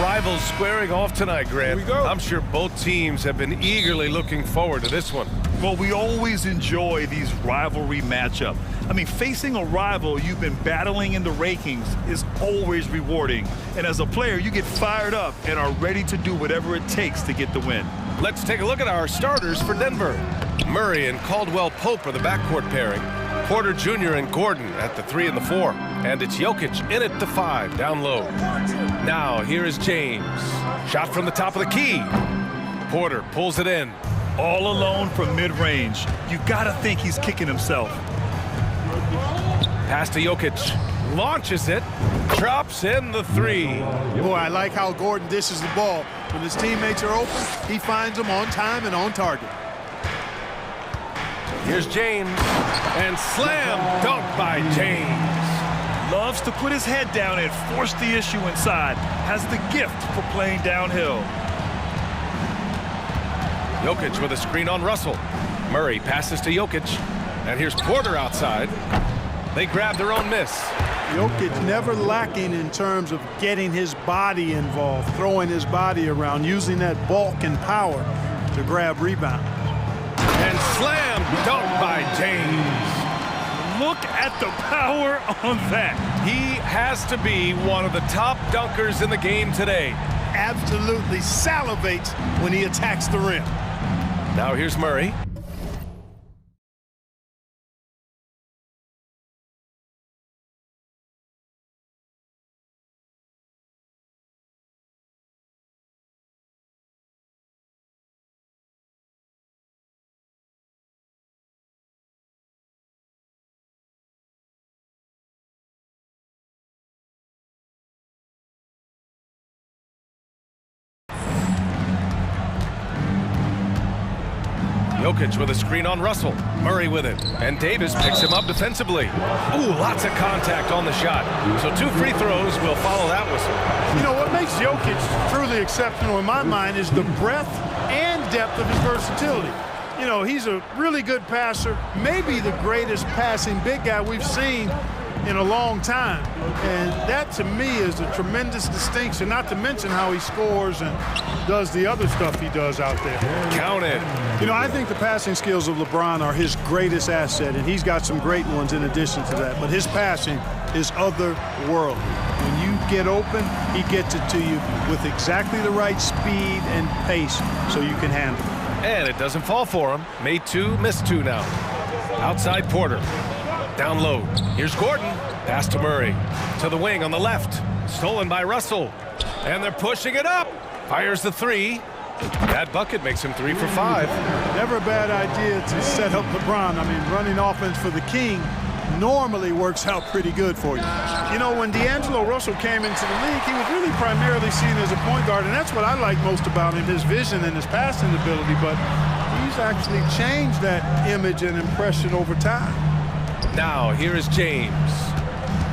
Rivals squaring off tonight, Grant. Here we go. I'm sure both teams have been eagerly looking forward to this one. Well, we always enjoy these rivalry matchups. I mean, facing a rival you've been battling in the rankings is always rewarding. And as a player, you get fired up and are ready to do whatever it takes to get the win. Let's take a look at our starters for Denver. Murray and Caldwell Pope are the backcourt pairing. Porter Jr. and Gordon at the 3 and the 4. And it's Jokic in at the 5, down low. Now, here is James. Shot from the top of the key. Porter pulls it in. All alone from mid-range. You gotta think he's kicking himself. Pass to Jokic. Launches it. Drops in the 3. Boy, I like how Gordon dishes the ball. When his teammates are open, he finds them on time and on target. Here's James. And slam dunk by James. Loves to put his head down and force the issue inside. Has the gift for playing downhill. Jokic with a screen on Russell. Murray passes to Jokic. And here's Porter outside. They grab their own miss. Jokic never lacking in terms of getting his body involved, throwing his body around, using that bulk and power to grab rebounds. And slam dunk by James. Look at the power on that. He has to be one of the top dunkers in the game today. Absolutely salivates when he attacks the rim. Now here's Murray. Jokic with a screen on Russell. Murray with it. And Davis picks him up defensively. Ooh, lots of contact on the shot. So 2 free throws will follow that whistle. You know, what makes Jokic truly exceptional in my mind is the breadth and depth of his versatility. You know, he's a really good passer, maybe the greatest passing big guy we've seen in a long time. And that, to me, is a tremendous distinction, not to mention how he scores and does the other stuff he does out there. Count it. You know, I think the passing skills of LeBron are his greatest asset, and he's got some great ones in addition to that. But his passing is otherworldly. When you get open, he gets it to you with exactly the right speed and pace so you can handle it. And it doesn't fall for him. Made 2, missed 2 now. Outside Porter. Down low. Here's Gordon. Pass to Murray. To the wing on the left. Stolen by Russell. And they're pushing it up. Fires the 3. That bucket makes him 3 for 5. Never a bad idea to set up LeBron. I mean, running offense for the king normally works out pretty good for you. You know, when D'Angelo Russell came into the league, he was really primarily seen as a point guard, and that's what I like most about him, his vision and his passing ability. But he's actually changed that image and impression over time. Now, here is James.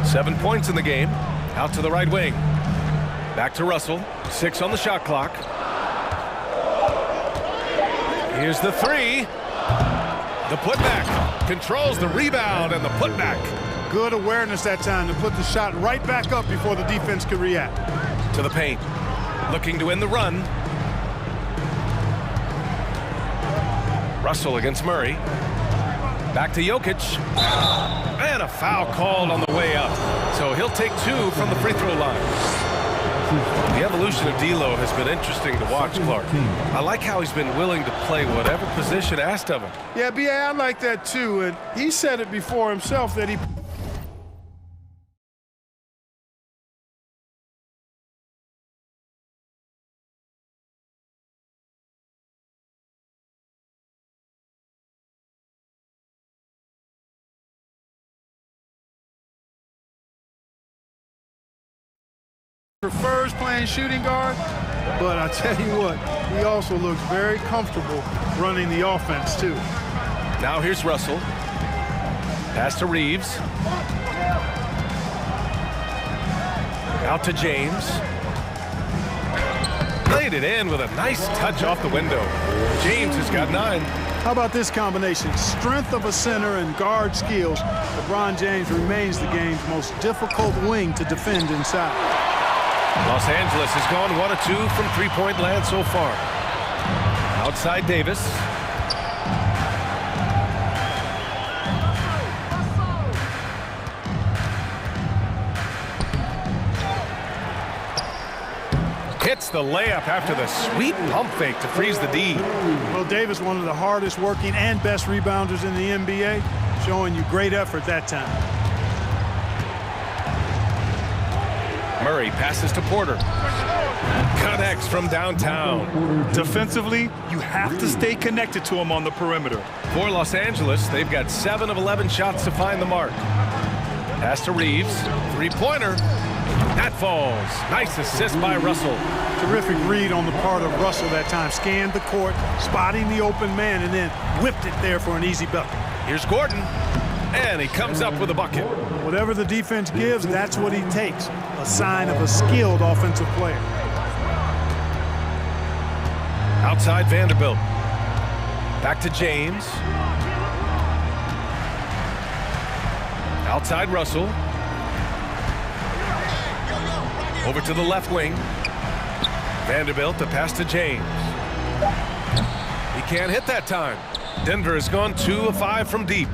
7 points in the game. Out to the right wing. Back to Russell. 6 on the shot clock. Here's the 3. The putback. Controls the rebound and the putback. Good awareness that time to put the shot right back up before the defense could react. To the paint. Looking to end the run. Russell against Murray. Back to Jokic. And a foul called on the way up. So he'll take 2 from the free throw line. The evolution of D'Lo has been interesting to watch, Clark. I like how he's been willing to play whatever position asked of him. Yeah, B.A., I like that too. And he said it before himself that he... prefers playing shooting guard, but I tell you what, he also looks very comfortable running the offense too. Now here's Russell. Pass to Reeves. Out to James. Laid it in with a nice touch off the window. James has got 9. How about this combination? Strength of a center and guard skills. LeBron James remains the game's most difficult wing to defend inside. Los Angeles has gone 1 of 2 from three-point land so far. Outside Davis. Hits the layup after the sweet pump fake to freeze the D. Well, Davis, one of the hardest working and best rebounders in the NBA, showing you great effort that time. Murray passes to Porter. Connects from downtown. Defensively, you have to stay connected to him on the perimeter. For Los Angeles, they've got 7 of 11 shots to find the mark. Pass to Reeves. Three-pointer. That falls. Nice assist by Russell. Terrific read on the part of Russell that time. Scanned the court, spotting the open man, and then whipped it there for an easy bucket. Here's Gordon. And he comes up with a bucket. Whatever the defense gives, that's what he takes. A sign of a skilled offensive player. Outside Vanderbilt. Back to James. Outside Russell. Over to the left wing. Vanderbilt, the pass to James. He can't hit that time. Denver has gone 2 of 5 from deep.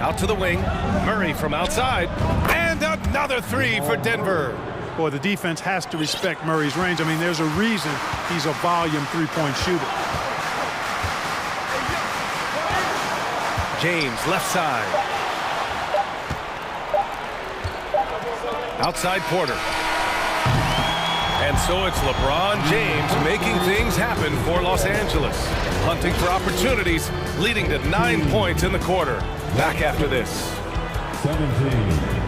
Out to the wing. Murray from outside. And another 3 for Denver. Boy, the defense has to respect Murray's range. I mean, there's a reason he's a volume three-point shooter. James, left side. Outside Porter. And so it's LeBron James making things happen for Los Angeles. Hunting for opportunities, leading to 9 points in the quarter. Back after this. 17.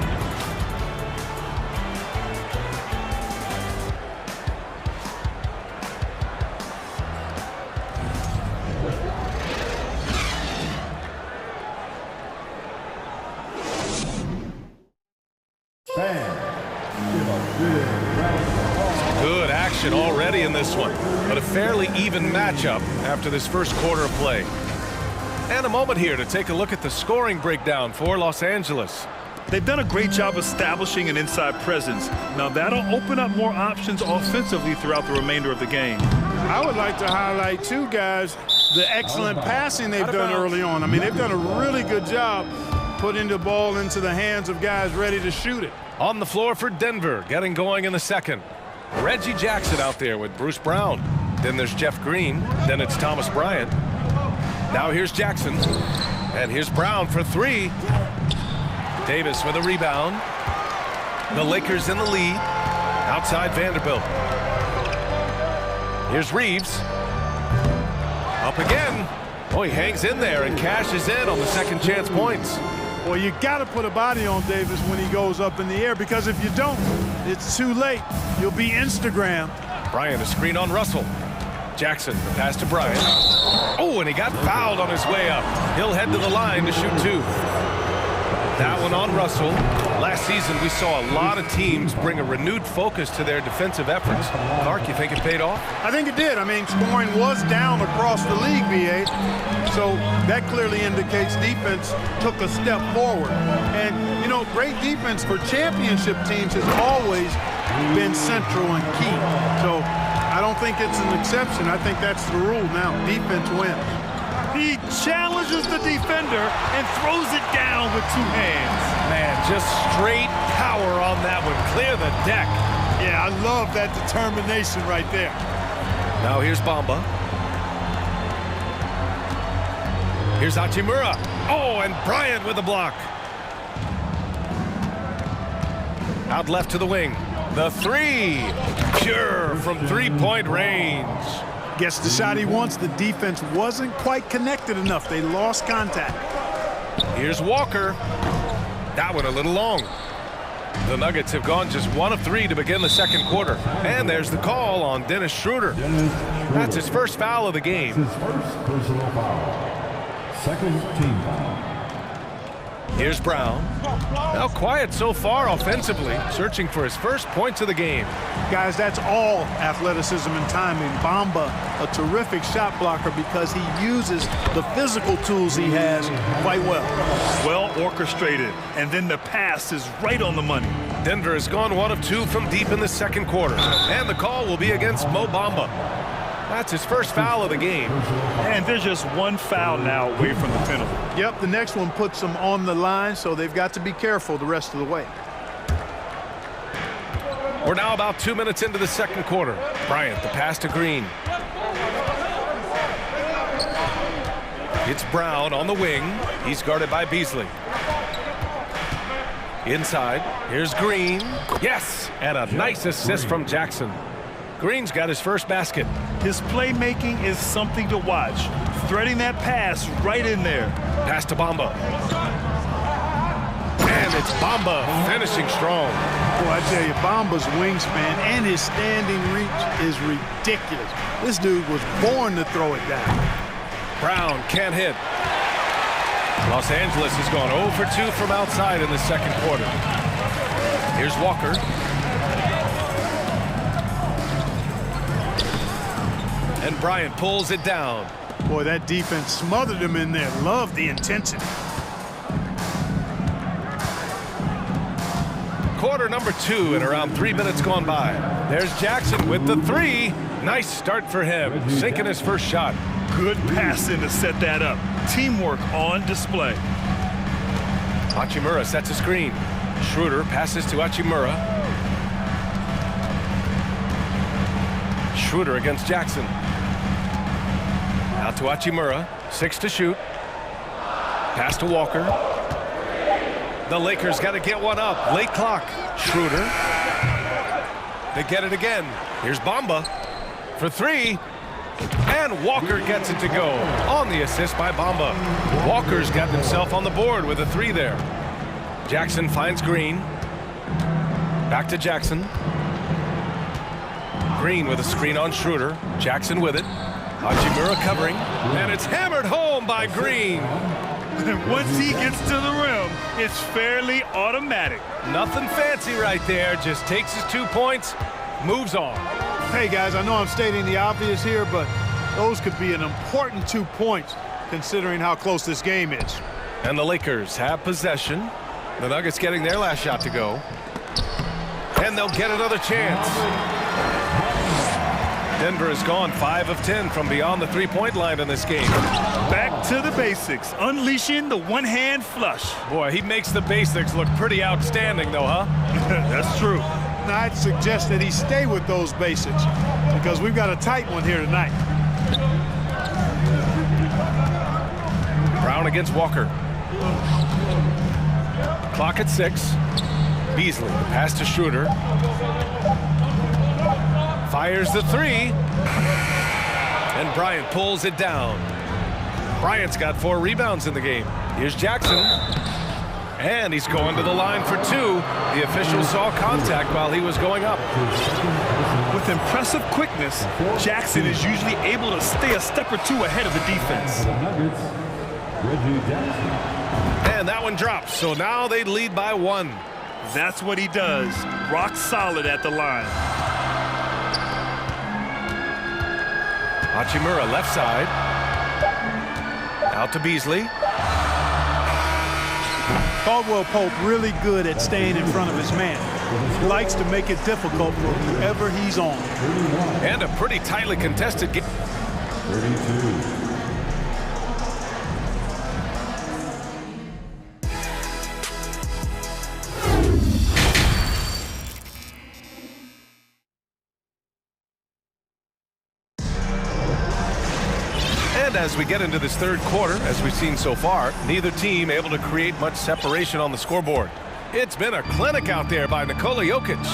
Good action already in this one, but a fairly even matchup after this first quarter of play. And a moment here to take a look at the scoring breakdown for Los Angeles. They've done a great job establishing an inside presence. Now that'll open up more options offensively throughout the remainder of the game. I would like to highlight, too, guys, the excellent passing they've done early on. I mean, they've done a really good job putting the ball into the hands of guys ready to shoot it. On the floor for Denver, getting going in the second. Reggie Jackson out there with Bruce Brown. Then there's Jeff Green. Then it's Thomas Bryant. Now here's Jackson. And here's Brown for 3. Davis with a rebound. The Lakers in the lead. Outside Vanderbilt. Here's Reeves. Up again. Oh, he hangs in there and cashes in on the second chance points. Well, you got to put a body on Davis when he goes up in the air, because if you don't, it's too late. You'll be Instagram. Bryant, a screen on Russell. Jackson, the pass to Bryant. Oh, and he got fouled on his way up. He'll head to the line to shoot 2. That one on Russell. Last season, we saw a lot of teams bring a renewed focus to their defensive efforts. Clark, you think it paid off? I think it did. I mean, scoring was down across the league, BA. So that clearly indicates defense took a step forward. And, you know, great defense for championship teams has always been central and key. So I don't think it's an exception. I think that's the rule now. Defense wins. He challenges the defender and throws it down with 2 hands. Man, just straight power on that one. Clear the deck. Yeah, I love that determination right there. Now here's Bamba. Here's Hachimura. Oh, and Bryant with the block. Out left to the wing. The 3. Pure from 3-point range. Gets the shot he wants. The defense wasn't quite connected enough. They lost contact. Here's Walker. That one a little long. The Nuggets have gone just 1 of 3 to begin the second quarter. And there's the call on Dennis Schroeder. That's his first foul of the game. His first personal foul. Second team foul. Here's Brown. Now quiet so far offensively, searching for his first points of the game. Guys, that's all athleticism and timing. Bamba, a terrific shot blocker because he uses the physical tools he has quite well. Well orchestrated, and then the pass is right on the money. Denver has gone 1 of 2 from deep in the second quarter. And the call will be against Mo Bamba. That's his first foul of the game. And there's just one foul now away from the penalty. Yep, the next one puts them on the line, so they've got to be careful the rest of the way. We're now about 2 minutes into the second quarter. Bryant, the pass to Green. It's Brown on the wing. He's guarded by Beasley. Inside, here's Green. Yes, and a nice assist from Jackson. Green's got his first basket. His playmaking is something to watch. Threading that pass right in there. Pass to Bamba. And it's Bamba finishing strong. Boy, I tell you, Bamba's wingspan and his standing reach is ridiculous. This dude was born to throw it down. Brown can't hit. Los Angeles has gone 0 for 2 from outside in the second quarter. Here's Walker. And Bryant pulls it down. Boy, that defense smothered him in there. Love the intensity. Quarter number 2 and around 3 minutes gone by. There's Jackson with the 3. Nice start for him, sinking his first shot. Good passing to set that up. Teamwork on display. Hachimura sets a screen. Schroeder passes to Hachimura. Schroeder against Jackson. Out to Hachimura. 6 to shoot. Pass to Walker. The Lakers got to get one up. Late clock. Schroeder. They get it again. Here's Bamba for 3. And Walker gets it to go on the assist by Bamba. Walker's got himself on the board with a 3 there. Jackson finds Green. Back to Jackson. Green with a screen on Schroeder. Jackson with it. Hachimura covering. And it's hammered home by Green. Once he gets to the rim, it's fairly automatic. Nothing fancy right there. Just takes his 2 points, moves on. Hey, guys, I know I'm stating the obvious here, but those could be an important 2 points considering how close this game is. And the Lakers have possession. The Nuggets getting their last shot to go. And they'll get another chance. Denver has gone 5 of 10 from beyond the 3-point line in this game. Back to the basics, unleashing the one-hand flush. Boy, he makes the basics look pretty outstanding, though, huh? That's true. Now, I'd suggest that he stay with those basics because we've got a tight one here tonight. Brown against Walker. Clock at 6. Beasley, pass to Schroeder. Fires the 3. And Bryant pulls it down. Bryant's got 4 rebounds in the game. Here's Jackson. And he's going to the line for 2. The official saw contact while he was going up. With impressive quickness, Jackson is usually able to stay a step or 2 ahead of the defense. And that one drops, so now they lead by 1. That's what he does. Rock solid at the line. Hachimura left side. Out to Beasley. Caldwell Pope really good at staying in front of his man. He likes to make it difficult for whoever he's on. And a pretty tightly contested game. 32. And as we get into this third quarter, as we've seen so far, neither team able to create much separation on the scoreboard. It's been a clinic out there by Nikola Jokic.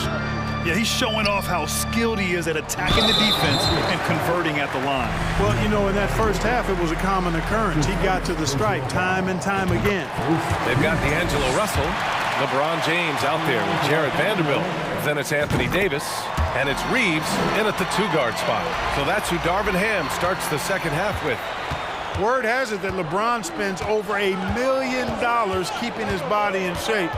Yeah, he's showing off how skilled he is at attacking the defense and converting at the line. Well, you know, in that first half, it was a common occurrence. He got to the stripe time and time again. They've got D'Angelo Russell, LeBron James out there with Jared Vanderbilt. Then it's Anthony Davis, and it's Reeves in at the 2-guard spot. So that's who Darvin Ham starts the second half with. Word has it that LeBron spends over $1 million keeping his body in shape.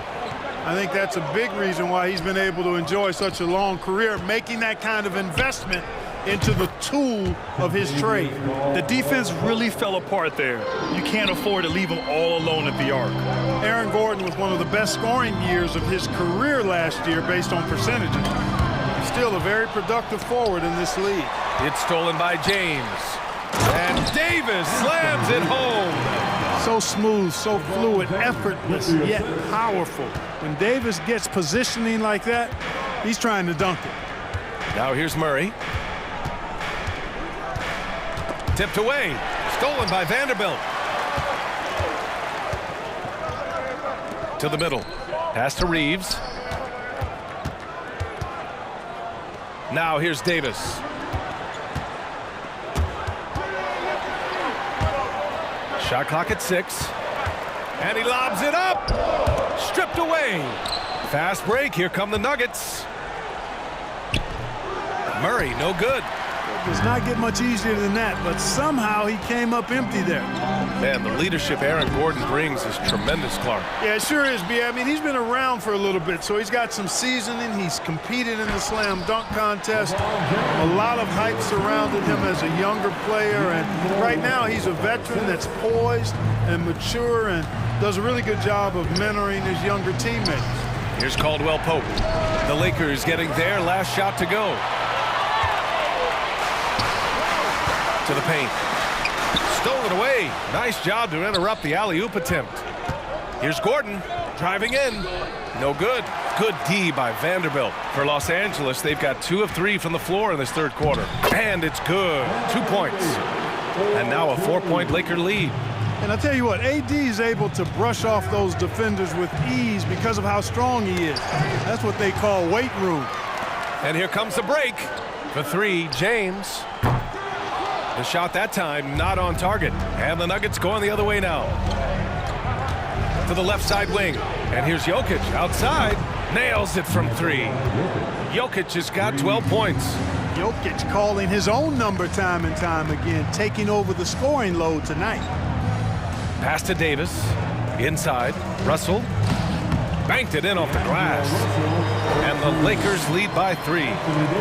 I think that's a big reason why he's been able to enjoy such a long career. Making that kind of investment into the tool of his trade. The defense really fell apart there. You can't afford to leave him all alone at the arc. Aaron Gordon with one of the best scoring years of his career last year based on percentages. Still a very productive forward in this league. It's stolen by James. And Davis slams it home. So smooth, so fluid, effortless, yet powerful. When Davis gets positioning like that, he's trying to dunk it. Now here's Murray. Tipped away. Stolen by Vanderbilt. To the middle. Pass to Reeves. Now here's Davis. Shot clock at 6. And he lobs it up. Stripped away. Fast break. Here come the Nuggets. Murray, no good. It does not get much easier than that, but somehow he came up empty there. Man, the leadership Aaron Gordon brings is tremendous, Clark. Yeah, it sure is, B. I mean, he's been around for a little bit, so he's got some seasoning. He's competed in the slam dunk contest. A lot of hype surrounded him as a younger player, and right now he's a veteran that's poised and mature and does a really good job of mentoring his younger teammates. Here's Caldwell Pope. The Lakers getting their last shot to go. To the paint. Stolen away. Nice job to interrupt the alley-oop attempt. Here's Gordon driving in. No good. Good D by Vanderbilt. For Los Angeles, they've got 2 of 3 from the floor in this third quarter. And it's good. 2 points. And now a 4-point Laker lead. And I tell you what, AD is able to brush off those defenders with ease because of how strong he is. That's what they call weight room. And here comes the break. For 3, James. The shot that time not on target. And the Nuggets going the other way now. To the left side wing. And here's Jokic outside. Nails it from 3. Jokic has got 12 points. Jokic calling his own number time and time again, taking over the scoring load tonight. Pass to Davis. Inside. Russell. Banked it in off the glass. And the Lakers lead by 3.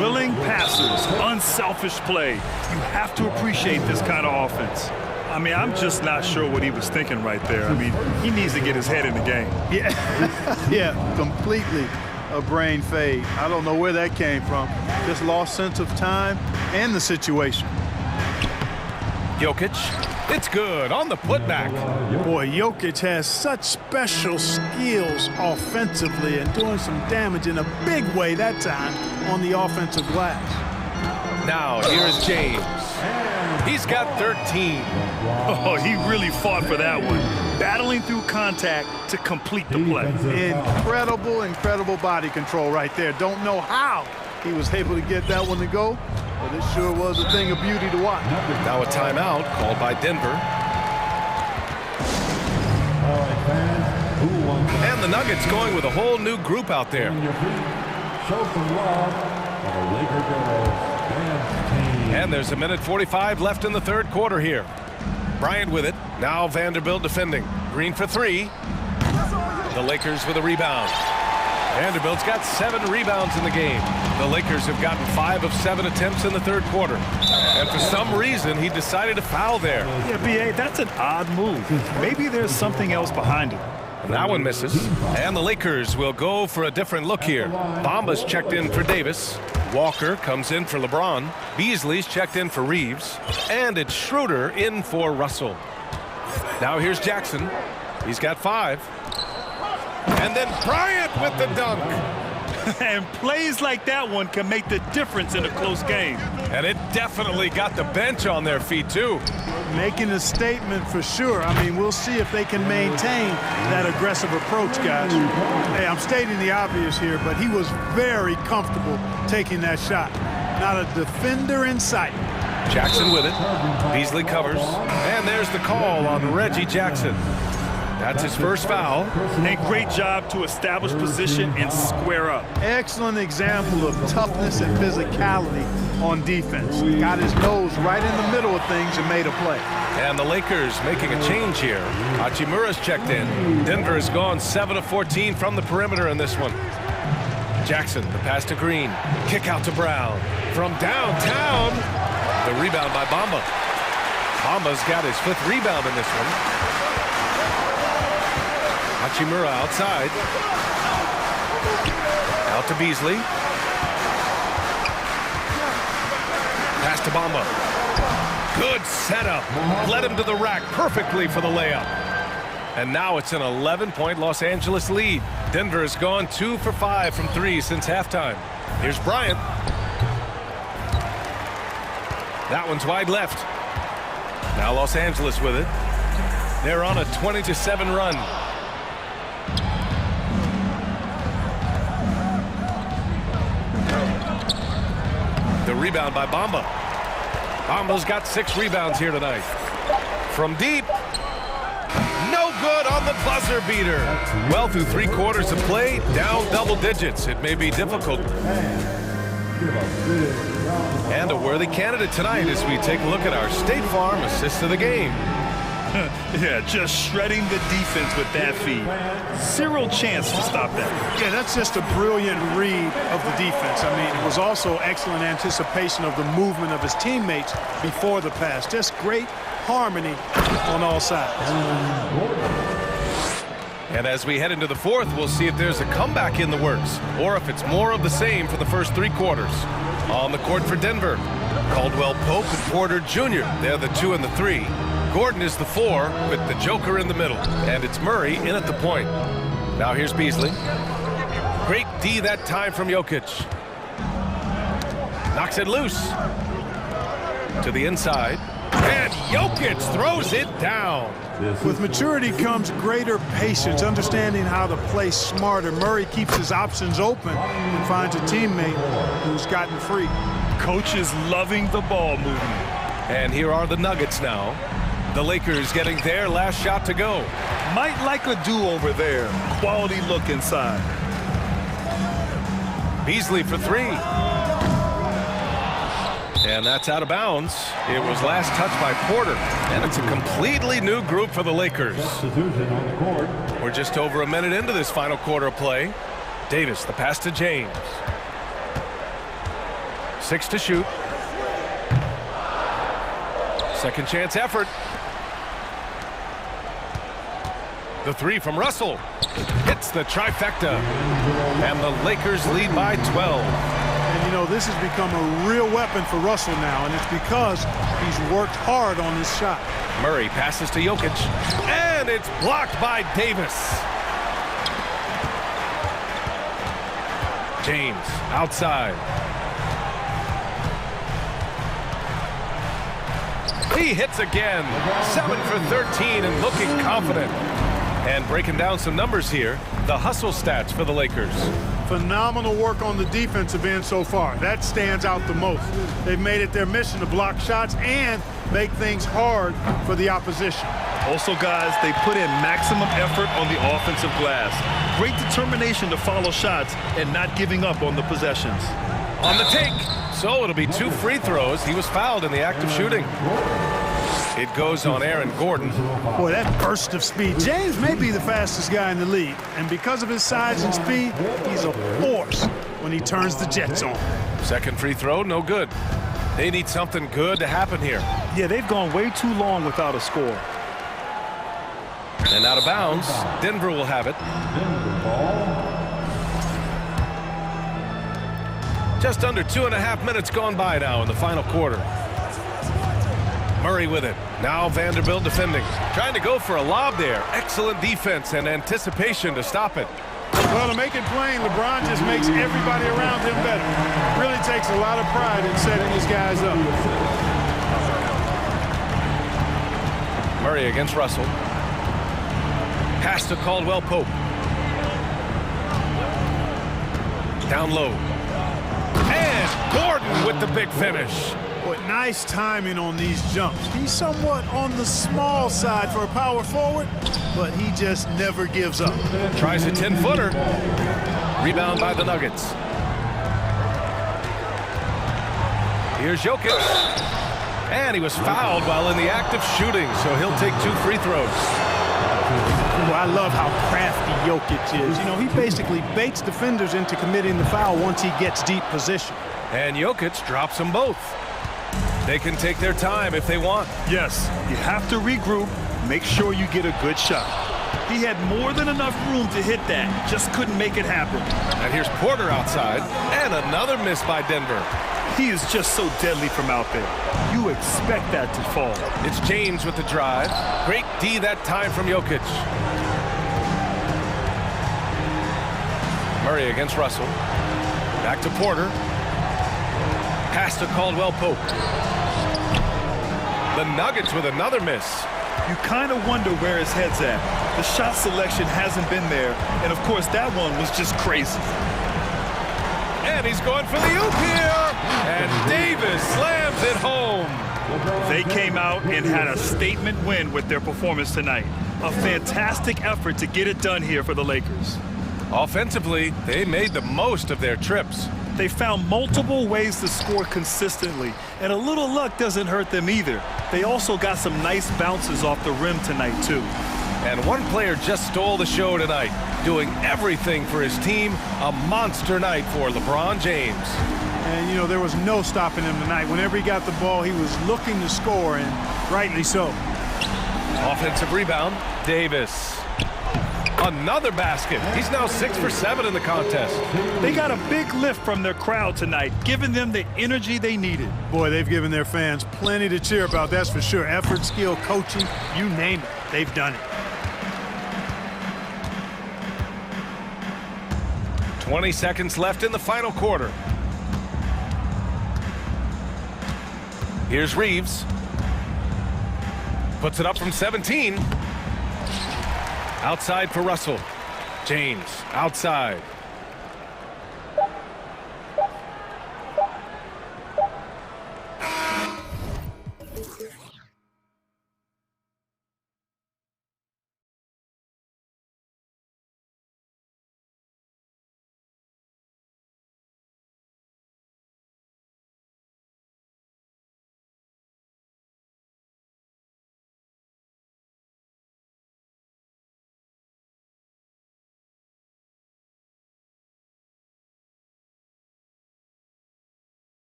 Willing passes, unselfish play. You have to appreciate this kind of offense. I mean, I'm just not sure what he was thinking right there. I mean, he needs to get his head in the game. Yeah, yeah, completely a brain fade. I don't know where that came from. Just lost sense of time and the situation. Jokic. It's good on the putback. Boy, Jokic has such special skills offensively and doing some damage in a big way that time on the offensive glass. Now, here's James. He's got 13. Oh, he really fought for that one. Battling through contact to complete the play. Incredible, incredible body control right there. Don't know how he was able to get that one to go, but it sure was a thing of beauty to watch. Now a timeout called by Denver. And the Nuggets going with a whole new group out there. Show some love for the Laker girls. And there's a minute 45 left in the third quarter here. Bryant with it. Now Vanderbilt defending. Green for 3. The Lakers with a rebound. Vanderbilt's got 7 rebounds in the game. The Lakers have gotten 5 of 7 attempts in the third quarter. And for some reason, he decided to foul there. Yeah, B.A., that's an odd move. Maybe there's something else behind it. And that one misses. And the Lakers will go for a different look here. Bamba's checked in for Davis. Walker comes in for LeBron. Beasley's checked in for Reeves. And it's Schroeder in for Russell. Now here's Jackson. He's got 5. And then Bryant with the dunk. And plays like that one can make the difference in a close game. And it definitely got the bench on their feet, too. Making a statement for sure. I mean, we'll see if they can maintain that aggressive approach, guys. Hey, I'm stating the obvious here, but he was very comfortable taking that shot. Not a defender in sight. Jackson with it. Beasley covers. And there's the call on Reggie Jackson. That's his first foul. And great job to establish position and square up. Excellent example of toughness and physicality on defense. Got his nose right in the middle of things and made a play. And the Lakers making a change here. Hachimura's checked in. Denver has gone 7 of 14 from the perimeter in this one. Jackson, the pass to Green. Kick out to Brown. From downtown, the rebound by Bamba. Bamba's got his 5th rebound in this one. Hachimura outside. Out to Beasley. Pass to Bamba. Good setup. Led him to the rack perfectly for the layup. And now it's an 11-point Los Angeles lead. Denver has gone 2 for 5 from 3 since halftime. Here's Bryant. That one's wide left. Now Los Angeles with it. They're on a 20-7 run. The rebound by Bamba. Bamba's got 6 rebounds here tonight. From deep. No good on the buzzer beater. Well, through 3 quarters of play, down double digits. It may be difficult. And a worthy candidate tonight as we take a look at our State Farm assist of the game. Yeah, just shredding the defense with that feed. 0 chance to stop that. Yeah, that's just a brilliant read of the defense. I mean, it was also excellent anticipation of the movement of his teammates before the pass. Just great harmony on all sides. And as we head into the 4th, we'll see if there's a comeback in the works or if it's more of the same for the first 3 quarters. On the court for Denver, Caldwell Pope and Porter Jr. They're the 2 and the 3. Gordon is the 4 with the Joker in the middle. And it's Murray in at the point. Now here's Beasley. Great D that time from Jokic. Knocks it loose. To the inside. And Jokic throws it down. With maturity comes greater patience, understanding how to play smarter. Murray keeps his options open and finds a teammate who's gotten free. Coach is loving the ball movement. And here are the Nuggets now. The Lakers getting their last shot to go. Might like a do-over there. Quality look inside. Beasley for 3. And that's out of bounds. It was last touched by Porter. And it's a completely new group for the Lakers. We're just over a minute into this final quarter of play. Davis, the pass to James. 6 to shoot. Second chance effort. The 3 from Russell. Hits the trifecta. And the Lakers lead by 12. And, you know, this has become a real weapon for Russell now, and it's because he's worked hard on his shot. Murray passes to Jokic. And it's blocked by Davis. James outside. He hits again. 7 for 13 and looking confident. And breaking down some numbers here, the hustle stats for the Lakers. Phenomenal work on the defensive end so far. That stands out the most. They've made it their mission to block shots and make things hard for the opposition. Also, guys, they put in maximum effort on the offensive glass. Great determination to follow shots and not giving up on the possessions. On the take. So it'll be 2 free throws. He was fouled in the act of shooting. It goes on Aaron Gordon. Boy, that burst of speed. James may be the fastest guy in the league. And because of his size and speed, he's a force when he turns the Jets on. Second free throw, no good. They need something good to happen here. Yeah, they've gone way too long without a score. And out of bounds, Denver will have it. Just under 2.5 minutes gone by now in the final quarter. Murray with it. Now Vanderbilt defending. Trying to go for a lob there. Excellent defense and anticipation to stop it. Well, to make it plain, LeBron just makes everybody around him better. Really takes a lot of pride in setting his guys up. Murray against Russell. Pass to Caldwell Pope. Down low. And Gordon with the big finish. Boy, nice timing on these jumps. He's somewhat on the small side for a power forward, but he just never gives up. Tries a 10-footer. Rebound by the Nuggets. Here's Jokic. And he was fouled while in the act of shooting, so he'll take 2 free throws. Well, I love how crafty Jokic is. You know, he basically baits defenders into committing the foul once he gets deep position. And Jokic drops them both. They can take their time if they want. Yes, you have to regroup, make sure you get a good shot. He had more than enough room to hit that, just couldn't make it happen. And here's Porter outside, and another miss by Denver. He is just so deadly from out there. You expect that to fall. It's James with the drive. Great D that time from Jokic. Murray against Russell. Back to Porter. Pass to Caldwell-Pope. The Nuggets with another miss. You kind of wonder where his head's at. The shot selection hasn't been there, and of course that one was just crazy. And he's going for the oop here, and Davis slams it home. They came out and had a statement win with their performance tonight. A fantastic effort to get it done here for the Lakers. Offensively, they made the most of their trips. They found multiple ways to score consistently, and a little luck doesn't hurt them either. They also got some nice bounces off the rim tonight, too. And one player just stole the show tonight, doing everything for his team. A monster night for LeBron James. And, you know, there was no stopping him tonight. Whenever he got the ball, he was looking to score, and rightly so. Offensive rebound, Davis. Another basket. He's now 6 for 7 in the contest. They got a big lift from their crowd tonight, giving them the energy they needed. Boy, they've given their fans plenty to cheer about, that's for sure. Effort, skill, coaching, you name it, they've done it. 20 seconds left in the final quarter. Here's Reeves. Puts it up from 17. Outside for Russell. James outside.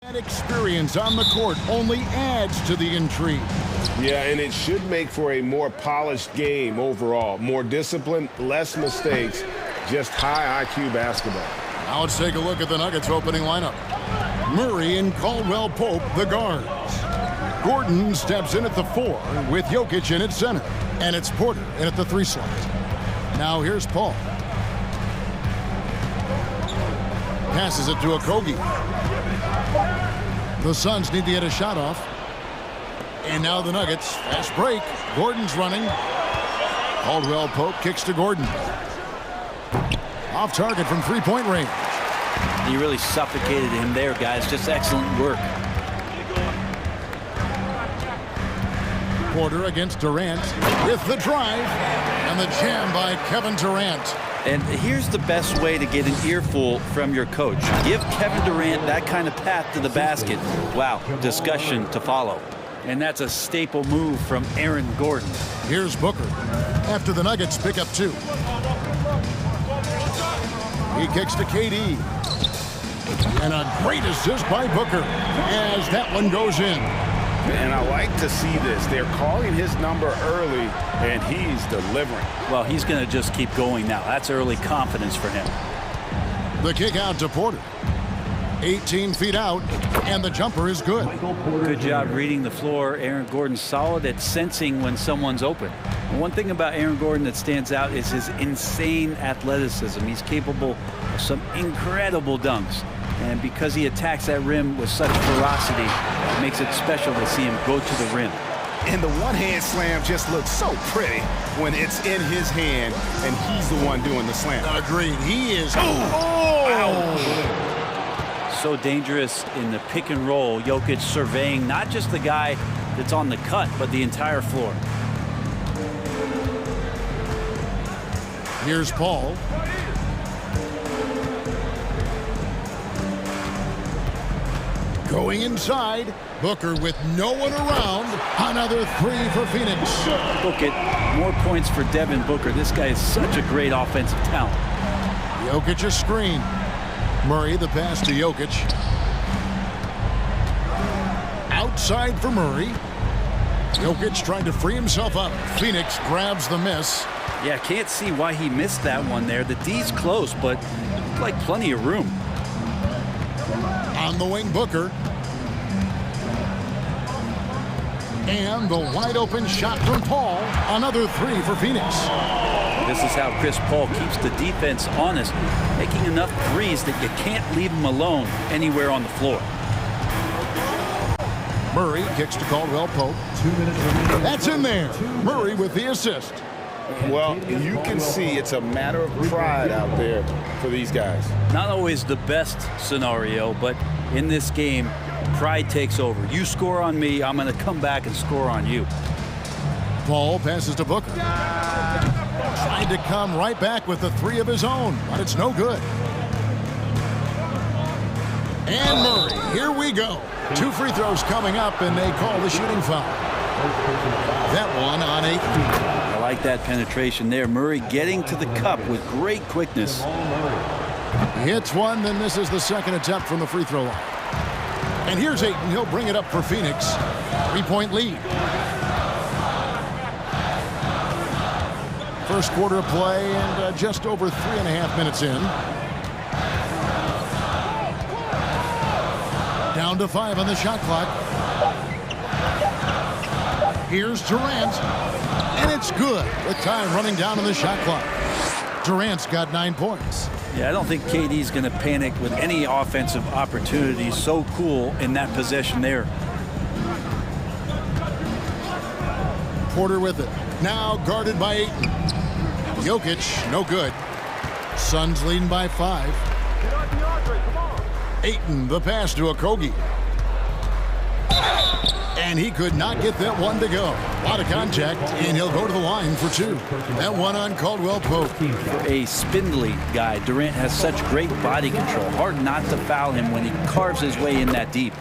That experience on the court only adds to the intrigue. Yeah, and it should make for a more polished game overall. More discipline, less mistakes, just high IQ basketball. Now let's take a look at the Nuggets opening lineup. Murray and Caldwell Pope, the guards. Gordon steps in at the 4 with Jokic in at center. And it's Porter in at the 3 slot. Now here's Paul. Passes it to Okogie. The Suns need to get a shot off. And now the Nuggets, fast break. Gordon's running. Caldwell Pope kicks to Gordon. Off target from three-point range. He really suffocated him there, guys. Just excellent work. Porter against Durant with the drive. And the jam by Kevin Durant. And here's the best way to get an earful from your coach. Give Kevin Durant that kind of path to the basket. Wow, discussion to follow. And that's a staple move from Aaron Gordon. Here's Booker after the Nuggets pick up 2. He kicks to KD. And a great assist by Booker as that one goes in. And I like to see this. They're calling his number early, and he's delivering. Well, he's going to just keep going now. That's early confidence for him. The kick out to Porter. 18 feet out, and the jumper is good. Good job reading the floor. Aaron Gordon solid at sensing when someone's open. And one thing about Aaron Gordon that stands out is his insane athleticism. He's capable of some incredible dunks. And because he attacks that rim with such ferocity, it makes it special to see him go to the rim. And the one-hand slam just looks so pretty when it's in his hand and he's the one doing the slam. Agreed. He is. So dangerous in the pick and roll. Jokic surveying not just the guy that's on the cut, but the entire floor. Here's Paul. Going inside, Booker with no one around. Another 3 for Phoenix. Book it. More points for Devin Booker. This guy is such a great offensive talent. Jokic a screen. Murray the pass to Jokic. Outside for Murray. Jokic trying to free himself up. Phoenix grabs the miss. Yeah, can't see why he missed that one there. The D's close, but looked like plenty of room. On the wing, Booker. And the wide open shot from Paul. Another 3 for Phoenix. This is how Chris Paul keeps the defense honest, making enough threes that you can't leave him alone anywhere on the floor. Murray kicks to Caldwell Pope. 2 minutes remaining. That's in there. Murray with the assist. Well, you can see it's a matter of pride out there for these guys. Not always the best scenario, but in this game, pride takes over. You score on me, I'm going to come back and score on you. Paul passes to Booker. Trying to come right back with the 3 of his own, but it's no good. And Murray, here we go. 2 free throws coming up, and they call the shooting foul. That one on 8. I like that penetration there. Murray getting to the cup with great quickness. Hits one, then misses the second attempt from the free throw line. And here's Ayton. He'll bring it up for Phoenix. 3-point lead. First quarter of play and just over 3.5 minutes in. Down to 5 on the shot clock. Here's Durant. And it's good with time running down on the shot clock. Durant's got 9 points. Yeah, I don't think KD's going to panic with any offensive opportunity. So cool in that possession there. Porter with it. Now guarded by Ayton. Jokic, no good. Suns leading by 5. Ayton, the pass to Okogie. And he could not get that one to go. A lot of contact, and he'll go to the line for 2. That one on Caldwell Pope. For a spindly guy, Durant has such great body control. Hard not to foul him when he carves his way in that deep.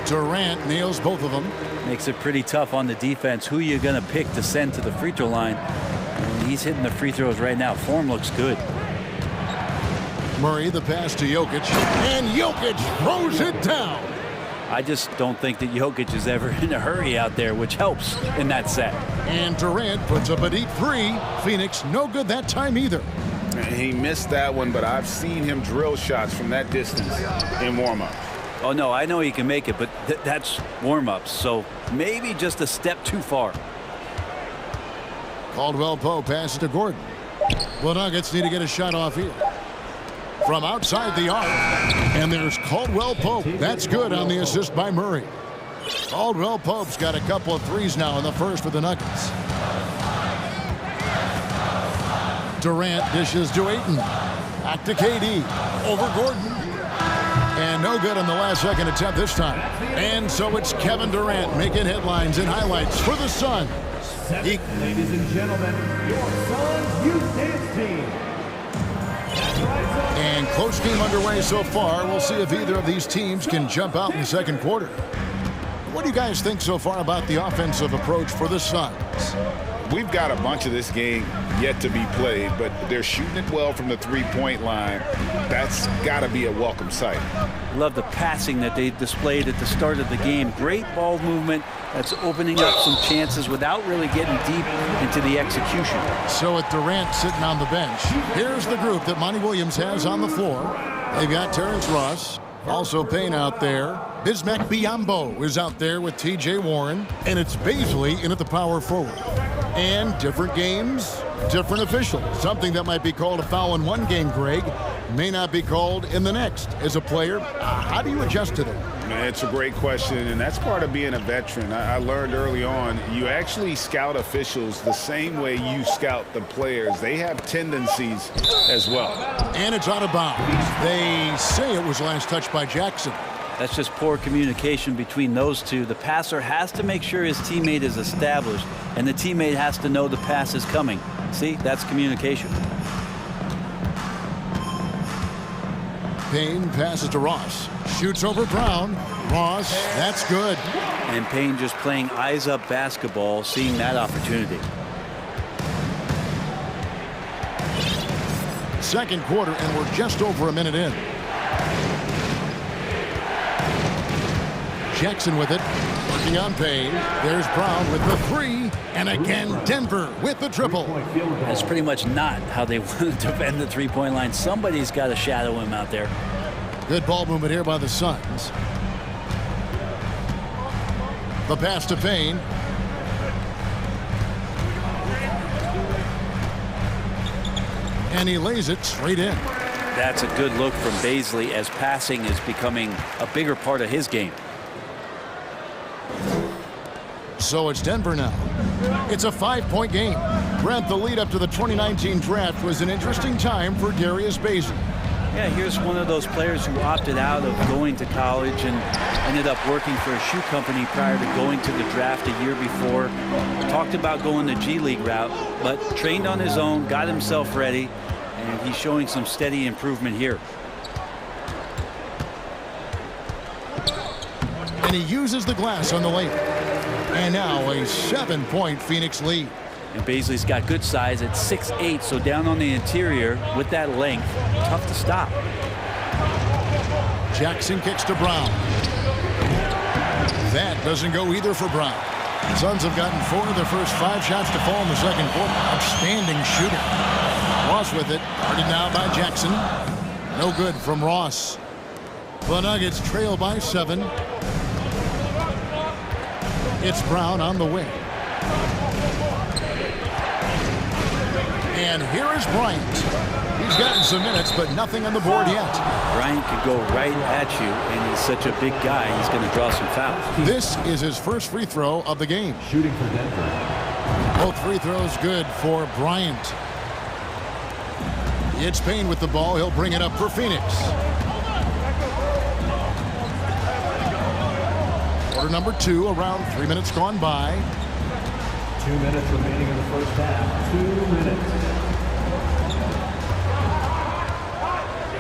Durant nails both of them. Makes it pretty tough on the defense. Who you going to pick to send to the free throw line? And he's hitting the free throws right now. Form looks good. Murray, the pass to Jokic. And Jokic throws it down. I just don't think that Jokic is ever in a hurry out there, which helps in that set. And Durant puts up a deep three. Phoenix no good that time either. He missed that one, but I've seen him drill shots from that distance in warm-up. Oh, no, I know he can make it, but that's warm-ups, so maybe just a step too far. Caldwell Pope passes to Gordon. The Nuggets need to get a shot off here. From outside the arc, and there's Caldwell Pope. That's good on the assist by Murray. Caldwell Pope's got a couple of threes now in the first for the Nuggets. Durant dishes to Ayton. Back to KD. Over Gordon. And no good on the last second attempt this time. And so it's Kevin Durant making headlines and highlights for the Suns. Ladies and gentlemen, your Suns youth dance team. And close game underway so far. We'll see if either of these teams can jump out in the second quarter. What do you guys think so far about the offensive approach for the Suns? We've got a bunch of this game yet to be played, but they're shooting it well from the three-point line. That's got to be a welcome sight. Love the passing that they displayed at the start of the game. Great ball movement that's opening up some chances without really getting deep into the execution. So with Durant sitting on the bench, here's the group that Monty Williams has on the floor. They've got Terrence Ross, also Payne out there. Bismack Biyombo is out there with T.J. Warren, and it's Baisley in at the power forward. And different games, different officials. Something that might be called a foul in one game, Greg, may not be called in the next. As a player, how do you adjust to that? Man, it's a great question, and that's part of being a veteran. I learned early on, you actually scout officials the same way you scout the players. They have tendencies as well. And it's out of bounds. They say it was last touched by Jackson. That's just poor communication between those two. The passer has to make sure his teammate is established, and the teammate has to know the pass is coming. See, that's communication. Payne passes to Ross. Shoots over Brown. Ross, that's good. And Payne just playing eyes-up basketball, seeing that opportunity. Second quarter, and we're just over a minute in. Jackson with it, working on Payne. There's Brown with the three, and again Denver with the triple. That's pretty much not how they want to defend the three-point line. Somebody's got to shadow him out there. Good ball movement here by the Suns. The pass to Payne. And he lays it straight in. That's a good look from Baisley as passing is becoming a bigger part of his game. So it's Denver now. It's a 5-point game. Brent, the lead up to the 2019 draft was an interesting time for Darius Baisley. Yeah, here's one of those players who opted out of going to college and ended up working for a shoe company prior to going to the draft a year before. Talked about going the G League route, but trained on his own, got himself ready, and he's showing some steady improvement here. And he uses the glass on the layup. And now a 7-point Phoenix lead. And Baisley's got good size at 6'8", so down on the interior with that length, tough to stop. Jackson kicks to Brown. That doesn't go either for Brown. The Suns have gotten 4 of their first 5 shots to fall in the second quarter. Outstanding shooting. Ross with it, guarded now by Jackson. No good from Ross. The Nuggets trail by 7. It's Brown on the wing. And here is Bryant. He's gotten some minutes, but nothing on the board yet. Bryant could go right at you, and he's such a big guy, he's going to draw some fouls. This is his first free throw of the game. Shooting for Denver. Both free throws good for Bryant. It's Payne with the ball. He'll bring it up for Phoenix. Quarter number 2, around 3 minutes gone by. 2 minutes remaining in the first half. 2 minutes.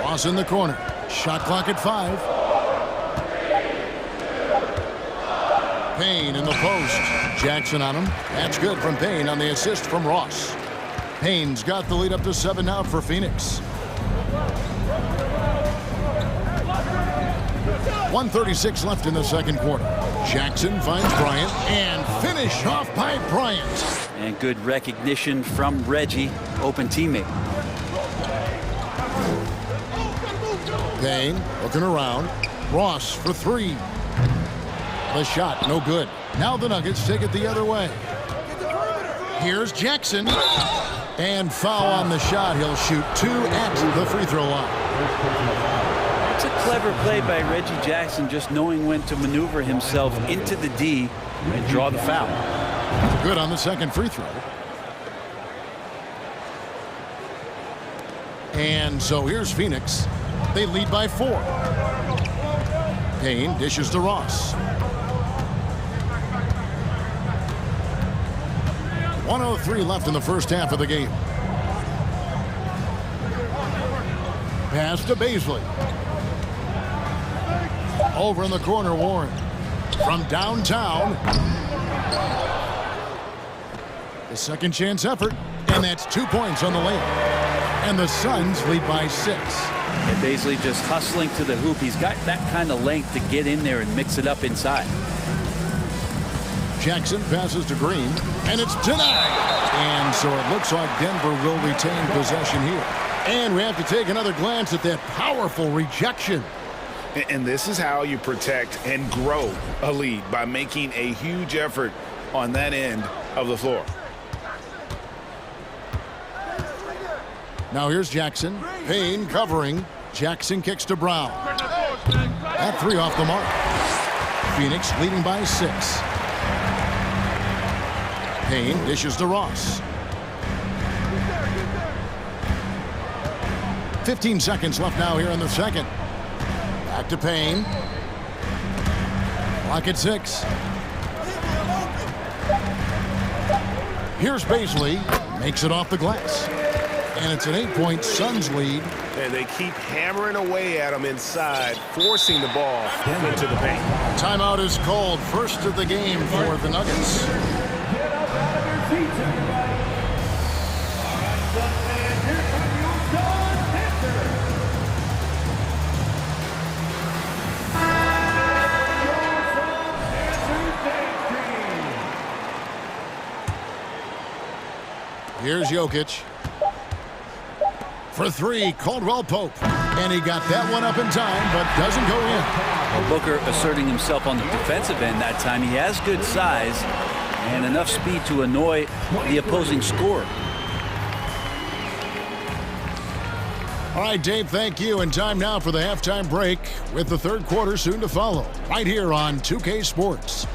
Ross in the corner. Shot clock at 5. Payne in the post. Jackson on him. That's good from Payne on the assist from Ross. Payne's got the lead up to 7 now for Phoenix. 1:36 left in the second quarter. Jackson finds Bryant and finish off by Bryant. And good recognition from Reggie, open teammate. Payne looking around. Ross for three. The shot, no good. Now the Nuggets take it the other way. Here's Jackson. And foul on the shot. He'll shoot 2 at the free throw line. It's a clever play by Reggie Jackson, just knowing when to maneuver himself into the D and draw the foul. Good on the second free throw. And so here's Phoenix. They lead by 4. Payne dishes to Ross. 1:03 left in the first half of the game. Pass to Baisley. Over in the corner, Warren. From downtown. The second chance effort. And that's 2 points on the layup. And the Suns lead by 6. And Baisley just hustling to the hoop. He's got that kind of length to get in there and mix it up inside. Jackson passes to Green, and it's denied. And so it looks like Denver will retain possession here. And we have to take another glance at that powerful rejection. And this is how you protect and grow a lead, by making a huge effort on that end of the floor. Now here's Jackson. Payne covering. Jackson kicks to Brown. That 3 off the mark. Phoenix leading by 6. Payne dishes to Ross. 15 seconds left now here in the second. Back to Payne. Clock at 6. Here's Baisley. Makes it off the glass. And it's an 8-point Suns lead. And they keep hammering away at him inside, forcing the ball into the paint. Timeout is called. First of the game for the Nuggets. Here's Jokic. For 3, Caldwell Pope. And he got that one up in time, but doesn't go in. Well, Booker asserting himself on the defensive end that time. He has good size and enough speed to annoy the opposing scorer. All right, Dave, thank you. And time now for the halftime break, with the third quarter soon to follow, right here on 2K Sports.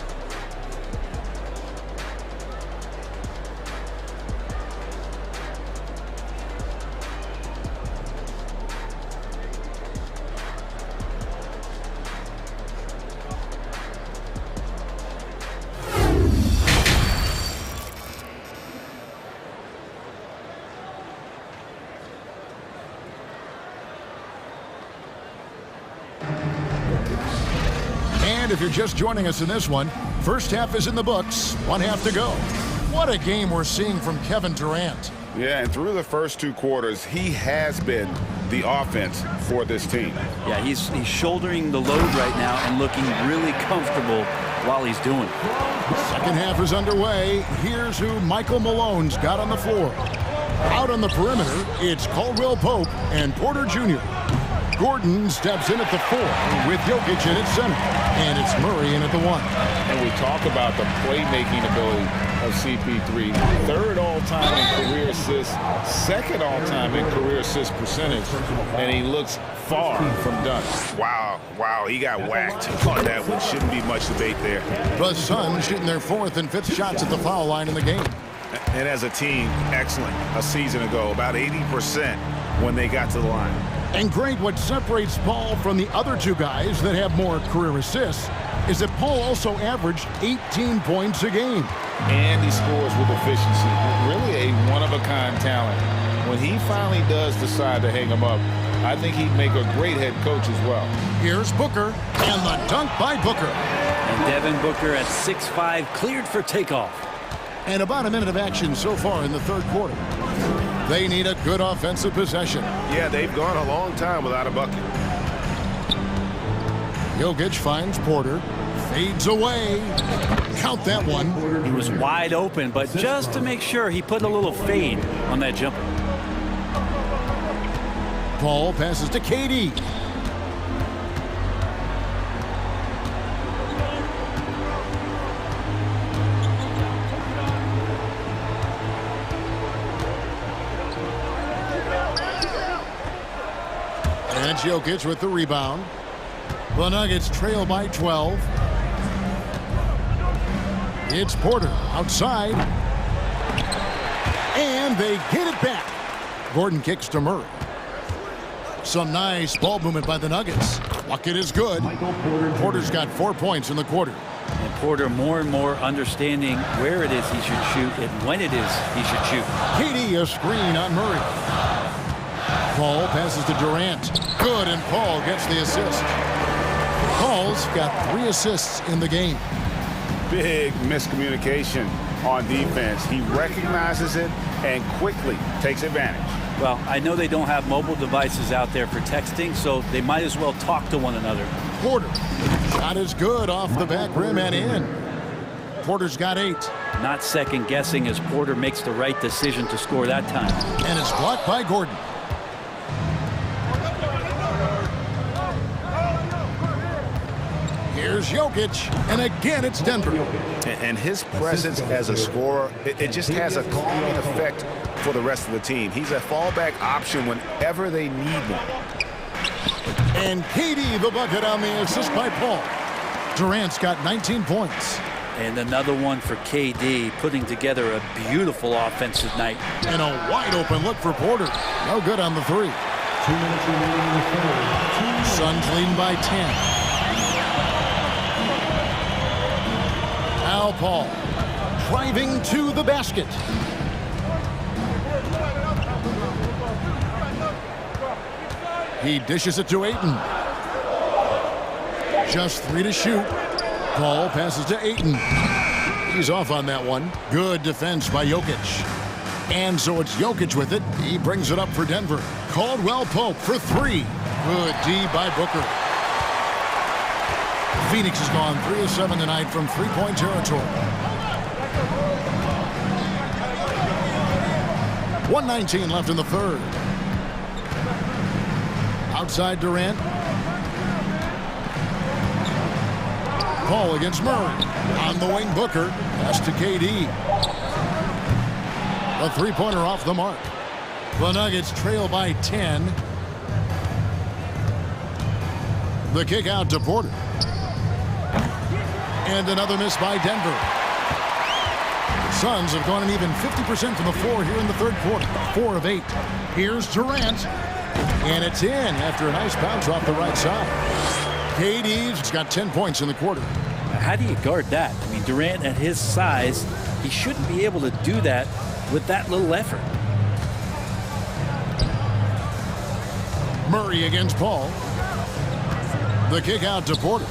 If you're just joining us in this one, first half is in the books, 1 half to go. What a game we're seeing from Kevin Durant. Yeah, and through the first 2 quarters, he has been the offense for this team. Yeah, he's shouldering the load right now and looking really comfortable while he's doing it. Second half is underway. Here's who Michael Malone's got on the floor. Out on the perimeter, it's Caldwell Pope and Porter Jr. Gordon steps in at the 4 with Jokic in at center. And it's Murray in at the 1. And we talk about the playmaking ability of CP3. 3rd all-time in career assists, 2nd all-time in career assist percentage. And he looks far from done. Wow, he got whacked on that one. Shouldn't be much debate there. The Suns shooting their 4th and 5th shots at the foul line in the game. And as a team, excellent a season ago. About 80% when they got to the line. And great, what separates Paul from the other 2 guys that have more career assists is that Paul also averaged 18 points a game. And he scores with efficiency. Really a one-of-a-kind talent. When he finally does decide to hang him up, I think he'd make a great head coach as well. Here's Booker, and the dunk by Booker. And Devin Booker at 6'5", cleared for takeoff. And about a minute of action so far in the third quarter. They need a good offensive possession. Yeah, they've gone a long time without a bucket. Jokic finds Porter. Fades away. Count that one. He was wide open, but just to make sure, he put a little fade on that jumper. Paul passes to KD. And Jokic with the rebound. The Nuggets trail by 12. It's Porter outside. And they get it back. Gordon kicks to Murray. Some nice ball movement by the Nuggets. Bucket is good. Porter's got 4 points in the quarter. And Porter more and more understanding where it is he should shoot and when it is he should shoot. KD a screen on Murray. Paul passes to Durant. Good, and Paul gets the assist. Paul's got 3 assists in the game. Big miscommunication on defense. He recognizes it and quickly takes advantage. Well, I know they don't have mobile devices out there for texting, so they might as well talk to one another. Porter. Shot is good off the back rim and in. Porter's got 8. Not second guessing as Porter makes the right decision to score that time. And it's blocked by Gordon. Here's Jokic, and again it's Denver. And his presence as a scorer, it just has a calming effect for the rest of the team. He's a fallback option whenever they need one. And KD the bucket on the assist by Paul. Durant's got 19 points. And another one for KD, putting together a beautiful offensive night. And a wide open look for Porter. No good on the 3. 2 minutes remaining in the third. Suns leading by 10. Al Paul driving to the basket. He dishes it to Ayton. Just 3 to shoot. Paul passes to Ayton. He's off on that one. Good defense by Jokic. And so it's Jokic with it. He brings it up for Denver. Caldwell Pope for 3. Good D by Booker. Phoenix has gone 3 of 7 tonight from 3-point territory. 1:19 left in the third. Outside Durant. Paul against Murray. On the wing, Booker. Pass to KD. A 3-pointer off the mark. The Nuggets trail by 10. The kick out to Porter. And another miss by Denver. The Suns have gone an even 50% from the floor here in the third quarter. 4 of 8. Here's Durant. And it's in after a nice bounce off the right side. KD's got 10 points in the quarter. How do you guard that? I mean, Durant at his size, he shouldn't be able to do that with that little effort. Murray against Paul. The kick out to Porter.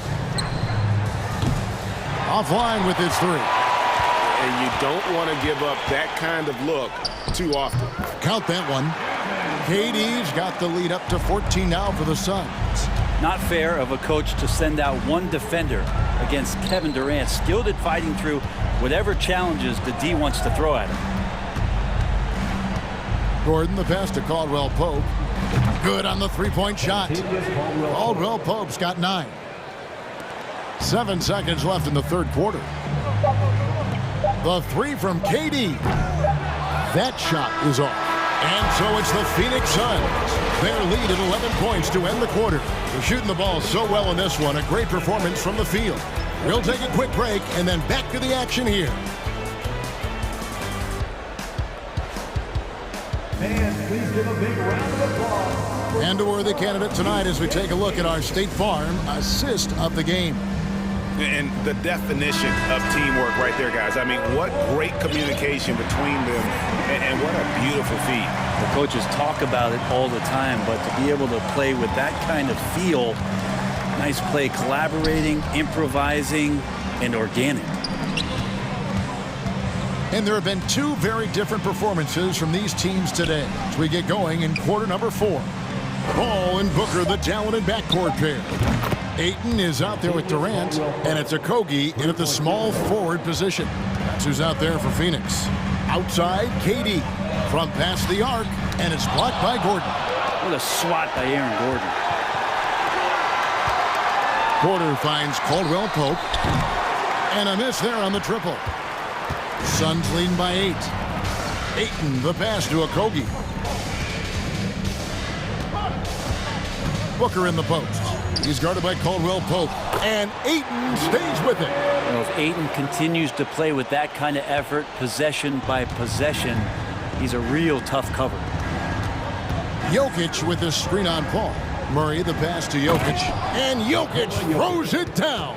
Offline with his 3. And you don't want to give up that kind of look too often. Count that one. KD's got the lead up to 14 now for the Suns. Not fair of a coach to send out one defender against Kevin Durant, skilled at fighting through whatever challenges the D wants to throw at him. Gordon the pass to Caldwell Pope. Good on the 3-point shot. Caldwell Pope's got 9. 7 seconds left in the third quarter. The 3 from KD. That shot is off. And so it's the Phoenix Suns. Their lead at 11 points to end the quarter. They're shooting the ball so well in this one. A great performance from the field. We'll take a quick break and then back to the action here. And please give a big round of applause. And a worthy candidate tonight as we take a look at our State Farm assist of the game. And the definition of teamwork right there, guys. I mean, what great communication between them, and what a beautiful feat. The coaches talk about it all the time, but to be able to play with that kind of feel, nice play, collaborating, improvising, and organic. And there have been 2 very different performances from these teams today as we get going in quarter number 4. Paul and Booker, the talented backcourt pair. Ayton is out there with Durant, and it's Okogie in at the small forward position. That's who's out there for Phoenix. Outside, KD. Front past the arc, and it's blocked by Gordon. What a swat by Aaron Gordon. Porter finds Caldwell Pope. And a miss there on the triple. Suns leading by 8. Ayton, the pass to Okogie. Booker in the post. He's guarded by Caldwell Pope. And Ayton stays with it. You know, if Ayton continues to play with that kind of effort, possession by possession, he's a real tough cover. Jokic with a screen on Paul. Murray the pass to Jokic. And Jokic throws it down.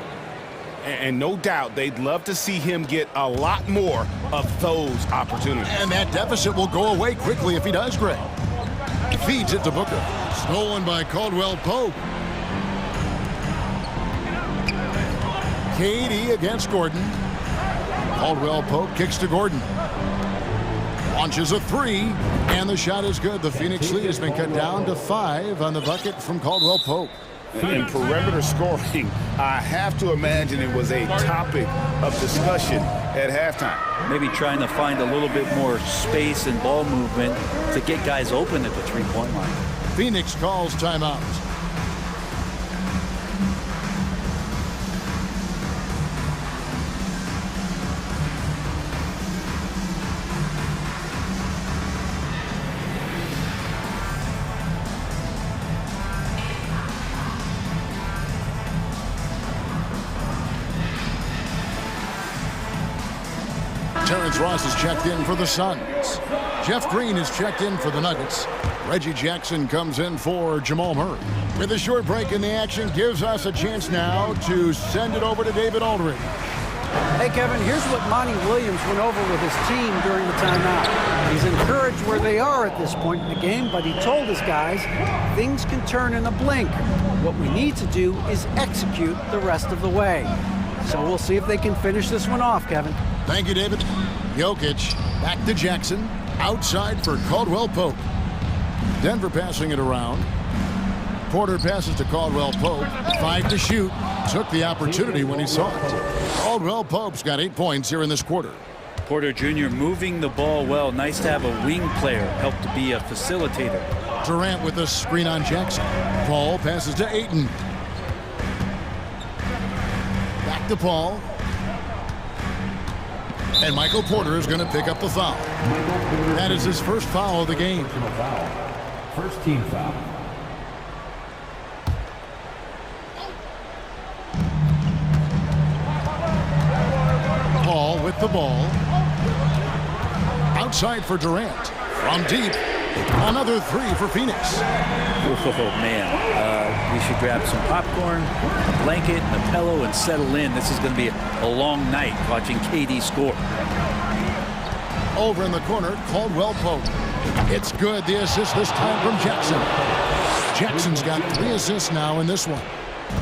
And no doubt they'd love to see him get a lot more of those opportunities. And that deficit will go away quickly if he does, Greg. Feeds it to Booker. Stolen by Caldwell Pope. KD against Gordon. Caldwell Pope kicks to Gordon. Launches a 3, and the shot is good. The Phoenix lead has been cut down to 5 on the bucket from Caldwell Pope. In perimeter scoring, I have to imagine it was a topic of discussion at halftime. Maybe trying to find a little bit more space and ball movement to get guys open at the three-point line. Phoenix calls timeout. Terrence Ross is checked in for the Suns. Jeff Green is checked in for the Nuggets. Reggie Jackson comes in for Jamal Murray. With a short break in the action, gives us a chance now to send it over to David Aldridge. Hey, Kevin, here's what Monty Williams went over with his team during the timeout. He's encouraged where they are at this point in the game, but he told his guys things can turn in a blink. What we need to do is execute the rest of the way. So we'll see if they can finish this one off, Kevin. Thank you, David. Jokic back to Jackson. Outside for Caldwell Pope. Denver passing it around. Porter passes to Caldwell Pope. 5 to shoot. Took the opportunity when he saw it. Caldwell Pope's got 8 points here in this quarter. Porter Jr. moving the ball well. Nice to have a wing player help to be a facilitator. Durant with a screen on Jackson. Paul passes to Ayton. Back to Paul. And Michael Porter is going to pick up the foul. That is his first foul of the game. First team foul. Paul with the ball. Outside for Durant. From deep. Another 3 for Phoenix. Oh, man. We should grab some popcorn, a blanket, and a pillow, and settle in. This is going to be a long night watching KD score. Over in the corner, Caldwell Pope. It's good. The assist this time from Jackson. Jackson's got 3 assists now in this one.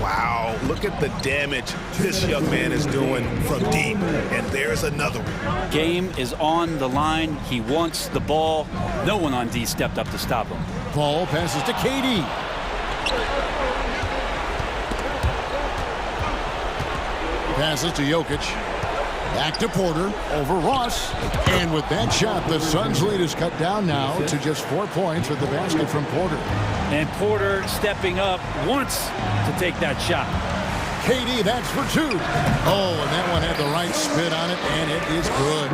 Wow, look at the damage this young man is doing from deep. And there's another one. Game is on the line. He wants the ball. No one on D stepped up to stop him. Paul passes to KD. Passes to Jokic. Back to Porter. Over Ross. And with that shot, the Suns' lead is cut down now to just 4 points with the basket from Porter. And Porter stepping up wants to take that shot. KD, that's for 2. Oh, and that one had the right spin on it, and it is good.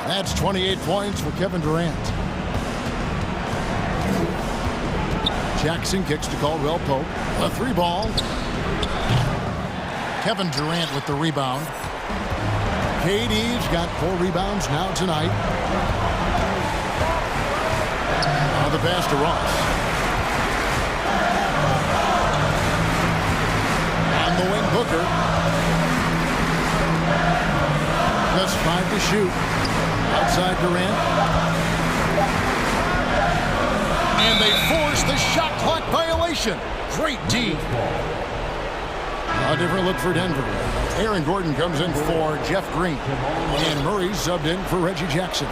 That's 28 points for Kevin Durant. Jackson kicks to Caldwell Pope. A 3 ball. Kevin Durant with the rebound. KD's got 4 rebounds now tonight. Now the pass to Ross. On the wing, Booker. Just 5 to shoot. Outside Durant. And they force the shot clock violation. Great D. A different look for Denver. Aaron Gordon comes in for Jeff Green. And Murray subbed in for Reggie Jackson.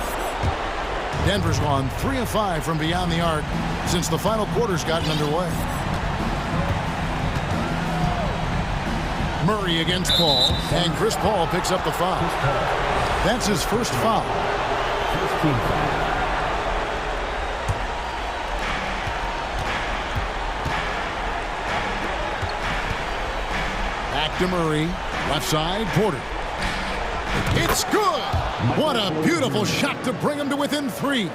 Denver's gone 3 of 5 from beyond the arc since the final quarter's gotten underway. Murray against Paul, and Chris Paul picks up the foul. That's his first foul. First team foul. Back to Murray. Left side, Porter. It's good! What a beautiful shot to bring him to within 3.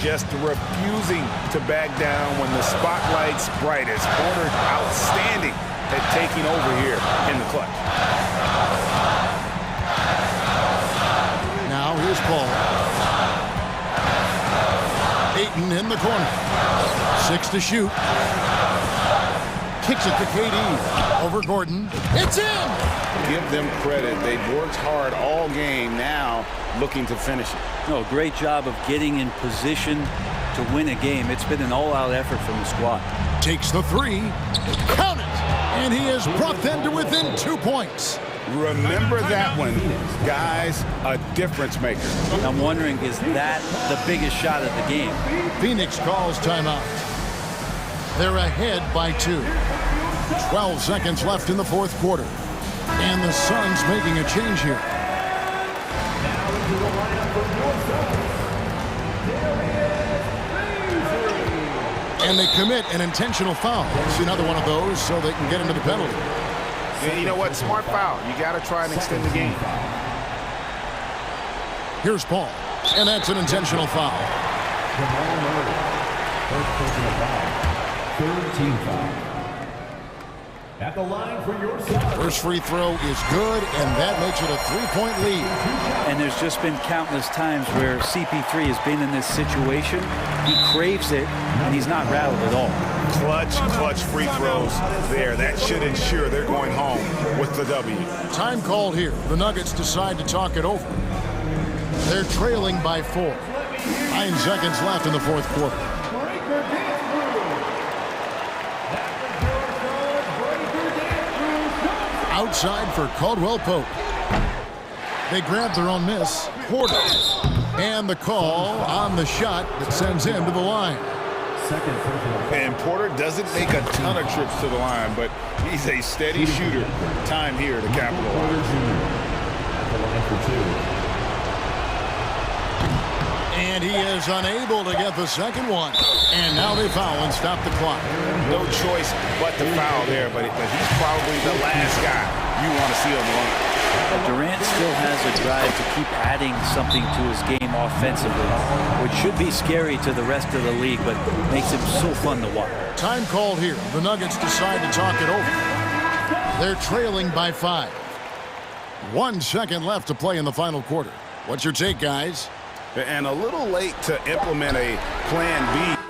Just refusing to back down when the spotlight's brightest. Porter outstanding at taking over here in the clutch. Now here's Paul. Ayton in the corner. 6 to shoot. Kicks it to KD. Over Gordon. It's in! Give them credit. They've worked hard all game, now looking to finish it. No, great job of getting in position to win a game. It's been an all-out effort from the squad. Takes the 3. Count it! And he has brought them to within 2 points. Remember that one, guys, a difference maker. I'm wondering, is that the biggest shot of the game? Phoenix calls timeout. They're ahead by 2. 12 seconds left in the fourth quarter. And the Suns making a change here. And they commit an intentional foul. It's another one of those so they can get into the penalty. And you know what? Smart foul. You got to try and extend the game. Here's Paul. And that's an intentional foul. Jamal Murray. First personal foul. Third team foul. At the line for your side. First free throw is good, and that makes it a 3-point lead. And there's just been countless times where CP3 has been in this situation. He craves it, and he's not rattled at all. Clutch free throws there. That should ensure they're going home with the W. Time called here. The Nuggets decide to talk it over. They're trailing by 4. 9 seconds left in the fourth quarter. Outside for Caldwell Pope. They grab their own miss. Porter. And the call on the shot that sends him to the line. And Porter doesn't make a ton of trips to the line, but he's a steady shooter. Time here to capitalize. At the line for 2. And he is unable to get the second one. And now they foul and stop the clock. No choice but to foul there, but he's probably the last guy you want to see on the line. Durant still has a drive to keep adding something to his game offensively, which should be scary to the rest of the league, but makes him so fun to watch. Time called here. The Nuggets decide to talk it over. They're trailing by 5. 1 second left to play in the final quarter. What's your take, guys? And a little late to implement a plan B.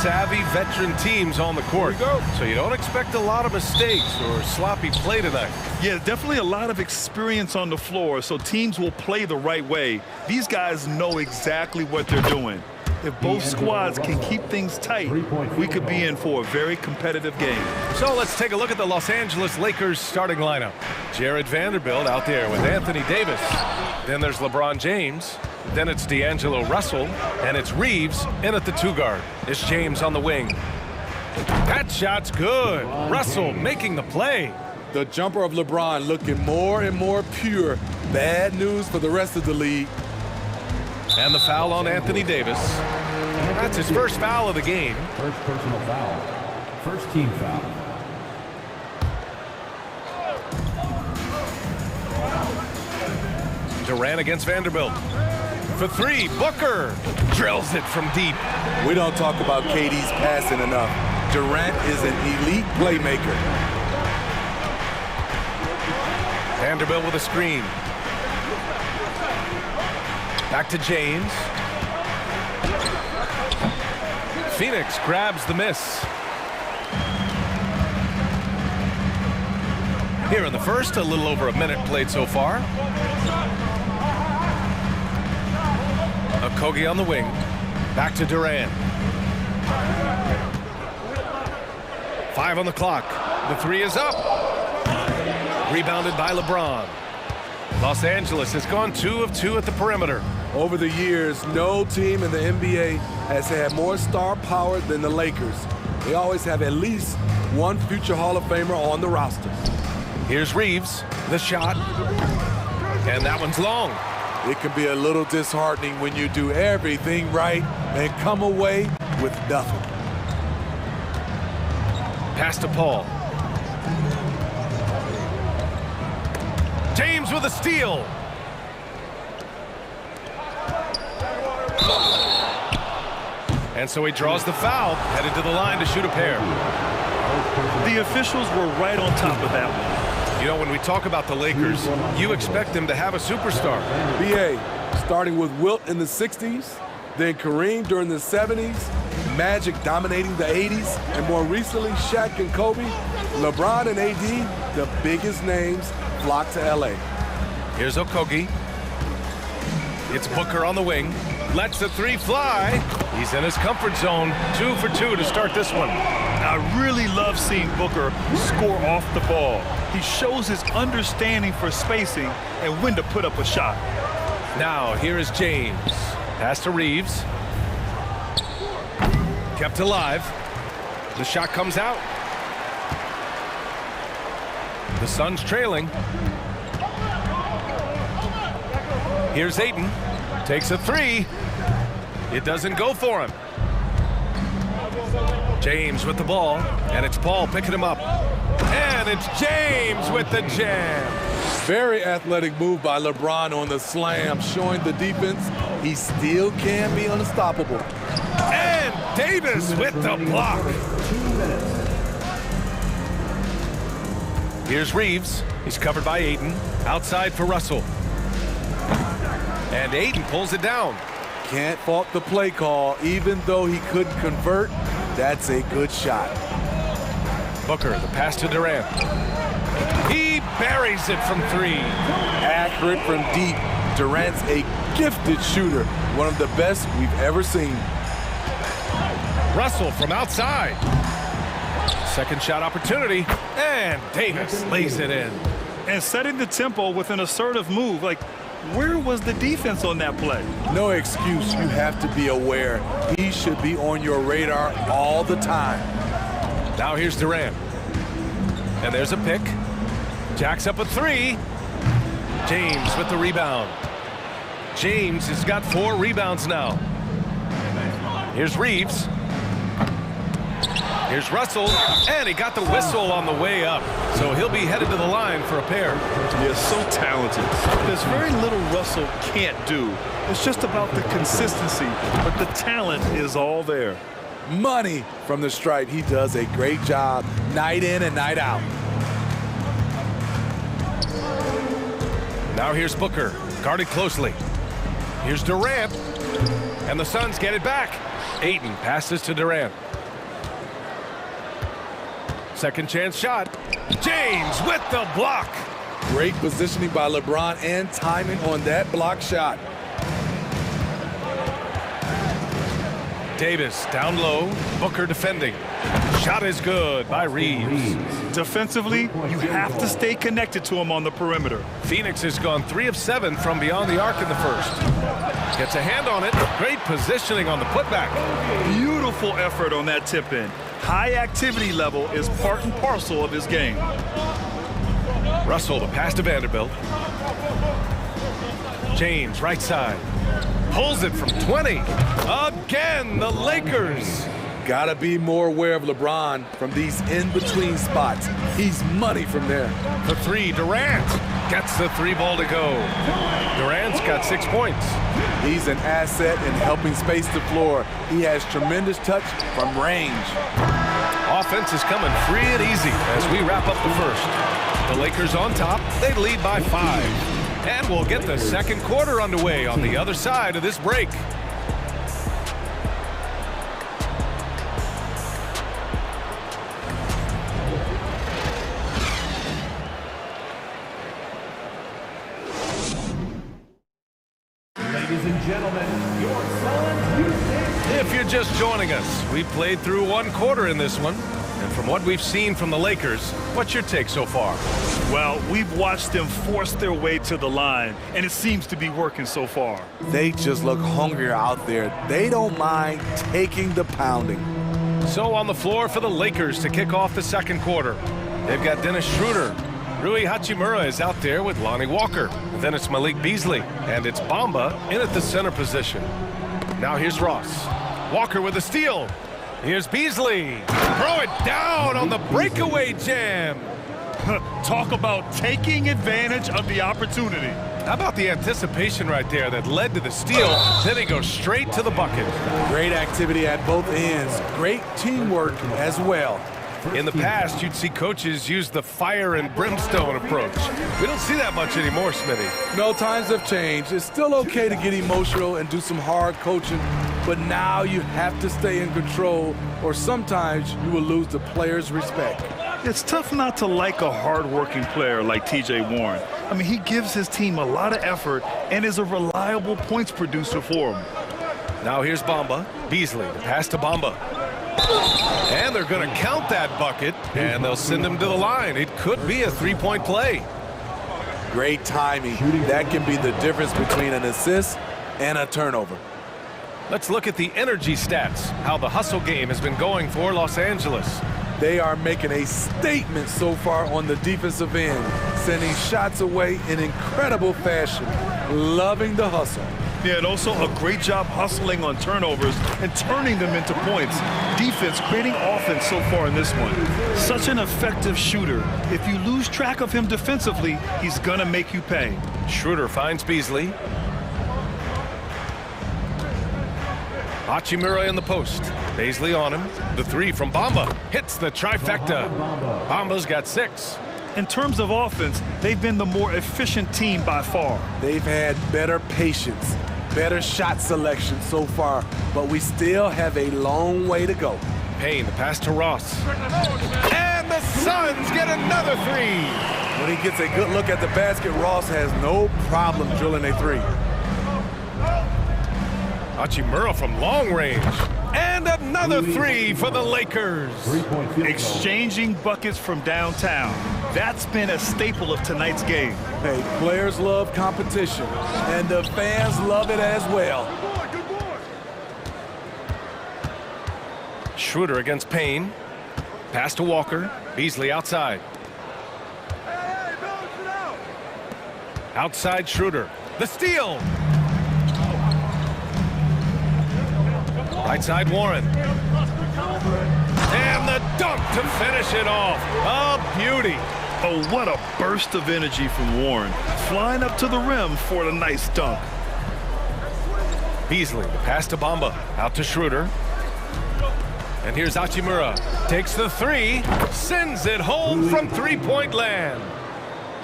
savvy veteran teams on the court. So you don't expect a lot of mistakes or sloppy play tonight. Yeah, definitely a lot of experience on the floor, so teams will play the right way. These guys know exactly what they're doing. If both squads can keep things tight, we could be in for a very competitive game. So let's take a look at the Los Angeles Lakers starting lineup. Jared Vanderbilt out there with Anthony Davis. Then there's LeBron James. Then it's D'Angelo Russell. And it's Reeves in at the 2 guard. It's James on the wing. That shot's good. Russell making the play. The jumper of LeBron looking more and more pure. Bad news for the rest of the league. And the foul on Anthony Davis. That's his first foul of the game. First personal foul. First team foul. Durant against Vanderbilt. For 3, Booker drills it from deep. We don't talk about KD's passing enough. Durant is an elite playmaker. Vanderbilt with a screen. Back to James. Phoenix grabs the miss. Here in the first, a little over a minute played so far. Okogie on the wing. Back to Durant. 5 on the clock. The 3 is up. Rebounded by LeBron. Los Angeles has gone 2 of 2 at the perimeter. Over the years, no team in the NBA has had more star power than the Lakers. They always have at least one future Hall of Famer on the roster. Here's Reeves, the shot, and that one's long. It can be a little disheartening when you do everything right and come away with nothing. Pass to Paul. James with a steal. And so he draws the foul, headed to the line to shoot a pair. The officials were right on top of that one. You know, when we talk about the Lakers, you expect them to have a superstar. BA, starting with Wilt in the 60s, then Kareem during the 70s, Magic dominating the 80s, and more recently Shaq and Kobe, LeBron and AD, the biggest names flock to LA. Here's Okogie. It's Booker on the wing. Lets the 3 fly. He's in his comfort zone. 2 for 2 to start this one. I really love seeing Booker score off the ball. He shows his understanding for spacing and when to put up a shot. Now, here is James. Pass to Reeves. Kept alive. The shot comes out. The Suns trailing. Here's Ayton. Takes a 3. It doesn't go for him. James with the ball, and it's Paul picking him up. And it's James with the jam. Very athletic move by LeBron on the slam, showing the defense he still can be unstoppable. And Davis with the block. Here's Reeves. He's covered by Ayton. Outside for Russell. And Ayton pulls it down. Can't fault the play call. Even though he couldn't convert, that's a good shot. Booker, the pass to Durant. He buries it from 3. Accurate from deep. Durant's a gifted shooter. One of the best we've ever seen. Russell from outside. Second shot opportunity. And Davis lays it in. And setting the tempo with an assertive move. Like, where was the defense on that play? No excuse. You have to be aware. He should be on your radar all the time. Now here's Durant. And there's a pick. Jacks up a 3. James with the rebound. James has got 4 rebounds now. Here's Reeves. Here's Russell, and he got the whistle on the way up. So he'll be headed to the line for a pair. Yeah, so talented. There's very little Russell can't do. It's just about the consistency, but the talent is all there. Money from the stripe. He does a great job night in and night out. Now here's Booker, guarded closely. Here's Durant, and the Suns get it back. Ayton passes to Durant. Second chance shot. James with the block. Great positioning by LeBron and timing on that block shot. Davis down low. Booker defending. Shot is good by Reeves. Defensively, you have to stay connected to him on the perimeter. Phoenix has gone 3 of 7 from beyond the arc in the first. Gets a hand on it. Great positioning on the putback. Beautiful effort on that tip-in. High activity level is part and parcel of his game. Russell, the pass to Vanderbilt. James, right side. Pulls it from 20. Again, the Lakers. Gotta be more aware of LeBron from these in-between spots. He's money from there. The three, Durant gets the 3 ball to go. Durant's got 6 points. He's an asset in helping space the floor. He has tremendous touch from range. Offense is coming free and easy as we wrap up the first. The Lakers on top. They lead by 5. And we'll get the second quarter underway on the other side of this break. Ladies and gentlemen, your Suns Houston. If you're just joining us, we played through 1 quarter in this one. And from what we've seen from the Lakers, what's your take so far? Well, we've watched them force their way to the line, and it seems to be working so far. They just look hungrier out there. They don't mind taking the pounding. So on the floor for the Lakers to kick off the second quarter. They've got Dennis Schroeder. Rui Hachimura is out there with Lonnie Walker. And then it's Malik Beasley. And it's Bamba in at the center position. Now here's Ross. Walker with a steal. Here's Beasley. Throw it down on the breakaway jam. Talk about taking advantage of the opportunity. How about the anticipation right there that led to the steal? Then he goes straight to the bucket. Great activity at both ends. Great teamwork as well. In the past, you'd see coaches use the fire and brimstone approach. We don't see that much anymore, Smitty. No, times have changed. It's still okay to get emotional and do some hard coaching, but now you have to stay in control, or sometimes you will lose the player's respect. It's tough not to like a hard-working player like T.J. Warren. I mean, he gives his team a lot of effort and is a reliable points producer for him. Now here's Bamba. Beasley, the pass to Bamba. And they're going to count that bucket, and they'll send him to the line. It could be a 3-point play. Great timing. That can be the difference between an assist and a turnover. Let's look at the energy stats, how the hustle game has been going for Los Angeles. They are making a statement so far on the defensive end, sending shots away in incredible fashion. Loving the hustle. Yeah, and also a great job hustling on turnovers and turning them into points. Defense creating offense so far in this one. Such an effective shooter. If you lose track of him defensively, he's going to make you pay. Schroeder finds Beasley. Hachimura in the post. Beasley on him. The 3 from Bamba hits the trifecta. Bamba's got 6. In terms of offense, they've been the more efficient team by far. They've had better patience, better shot selection so far, but we still have a long way to go. Payne, the pass to Ross. And the Suns get another 3. When he gets a good look at the basket, Ross has no problem drilling a 3. Hachimura from long range. And another 3 for the Lakers. Exchanging buckets from downtown. That's been a staple of tonight's game. Hey, players love competition, and the fans love it as well. Schroeder against Payne. Pass to Walker. Beasley outside. Outside Schroeder. The steal. Right side Warren. And the dunk to finish it off. A beauty. Oh, what a burst of energy from Warren. Flying up to the rim for the nice dunk. Beasley, the pass to Bamba. Out to Schroeder. And here's Hachimura. Takes the 3. Sends it home from 3-point land.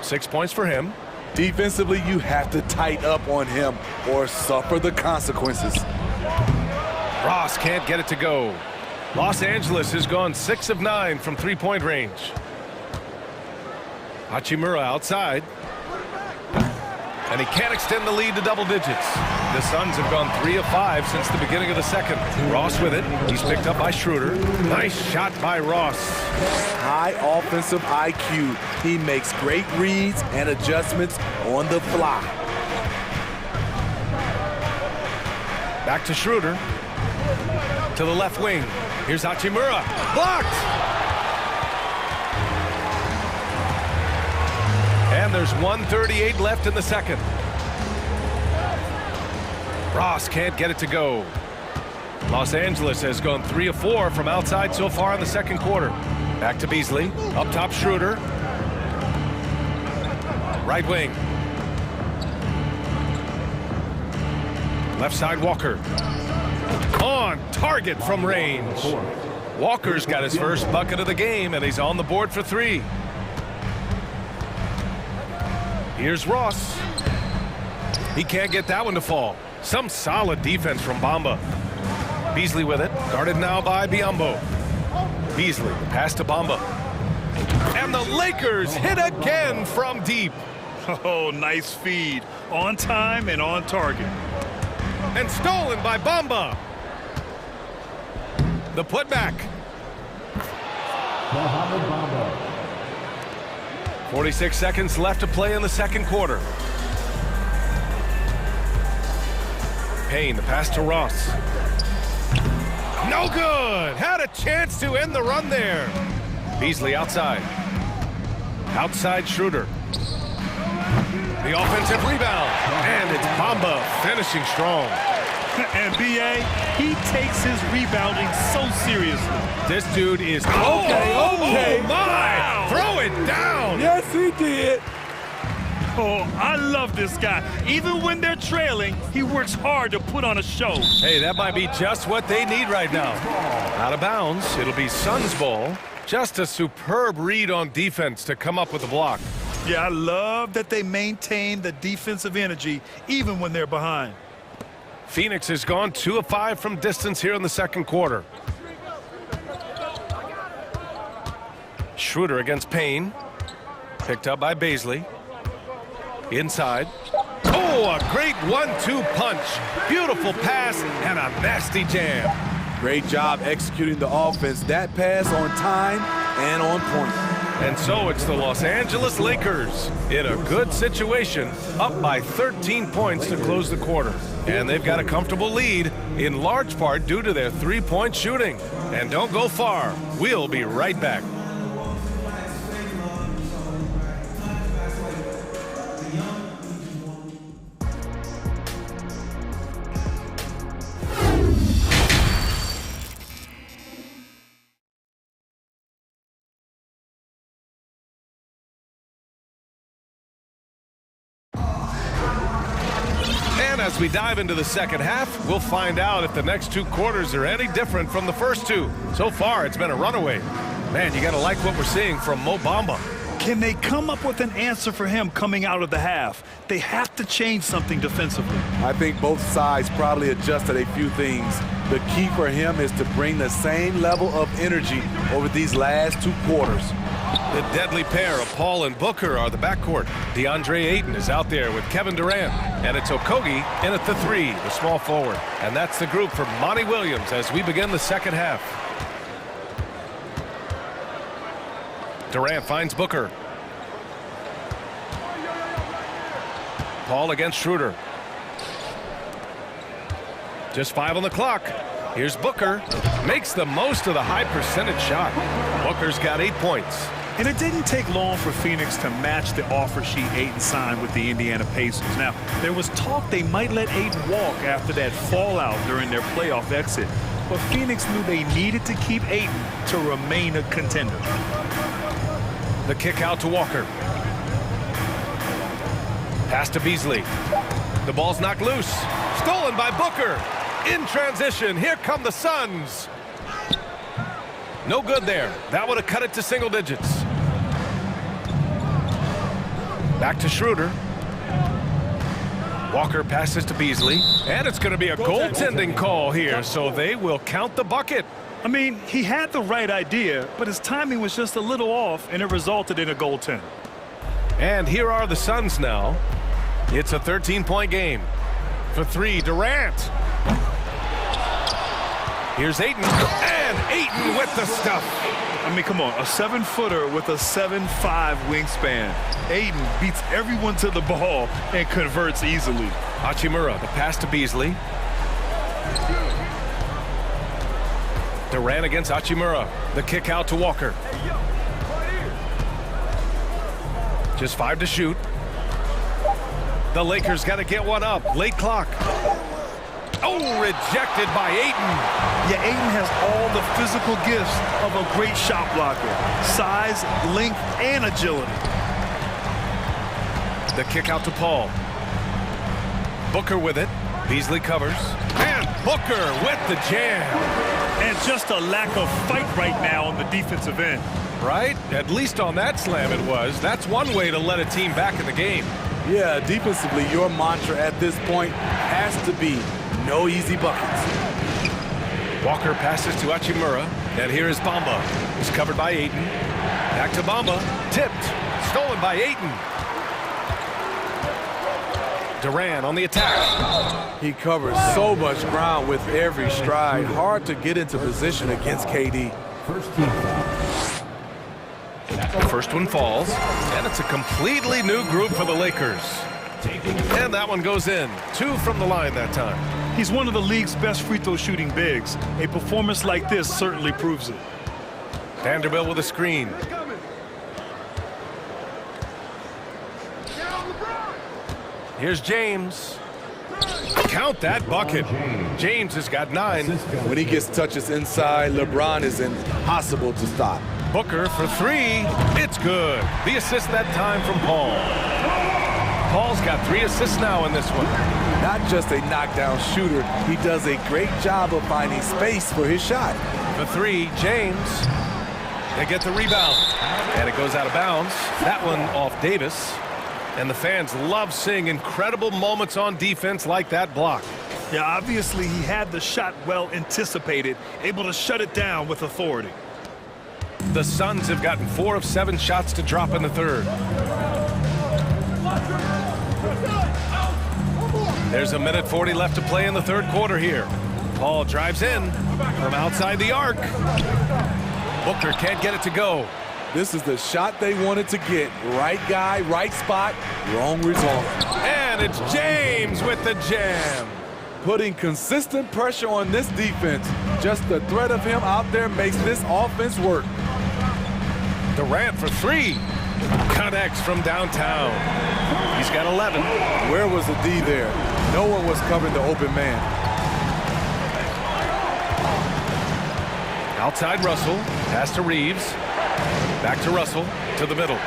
6 points for him. Defensively, you have to tighten up on him or suffer the consequences. Ross can't get it to go. Los Angeles has gone 6 of 9 from three-point range. Hachimura outside. And he can't extend the lead to double digits. The Suns have gone 3 of 5 since the beginning of the second. Ross with it. He's picked up by Schroeder. Nice shot by Ross. High offensive IQ. He makes great reads and adjustments on the fly. Back to Schroeder. To the left wing. Here's Hachimura. Blocked! And there's 1:38 left in the second. Ross can't get it to go. Los Angeles has gone 3 of 4 from outside so far in the second quarter. Back to Beasley. Up top, Schroeder. Right wing. Left side, Walker. On target from range. Walker's got his first bucket of the game, and he's on the board for 3. Here's Ross. He can't get that one to fall. Some solid defense from Bamba. Beasley with it. Guarded now by Biyombo. Beasley, the pass to Bamba. And the Lakers hit again from deep. Oh, nice feed. On time and on target. And stolen by Bamba. The putback. 46 seconds left to play in the second quarter. Payne, the pass to Ross. No good. Had a chance to end the run there. Beasley outside. Outside Schroeder. The offensive rebound. And it's Bamba finishing strong. And B.A., he takes his rebounding so seriously. This dude is... Okay. Oh my! Wow. Throw it down! Yes, he did. Oh, I love this guy. Even when they're trailing, he works hard to put on a show. Hey, that might be just what they need right now. Out of bounds. It'll be Suns ball. Just a superb read on defense to come up with the block. Yeah, I love that they maintain the defensive energy even when they're behind. Phoenix has gone 2 of 5 from distance here in the second quarter. Schroeder against Payne. Picked up by Beasley. Inside. Oh, a great 1-2 punch. Beautiful pass and a nasty jam. Great job executing the offense. That pass on time and on point. And so it's the Los Angeles Lakers in a good situation, up by 13 points to close the quarter. And they've got a comfortable lead, in large part due to their three-point shooting. And don't go far. We'll be right back. As we dive into the second half, we'll find out if the next 2 quarters are any different from the first 2. So far, it's been a runaway. Man, you got to like what we're seeing from Mo Bamba. Can they come up with an answer for him coming out of the half? They have to change something defensively. I think both sides probably adjusted a few things. The key for him is to bring the same level of energy over these last 2 quarters. The deadly pair of Paul and Booker are the backcourt. DeAndre Ayton is out there with Kevin Durant. And it's Okogie in at the 3, the small forward. And that's the group for Monty Williams as we begin the second half. Durant finds Booker. Paul against Schroeder. Just 5 on the clock. Here's Booker. Makes the most of the high percentage shot. Booker's got 8 points. And it didn't take long for Phoenix to match the offer sheet Ayton signed with the Indiana Pacers. Now, there was talk they might let Ayton walk after that fallout during their playoff exit. But Phoenix knew they needed to keep Ayton to remain a contender. The kick out to Walker. Pass to Beasley. The ball's knocked loose. Stolen by Booker. In transition, here come the Suns. No good there. That would have cut it to single digits. Back to Schroeder. Walker passes to Beasley. And it's going to be a goaltending call here, so they will count the bucket. I mean, he had the right idea, but his timing was just a little off, and it resulted in a goaltend. And here are the Suns now. It's a 13-point game. For three, Durant. Here's Ayton, and Ayton with the stuff. I mean, come on, a 7-footer with a 7'5" wingspan. Ayton beats everyone to the ball and converts easily. Hachimura, the pass to Beasley. Durant against Hachimura. The kick out to Walker. Just 5 to shoot. The Lakers got to get one up. Late clock. Oh, rejected by Ayton. Yeah, Ayton has all the physical gifts of a great shot blocker. Size, length, and agility. The kick out to Paul. Booker with it. Beasley covers. And Booker with the jam. And just a lack of fight right now on the defensive end. Right? At least on that slam it was. That's one way to let a team back in the game. Yeah, defensively, your mantra at this point has to be no easy buckets. Walker passes to Hachimura, and here is Bamba. He's covered by Ayton. Back to Bamba. Tipped. Stolen by Ayton. Durant on the attack. He covers so much ground with every stride. Hard to get into position against KD. The first one falls, and it's a completely new group for the Lakers. And that one goes in. 2 from the line that time. He's one of the league's best free throw shooting bigs. A performance like this certainly proves it. Vanderbilt with a screen. Here's James. Count that bucket. James has got 9. When he gets touches inside, LeBron is impossible to stop. Booker for 3. It's good. The assist that time from Paul. Paul's got 3 assists now in this one. Not just a knockdown shooter, he does a great job of finding space for his shot. For 3, James. They get the rebound. And it goes out of bounds. That one off Davis. And the fans love seeing incredible moments on defense like that block. Yeah, obviously he had the shot well anticipated, able to shut it down with authority. The Suns have gotten 4 of 7 shots to drop in the third. There's a minute 40 left to play in the third quarter here. Paul drives in from outside the arc. Booker can't get it to go. This is the shot they wanted to get. Right guy, right spot, wrong result. And it's James with the jam. Putting consistent pressure on this defense. Just the threat of him out there makes this offense work. Durant for 3. Connects from downtown. He's got 11. Where was the D there? No one was covering the open man. Outside Russell. Pass to Reeves. Back to Russell. To the middle.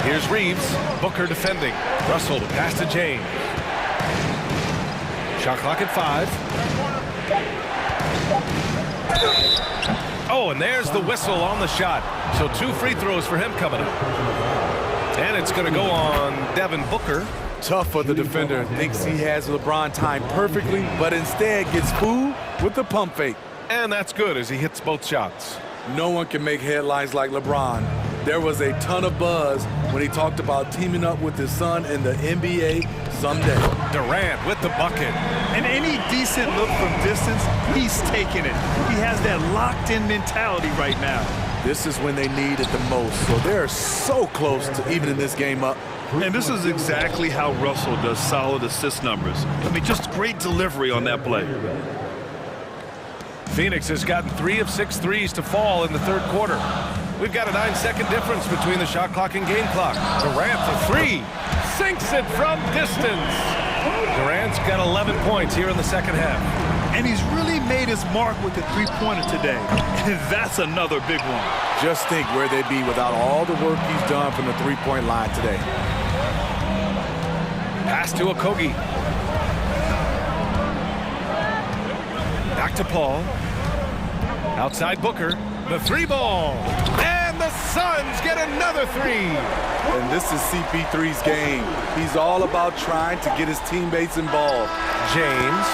Here's Reeves. Booker defending. Russell to pass to James. Shot clock at 5. Oh, and there's the whistle on the shot. So 2 free throws for him coming up. And it's going to go on Devin Booker. Tough for the defender. Thinks he has LeBron timed perfectly, but instead gets fooled with the pump fake. And that's good as he hits both shots. No one can make headlines like LeBron. There was a ton of buzz when he talked about teaming up with his son in the NBA someday. Durant with the bucket. And any decent look from distance, he's taking it. He has that locked-in mentality right now. This is when they need it the most. So they're so close to evening this game up. And this is exactly how Russell does solid assist numbers. I mean, just great delivery on that play. Phoenix has gotten 3 of 6 threes to fall in the third quarter. We've got a 9-second difference between the shot clock and game clock. Durant for 3. Sinks it from distance. Durant's got 11 points here in the second half. And he's really made his mark with the three-pointer today. And that's another big one. Just think where they'd be without all the work he's done from the three-point line today. Pass to Okogie. Back to Paul. Outside Booker. The 3-ball. And the Suns get another 3. And this is CP3's game. He's all about trying to get his teammates involved. James.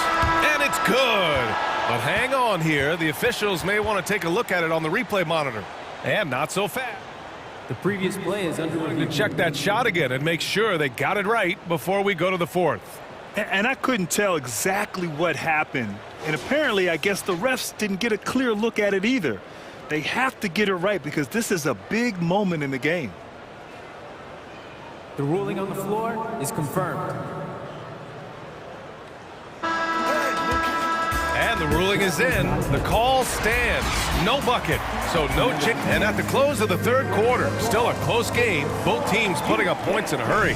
And it's good. But hang on here. The officials may want to take a look at it on the replay monitor. And not so fast. The previous play is under review. Check that shot again and make sure they got it right before we go to the fourth. And I couldn't tell exactly what happened. And apparently, I guess the refs didn't get a clear look at it either. They have to get it right because this is a big moment in the game. The ruling on the floor is confirmed. And the ruling is in. The call stands. No bucket, so no chip. And at the close of the third quarter, still a close game. Both teams putting up points in a hurry.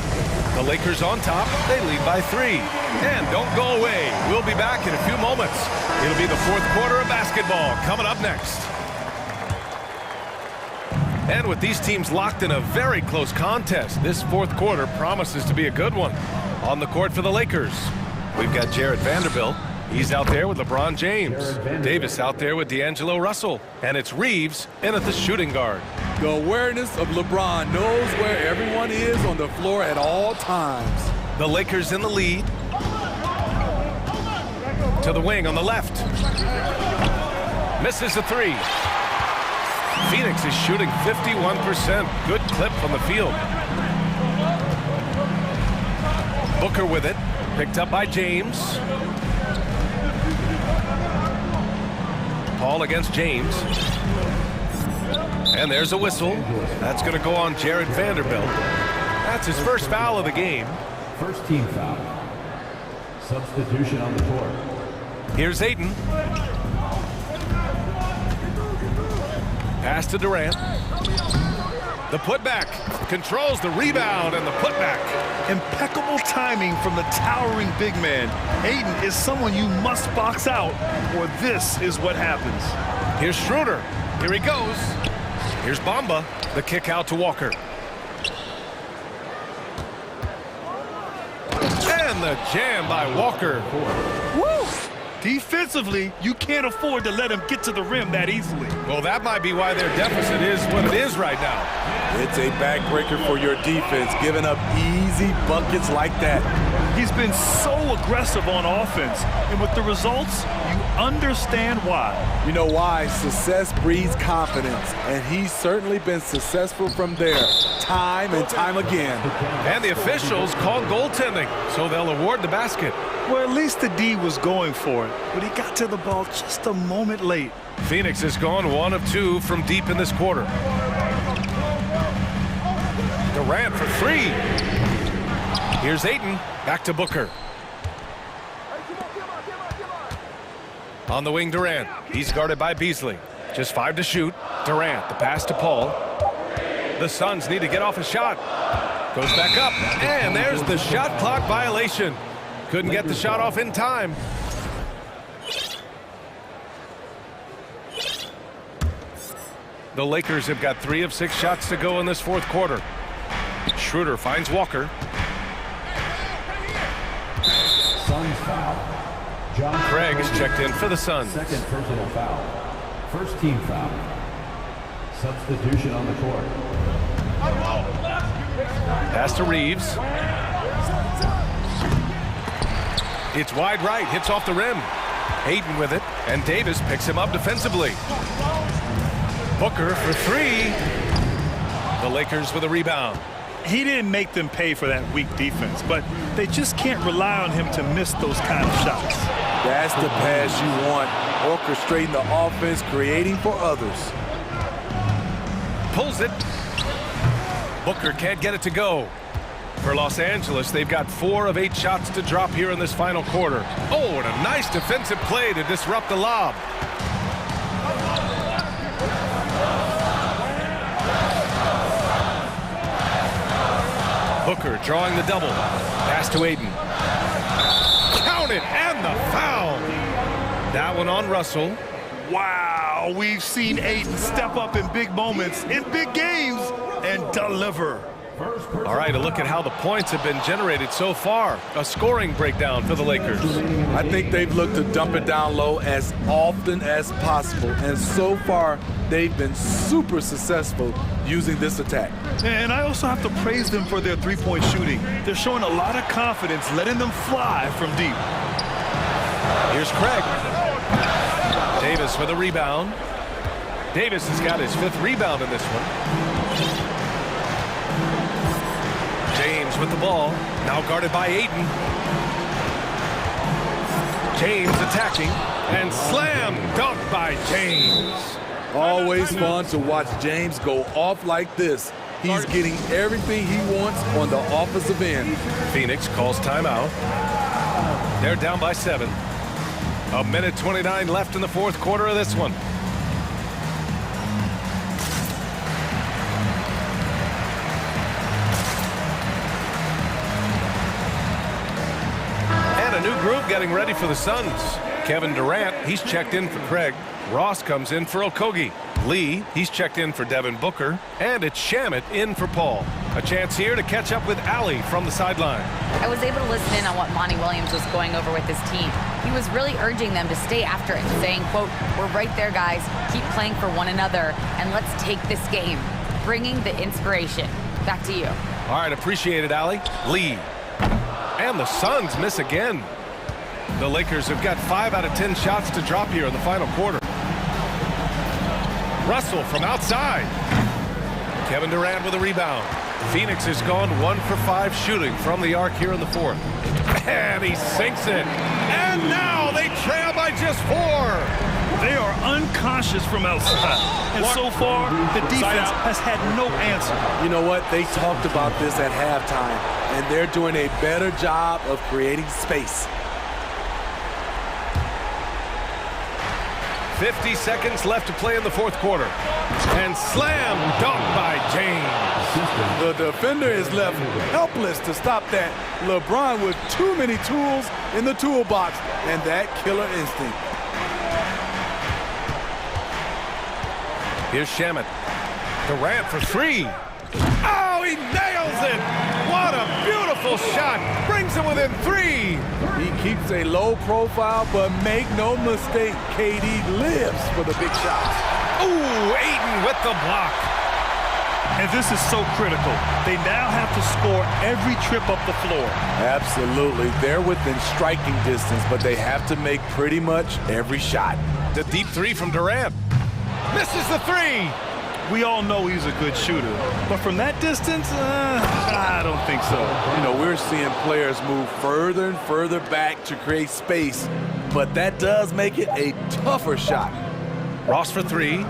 The Lakers on top. They lead by 3. And don't go away. We'll be back in a few moments. It'll be the fourth quarter of basketball coming up next. And with these teams locked in a very close contest, this fourth quarter promises to be a good one. On the court for the Lakers, we've got Jared Vanderbilt. He's out there with LeBron James. Davis out there with D'Angelo Russell. And it's Reeves in at the shooting guard. The awareness of LeBron knows where everyone is on the floor at all times. The Lakers in the lead. To the wing on the left. Misses the 3. Phoenix is shooting 51%. Good clip from the field. Booker with it. Picked up by James. Paul against James. And there's a whistle. That's going to go on Jared Vanderbilt. That's his first foul of the game. First team foul. Substitution on the court. Here's Ayton. Pass to Durant. The putback. Controls the rebound and the putback. Impeccable timing from the towering big man. Ayton is someone you must box out, or this is what happens. Here's Schroeder. Here he goes. Here's Bamba. The kick out to Walker. And the jam by Walker. Woo! Defensively, you can't afford to let him get to the rim that easily. Well, that might be why their deficit is what it is right now. It's a backbreaker for your defense, giving up easy buckets like that. He's been so aggressive on offense, and with the results, you understand why. You know why? Success breeds confidence, and he's certainly been successful from there, time and time again. And the officials called goaltending, so they'll award the basket. Well, at least the D was going for it, but he got to the ball just a moment late. Phoenix has gone 1 of 2 from deep in this quarter. Durant for 3. Here's Ayton. Back to Booker. On the wing, Durant. He's guarded by Beasley. Just 5 to shoot. Durant, the pass to Paul. The Suns need to get off a shot. Goes back up. And there's the shot clock violation. Couldn't get the shot off in time. The Lakers have got 3 of 6 shots to go in this fourth quarter. Schroeder finds Walker. Suns foul. Craig is checked in for the Suns. Second personal foul. First team foul. Substitution on the court. Pass to Reeves. It's wide right, hits off the rim. Ayton with it, and Davis picks him up defensively. Booker for 3. The Lakers with a rebound. He didn't make them pay for that weak defense, but they just can't rely on him to miss those kind of shots. That's the pass you want, orchestrating the offense, creating for others. Pulls it. Booker can't get it to go. For Los Angeles, they've got 4 of 8 shots to drop here in this final quarter. Oh, and a nice defensive play to disrupt the lob. Booker drawing the double. Pass to Ayton. Count it, and the foul. That one on Russell. Wow, we've seen Ayton step up in big moments, in big games, and deliver. All right, a look at how the points have been generated so far. A scoring breakdown for the Lakers. I think they've looked to dump it down low as often as possible, and so far they've been super successful using this attack. And I also have to praise them for their three-point shooting. They're showing a lot of confidence, letting them fly from deep. Here's Craig. Davis with a rebound. Davis has got his 5th rebound in this one. James with the ball. Now guarded by Ayton. James attacking. And slam dunk by James. Always fun to watch James go off like this. He's getting everything he wants on the offensive end. Phoenix calls timeout. They're down by 7. 1:29 left in the 4th quarter of this one. And a new group getting ready for the Suns. Kevin Durant, he's checked in for Craig. Ross comes in for Okogie. Lee, he's checked in for Devin Booker. And it's Shamet in for Paul. A chance here to catch up with Allie from the sideline. I was able to listen in on what Monty Williams was going over with his team. He was really urging them to stay after it, saying, quote, "We're right there, guys. Keep playing for one another, and let's take this game." Bringing the inspiration. Back to you. All right, appreciate it, Allie. Lee. And the Suns miss again. The Lakers have got 5 out of 10 shots to drop here in the final quarter. Russell from outside. Kevin Durant with a rebound. Phoenix has gone 1 for 5 shooting from the arc here in the 4th. And he sinks it. And now they trail by just 4. They are unconscious from outside. And so far, the defense has had no answer. You know what? They talked about this at halftime, and they're doing a better job of creating space. 50 seconds left to play in the 4th quarter. And slam dunk by James. The defender is left helpless to stop that. LeBron with too many tools in the toolbox and that killer instinct. Here's Shamet. Durant for 3. Oh, he nails it! What a beautiful shot! Brings him within 3. He keeps a low profile, but make no mistake, KD lives for the big shots. Ooh, Ayton with the block. And this is so critical. They now have to score every trip up the floor. Absolutely. They're within striking distance, but they have to make pretty much every shot. The deep 3 from Durant. Misses the 3. We all know he's a good shooter, but from that distance, I don't think so. You know, we're seeing players move further and further back to create space, but that does make it a tougher shot. Ross for 3.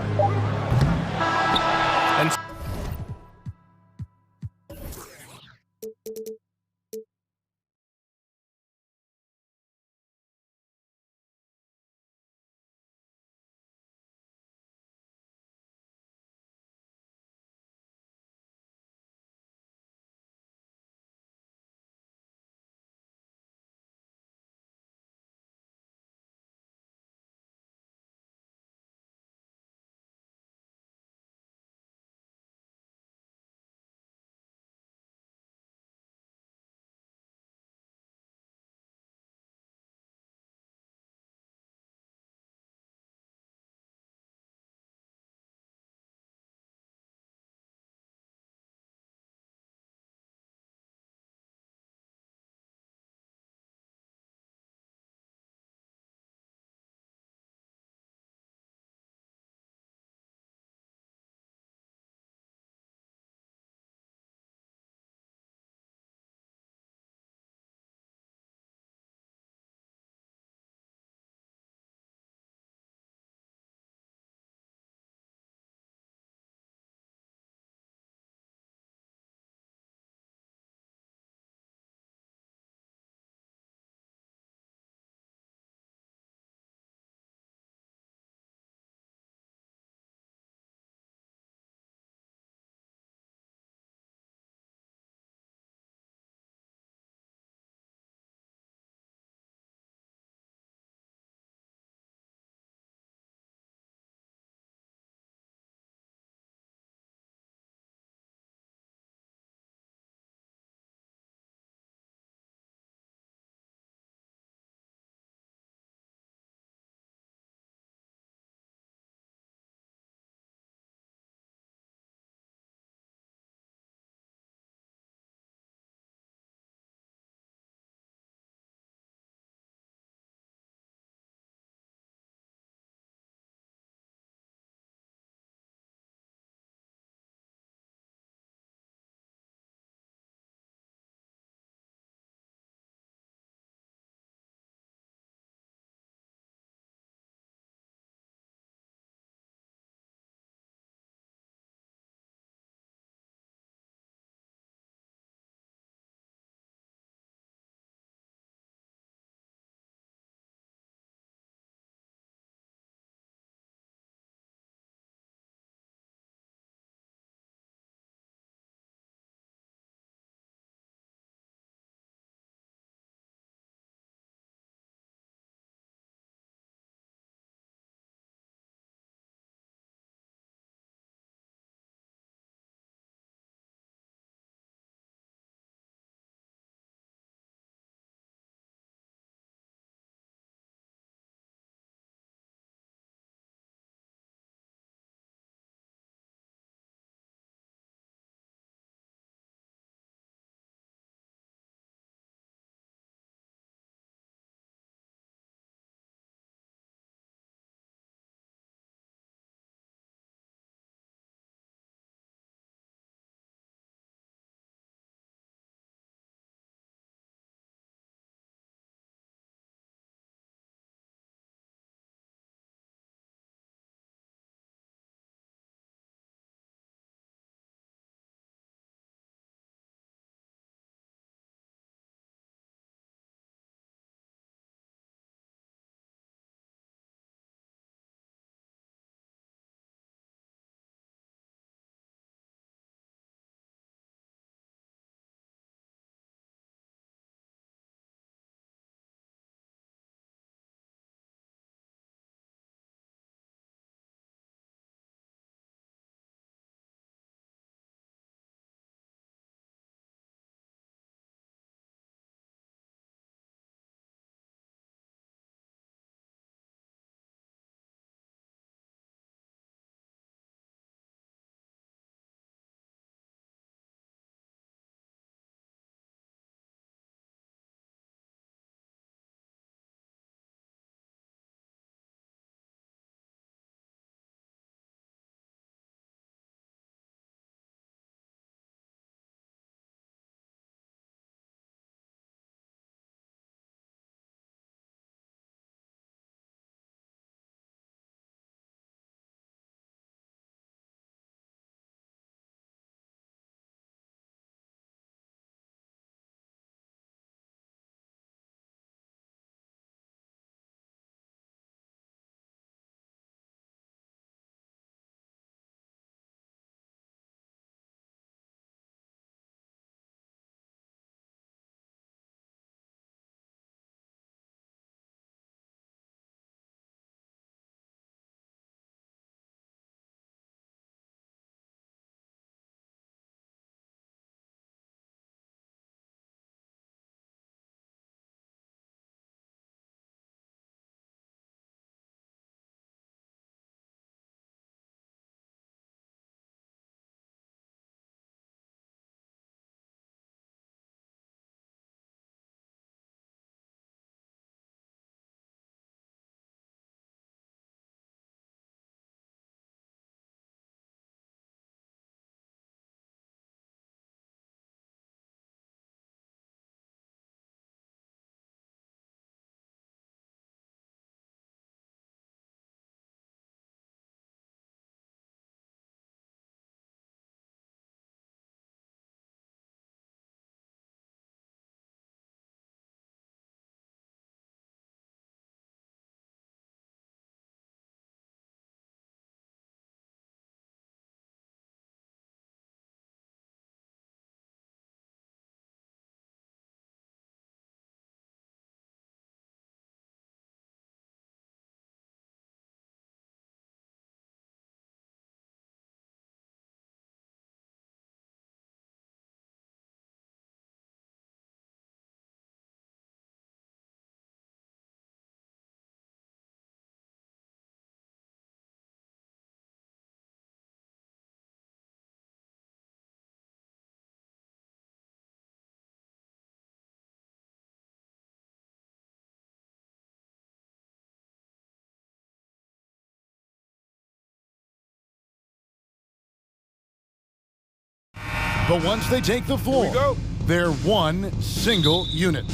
But once they take the floor, they're one single unit.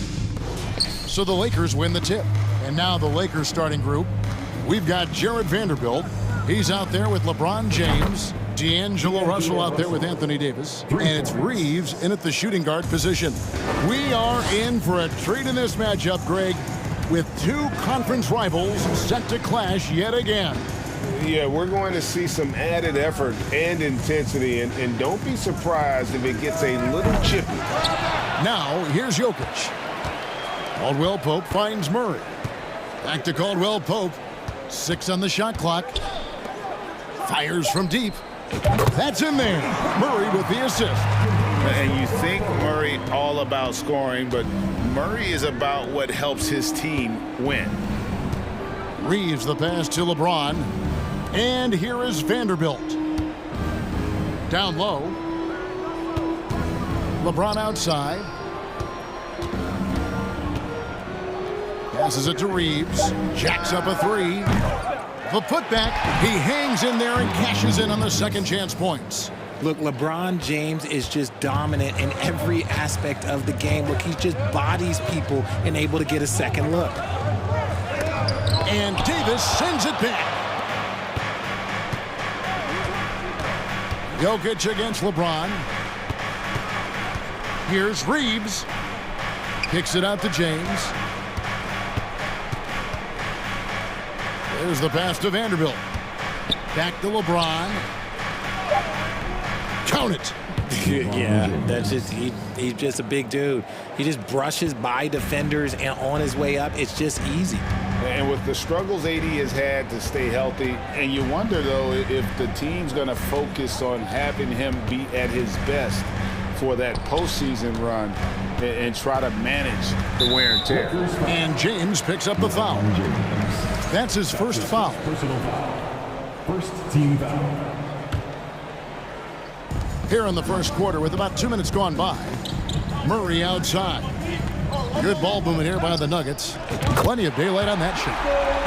So the Lakers win the tip. And now the Lakers starting group. We've got Jared Vanderbilt. He's out there with LeBron James. D'Angelo Russell out there with Anthony Davis. And it's Reeves in at the shooting guard position. We are in for a treat in this matchup, Greg, with two conference rivals set to clash yet again. Yeah, we're going to see some added effort and intensity, and don't be surprised if it gets a little chippy. Now, here's Jokic. Caldwell Pope finds Murray. Back to Caldwell Pope. 6 on the shot clock. Fires from deep. That's in there. Murray with the assist. And you think Murray all about scoring, but Murray is about what helps his team win. Reeves the pass to LeBron. And here is Vanderbilt. Down low. LeBron outside. Passes it to Reeves. Jacks up a three. The putback. He hangs in there and cashes in on the second chance points. Look, LeBron James is just dominant in every aspect of the game. Look, he just bodies people and able to get a second look. And Davis sends it back. Jokic against LeBron. Here's Reeves. Kicks it out to James. There's the pass to Vanderbilt. Back to LeBron. Count it. Yeah, that's just he's just a big dude. He just brushes by defenders and on his way up, it's just easy. And with the struggles AD has had to stay healthy, and you wonder, though, if the team's going to focus on having him be at his best for that postseason run and try to manage the wear and tear. And James picks up the foul. That's his first foul. Personal foul. First team foul. Here in the first quarter with about 2 minutes gone by. Murray outside. Good ball movement here by the Nuggets. Plenty of daylight on that shot.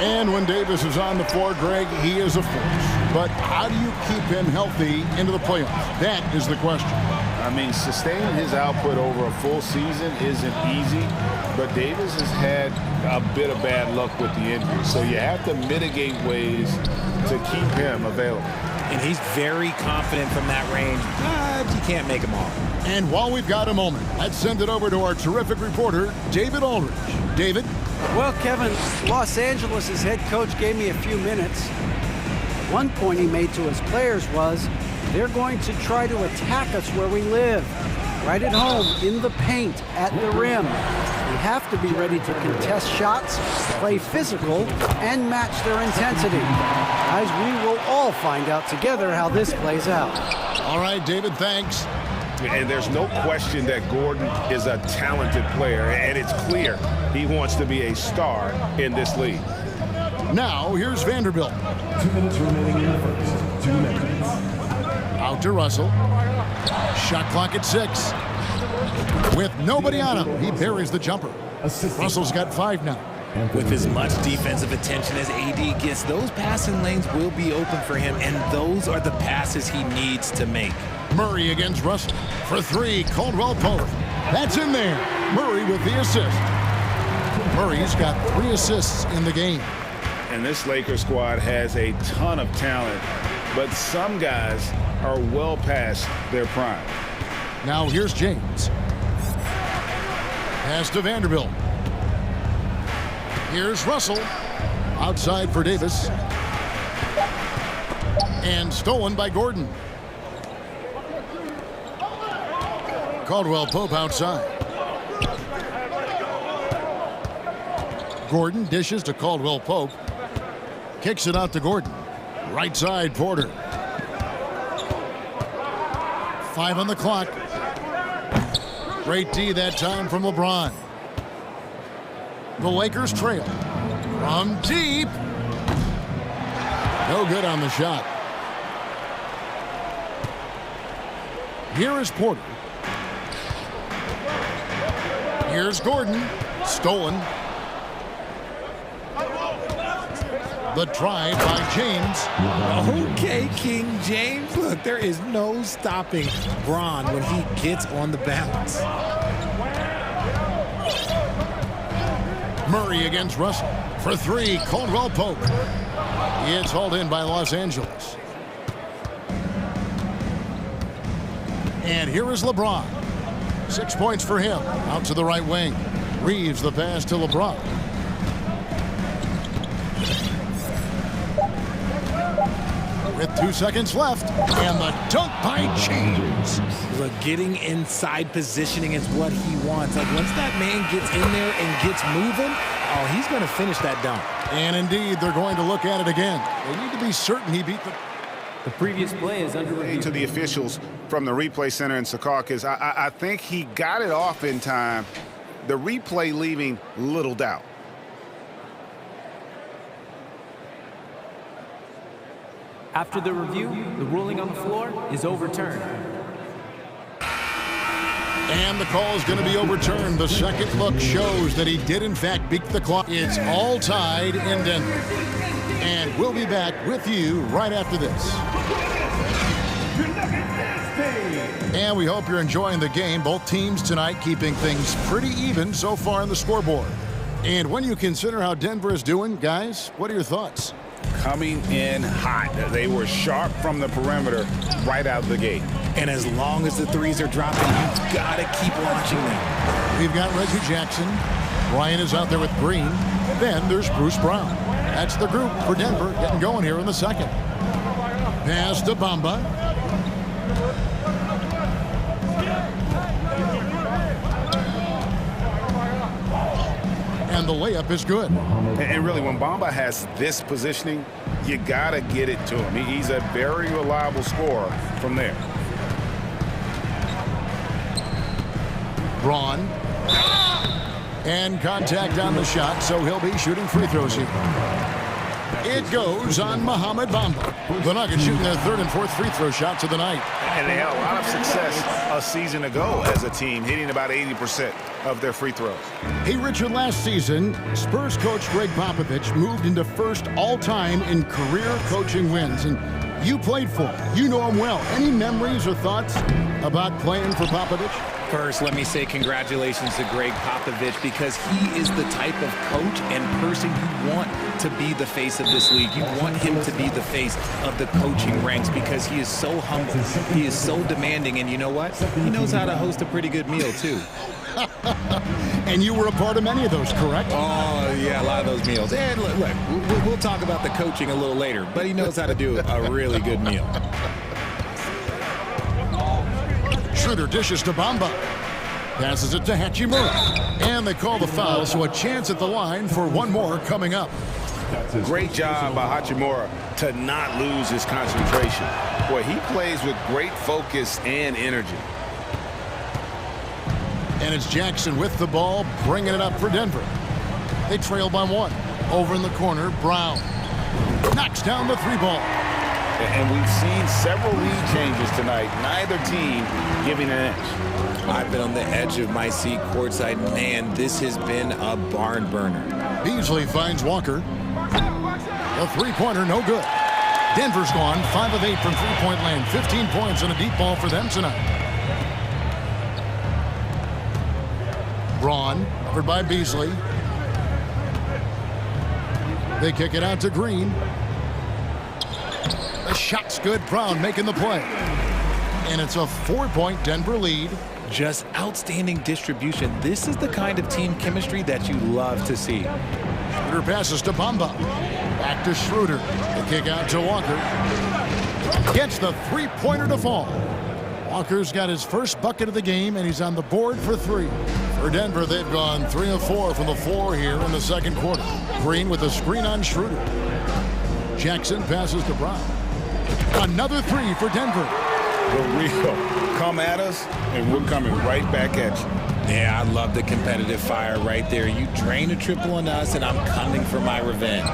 And when Davis is on the floor, Greg, he is a force. But how do you keep him healthy into the playoffs? That is the question. I mean, sustaining his output over a full season isn't easy, but Davis has had a bit of bad luck with the injury. So you have to mitigate ways to keep him available. And he's very confident from that range, but you can't make him all. And while we've got a moment, let's send it over to our terrific reporter, David Aldridge. David? Well, Kevin, Los Angeles' head coach gave me a few minutes. One point he made to his players was, they're going to try to attack us where we live, right at home, in the paint, at the rim. We have to be ready to contest shots, play physical, and match their intensity. Guys, we will all find out together how this plays out. All right, David, thanks. And there's no question that Gordon is a talented player, and it's clear he wants to be a star in this league. Now, here's Vanderbilt. 2 minutes remaining in the first. 2 minutes. Out to Russell. Shot clock at 6. With nobody on him, he buries the jumper. Russell's got 5 now. With as much defensive attention as AD gets, those passing lanes will be open for him, and those are the passes he needs to make. Murray against Russell. For 3, Caldwell Pope. That's in there. Murray with the assist. Murray's got 3 assists in the game. And this Lakers squad has a ton of talent, but some guys are well past their prime. Now here's James. Pass to Vanderbilt. Here's Russell. Outside for Davis. And stolen by Gordon. Caldwell Pope outside. Gordon dishes to Caldwell Pope. Kicks it out to Gordon. Right side, Porter. 5 on the clock. Great D that time from LeBron. The Lakers trail. From deep. No good on the shot. Here is Porter. Here's Gordon. Stolen. The drive by James. Okay, King James. Look, there is no stopping Braun when he gets on the bounce. Murray against Russell. For three, Caldwell Pope. It's hauled in by Los Angeles. And here is LeBron. 6 points for him. Out to the right wing. Reeves the pass to LeBron. With 2 seconds left. And the dunk by James. Look, getting inside positioning is what he wants. Like, once that man gets in there and gets moving, oh, he's going to finish that dunk. And indeed, they're going to look at it again. They need to be certain he beat the previous play is under review. To the officials from the replay center in Secaucus, I think he got it off in time. The replay leaving little doubt. After the review, the ruling on the floor is overturned. And the call is going to be overturned. The second look shows that he did, in fact, beat the clock. It's all tied in Denver. And we'll be back with you right after this. And we hope you're enjoying the game. Both teams tonight keeping things pretty even so far on the scoreboard. And when you consider how Denver is doing, guys, what are your thoughts? Coming in hot. They were sharp from the perimeter right out of the gate. And as long as the threes are dropping, you've got to keep watching them. We've got Reggie Jackson. Ryan is out there with Green. Then there's Bruce Brown. That's the group for Denver getting going here in the second. Pass to Bamba. And the layup is good. And really, when Bamba has this positioning, you got to get it to him. He's a very reliable scorer from there. Braun. And contact on the shot, so he'll be shooting free throws here. It goes on Mohamed Bamba. The Nuggets shooting their third and fourth free throw shots of the night. And they had a lot of success a season ago as a team, hitting about 80% of their free throws. Hey, Richard, last season, Spurs coach Greg Popovich moved into first all-time in career coaching wins. And you played for him. You know him well. Any memories or thoughts about playing for Popovich? First, let me say congratulations to Greg Popovich, because he is the type of coach and person you want to be the face of this league. You want him to be the face of the coaching ranks, because he is so humble. He is so demanding, and you know what? He knows how to host a pretty good meal, too. And you were a part of many of those, correct? Oh, yeah, a lot of those meals. And look, we'll talk about the coaching a little later, but he knows how to do a really good meal. Schroeder dishes to Bamba. Passes it to Hachimura. And they call the foul, so a chance at the line for one more coming up. Great job by Hachimura to not lose his concentration. Boy, he plays with great focus and energy. And it's Jackson with the ball, bringing it up for Denver. They trail by one. Over in the corner, Brown knocks down the three ball. And we've seen several lead changes tonight. Neither team giving an inch. I've been on the edge of my seat courtside. Man, this has been a barn burner. Beasley finds Walker. The three-pointer, no good. Denver's gone 5 of 8 from three-point land. 15 points and a deep ball for them tonight. Braun, covered by Beasley. They kick it out to Green. The shot's good. Brown making the play. And it's a 4-point Denver lead. Just outstanding distribution. This is the kind of team chemistry that you love to see. Schroeder passes to Bamba. Back to Schroeder. The kick out to Walker. Gets the three-pointer to fall. Walker's got his first bucket of the game, and he's on the board for 3. For Denver, they've gone 3 of 4 from the floor here in the second quarter. Green with a screen on Schroeder. Jackson passes to Brown. Another 3 for Denver. For real. Come at us, and we're coming right back at you. Yeah, I love the competitive fire right there. You drain a triple on us, and I'm coming for my revenge.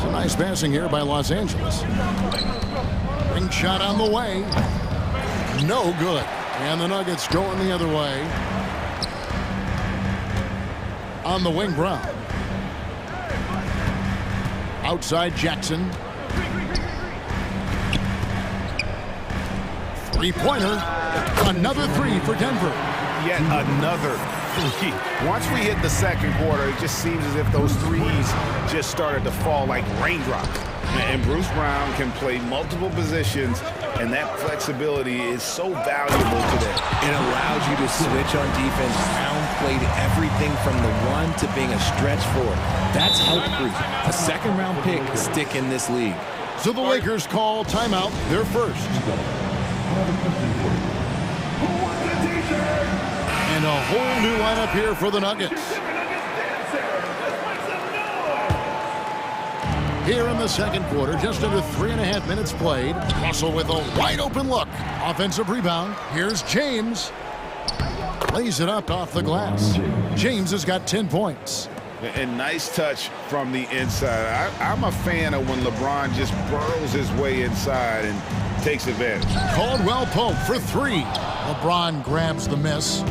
Some nice passing here by Los Angeles. Ring shot on the way. No good. And the Nuggets going the other way. On the wing, Brown. Outside Jackson. Three-pointer. Another three for Denver. Yet another three. Once we hit the second quarter, it just seems as if those threes just started to fall like raindrops. And Bruce Brown can play multiple positions, and that flexibility is so valuable today. It allows you to switch on defense. Brown played everything from the one to being a stretch four. That's help proof. A second-round pick stick in this league. So the Lakers call timeout, their first. And a whole new lineup here for the Nuggets. Here in the second quarter, just under 3.5 minutes played. Russell with a wide open look. Offensive rebound. Here's James. Lays it up off the glass. James has got 10 points. And nice touch from the inside. I'm a fan of when LeBron just burrows his way inside and takes advantage. Caldwell Pope for three. LeBron grabs the miss.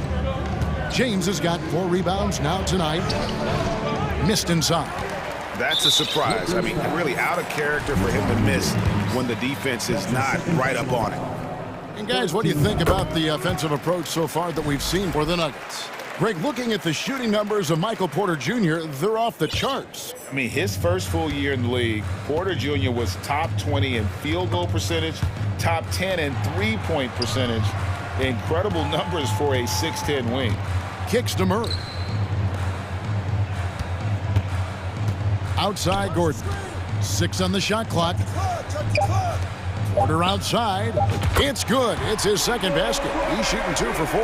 James has got 4 rebounds now tonight. Missed inside. That's a surprise. I mean, really out of character for him to miss when the defense is not right up on it. And guys, what do you think about the offensive approach so far that we've seen for the Nuggets? Greg, looking at the shooting numbers of Michael Porter Jr., they're off the charts. I mean, his first full year in the league, Porter Jr. was top 20 in field goal percentage, top 10 in three-point percentage. Incredible numbers for a 6'10 wing. Kicks to Murray. Outside Gordon. 6 on the shot clock. Porter outside. It's good. It's his second basket. He's shooting 2 for 4.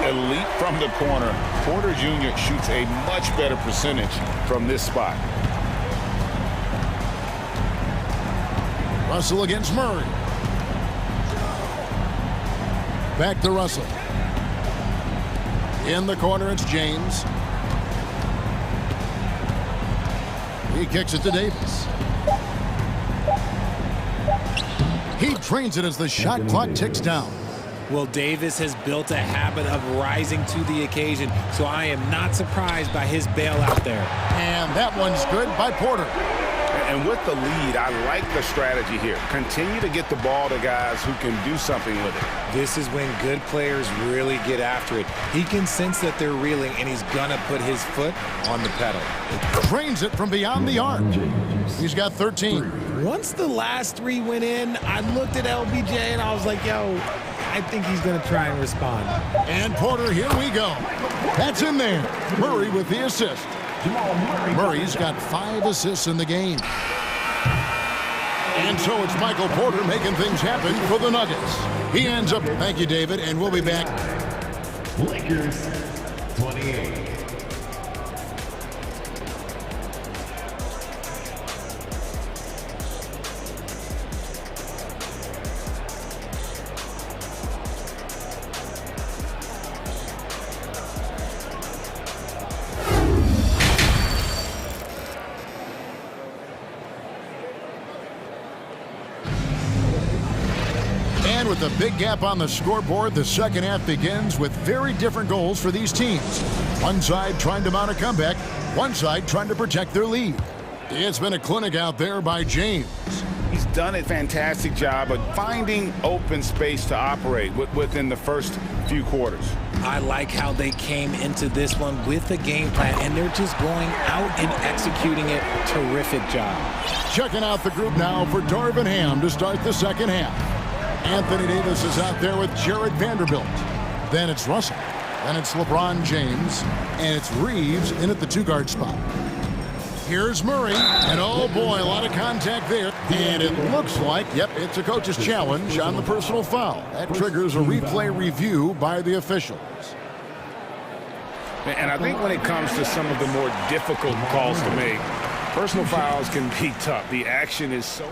Elite from the corner. Porter Jr. shoots a much better percentage from this spot. Russell against Murray. Back to Russell. In the corner, it's James. He kicks it to Davis. He drains it as the shot clock ticks down. Well, Davis has built a habit of rising to the occasion, so I am not surprised by his bailout there. And that one's good by Porter. And with the lead, I like the strategy here. Continue to get the ball to guys who can do something with it. This is when good players really get after it. He can sense that they're reeling, and he's gonna put his foot on the pedal. Drains it from beyond the arc. He's got 13. Once the last 3 went in, I looked at LBJ and I was like, yo, I think he's gonna try and respond. And Porter, here we go. That's in there. Murray with the assist. Murray's got 5 assists in the game. And so it's Michael Porter making things happen for the Nuggets. He ends up, thank you, David, and we'll be back. Lakers 28. With a big gap on the scoreboard, the second half begins with very different goals for these teams. One side trying to mount a comeback, one side trying to protect their lead. It's been a clinic out there by James. He's done a fantastic job of finding open space to operate within the first few quarters. I like how they came into this one with a game plan, and they're just going out and executing it. Terrific job. Checking out the group now for Darvin Ham to start the second half. Anthony Davis is out there with Jared Vanderbilt. Then it's Russell. Then it's LeBron James. And it's Reeves in at the 2-guard spot. Here's Murray. And oh boy, a lot of contact there. And it looks like, yep, it's a coach's challenge on the personal foul. That triggers a replay review by the officials. And I think when it comes to some of the more difficult calls to make, personal fouls can be tough. The action is so...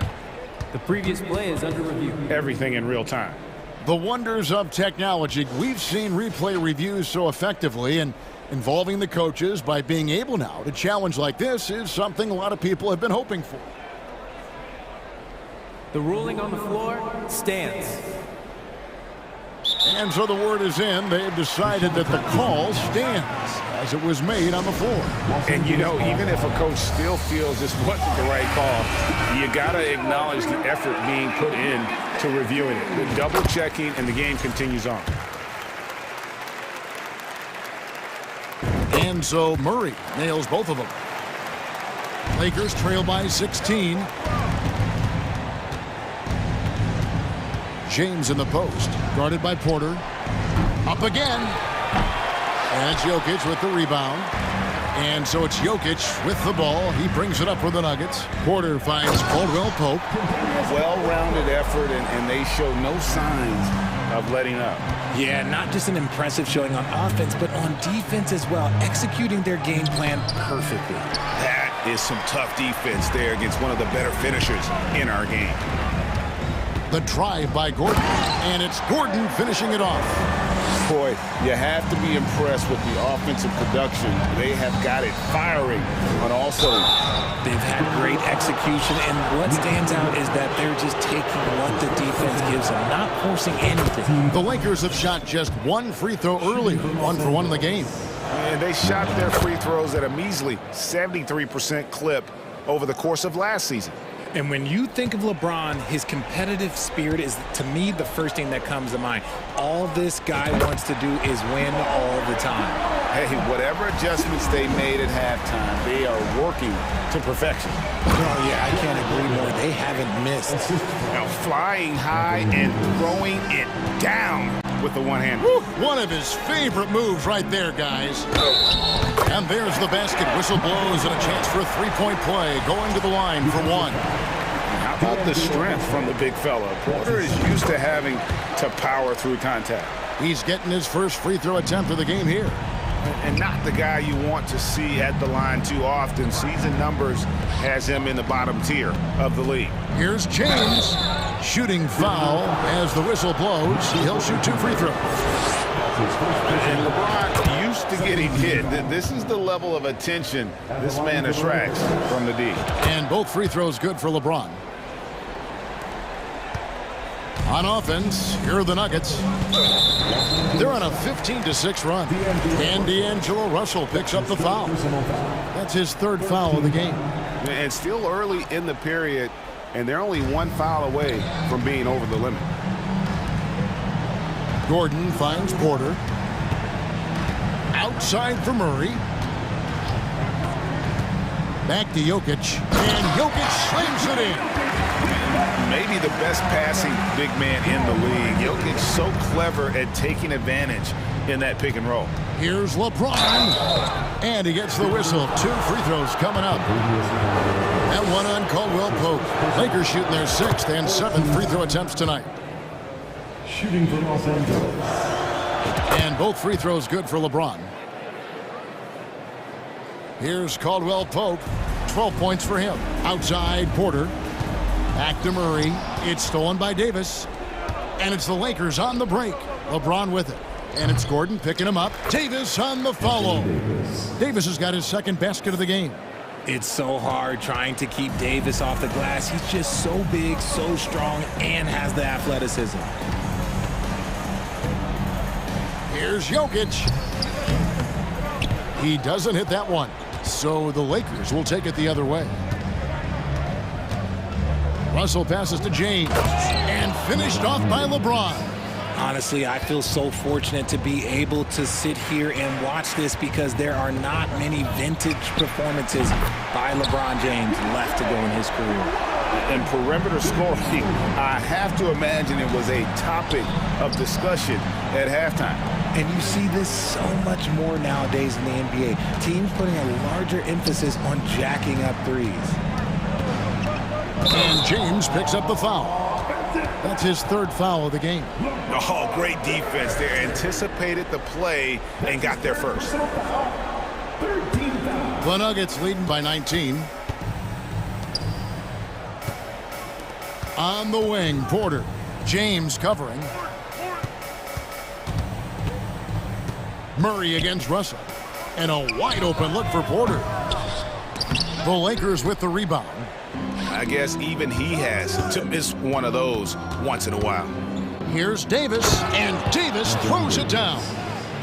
The previous play is under review. Everything in real time. The wonders of technology. We've seen replay reviews so effectively, and involving the coaches by being able now to challenge like this is something a lot of people have been hoping for. The ruling on the floor stands. And so the word is in. They've decided that the call stands as it was made on the floor. And, you know, even if a coach still feels this wasn't the right call, you got to acknowledge the effort being put in to reviewing it. The double checking, and the game continues on. And so Murray nails both of them. Lakers trail by 16. James in the post, guarded by Porter. Up again. And it's Jokic with the rebound. And so it's Jokic with the ball. He brings it up for the Nuggets. Porter finds Caldwell Pope. Well-rounded effort, and they show no signs of letting up. Yeah, not just an impressive showing on offense, but on defense as well, executing their game plan perfectly. That is some tough defense there against one of the better finishers in our game. The drive by Gordon, and it's Gordon finishing it off. Boy, you have to be impressed with the offensive production. They have got it firing on all cylinders. They've had great execution, and what stands out is that they're just taking what the defense gives them, not forcing anything. The Lakers have shot just one free throw earlier, 1 for 1 in the game. And they shot their free throws at a measly 73% clip over the course of last season. And when you think of LeBron, his competitive spirit is, to me, the first thing that comes to mind. All this guy wants to do is win all the time. Hey, whatever adjustments they made at halftime, they are working to perfection. Oh, yeah, I can't agree more. They haven't missed. Now, flying high and throwing it down with the one hand. Woo, one of his favorite moves right there, guys. And there's the basket. Whistle blows and a chance for a three-point play. Going to the line for one. How about the strength from the big fella? Porter is used to having to power through contact. He's getting his first free throw attempt of the game here. And not the guy you want to see at the line too often. Season numbers has him in the bottom tier of the league. Here's James. Shooting foul as the whistle blows. He'll shoot 2 free throws. And LeBron used to getting hit. This is the level of attention this man attracts from the D. And both free throws good for LeBron. On offense, here are the Nuggets. They're on a 15-6 run. And D'Angelo Russell picks up the foul. That's his 3rd foul of the game. And still early in the period, and they're only 1 foul away from being over the limit. Gordon finds Porter. Outside for Murray. Back to Jokic. And Jokic slams it in. Maybe the best passing big man in the league. Jokic so clever at taking advantage in that pick and roll. Here's LeBron. And he gets the whistle. 2 free throws coming up. That one on Caldwell Pope. Lakers shooting their 6th and 7th free throw attempts tonight. Shooting for Los Angeles. And both free throws good for LeBron. Here's Caldwell Pope. 12 points for him. Outside Porter. Back to Murray. It's stolen by Davis. And it's the Lakers on the break. LeBron with it. And it's Gordon picking him up. Davis on the follow. Davis has got his 2nd basket of the game. It's so hard trying to keep Davis off the glass. He's just so big, so strong, and has the athleticism. Here's Jokic. He doesn't hit that one. So the Lakers will take it the other way. Russell passes to James. And finished off by LeBron. Honestly, I feel so fortunate to be able to sit here and watch this because there are not many vintage performances by LeBron James left to go in his career. And perimeter scoring, I have to imagine it was a topic of discussion at halftime. And you see this so much more nowadays in the NBA. Teams putting a larger emphasis on jacking up threes. And James picks up the foul. That's his 3rd foul of the game. Oh, great defense there. Anticipated the play and got there first. The Nuggets leading by 19. On the wing, Porter. James covering. Murray against Russell. And a wide open look for Porter. The Lakers with the rebound. I guess even he has to miss one of those once in a while. Here's Davis, and Davis throws it down.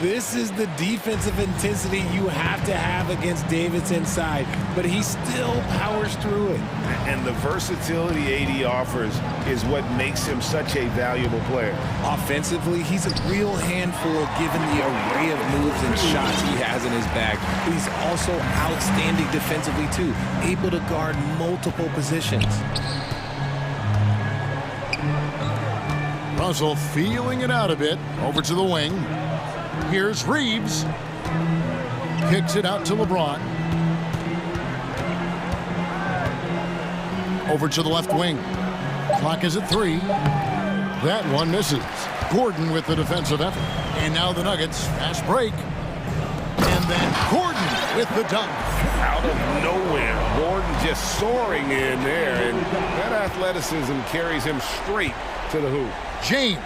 This is the defensive intensity you have to have against Davis inside, but he still powers through it. And the versatility AD offers is what makes him such a valuable player. Offensively, he's a real handful given the array of moves and shots he has in his bag. But he's also outstanding defensively too, able to guard multiple positions. Russell feeling it out a bit. Over to the wing. Here's Reeves. Kicks it out to LeBron. Over to the left wing. Clock is at 3. That one misses. Gordon with the defensive effort. And now the Nuggets. Fast break. And then Gordon with the dunk. Out of nowhere, Gordon just soaring in there, and that athleticism carries him straight to the hoop. James.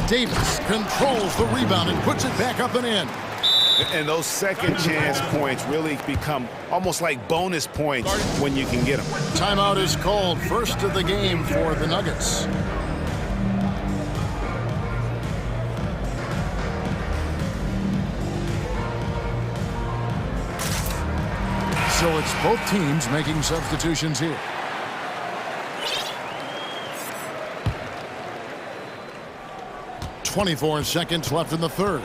Davis controls the rebound and puts it back up and in. And those second chance points really become almost like bonus points when you can get them. Timeout is called. First of the game for the Nuggets. So it's both teams making substitutions here. .24 seconds left in the third.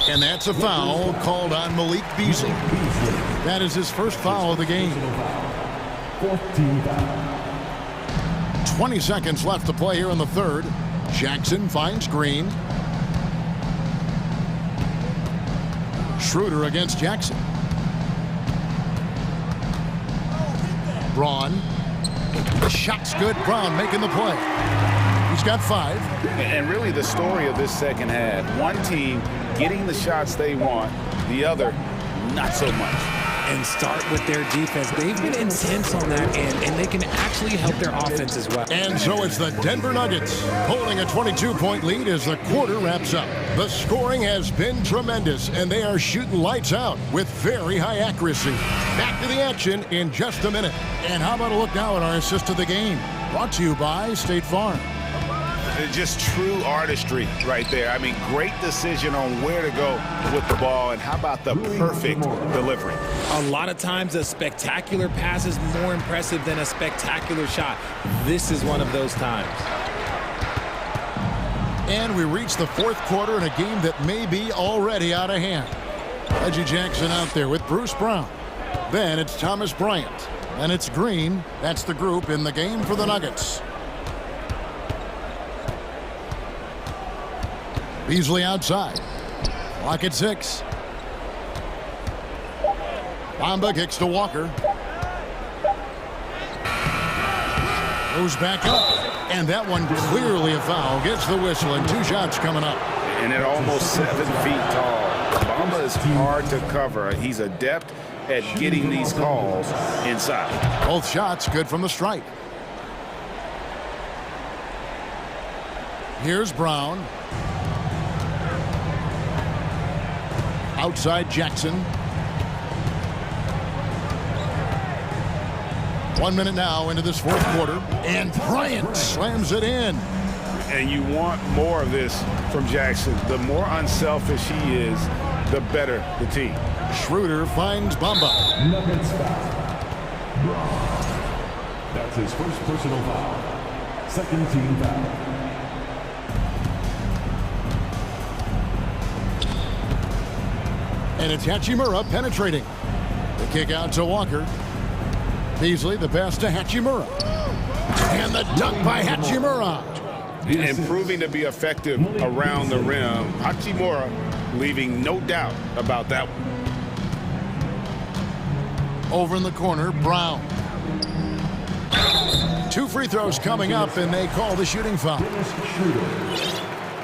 And that's a foul called on Malik Beasley. That is his first foul of the game. 20 seconds left to play here in the third. Jackson finds Green. Schroeder against Jackson. Braun. The shot's good. Braun making the play. He's got 5. And really the story of this second half, one team getting the shots they want, the other not so much. And start with their defense. They've been intense on that end, and they can actually help their offense as well. And so it's the Denver Nuggets holding a 22-point lead as the quarter wraps up. The scoring has been tremendous, and they are shooting lights out with very high accuracy. Back to the action in just a minute. And how about a look now at our assist of the game? Brought to you by State Farm. Just true artistry right there. I mean, great decision on where to go with the ball, and how about the perfect delivery? A lot of times a spectacular pass is more impressive than a spectacular shot. This is one of those times. And we reach the fourth quarter in a game that may be already out of hand. Reggie Jackson out there with Bruce Brown. Then it's Thomas Bryant. And it's Green. That's the group in the game for the Nuggets. Beasley outside. Clock at 6. Bamba kicks to Walker. Goes back up. And that one clearly a foul. Gets the whistle, and 2 shots coming up. And at almost 7 feet tall, Bamba is hard to cover. He's adept at getting these calls inside. Both shots good from the stripe. Here's Brown. Outside Jackson. 1 minute now into this fourth quarter. And Bryant slams it in. And you want more of this from Jackson. The more unselfish he is, the better the team. Schroeder finds Bamba. Nuggets foul. That's his first personal foul. Second team foul. And it's Hachimura penetrating. The kick out to Walker. Beasley, the pass to Hachimura. And the dunk by Hachimura. And proving to be effective around the rim. Hachimura leaving no doubt about that one. Over in the corner, Brown. 2 free throws coming up, and they call the shooting foul.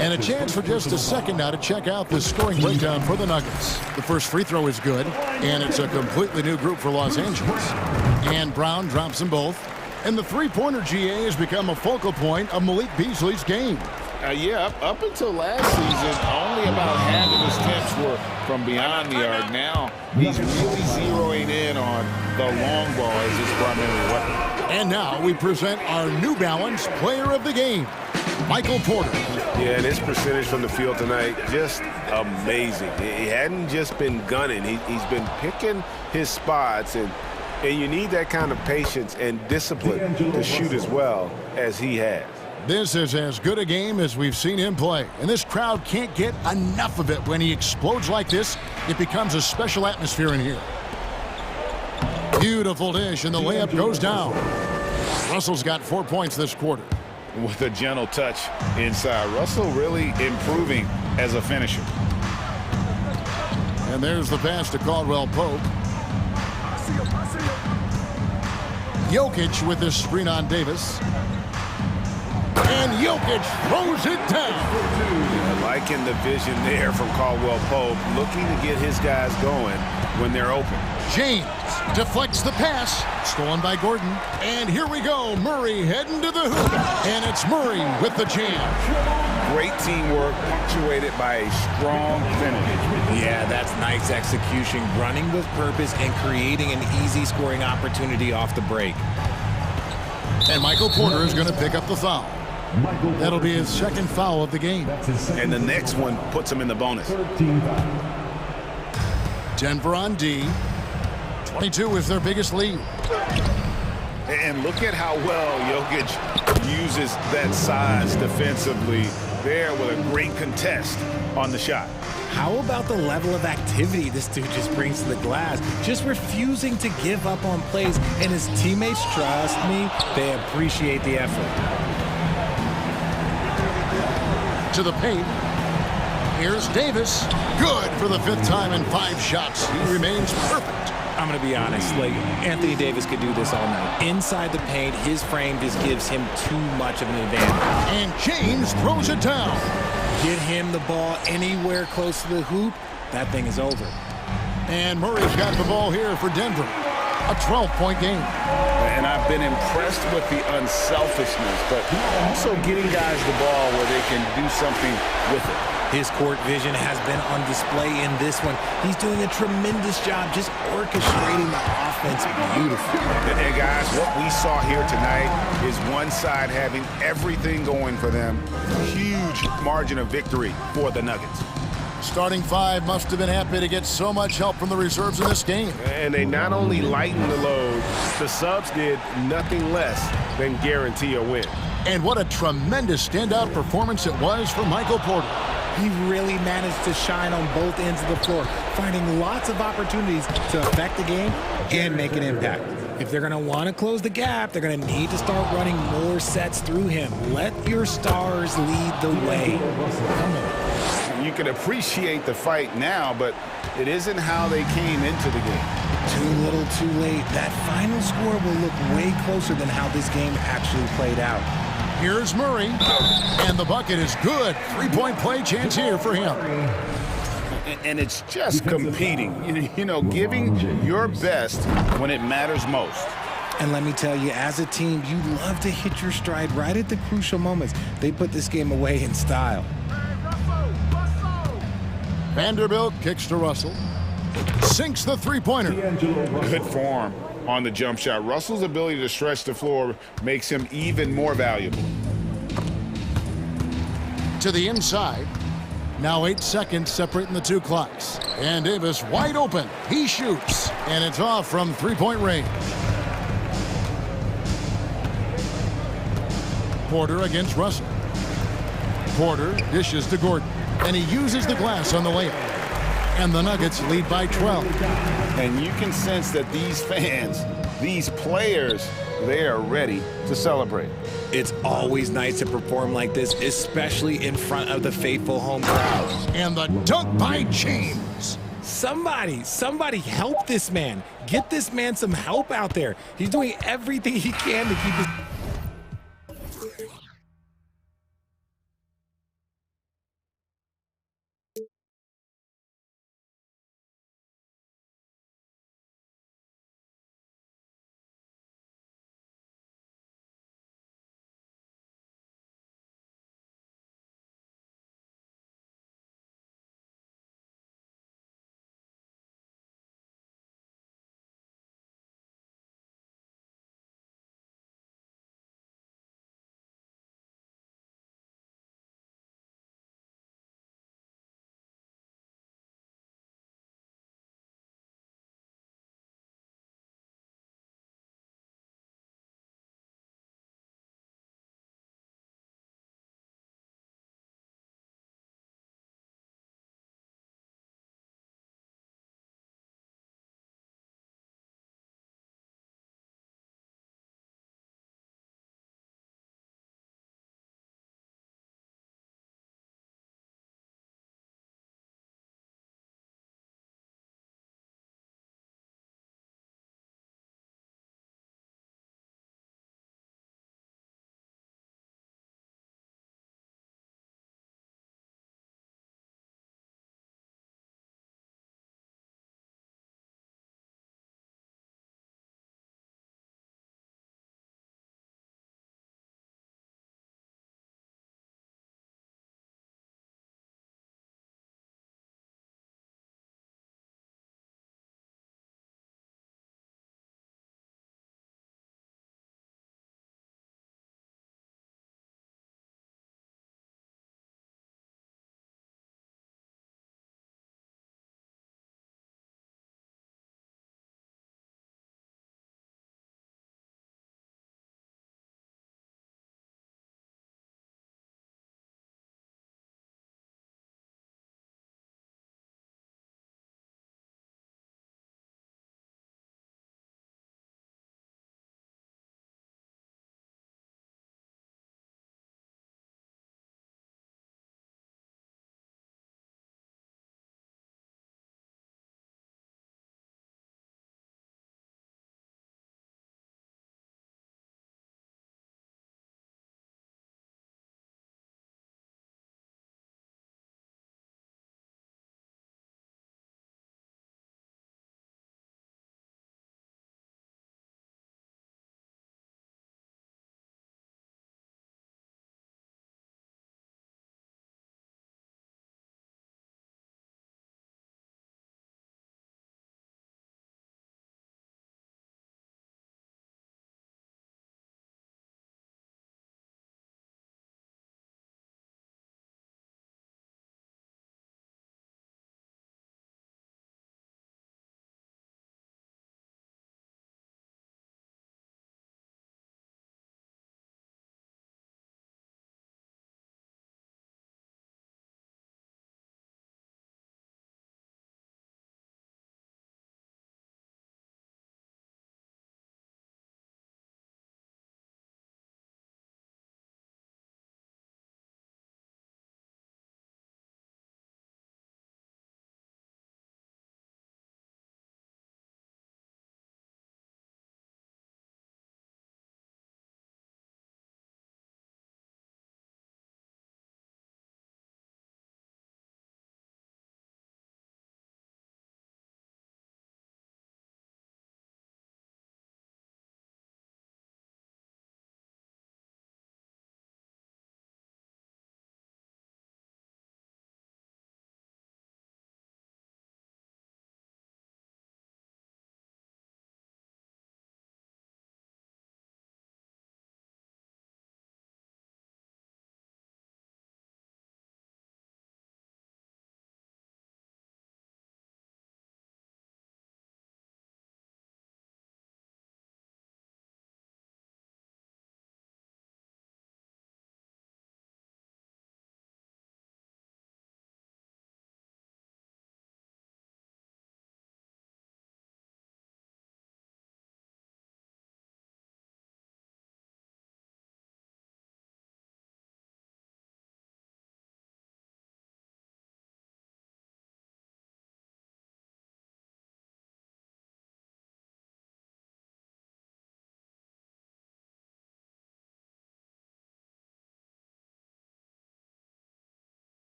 And a chance for just a second now to check out the scoring breakdown for the Nuggets. The first free throw is good, and it's a completely new group for Los Angeles. And Brown drops them both. And the three-pointer GA has become a focal point of Malik Beasley's game. Yeah, up until last season, only about half of his attempts were from beyond the arc. Now, he's really zeroing in on the long ball as his primary weapon. And now we present our New Balance Player of the Game, Michael Porter. Yeah, and his percentage from the field tonight, just amazing. He hadn't just been gunning. He's been picking his spots, and you need that kind of patience and discipline to shoot as well as he has. This is as good a game as we've seen him play, and this crowd can't get enough of it. When he explodes like this, it becomes a special atmosphere in here. Beautiful dish, and the layup goes down. Russell's got 4 points this quarter. With a gentle touch inside. Russell really improving as a finisher. And there's the pass to Caldwell Pope. Jokic with this screen on Davis. And Jokic throws it down. Liking the vision there from Caldwell Pope, looking to get his guys going when they're open. James deflects the pass, stolen by Gordon. And here we go, Murray heading to the hoop. And it's Murray with the jam. Great teamwork, punctuated by a strong finish. Yeah, that's nice execution, running with purpose and creating an easy scoring opportunity off the break. And Michael Porter is going to pick up the foul. That'll be his second foul of the game. And the next one puts him in the bonus. Denver on D. 22 is their biggest lead. And look at how well Jokic uses that size defensively there with a great contest on the shot. How about the level of activity this dude just brings to the glass? Just refusing to give up on plays, and his teammates, trust me, they appreciate the effort. To the paint. Here's Davis. Good for the 5th time in 5 shots. He remains perfect. I'm going to be honest, like, Anthony Davis could do this all night. Inside the paint, his frame just gives him too much of an advantage. And James throws it down. Get him the ball anywhere close to the hoop, that thing is over. And Murray's got the ball here for Denver. A 12-point game. And I've been impressed with the unselfishness, but also getting guys the ball where they can do something with it. His court vision has been on display in this one. He's doing a tremendous job just orchestrating the offense beautifully. And guys, what we saw here tonight is one side having everything going for them. Huge margin of victory for the Nuggets. Starting 5 must have been happy to get so much help from the reserves in this game. And they not only lightened the load, the subs did nothing less than guarantee a win. And what a tremendous standout performance it was for Michael Porter. He really managed to shine on both ends of the floor, finding lots of opportunities to affect the game and make an impact. If they're going to want to close the gap, they're going to need to start running more sets through him. Let your stars lead the way. Come on. You can appreciate the fight now, but it isn't how they came into the game. Too little, too late. That final score will look way closer than how this game actually played out. Here's Murray, and the bucket is good. 3-point play chance here for him. And it's just competing, you know, giving your best when it matters most. And let me tell you, as a team, you love to hit your stride right at the crucial moments. They put this game away in style. Vanderbilt kicks to Russell. Sinks the 3-pointer. Good form on the jump shot. Russell's ability to stretch the floor makes him even more valuable. To the inside. Now 8 seconds separating the 2 clocks. And Davis wide open. He shoots. And it's off from 3-point range. Porter against Russell. Porter dishes to Gordon. And he uses the glass on the layup. And the Nuggets lead by 12. And you can sense that these fans, these players, they are ready to celebrate. It's always nice to perform like this, especially in front of the faithful home crowd. And the dunk by James. Somebody help this man. Get this man some help out there. He's doing everything he can to keep his...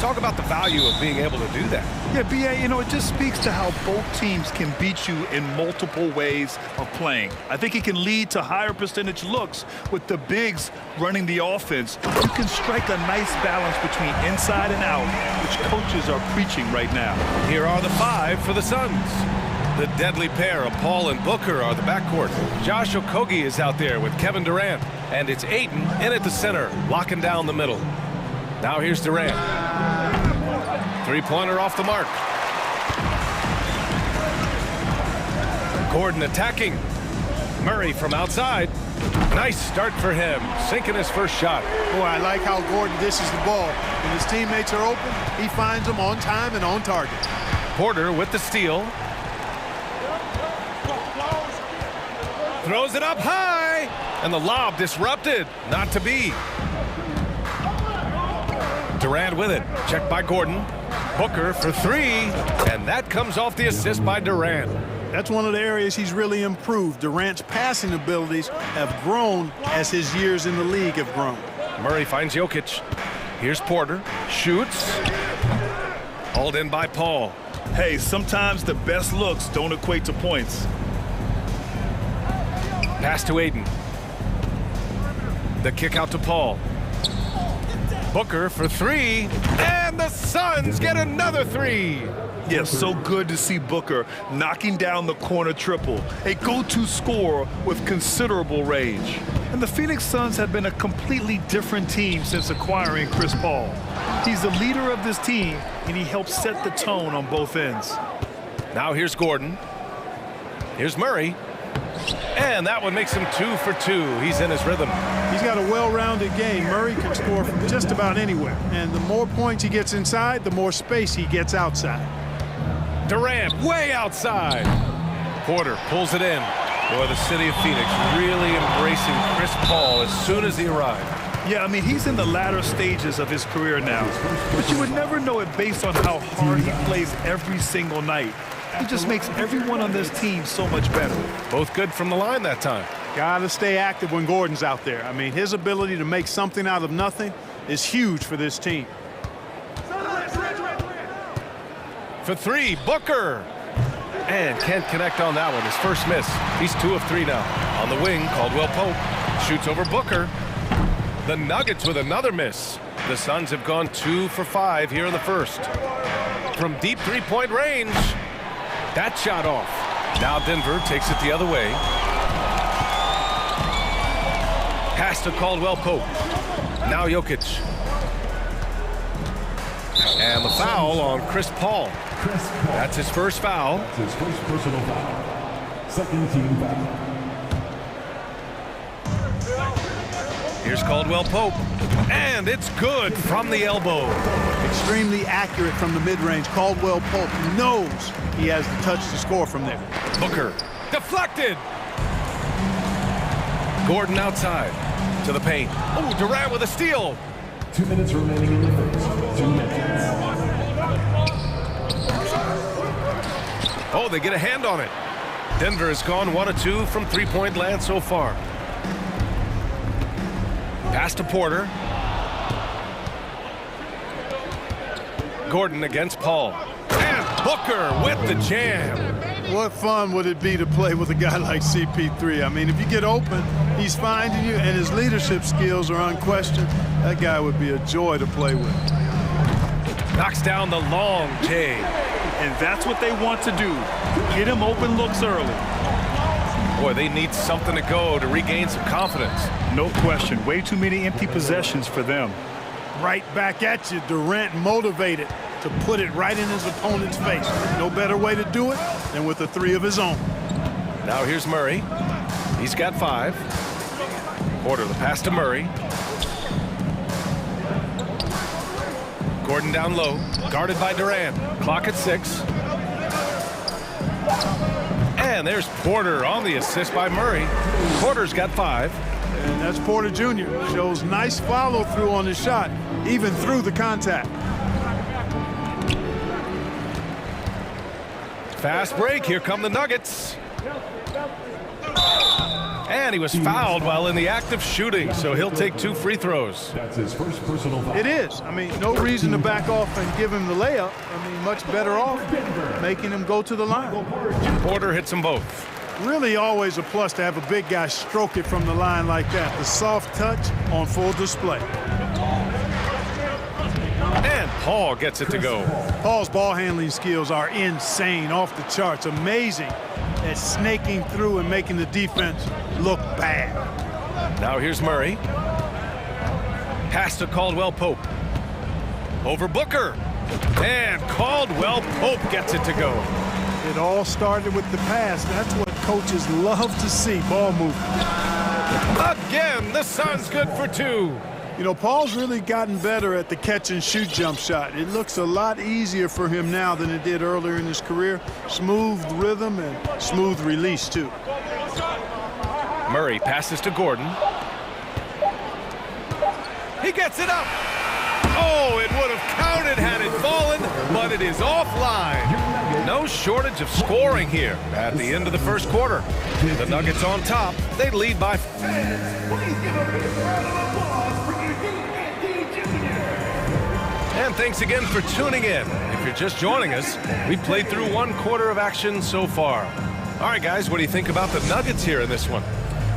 Talk about the value of being able to do that. Yeah, B.A., you know, it just speaks to how both teams can beat you in multiple ways of playing. I think it can lead to higher percentage looks with the bigs running the offense. You can strike a nice balance between inside and out, which coaches are preaching right now. Here are the 5 for the Suns. The deadly pair of Paul and Booker are the backcourt. Josh Okogie is out there with Kevin Durant. And it's Ayton in at the center, locking down the middle. Now here's Durant. Three-pointer off the mark. Gordon attacking. Murray from outside. Nice start for him, sinking his first shot. Boy, I like how Gordon dishes the ball. When his teammates are open, he finds them on time and on target. Porter with the steal. Throws it up high, and the lob disrupted. Not to be. Durant with it. Checked by Gordon. Booker for 3, and that comes off the assist by Durant. That's one of the areas he's really improved. Durant's passing abilities have grown as his years in the league have grown. Murray finds Jokic. Here's Porter. Shoots. Hauled in by Paul. Hey, sometimes the best looks don't equate to points. Pass to Ayton. The kick out to Paul. Booker for 3, and the Suns get another 3. Yes, so good to see Booker knocking down the corner triple, a go-to scorer with considerable range. And the Phoenix Suns have been a completely different team since acquiring Chris Paul. He's the leader of this team, and he helps set the tone on both ends. Now here's Gordon. Here's Murray. And that one makes him 2 for 2. He's in his rhythm. He's got a well-rounded game. Murray can score from just about anywhere. And the more points he gets inside, the more space he gets outside. Durant way outside. Porter pulls it in. Boy, the city of Phoenix really embracing Chris Paul as soon as he arrived. Yeah, I mean, he's in the latter stages of his career now. But you would never know it based on how hard he plays every single night. He just makes everyone on this team so much better. Both good from the line that time. Gotta stay active when Gordon's out there. I mean, his ability to make something out of nothing is huge for this team. For 3, Booker. And can't connect on that one. His first miss. He's 2 of 3 now. On the wing, Caldwell Pope shoots over Booker. The Nuggets with another miss. The Suns have gone 2 for 5 here in the first. From deep three-point range. That shot off. Now Denver takes it the other way. Pass to Caldwell Pope. Now Jokic. And the foul on Chris Paul. That's his first foul. That's his first personal foul. Second team foul. Here's Caldwell Pope. And it's good from the elbow. Extremely accurate from the mid-range. Caldwell Pope knows he has the touch to score from there. Booker deflected. Gordon outside to the paint. Oh, Durant with a steal. 2 minutes remaining in the first. 2 minutes. Oh, they get a hand on it. Denver has gone 1 of 2 from three-point land so far. Pass to Porter. Gordon against Paul. And Booker with the jam. What fun would it be to play with a guy like CP3? I mean, if you get open, he's finding you, and his leadership skills are unquestioned. That guy would be a joy to play with. Knocks down the long J. And that's what they want to do. Get him open looks early. Boy, they need something to go to regain some confidence. No question. Way too many empty possessions for them. Right back at you. Durant motivated to put it right in his opponent's face. No better way to do it than with a 3 of his own. Now here's Murray. He's got 5. Porter, the pass to Murray. Gordon down low, guarded by Durant. Clock at 6. And there's Porter on the assist by Murray. Porter's got 5. And that's Porter Jr. Shows nice follow-through on his shot, even through the contact. Fast break. Here come the Nuggets. And he was fouled while in the act of shooting, so he'll take 2 free throws. That's his first personal foul. It is. I mean, no reason to back off and give him the layup. I mean, much better off making him go to the line. Porter hits them both. Really always a plus to have a big guy stroke it from the line like that. The soft touch on full display. And Paul gets it to go. Paul's ball handling skills are insane, off the charts, amazing at snaking through and making the defense look bad. Now here's Murray. Pass to Caldwell Pope. Over Booker. And Caldwell Pope gets it to go. It all started with the pass. That's what coaches love to see, ball movement. Again, the Suns good for 2. You know, Paul's really gotten better at the catch-and-shoot jump shot. It looks a lot easier for him now than it did earlier in his career. Smooth rhythm and smooth release, too. Murray passes to Gordon. He gets it up. Oh, it would have counted had it fallen, but it is offline. No shortage of scoring here at the end of the first quarter. The Nuggets on top. They lead by... And thanks again for tuning in. If you're just joining us, we've played through 1 quarter of action so far. All right, guys, what do you think about the Nuggets here in this one?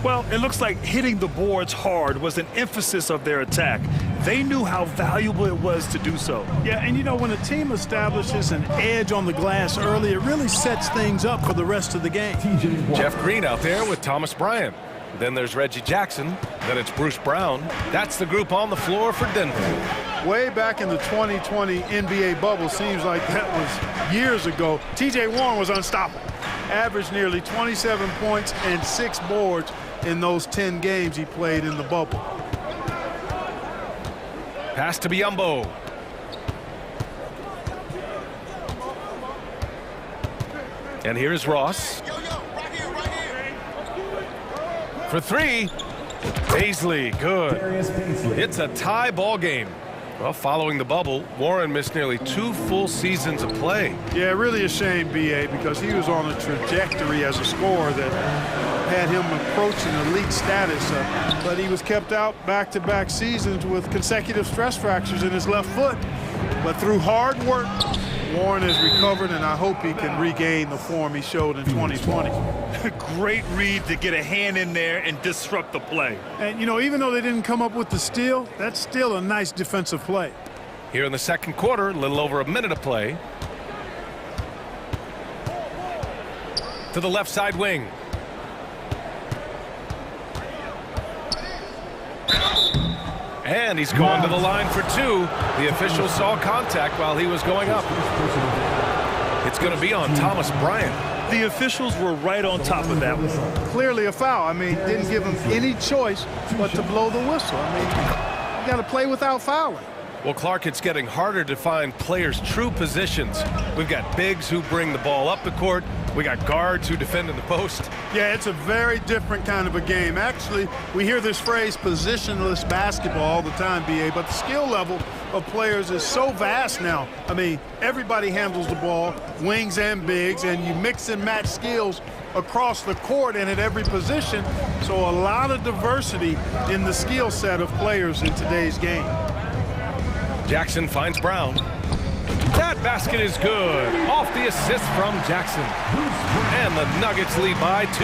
Well, it looks like hitting the boards hard was an emphasis of their attack. They knew how valuable it was to do so. Yeah, and you know, when a team establishes an edge on the glass early, it really sets things up for the rest of the game. Jeff Green out there with Thomas Bryant. Then there's Reggie Jackson. Then it's Bruce Brown. That's the group on the floor for Denver. Way back in the 2020 NBA bubble, seems like that was years ago, T.J. Warren was unstoppable. Averaged nearly 27 points and 6 boards in those 10 games he played in the bubble. Pass to Biyombo. And here's Ross. For 3. Paisley, good. It's a tie ball game. Well, following the bubble, Warren missed nearly 2 full seasons of play. Yeah, really a shame, B.A., because he was on a trajectory as a scorer that had him approaching elite status. But he was kept out back-to-back seasons with consecutive stress fractures in his left foot. But through hard work, Warren has recovered, and I hope he can regain the form he showed in 2020. Great read to get a hand in there and disrupt the play. And, you know, even though they didn't come up with the steal, that's still a nice defensive play. Here in the second quarter, a little over a minute of play. To the left side wing. And he's going to the line for 2. The official saw contact while he was going up. It's going to be on Thomas Bryant. The officials were right on top of that one. Clearly a foul. I mean, didn't give him any choice but to blow the whistle. I mean, you got to play without fouling. Well, Clark, it's getting harder to find players' true positions. We've got bigs who bring the ball up the court. We got guards who defend in the post. Yeah, it's a very different kind of a game. Actually, we hear this phrase positionless basketball all the time, B.A., but the skill level of players is so vast now. I mean, everybody handles the ball, wings and bigs, and you mix and match skills across the court and at every position. So a lot of diversity in the skill set of players in today's game. Jackson finds Brown. That basket is good. Off the assist from Jackson. And the Nuggets lead by 2.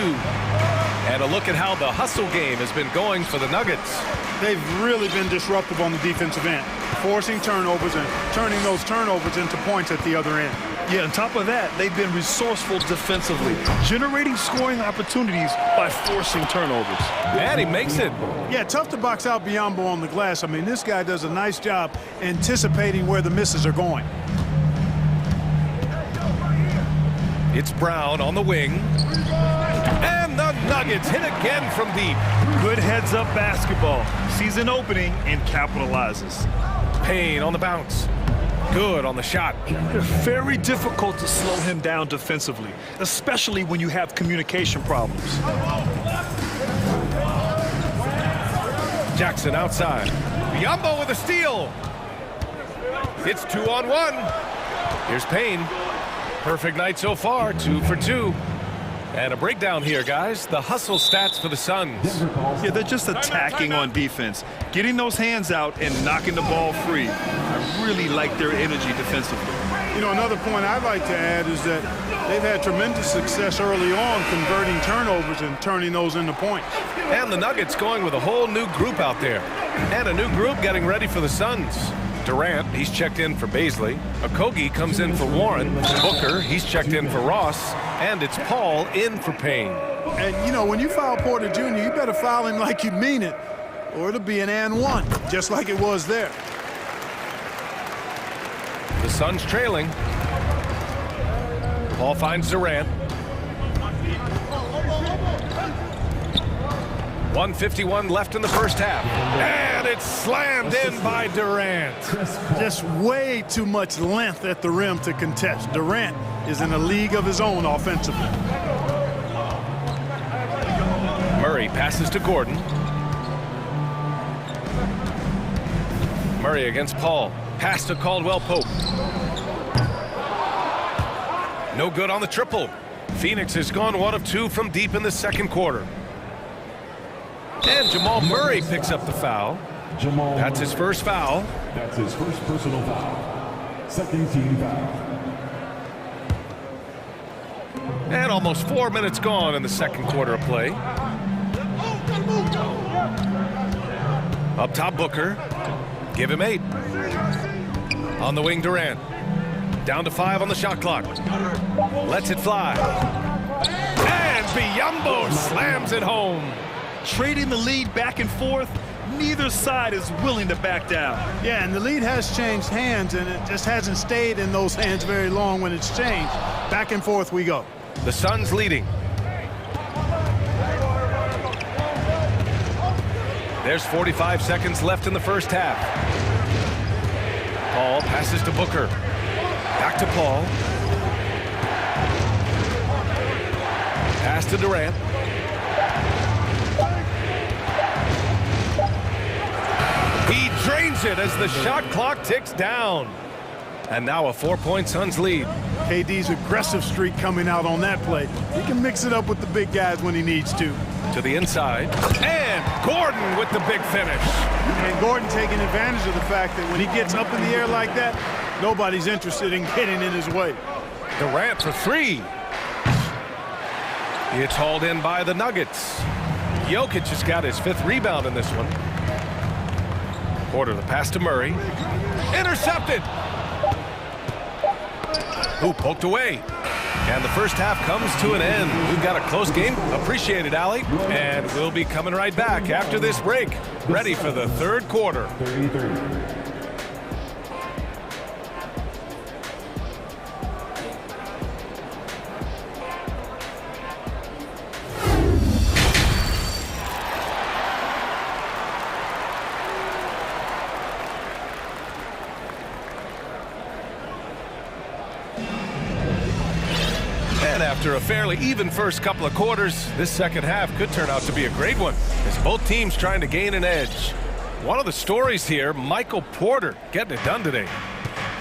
And a look at how the hustle game has been going for the Nuggets. They've really been disruptive on the defensive end, forcing turnovers and turning those turnovers into points at the other end. Yeah, on top of that, they've been resourceful defensively, generating scoring opportunities by forcing turnovers. And he makes it. Yeah, tough to box out Biyombo on the glass. I mean, this guy does a nice job anticipating where the misses are going. It's Brown on the wing. And the Nuggets hit again from deep. Good heads-up basketball. Sees an opening and capitalizes. Payne on the bounce. Good on the shot. Very difficult to slow him down defensively, especially when you have communication problems. Jackson outside. Biyombo with a steal. It's 2-on-1. Here's Payne. Perfect night so far, 2 for 2. And a breakdown here, guys. The hustle stats for the Suns. Yeah, they're just attacking on defense, getting those hands out and knocking the ball free. I really like their energy defensively. You know, another point I'd like to add is that they've had tremendous success early on converting turnovers and turning those into points. And the Nuggets going with a whole new group out there. And a new group getting ready for the Suns. Durant, he's checked in for Baisley. Okogie comes in for Warren. Booker, he's checked in for Ross. And it's Paul in for Payne. And, you know, when you foul Porter Jr., you better foul him like you mean it, or it'll be an and one, just like it was there. The Suns trailing. Paul finds Durant. 1:51 left in the first half. And it's slammed in by Durant. Just way too much length at the rim to contest. Durant is in a league of his own offensively. Murray passes to Gordon. Murray against Paul. Pass to Caldwell-Pope. No good on the triple. Phoenix has gone 1 of 2 from deep in the second quarter. And Jamal Murray picks up the foul. That's his first foul. That's his first personal foul. Second team foul. And almost 4 minutes gone in the second quarter of play. Up top, Booker. Give him 8. On the wing, Durant. Down to 5 on the shot clock. Lets it fly. And Biyombo slams it home. Trading the lead back and forth, neither side is willing to back down. Yeah, and the lead has changed hands, and it just hasn't stayed in those hands very long when it's changed. Back and forth we go. The Suns leading. There's 45 seconds left in the first half. Paul passes to Booker. Back to Paul. Pass to Durant. He drains it as the shot clock ticks down. And now a 4-point Suns lead. KD's aggressive streak coming out on that play. He can mix it up with the big guys when he needs to. To the inside. And Gordon with the big finish. And Gordon taking advantage of the fact that when he gets up in the air like that, nobody's interested in getting in his way. Durant for 3. It's hauled in by the Nuggets. Jokic has got his 5th rebound in this one. Porter, the pass to Murray. Intercepted. Who poked away. And the first half comes to an end. We've got a close game. Appreciate it, Allie. And we'll be coming right back after this break. Ready for the third quarter. 33. After a fairly even first couple of quarters, this second half could turn out to be a great one, as both teams trying to gain an edge. One of the stories here, Michael Porter getting it done today.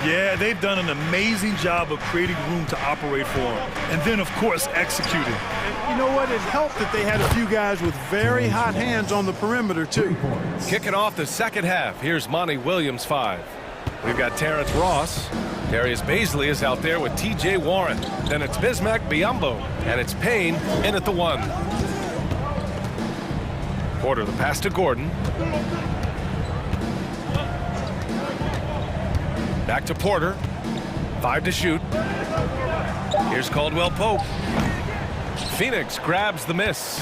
Yeah, they've done an amazing job of creating room to operate for him. And then, of course, executing. And you know what? It helped that they had a few guys with very hot hands on the perimeter, too. Kicking off the second half, here's Monty Williams 5. We've got Terrence Ross. Darius Baisley is out there with TJ Warren. Then it's Bismack Biyombo. And it's Payne in at the 1. Porter, the pass to Gordon. Back to Porter. 5 to shoot. Here's Caldwell-Pope. Phoenix grabs the miss.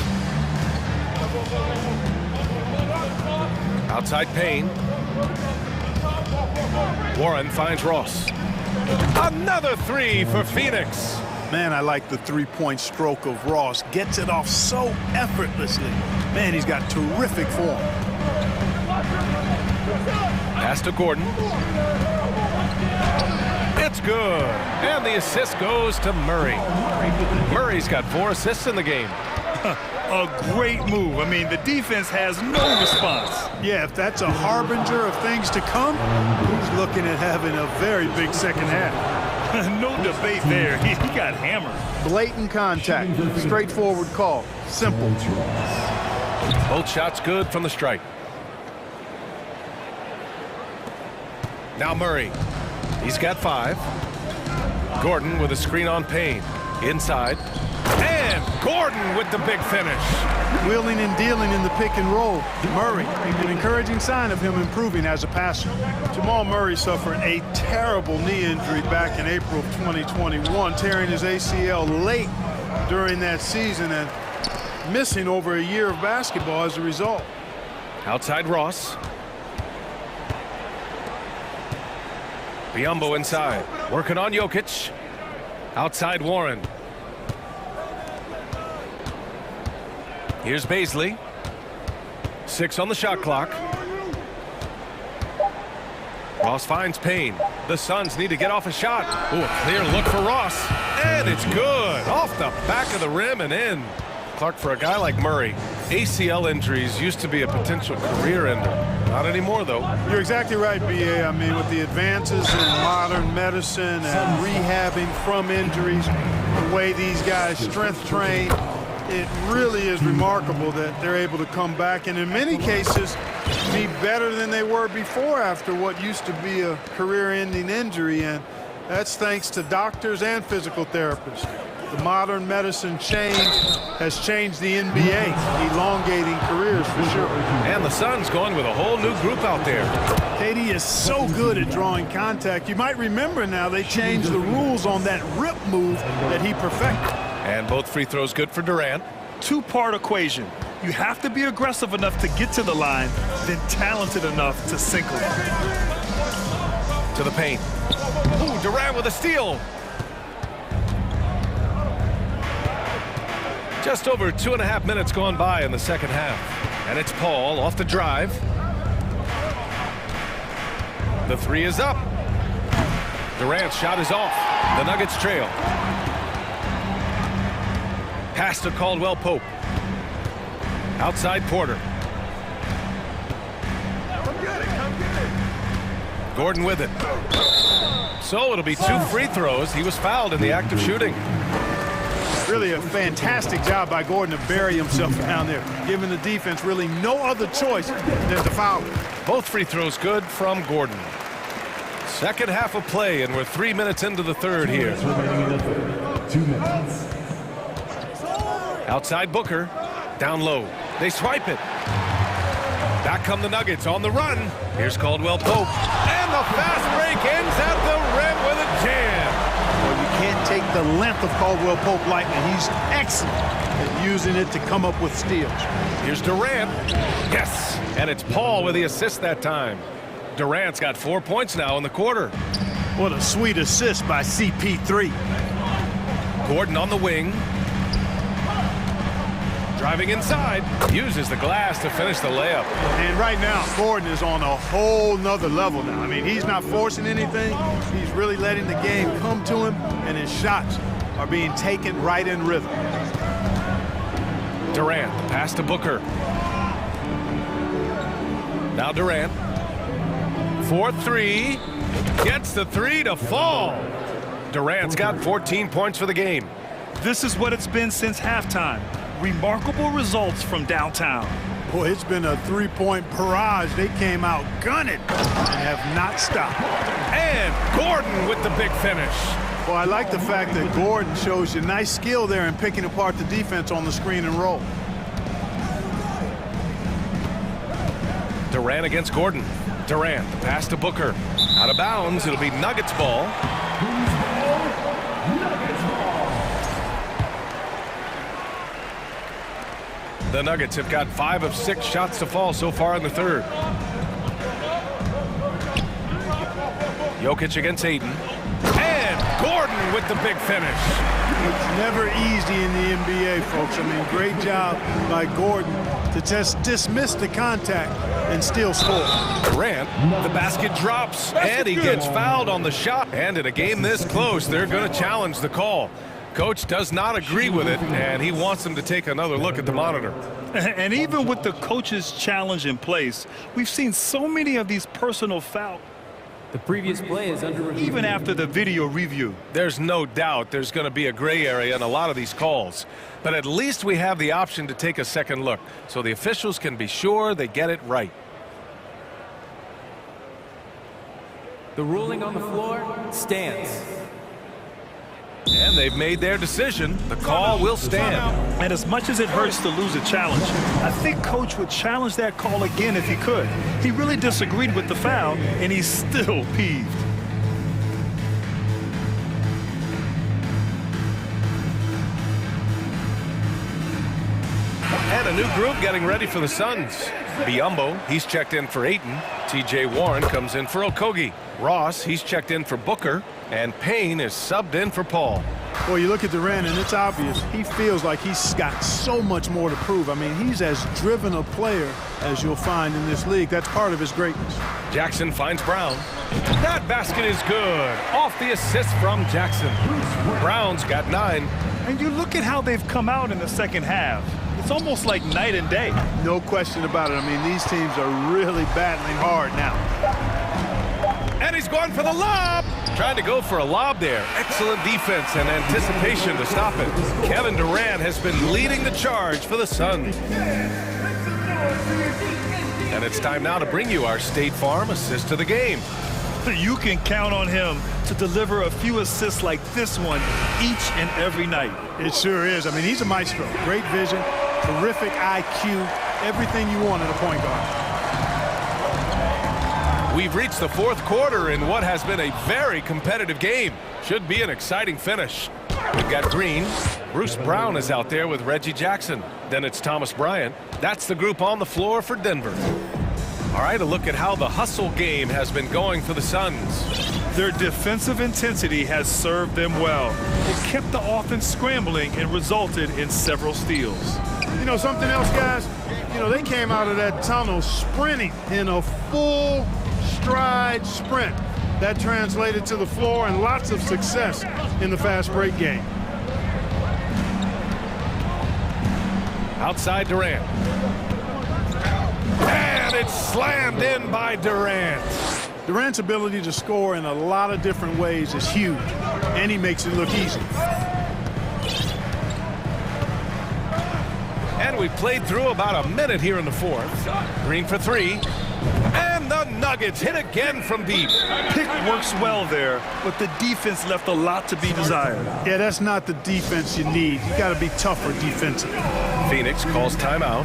Outside Payne. Warren finds Ross. Another 3 for Phoenix. Man, I like the three-point stroke of Ross. Gets it off so effortlessly. Man, he's got terrific form. Pass to Gordon. It's good. And the assist goes to Murray. Murray's got 4 assists in the game. A great move. I mean, the defense has no response. Yeah, if that's a harbinger of things to come, he's looking at having a very big second half. No debate there. He got hammered. Blatant contact. Straightforward call. Simple. Both shots good from the strike. Now Murray. He's got 5. Gordon with a screen on Payne. Inside. And Gordon with the big finish. Wheeling and dealing in the pick and roll. Murray, an encouraging sign of him improving as a passer. Jamal Murray suffered a terrible knee injury back in April of 2021, tearing his ACL late during that season and missing over a year of basketball as a result. Outside Ross. Biyombo inside. Working on Jokic. Outside Warren. Here's Baisley. 6 on the shot clock. Ross finds Payne. The Suns need to get off a shot. Ooh, a clear look for Ross. And it's good. Off the back of the rim and in. Clark, for a guy like Murray, ACL injuries used to be a potential career ender. Not anymore, though. You're exactly right, B.A. I mean, with the advances in modern medicine and rehabbing from injuries, the way these guys strength train, it really is remarkable that they're able to come back and in many cases be better than they were before after what used to be a career-ending injury, and that's thanks to doctors and physical therapists. The modern medicine change has changed the NBA, elongating careers for sure. And the Suns going with a whole new group out there. KD is so good at drawing contact. You might remember now they changed the rules on that rip move that he perfected. And both free throws good for Durant. Two-part equation. You have to be aggressive enough to get to the line, then talented enough to sink them. To the paint. Ooh, Durant with a steal. Just over 2.5 minutes gone by in the second half. And it's Paul off the drive. The 3 is up. Durant's shot is off. The Nuggets trail. Pass to Caldwell Pope. Outside Porter. Gordon with it. So it'll be 2 free throws. He was fouled in the act of shooting. Really a fantastic job by Gordon to bury himself down there, giving the defense really no other choice than to foul him. Both free throws good from Gordon. Second half of play, and we're 3 minutes into the third here. 2 minutes. Outside Booker. Down low. They swipe it. Back come the Nuggets on the run. Here's Caldwell Pope. And the fast break ends at the rim with a jam. Well, you can't take the length of Caldwell Pope lightly. He's excellent at using it to come up with steals. Here's Durant. Yes. And it's Paul with the assist that time. Durant's got 4 points now in the quarter. What a sweet assist by CP3. Gordon on the wing. Driving inside, uses the glass to finish the layup. And right now, Gordon is on a whole nother level now. I mean, he's not forcing anything. He's really letting the game come to him, and his shots are being taken right in rhythm. Durant, pass to Booker. Now Durant. 4-3. Gets the 3 to fall. Durant's got 14 points for the game. This is what it's been since halftime. Remarkable results from downtown. Boy, it's been a three-point barrage. They came out gunning and have not stopped. And Gordon with the big finish. Well, I like the fact that Gordon shows you nice skill there in picking apart the defense on the screen and roll. Durant against Gordon. Durant, the pass to Booker. Out of bounds, it'll be Nuggets ball. The Nuggets have got 5 of 6 shots to fall so far in the third. Jokic against Ayton. And Gordon with the big finish. It's never easy in the NBA, folks. I mean, great job by Gordon to just dismiss the contact and still score. Durant, the basket drops, and he gets fouled on the shot. And in a game this close, they're going to challenge the call. Coach does not agree with it, and he wants them to take another look at the monitor. And even with the coach's challenge in place, we've seen so many of these personal fouls. The previous play is under review. Even after the video review. There's no doubt there's going to be a gray area in a lot of these calls. But at least we have the option to take a second look, so the officials can be sure they get it right. The ruling on the floor stands. And they've made their decision. The call will stand. And as much as it hurts to lose a challenge, I think Coach would challenge that call again if he could. He really disagreed with the foul, and he's still peeved. And a new group getting ready for the Suns. Biombo, he's checked in for Ayton. TJ Warren comes in for Okogie. Ross, he's checked in for Booker. And Payne is subbed in for Paul. Well, you look at Durant, and it's obvious he feels like he's got so much more to prove. I mean, he's as driven a player as you'll find in this league. That's part of his greatness. Jackson finds Brown. That basket is good. Off the assist from Jackson. Brown's got 9. And you look at how they've come out in the second half. It's almost like night and day. No question about it. I mean, these teams are really battling hard now. And he's going for the lob. Trying to go for a lob there. Excellent defense and anticipation to stop it. Kevin Durant has been leading the charge for the Suns. And it's time now to bring you our State Farm assist of the game. You can count on him to deliver a few assists like this one each and every night. It sure is. I mean, he's a maestro. Great vision, terrific IQ, everything you want in a point guard. We've reached the fourth quarter in what has been a very competitive game. Should be an exciting finish. We've got Green. Bruce Brown is out there with Reggie Jackson. Then it's Thomas Bryant. That's the group on the floor for Denver. All right, a look at how the hustle game has been going for the Suns. Their defensive intensity has served them well. It kept the offense scrambling and resulted in several steals. You know, something else, guys? You know, they came out of that tunnel sprinting in a full stride sprint. That translated to the floor and lots of success in the fast break game. Outside Durant. And it's slammed in by Durant. Durant's ability to score in a lot of different ways is huge, and he makes it look easy. And we played through about a minute here in the fourth. Green for 3. And the Nuggets hit again from deep. Pick works well there, but the defense left a lot to be desired. Yeah, that's not the defense you need. You got to be tougher defensively. Phoenix calls timeout.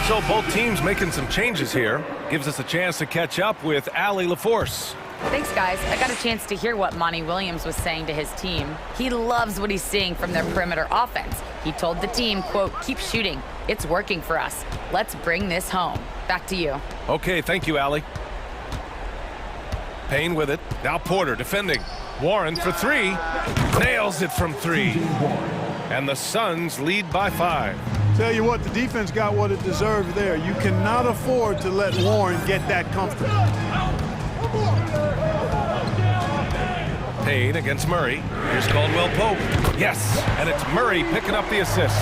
So both teams making some changes here. Gives us a chance to catch up with Allie LaForce. Thanks, guys. I got a chance to hear what Monty Williams was saying to his team. He loves what he's seeing from their perimeter offense. He told the team, quote, "Keep shooting. It's working for us. Let's bring this home." Back to you. Okay, thank you, Allie. Payne with it. Now Porter defending. Warren for 3. Nails it from 3. And the Suns lead by 5. Tell you what, the defense got what it deserved there. You cannot afford to let Warren get that comfortable. Payne against Murray. Here's Caldwell Pope. Yes, and it's Murray picking up the assist.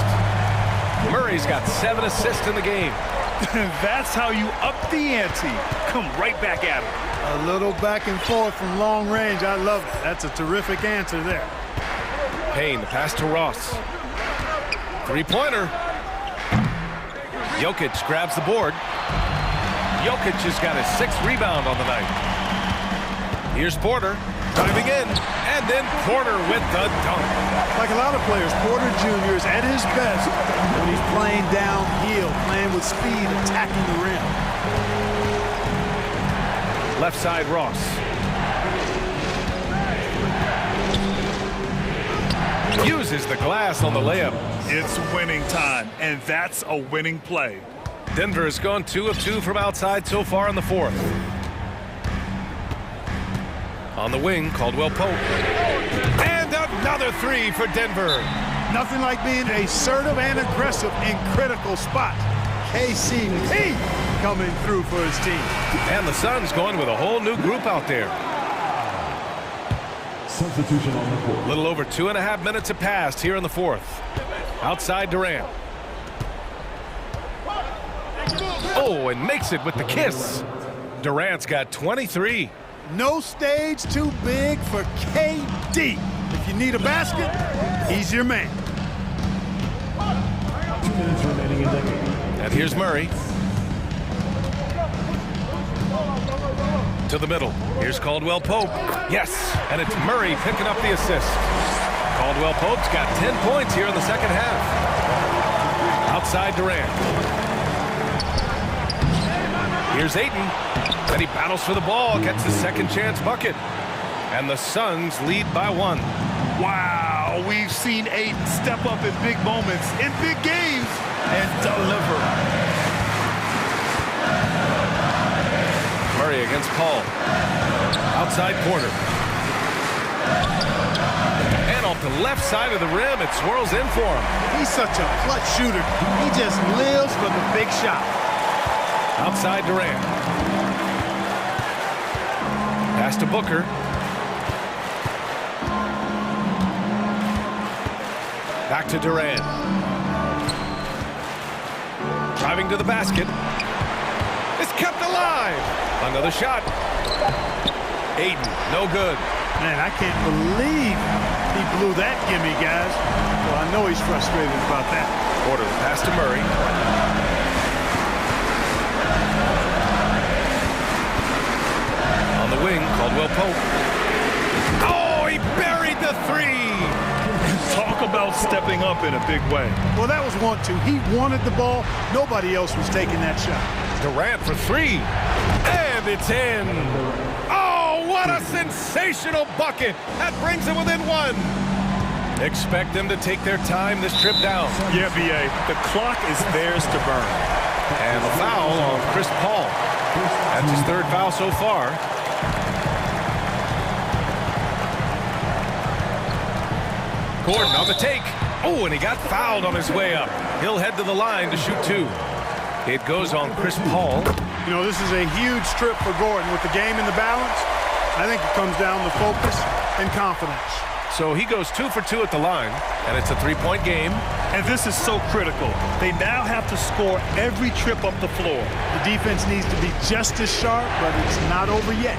Murray's got 7 assists in the game. That's how you up the ante. Come right back at him. A little back and forth from long range. I love it. That's a terrific answer there. Payne, the pass to Ross. 3-pointer. Jokic grabs the board. Jokic has got his 6th rebound on the night. Here's Porter driving in, and then Porter with the dunk. Like a lot of players, Porter Jr. is at his best when he's playing downhill, playing with speed, attacking the rim. Left side, Ross. Uses the glass on the layup. It's winning time, and that's a winning play. Denver has gone 2 of 2 from outside so far in the fourth. On the wing, Caldwell Pope. And another 3 for Denver. Nothing like being assertive and aggressive in critical spots. KCP coming through for his team. And the Suns going with a whole new group out there. Substitution on the court. A little over 2.5 minutes have passed here in the fourth. Outside Durant. Oh, and makes it with the kiss. Durant's got 23. No stage too big for KD. If you need a basket, he's your man. 2 minutes remaining in the game. And here's Murray. To the middle. Here's Caldwell Pope. Yes, and it's Murray picking up the assist. Caldwell Pope's got 10 points here in the second half. Outside Durant. Here's Ayton. Then he battles for the ball, gets his second chance bucket. And the Suns lead by 1. Wow, we've seen Ayton step up in big moments, in big games, and deliver. Murray against Paul. Outside Porter. And off the left side of the rim, it swirls in for him. He's such a clutch shooter. He just lives for the big shot. Outside Durant. Pass to Booker. Back to Durant. Driving to the basket. It's kept alive. Another shot. Ayton, no good. Man, I can't believe he blew that gimme, guys. Well, I know he's frustrated about that. Porter, pass to Murray. On the wing, Caldwell Pope. Oh, he buried the three. Talk about stepping up in a big way. Well, that was 1-2. He wanted the ball. Nobody else was taking that shot. Durant for 3. And it's in. Oh, what a sensational bucket. That brings him within 1. Expect them to take their time this trip down. Yeah, B.A. The clock is theirs to burn. And a foul on Chris Paul. That's his 3rd foul so far. Gordon on the take. Oh, and he got fouled on his way up. He'll head to the line to shoot 2. It goes on Chris Paul. You know, this is a huge trip for Gordon. With the game in the balance, I think it comes down to focus and confidence. So he goes 2 for 2 at the line, and it's a 3-point game. And this is so critical. They now have to score every trip up the floor. The defense needs to be just as sharp, but it's not over yet.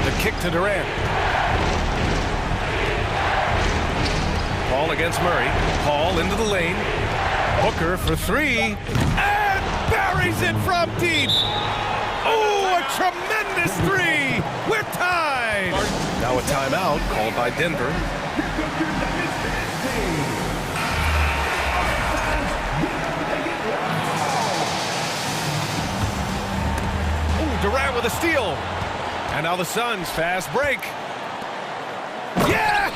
The kick to Durant. Paul against Murray. Paul into the lane. Booker for 3. And buries it from deep. Oh, a tremendous 3. We're tied. Now a timeout called by Denver. Oh, Durant with a steal. And now the Suns fast break. Yes!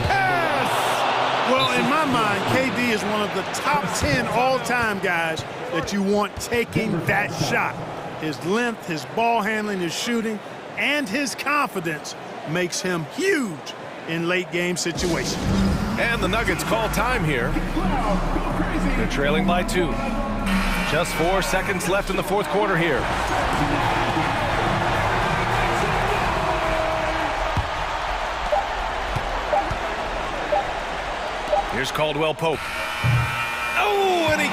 Well, in my mind, KD is one of the top 10 all-time guys that you want taking that shot. His length, his ball handling, his shooting, and his confidence makes him huge in late-game situations. And the Nuggets call time here. They're trailing by 2. Just 4 seconds left in the fourth quarter here. Here's Caldwell Pope. Oh, and he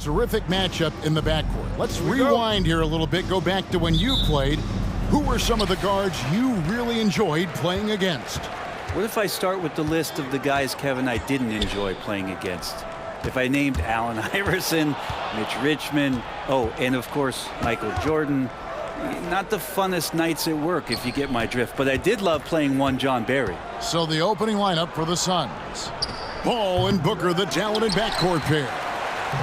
terrific matchup in the backcourt. Let's rewind here a little bit, go back to when you played. Who were some of the guards you really enjoyed playing against? What if I start with the list of the guys, Kevin, I didn't enjoy playing against? If I named Allen Iverson, Mitch Richmond, oh, and of course, Michael Jordan, not the funnest nights at work, if you get my drift, but I did love playing one John Barry. So the opening lineup for the Suns. Paul and Booker, the talented backcourt pair.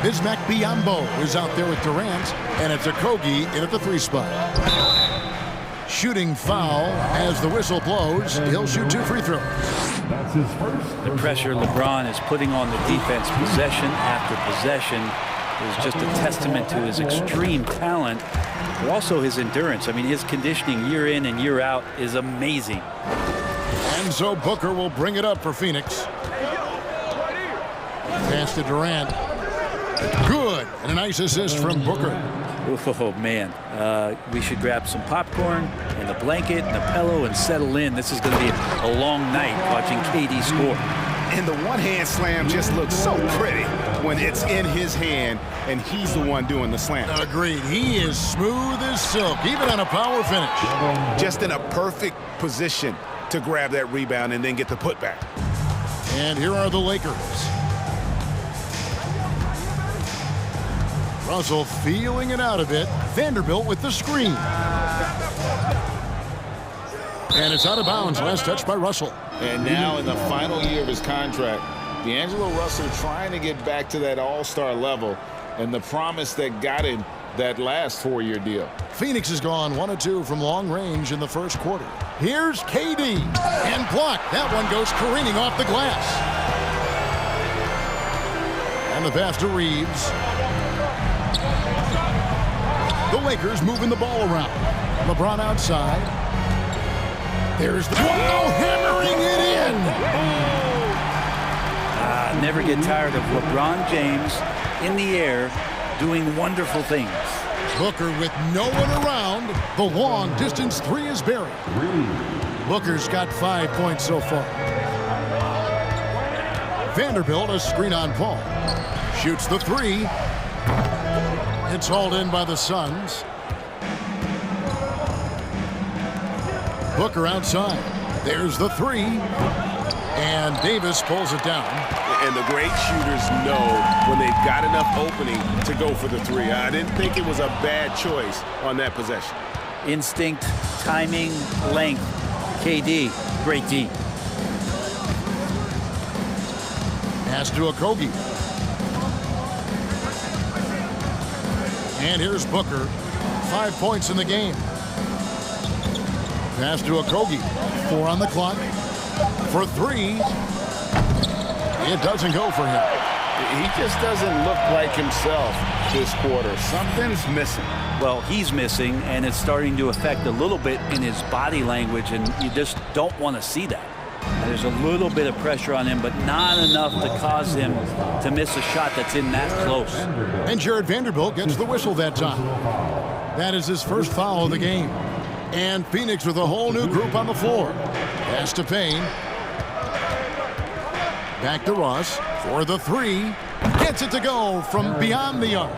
Bismack Biyombo is out there with Durant, and it's Okogie in at the 3 spot. Shooting foul as the whistle blows. He'll shoot 2 free throws. That's his first. The pressure LeBron is putting on the defense possession after possession is just a testament to his extreme talent, but also his endurance. I mean, his conditioning year in and year out is amazing. And so Booker will bring it up for Phoenix. Pass to Durant. Good. And a nice assist from Booker. Oh, man. We should grab some popcorn and a blanket and a pillow and settle in. This is going to be a long night watching KD score. And the one-hand slam just looks so pretty when it's in his hand and he's the one doing the slam. Agreed. He is smooth as silk, even on a power finish. Just in a perfect position to grab that rebound and then get the putback. And here are the Lakers. Russell feeling it out a bit. Vanderbilt with the screen. And it's out of bounds. Last touch by Russell. And now in the final year of his contract, D'Angelo Russell trying to get back to that all-star level and the promise that got him that last 4-year deal. Phoenix has gone 1 of 2 from long range in the first quarter. Here's KD. And blocked. That one goes careening off the glass. And the pass to Reeves. The Lakers moving the ball around. LeBron outside. There's the hammering it in. Never get tired of LeBron James in the air doing wonderful things. Booker with no one around. The long distance 3 is buried. Booker's got 5 points so far. Vanderbilt a screen on Paul. Shoots the 3. It's hauled in by the Suns. Booker outside. There's the 3. And Davis pulls it down. And the great shooters know when they've got enough opening to go for the 3. I didn't think it was a bad choice on that possession. Instinct, timing, length. KD, great D. Pass to Okogie. And here's Booker. 5 points in the game. Pass to Okogie. 4 on the clock. For 3. It doesn't go for him. He just doesn't look like himself this quarter. Something's missing. Well, he's missing, and it's starting to affect a little bit in his body language, and you just don't want to see that. There's a little bit of pressure on him, but not enough to cause him to miss a shot that's in that close. And Jared Vanderbilt gets the whistle that time. That is his first foul of the game. And Phoenix with a whole new group on the floor. Pass to Payne. Back to Ross for the 3. Gets it to go from beyond the arc.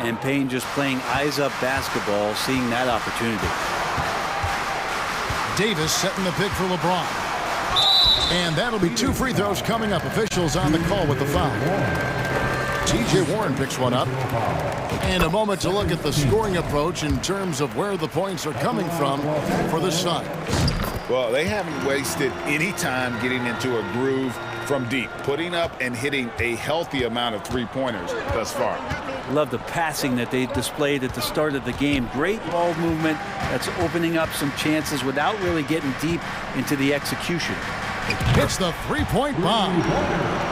And Payne just playing eyes-up basketball, seeing that opportunity. Davis setting the pick for LeBron. And that'll be 2 free throws coming up. Officials on the call with the foul. T.J. Warren picks one up. And a moment to look at the scoring approach in terms of where the points are coming from for the Suns. Well, they haven't wasted any time getting into a groove from deep, putting up and hitting a healthy amount of 3-pointers thus far. Love the passing that they displayed at the start of the game. Great ball movement that's opening up some chances without really getting deep into the execution. Hits the 3-point bomb.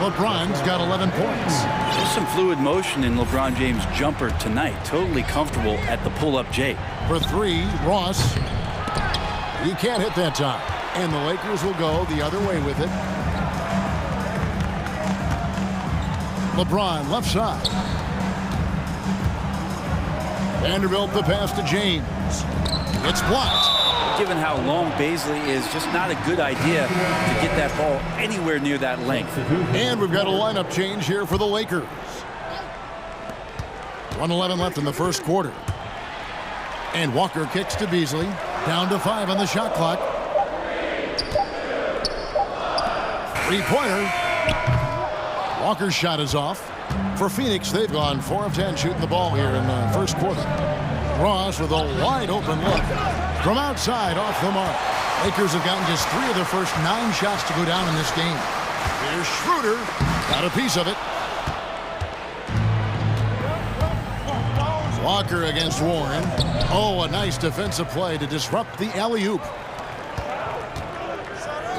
LeBron's got 11 points. There's some fluid motion in LeBron James' jumper tonight. Totally comfortable at the pull-up J. For 3, Ross. He can't hit that time. And the Lakers will go the other way with it. LeBron left side. Vanderbilt the pass to James. It's blocked. Given how long Baisley is, just not a good idea to get that ball anywhere near that length. And we've got a lineup change here for the Lakers. 1:11 left in the first quarter. And Walker kicks to Beasley. Down to 5 on the shot clock. Three-pointer. Walker's shot is off. For Phoenix, they've gone 4 of 10 shooting the ball here in the first quarter. Ross with a wide open look. From outside, off the mark. Lakers have gotten just 3 of their first 9 shots to go down in this game. Here's Schroeder. Got a piece of it. Walker against Warren. Oh, a nice defensive play to disrupt the alley-oop.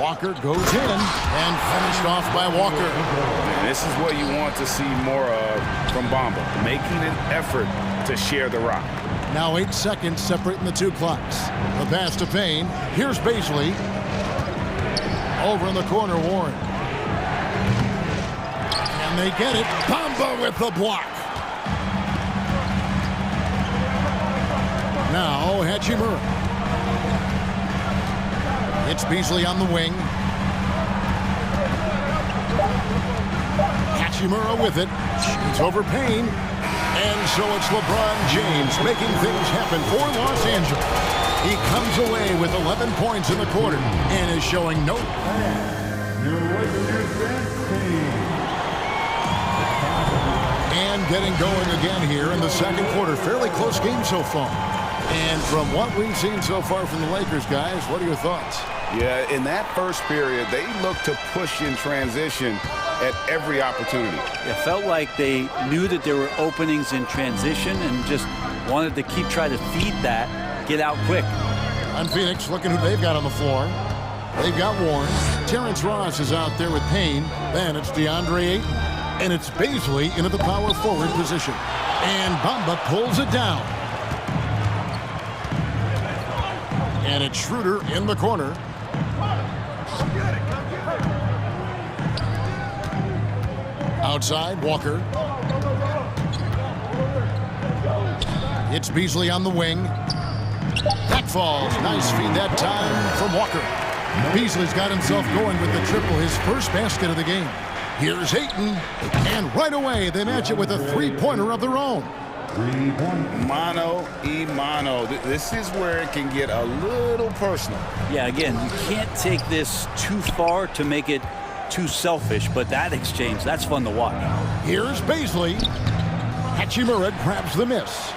Walker goes in and finished off by Walker. And this is what you want to see more of from Bamba, making an effort to share the rock. Now 8 seconds separating the 2 clocks. The pass to Payne. Here's Beasley. Over in the corner, Warren. And they get it. Bamba with the block. Now Hachimura. It's Beasley on the wing. Hachimura with it. Shoots over Payne. And so it's LeBron James making things happen for Los Angeles. He comes away with 11 points in the quarter and is showing no. And getting going again here in the second quarter. Fairly close game so far. And from what we've seen so far from the Lakers, guys, what are your thoughts? Yeah, in that first period, they looked to push in transition at every opportunity. It felt like they knew that there were openings in transition and just wanted to keep trying to feed that, get out quick. On Phoenix, looking who they've got on the floor. They've got Warren. Terrence Ross is out there with Payne. Then it's DeAndre Ayton. And it's Beasley into the power forward position. And Bamba pulls it down. And it's Schroeder in the corner. Outside, Walker. It's Beasley on the wing. That falls. Nice feed that time from Walker. Beasley's got himself going with the triple, his first basket of the game. Here's Ayton. And right away, they match it with a three-pointer of their own. Mano y mano. This is where it can get a little personal. Yeah, again, you can't take this too far to make it too selfish, but that exchange, that's fun to watch. Here's Beasley. Hachimura grabs the miss.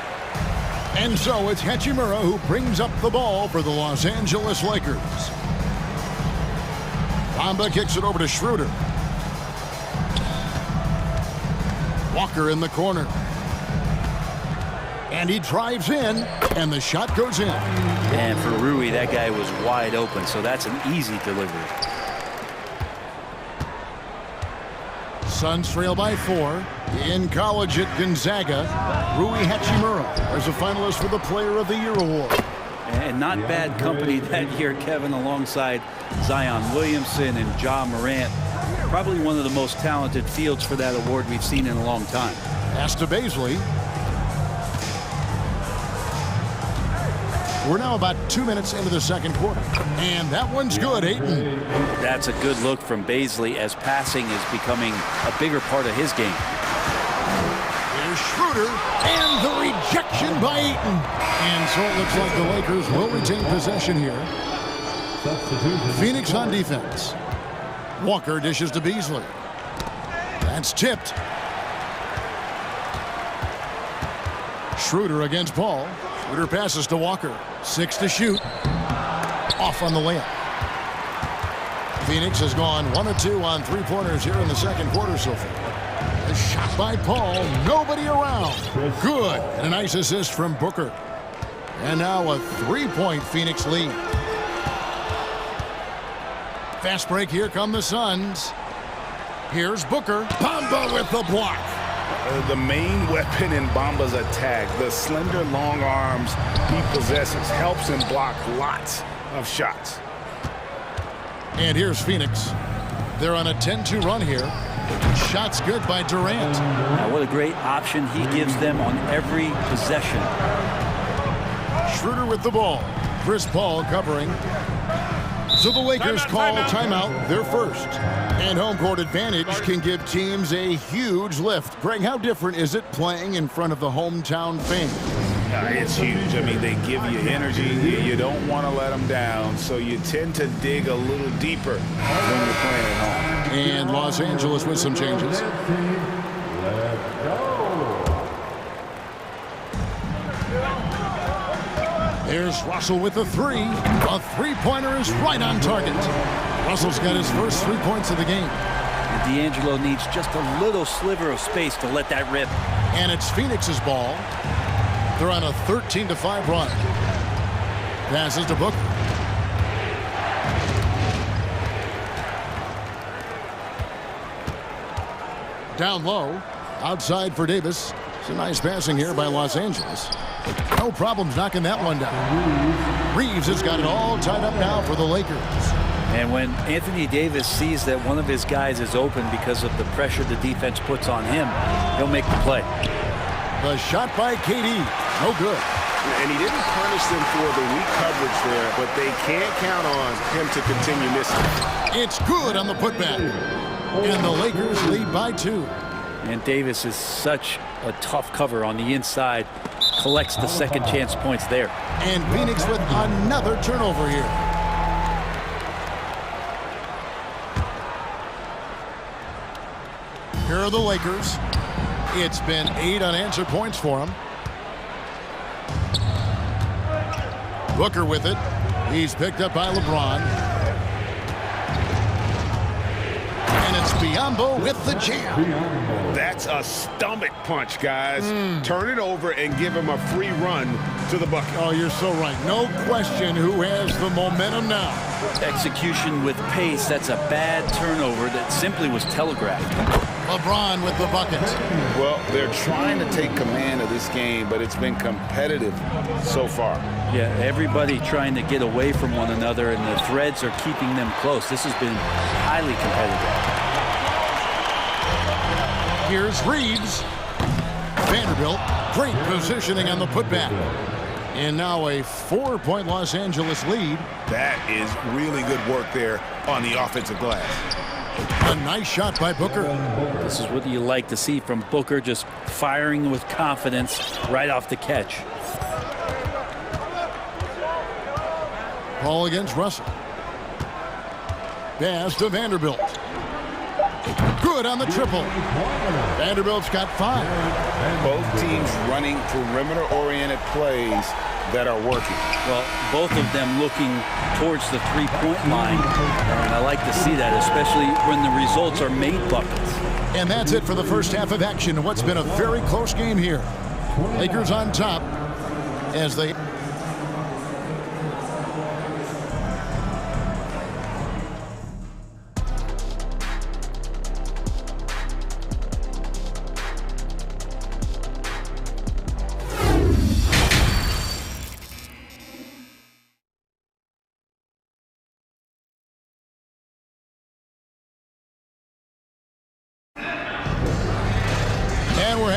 And so it's Hachimura who brings up the ball for the Los Angeles Lakers. Bamba kicks it over to Schroeder. Walker in the corner. And he drives in, and the shot goes in. And for Rui, that guy was wide open, so that's an easy delivery. Suns trail by 4. In college at Gonzaga, Rui Hachimura is a finalist for the Player of the Year award. And not bad company that year, Kevin, alongside Zion Williamson and Ja Morant. Probably one of the most talented fields for that award we've seen in a long time. Pass to Beasley. We're now about 2 minutes into the second quarter. And that one's good, Ayton. That's a good look from Beasley as passing is becoming a bigger part of his game. Here's Schroeder, and the rejection by Ayton. And so it looks like the Lakers will retain possession here. Phoenix on defense. Walker dishes to Beasley. That's tipped. Schroeder against Paul. Schroeder passes to Walker. 6 to shoot. Off on the layup. Phoenix has gone 1 of 2 on three-pointers here in the second quarter so far. A shot by Paul. Nobody around. Good. And a nice assist from Booker. And now a three-point Phoenix lead. Fast break. Here come the Suns. Here's Booker. Bamba with the block. The main weapon in Bamba's attack, the slender long arms he possesses, helps him block lots of shots. And here's Phoenix. They're on a 10-2 run here. Shots good by Durant. Now, what a great option he gives them on every possession. Schroeder with the ball. Chris Paul covering. So the Lakers call timeout, their first. And home court advantage can give teams a huge lift. Greg, how different is it playing in front of the hometown fans? It's huge. I mean, they give you energy. You don't want to let them down, so you tend to dig a little deeper when you're playing at home. And Los Angeles with some changes. Here's Russell with the three. A three-pointer is right on target. Russell's got his first 3 points of the game. And D'Angelo needs just a little sliver of space to let that rip. And it's Phoenix's ball. They're on a 13-5 run. Passes to Booker. Down low. Outside for Davis. It's a nice passing here by Los Angeles. No problems knocking that one down. Reeves has got it all tied up now for the Lakers. And when Anthony Davis sees that one of his guys is open because of the pressure the defense puts on him, he'll make the play. The shot by KD. No good. And he didn't punish them for the weak coverage there, but they can't count on him to continue missing. It's good on the putback. And the Lakers lead by 2. And Davis is such a tough cover on the inside. Collects the second chance points there. And Phoenix with another turnover here. Here are the Lakers. It's been 8 unanswered points for them. Booker with it. He's picked up by LeBron. And it's Biyombo with the jam. That's a stomach punch, guys. Turn it over and give him a free run to the bucket. Oh, you're so right. No question who has the momentum now. Execution with pace. That's a bad turnover that simply was telegraphed. LeBron with the bucket. Well, they're trying to take command of this game, but it's been competitive so far. Yeah, everybody trying to get away from one another, and the threads are keeping them close. This has been highly competitive. Here's Reeves. Vanderbilt, great positioning on the putback. And now a 4-point Los Angeles lead. That is really good work there on the offensive glass. A nice shot by Booker. This is what you like to see from Booker, just firing with confidence right off the catch. Ball against Russell. Pass to Vanderbilt. Good on the triple. Vanderbilt's got 5. Both teams running perimeter-oriented plays that are working. Well, both of them looking towards the three-point line, and I like to see that, especially when the results are made buckets. And that's it for the first half of action in what's been a very close game here. Lakers on top as they...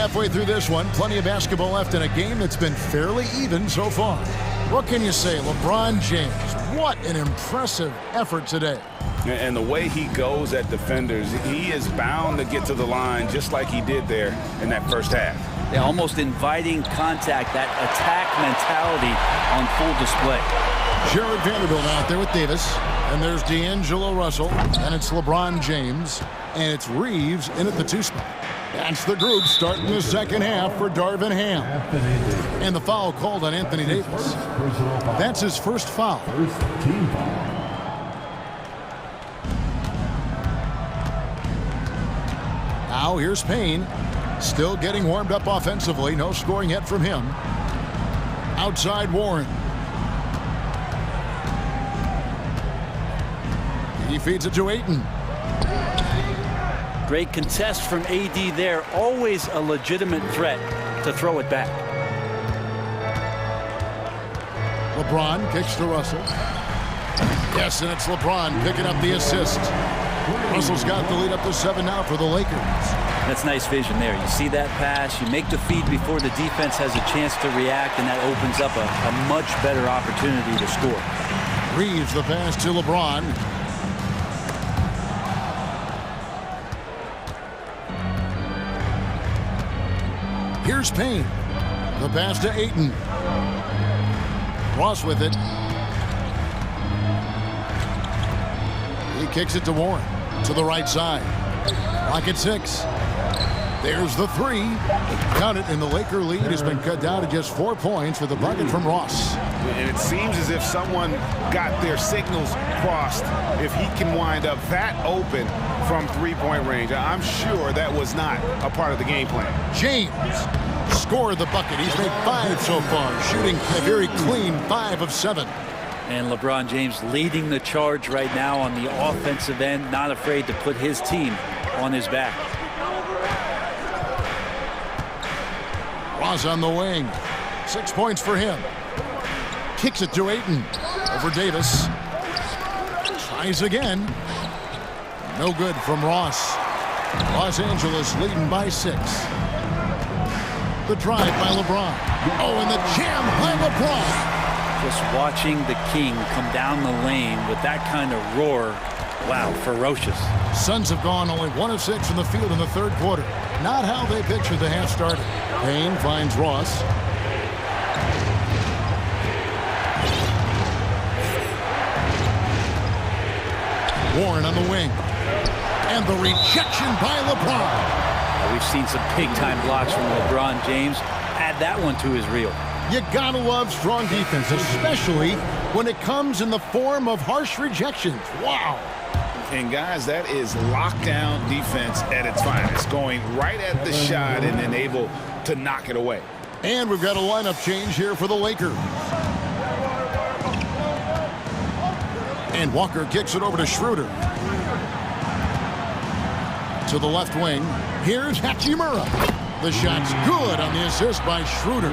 Halfway through this one, plenty of basketball left in a game that's been fairly even so far. What can you say? LeBron James, what an impressive effort today. And the way he goes at defenders, he is bound to get to the line just like he did there in that first half. Yeah, almost inviting contact, that attack mentality on full display. Jared Vanderbilt out there with Davis. And there's D'Angelo Russell. And it's LeBron James. And it's Reeves in at the 2 spot. That's the group starting the second half for Darvin Ham. And the foul called on Anthony Davis. That's his first foul. Team foul. Now here's Payne. Still getting warmed up offensively. No scoring yet from him. Outside Warren. He feeds it to Ayton. Great contest from AD there. Always a legitimate threat to throw it back. LeBron kicks to Russell. Yes, and it's LeBron picking up the assist. Russell's got the lead up to 7 now for the Lakers. That's nice vision there. You see that pass, you make the feed before the defense has a chance to react, and that opens up a much better opportunity to score. Reeves the pass to LeBron. Here's Payne. The pass to Ayton. Ross with it. He kicks it to Warren. To the right side. Clock at 6. There's the three. Count it, and the Laker lead has been cut down to just 4 points with the bucket from Ross. And it seems as if someone got their signals crossed. If he can wind up that open from three-point range, I'm sure that was not a part of the game plan. James scored the bucket. He's made 5 so far, shooting a very clean 5 of 7. And LeBron James leading the charge right now on the offensive end, not afraid to put his team on his back. Ross on the wing. 6 points for him. Kicks it to Ayton. Over Davis. Tries again. No good from Ross. Los Angeles leading by 6. The drive by LeBron. Oh, and the jam by LeBron. Just watching the King come down the lane with that kind of roar. Wow, ferocious. Suns have gone only 1 of 6 from the field in the third quarter. Not how they pictured the half started. Payne finds Ross. Warren on the wing. And the rejection by LeBron. We've seen some big-time blocks from LeBron James. Add that one to his reel. You gotta love strong defense, especially when it comes in the form of harsh rejections. Wow. And guys, that is lockdown defense at its finest, going right at the shot and then able to knock it away. And we've got a lineup change here for the Lakers. And Walker kicks it over to Schroeder. To the left wing. Here's Hachimura. The shot's good on the assist by Schroeder.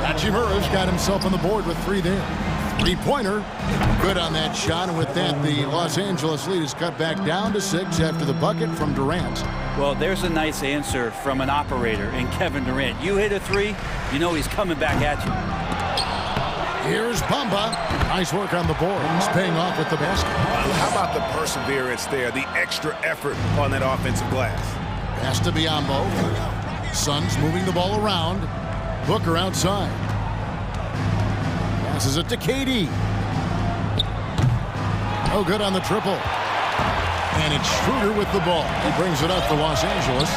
Hachimura's got himself on the board with 3 there. 3-pointer. Good on that shot, and with that, the Los Angeles lead is cut back down to 6 after the bucket from Durant. Well, there's a nice answer from an operator in Kevin Durant. You hit a 3, you know he's coming back at you. Here's Bamba. Nice work on the board. He's paying off with the basket. How about the perseverance there, the extra effort on that offensive glass? Pass to Biyombo. Suns moving the ball around. Booker outside. Passes it to KD. Oh, good on the triple. And it's Schroeder with the ball. He brings it up for Los Angeles.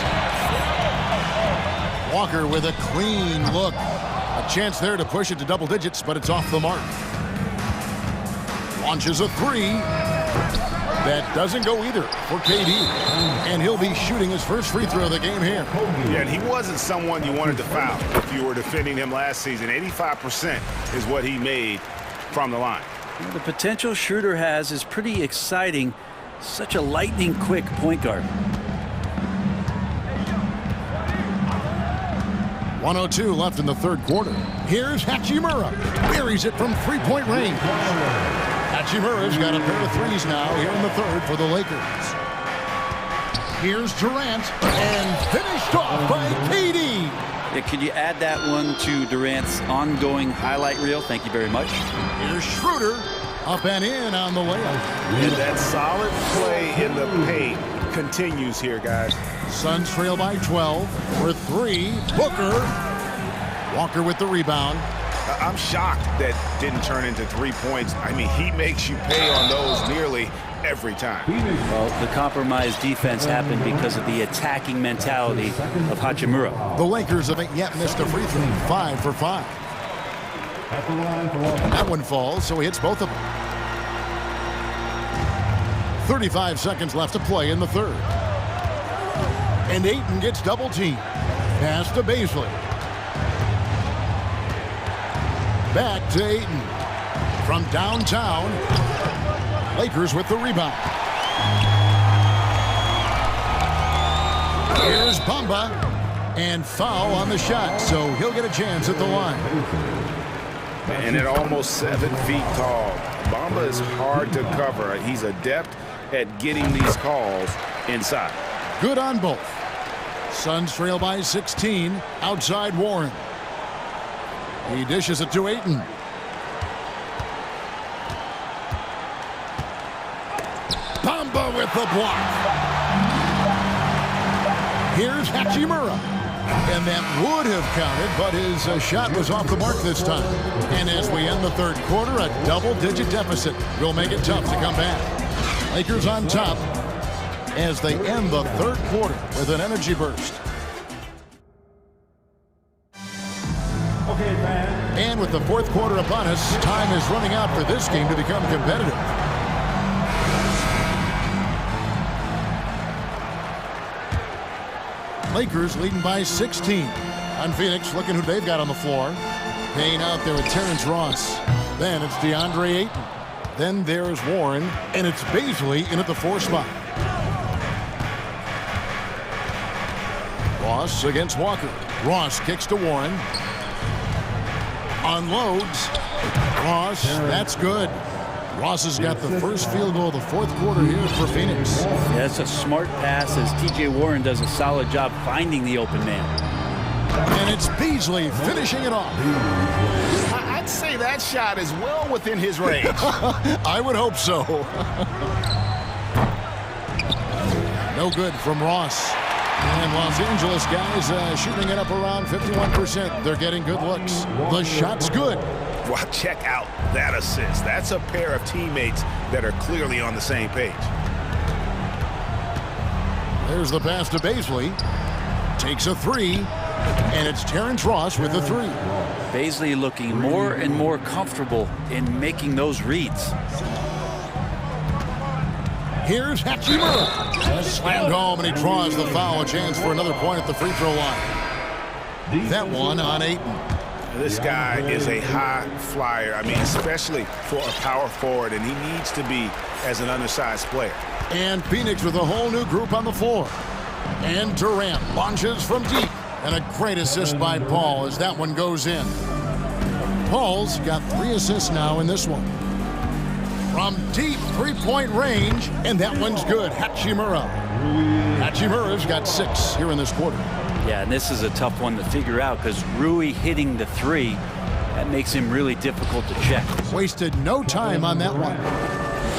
Walker with a clean look. A chance there to push it to double digits, but it's off the mark. Launches a 3. That doesn't go either for KD. And he'll be shooting his first free throw of the game here. Yeah, and he wasn't someone you wanted to foul if you were defending him last season. 85% is what he made from the line. Well, the potential Schroeder has is pretty exciting. Such a lightning quick point guard. 1:02 left in the third quarter. Here's Hachimura. Buries it from 3-point range. Hachimura's got a pair of 3s now here in the third for the Lakers. Here's Durant, and finished off by KD. Yeah, could you add that one to Durant's ongoing highlight reel? Thank you very much. Here's Schroeder, up and in on the layup. And that solid play in the paint continues here, guys. Suns trail by 12 for 3. Booker. Walker with the rebound. I'm shocked that didn't turn into 3 points. I mean, he makes you pay on those nearly every time. Well, the compromised defense happened because of the attacking mentality of Hachimura. The Lakers haven't yet missed a free throw. 5 for 5. That one falls, so he hits both of them. 35 seconds left to play in the third. And Ayton gets double teamed. Pass to Baisley. Back to Ayton. From downtown. Lakers with the rebound. Here's Bamba. And foul on the shot, so he'll get a chance at the line. And at almost 7 feet tall, Bamba is hard to cover. He's adept at getting these calls inside. Good on both. Suns trail by 16. Outside Warren. He dishes it to Ayton. Bamba with the block. Here's Hachimura. And that would have counted, but his shot was off the mark this time. And as we end the third quarter, a double-digit deficit will make it tough to come back. Lakers on top as they end the third quarter with an energy burst. And with the fourth quarter upon us, time is running out for this game to become competitive. Lakers leading by 16. On Phoenix, looking who they've got on the floor. Paying out there with Terrence Ross. Then it's DeAndre Ayton. Then there's Warren, and it's Bazley in at the 4 spot. Ross against Walker. Ross kicks to Warren. Unloads. Ross, that's good. Ross has got the first field goal of the fourth quarter here for Phoenix. Yeah, that's a smart pass as T.J. Warren does a solid job finding the open man. And it's Beasley finishing it off. I'd say that shot is well within his range. I would hope so. No good from Ross. And Los Angeles guys shooting it up around 51%. They're getting good looks. The shot's good. Well, check out that assist. That's a pair of teammates that are clearly on the same page. There's the pass to Bazley. Takes a 3. And it's Terrence Ross with the 3. Bazley looking more and more comfortable in making those reads. Here's Hachimura. Slammed home, and he draws the foul. A chance for another point at the free throw line. That one on Ayton. This guy is a high flyer. I mean, especially for a power forward, and he needs to be as an undersized player. And Phoenix with a whole new group on the floor. And Durant launches from deep. And a great assist by Paul as that one goes in. Paul's got 3 assists now in this one. From deep three-point range, and that one's good. Hachimura. Hachimura's got 6 here in this quarter. Yeah, and this is a tough one to figure out because Rui hitting the 3, that makes him really difficult to check. Wasted no time on that one.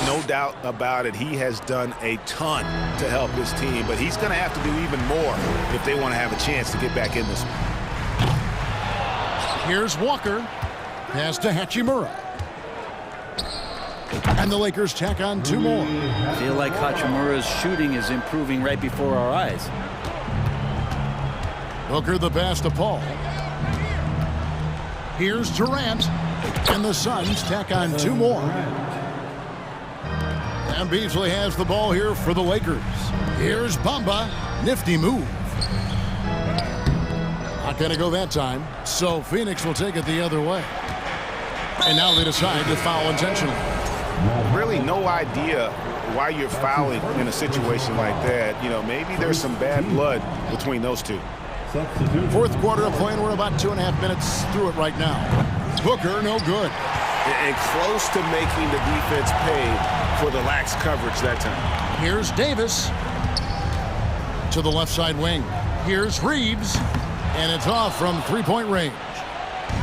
No doubt about it. He has done a ton to help his team, but he's going to have to do even more if they want to have a chance to get back in this one. Here's Walker. Pass to Hachimura. And the Lakers tack on 2 more. I feel like Hachimura's shooting is improving right before our eyes. Booker the pass to Paul. Here's Durant. And the Suns tack on 2 more. And Beasley has the ball here for the Lakers. Here's Bamba. Nifty move. Not going to go that time. So Phoenix will take it the other way. And now they decide to foul intentionally. Really no idea why you're fouling in a situation like that. You know, maybe there's some bad blood between those two. Fourth quarter of play, and we're about 2.5 minutes through it right now. Booker, no good. And close to making the defense pay for the lax coverage that time. Here's Davis to the left side wing. Here's Reeves, and it's off from three-point range.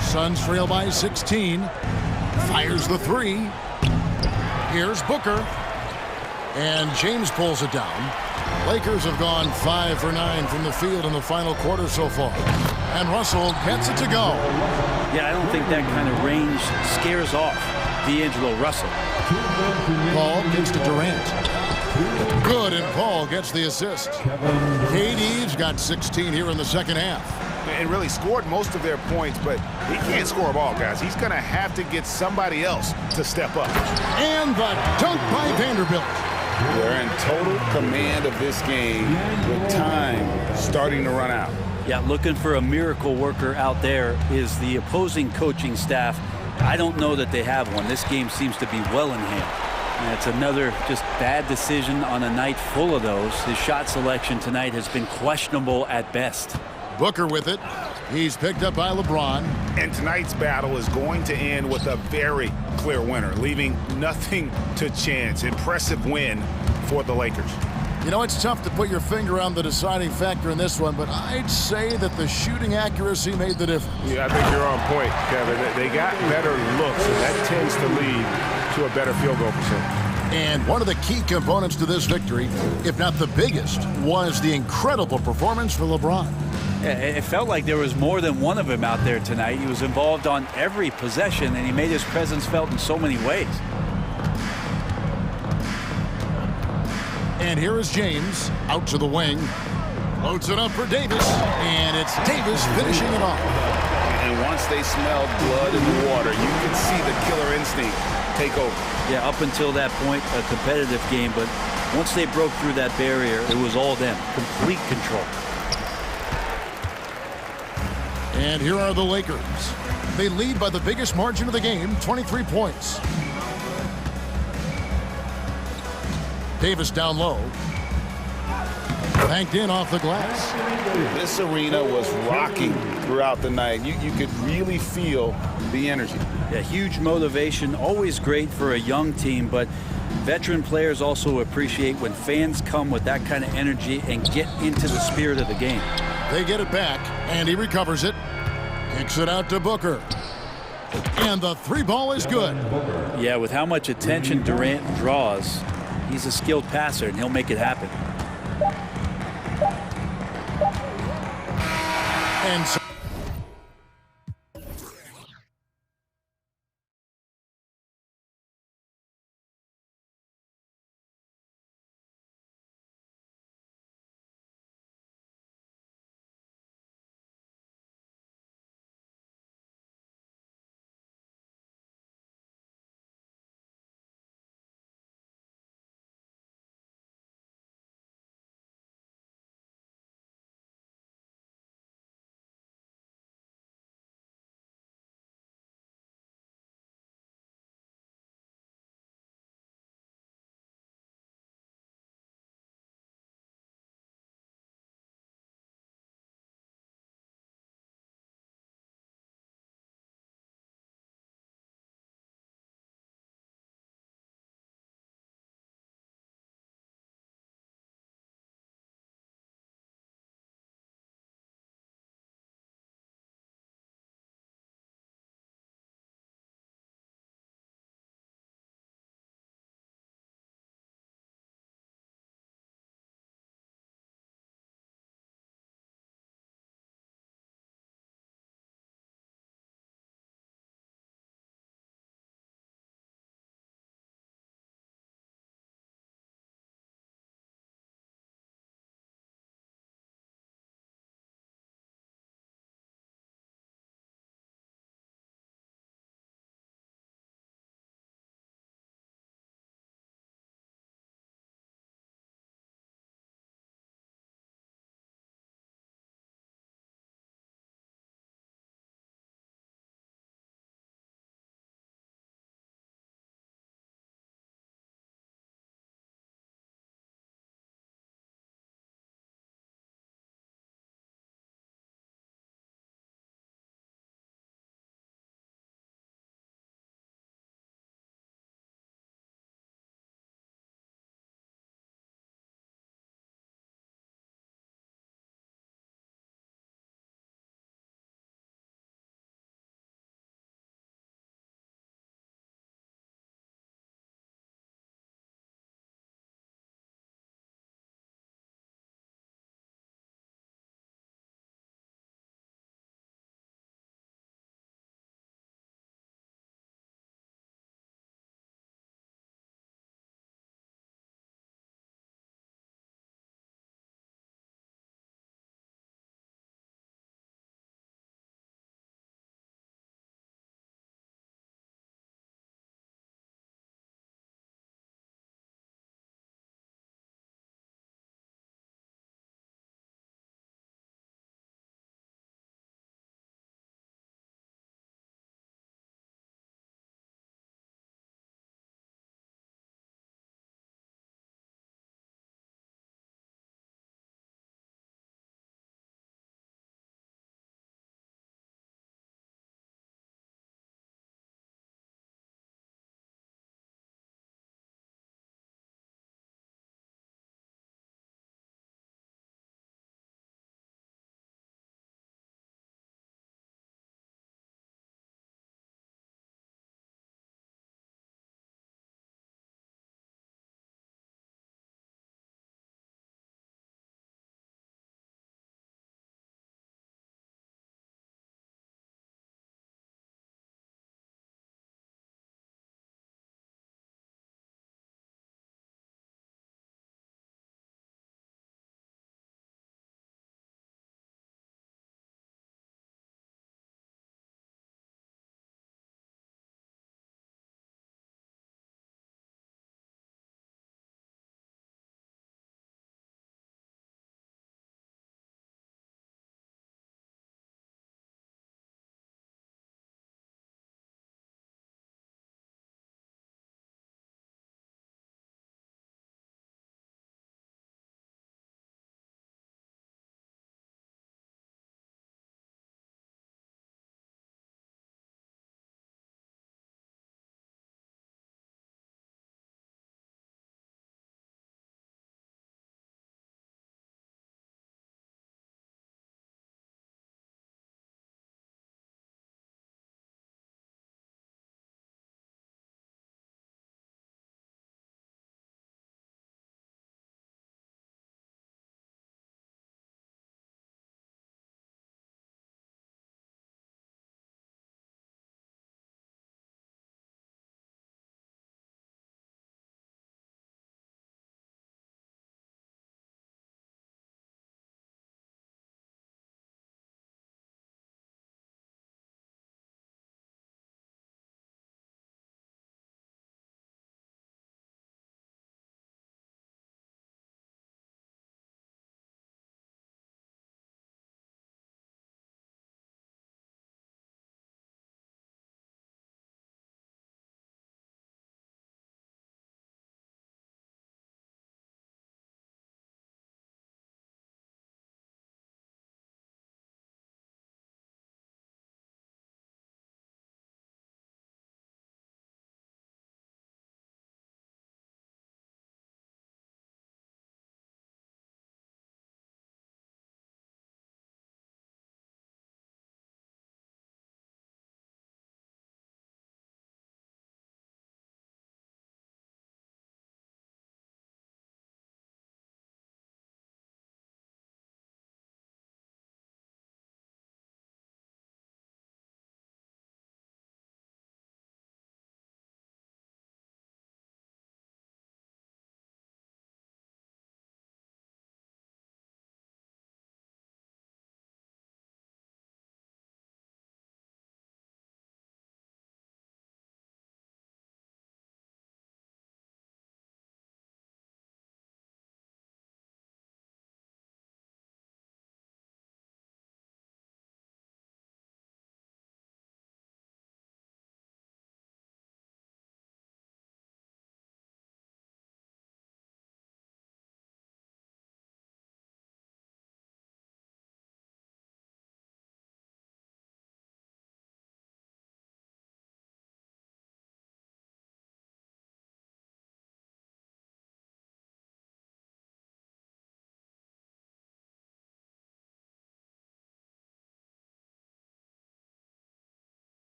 Suns trail by 16. Fires the 3. Here's Booker, and James pulls it down. Lakers have gone 5 for 9 from the field in the final quarter so far. And Russell gets it to go. Yeah, I don't think that kind of range scares off D'Angelo Russell. Paul gets to Durant. Good, and Paul gets the assist. KD's got 16 here in the second half. And really scored most of their points, but he can't score them all, guys. He's going to have to get somebody else to step up. And the dunk by Vanderbilt. They're in total command of this game with time starting to run out. Yeah, looking for a miracle worker out there is the opposing coaching staff. I don't know that they have one. This game seems to be well in hand. And it's another just bad decision on a night full of those. His shot selection tonight has been questionable at best. Booker with it. He's picked up by LeBron. And tonight's battle is going to end with a very clear winner, leaving nothing to chance. Impressive win for the Lakers. You know, it's tough to put your finger on the deciding factor in this one, but I'd say that the shooting accuracy made the difference. Yeah, I think you're on point, Kevin. They got better looks, and that tends to lead to a better field goal percentage. And one of the key components to this victory, if not the biggest, was the incredible performance for LeBron. Yeah, it felt like there was more than one of him out there tonight. He was involved on every possession, and he made his presence felt in so many ways. And here is James, out to the wing. Loads it up for Davis, and it's Davis finishing it off. And once they smelled blood in the water, you could see the killer instinct take over. Yeah, up until that point, a competitive game, but once they broke through that barrier, it was all them. Complete control. And here are the Lakers. They lead by the biggest margin of the game, 23 points. Davis down low. Banked in off the glass. This arena was rocking throughout the night. You could really feel the energy. Yeah, huge motivation, always great for a young team, but veteran players also appreciate when fans come with that kind of energy and get into the spirit of the game. They get it back, and he recovers it. Kicks it out to Booker. And the three ball is good. Yeah, with how much attention Durant draws, he's a skilled passer, and he'll make it happen. And so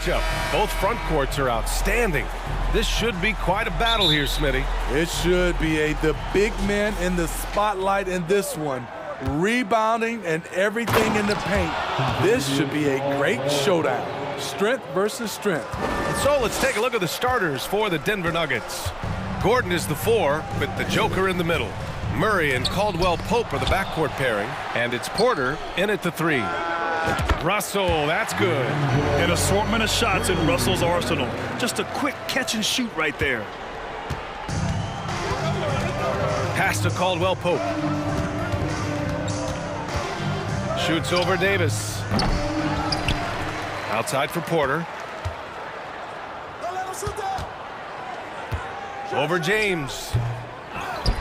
matchup. Both front courts are outstanding. This should be quite a battle here, Smitty. It should be. The big men in the spotlight in this one. Rebounding and everything in the paint. This should be a great showdown. Strength versus strength. So let's take a look at the starters for the Denver Nuggets. Gordon is the 4 with the Joker in the middle. Murray and Caldwell Pope are the backcourt pairing, and it's Porter in at the 3. Russell, that's good. An assortment of shots in Russell's arsenal. Just a quick catch and shoot right there. Pass to Caldwell Pope. Shoots over Davis. Outside for Porter. Over James.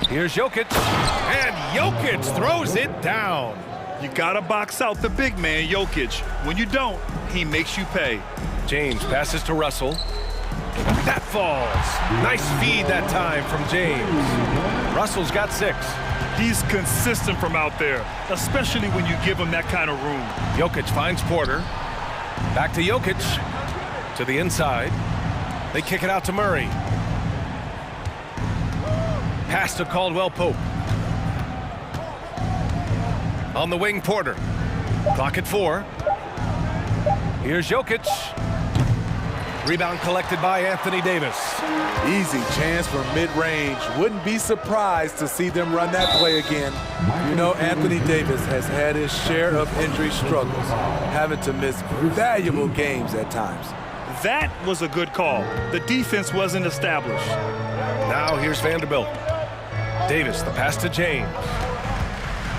Here's Jokic. And Jokic throws it down. You gotta box out the big man, Jokic. When you don't, he makes you pay. James passes to Russell. That falls. Nice feed that time from James. Russell's got 6. He's consistent from out there, especially when you give him that kind of room. Jokic finds Porter. Back to Jokic. To the inside. They kick it out to Murray. Pass to Caldwell Pope. On the wing, Porter. Clock at 4. Here's Jokic. Rebound collected by Anthony Davis. Easy chance for mid-range. Wouldn't be surprised to see them run that play again. You know, Anthony Davis has had his share of injury struggles, having to miss valuable games at times. That was a good call. The defense wasn't established. Now here's Vanderbilt. Davis, the pass to James.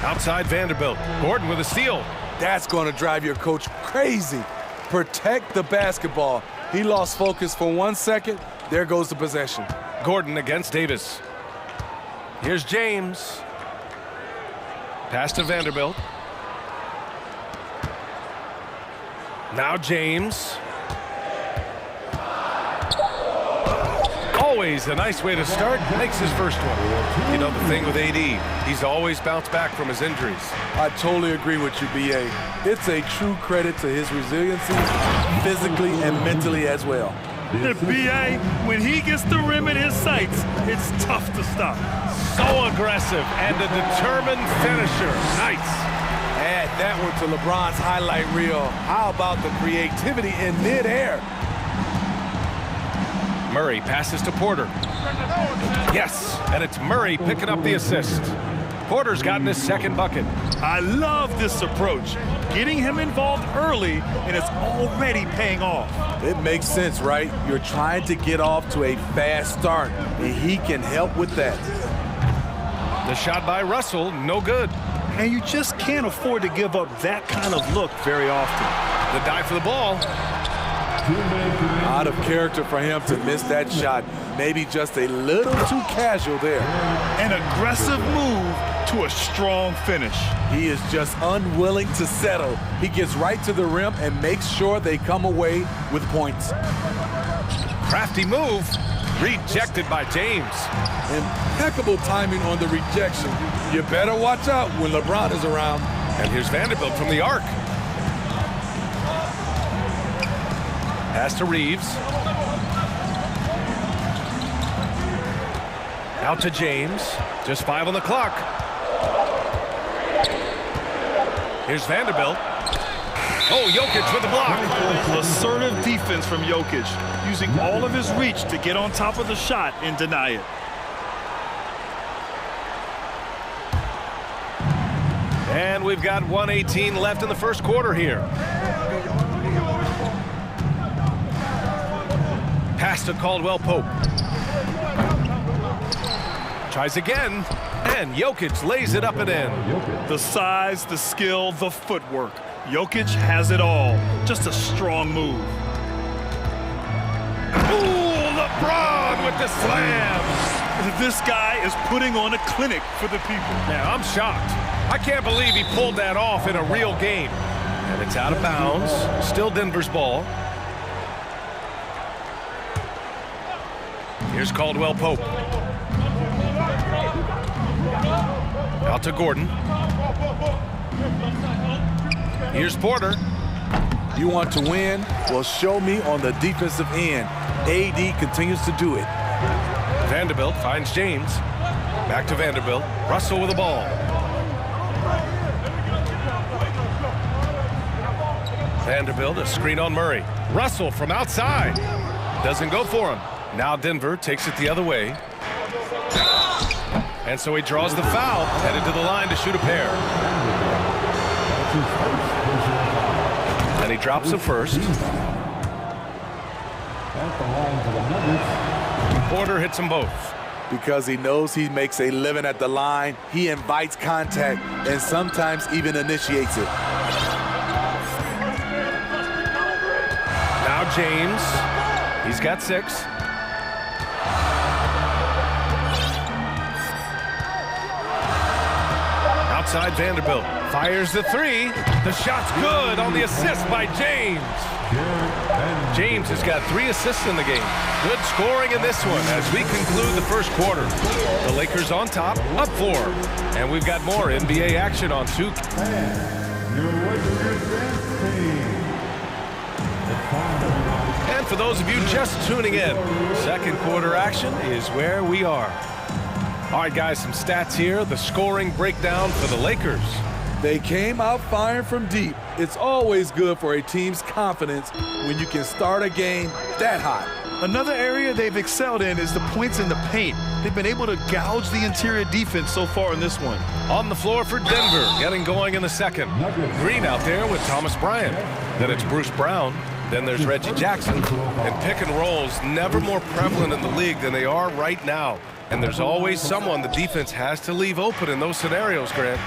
Outside Vanderbilt. Gordon with a steal. That's going to drive your coach crazy. Protect the basketball. He lost focus for 1 second. There goes the possession. Gordon against Davis. Here's James. Pass to Vanderbilt. Now James. Always a nice way to start. Makes his first one. You know, the thing with AD, he's always bounced back from his injuries. I totally agree with you, BA. It's a true credit to his resiliency, physically and mentally as well. The BA, when he gets the rim in his sights, it's tough to stop. So aggressive and a determined finisher. Nice. Add that one to LeBron's highlight reel. How about the creativity in midair? Murray passes to Porter. Yes, and it's Murray picking up the assist. Porter's gotten his second bucket. I love this approach. Getting him involved early, and it's already paying off. It makes sense, right? You're trying to get off to a fast start, and he can help with that. The shot by Russell, no good. And you just can't afford to give up that kind of look very often. The dive for the ball. Out of character for him to miss that shot. Maybe just a little too casual there. An aggressive move to a strong finish. He is just unwilling to settle. He gets right to the rim and makes sure they come away with points. Crafty move. Rejected by James. Impeccable timing on the rejection. You better watch out when LeBron is around. And here's Vanderbilt from the arc. Pass to Reeves. Out to James. Just 5 on the clock. Here's Vanderbilt. Oh, Jokic with the block. Assertive defense from Jokic, using all of his reach to get on top of the shot and deny it. And we've got 1:18 left in the first quarter here. Pass to Caldwell Pope. Tries again, and Jokic lays it up and in. The size, the skill, the footwork. Jokic has it all. Just a strong move. Ooh, LeBron with the slam. This guy is putting on a clinic for the people. Yeah, I'm shocked. I can't believe he pulled that off in a real game. And it's out of bounds. Still Denver's ball. Here's Caldwell Pope. Out to Gordon. Here's Porter. You want to win? Well, show me on the defensive end. AD continues to do it. Vanderbilt finds James. Back to Vanderbilt. Russell with the ball. Vanderbilt, a screen on Murray. Russell from outside. Doesn't go for him. Now Denver takes it the other way. And so he draws the foul, headed to the line to shoot a pair. And he drops the first. Porter hits them both. Because he knows he makes a living at the line, he invites contact and sometimes even initiates it. Now James, he's got 6. Outside Vanderbilt, fires the 3. The shot's good on the assist by James. James has got 3 assists in the game. Good scoring in this one as we conclude the first quarter. The Lakers on top, up 4. And we've got more NBA action on 2. And for those of you just tuning in, second quarter action is where we are. All right, guys, some stats here. The scoring breakdown for the Lakers. They came out firing from deep. It's always good for a team's confidence when you can start a game that hot. Another area they've excelled in is the points in the paint. They've been able to gouge the interior defense so far in this one. On the floor for Denver, getting going in the second. Green out there with Thomas Bryant. Then it's Bruce Brown. Then there's Reggie Jackson. And pick and rolls never more prevalent in the league than they are right now. And there's always someone the defense has to leave open in those scenarios, Grant.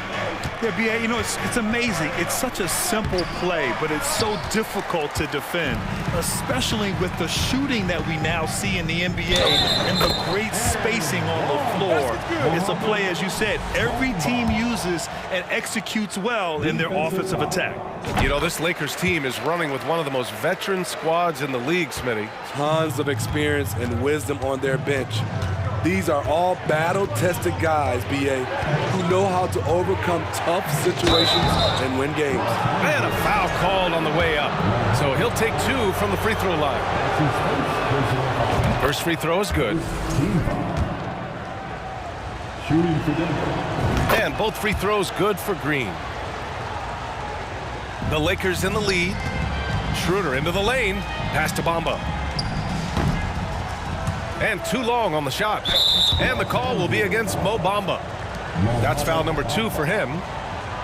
Yeah, B.A., you know, it's amazing. It's such a simple play, but it's so difficult to defend, especially with the shooting that we now see in the NBA and the great spacing on the floor. It's a play, as you said, every team uses and executes well in their offensive attack. You know, this Lakers team is running with one of the most veteran squads in the league, Smitty. Tons of experience and wisdom on their bench. These are all battle-tested guys, B.A., who know how to overcome tough situations and win games. Man, a foul called on the way up. So he'll take 2 from the free throw line. First free throw is good. And both free throws good for Green. The Lakers in the lead. Schroeder into the lane. Pass to Bamba. And too long on the shot. And the call will be against Mo Bamba. That's foul number 2 for him.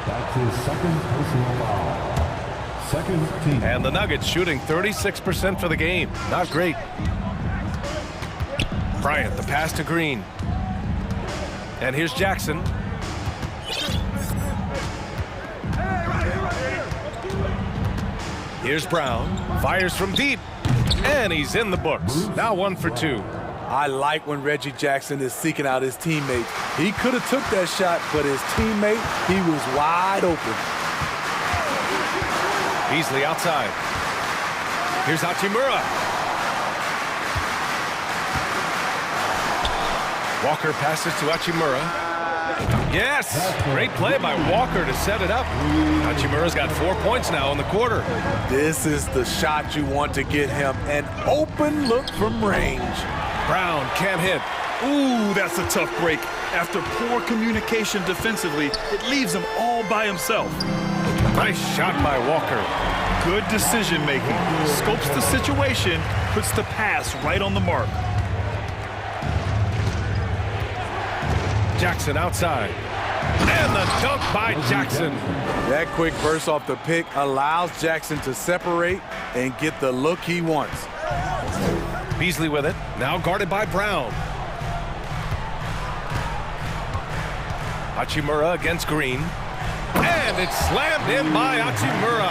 That's his second personal foul. Second team. And the Nuggets shooting 36% for the game. Not great. Bryant, the pass to Green. And here's Jackson. Here's Brown. Fires from deep. And he's in the books. Now 1 for 2. I like when Reggie Jackson is seeking out his teammates. He could have took that shot, but his teammate, he was wide open. Beasley outside. Here's Hachimura. Walker passes to Hachimura. Yes! Great play by Walker to set it up. Hachimura's got 4 points now in the quarter. This is the shot you want to get him. An open look from range. Brown can't hit. Ooh, that's a tough break. After poor communication defensively, it leaves him all by himself. Nice shot by Walker. Good decision making. Scopes the situation, puts the pass right on the mark. Jackson outside. And the dunk by Jackson. That quick burst off the pick allows Jackson to separate and get the look he wants. Beasley with it. Now guarded by Brown. Hachimura against Green. And it's slammed in by Hachimura.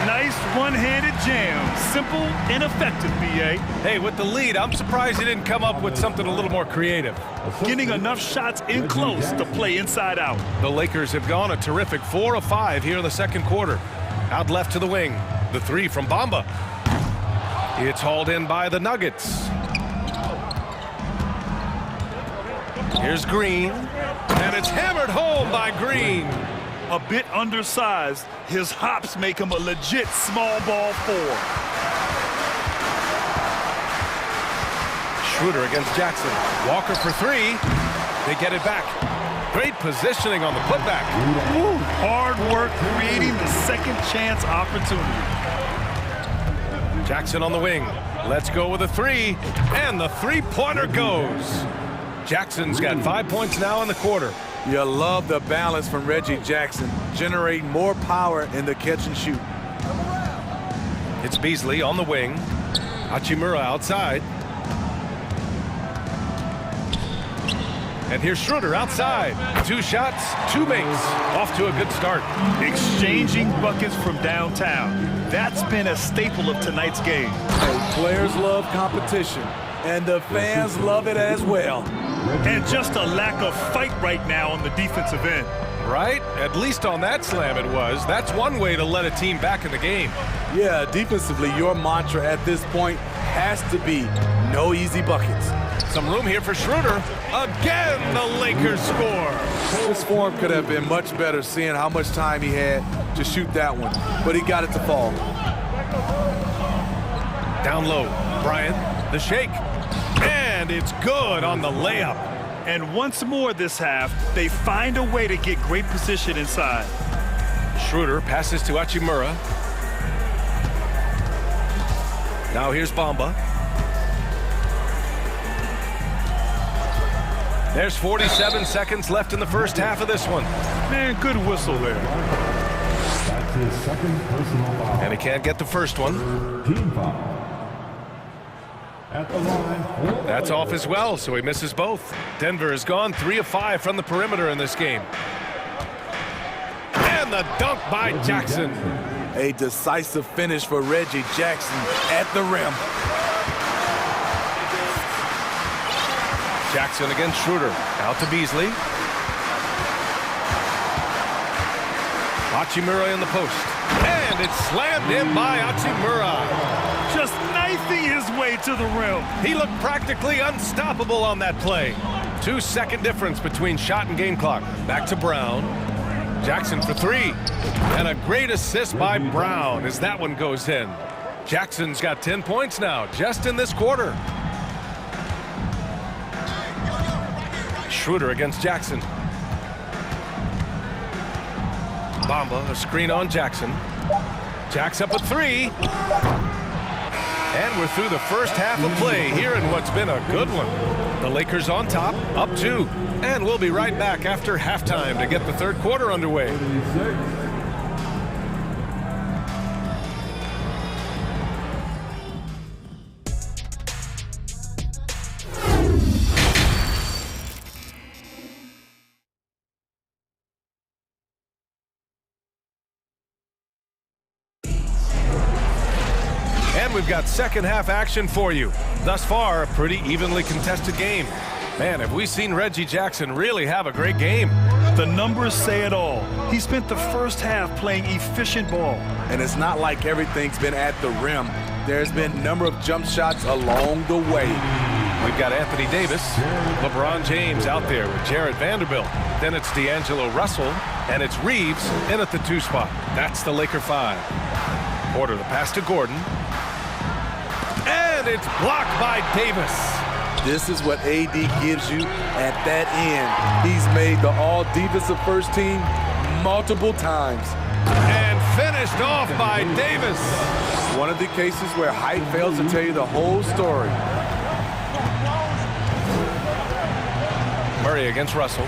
Nice one-handed jam. Simple and effective, B.A. Hey, with the lead, I'm surprised he didn't come up with something a little more creative. Getting enough shots in close to play inside out. The Lakers have gone a terrific 4 of 5 here in the second quarter. Out left to the wing. The 3 from Bamba. It's hauled in by the Nuggets. Here's Green. And it's hammered home by Green. A bit undersized, his hops make him a legit small ball four. Schroeder against Jackson. Walker for three. They get it back. Great positioning on the putback. Ooh, hard work creating the second chance opportunity. Jackson on the wing. Let's go with a three. And the three-pointer goes. Jackson's got 5 points now in the quarter. You love the balance from Reggie Jackson, generating more power in the catch and shoot. It's Beasley on the wing. Hachimura outside. And here's Schroeder outside. 2 shots, 2 makes. Off to a good start. Exchanging buckets from downtown. That's been a staple of tonight's game. Hey, players love competition, and the fans love it as well. And just a lack of fight right now on the defensive end. Right? At least on that slam it was. That's one way to let a team back in the game. Yeah, defensively, your mantra at this point has to be no easy buckets. Some room here for Schroeder. Again, the Lakers score. His form could have been much better seeing how much time he had to shoot that one, but he got it to fall. Down low, Bryant, the shake. And it's good on the layup. And once more this half, they find a way to get great position inside. Schroeder passes to Hachimura. Now here's Bamba. There's 47 seconds left in the first half of this one. Man, good whistle there. That's his second personal foul. And he can't get the first one. Team foul. At the line. That's off as well, so he misses both. Denver has gone 3 of 5 from the perimeter in this game. And the dunk by Jackson. A decisive finish for Reggie Jackson at the rim. Jackson against Schroeder. Out to Beasley. Hachimura in the post. And it's slammed in by Hachimura. Just knifing his way to the rim. He looked practically unstoppable on that play. 2-second difference between shot and game clock. Back to Brown. Jackson for three. And a great assist by Brown as that one goes in. Jackson's got 10 points now, just in this quarter. Schroeder against Jackson. Bamba, a screen on Jackson. Jack's up a three. And we're through the first half of play here in what's been a good one. The Lakers on top, up 2. And we'll be right back after halftime to get the third quarter underway. We've got second half action for you. Thus far, a pretty evenly contested game. Man, have we seen Reggie Jackson really have a great game. The numbers say it all. He spent the first half playing efficient ball. And it's not like everything's been at the rim. There's been a number of jump shots along the way. We've got Anthony Davis, LeBron James out there with Jarrett Vanderbilt. Then it's D'Angelo Russell, and it's Reeves in at the 2 spot. That's the Laker 5. Porter the pass to Gordon. And it's blocked by Davis. This is what AD gives you at that end. He's made the all-defensive first team multiple times. And finished off by Davis. One of the cases where height fails to tell you the whole story. Murray against Russell.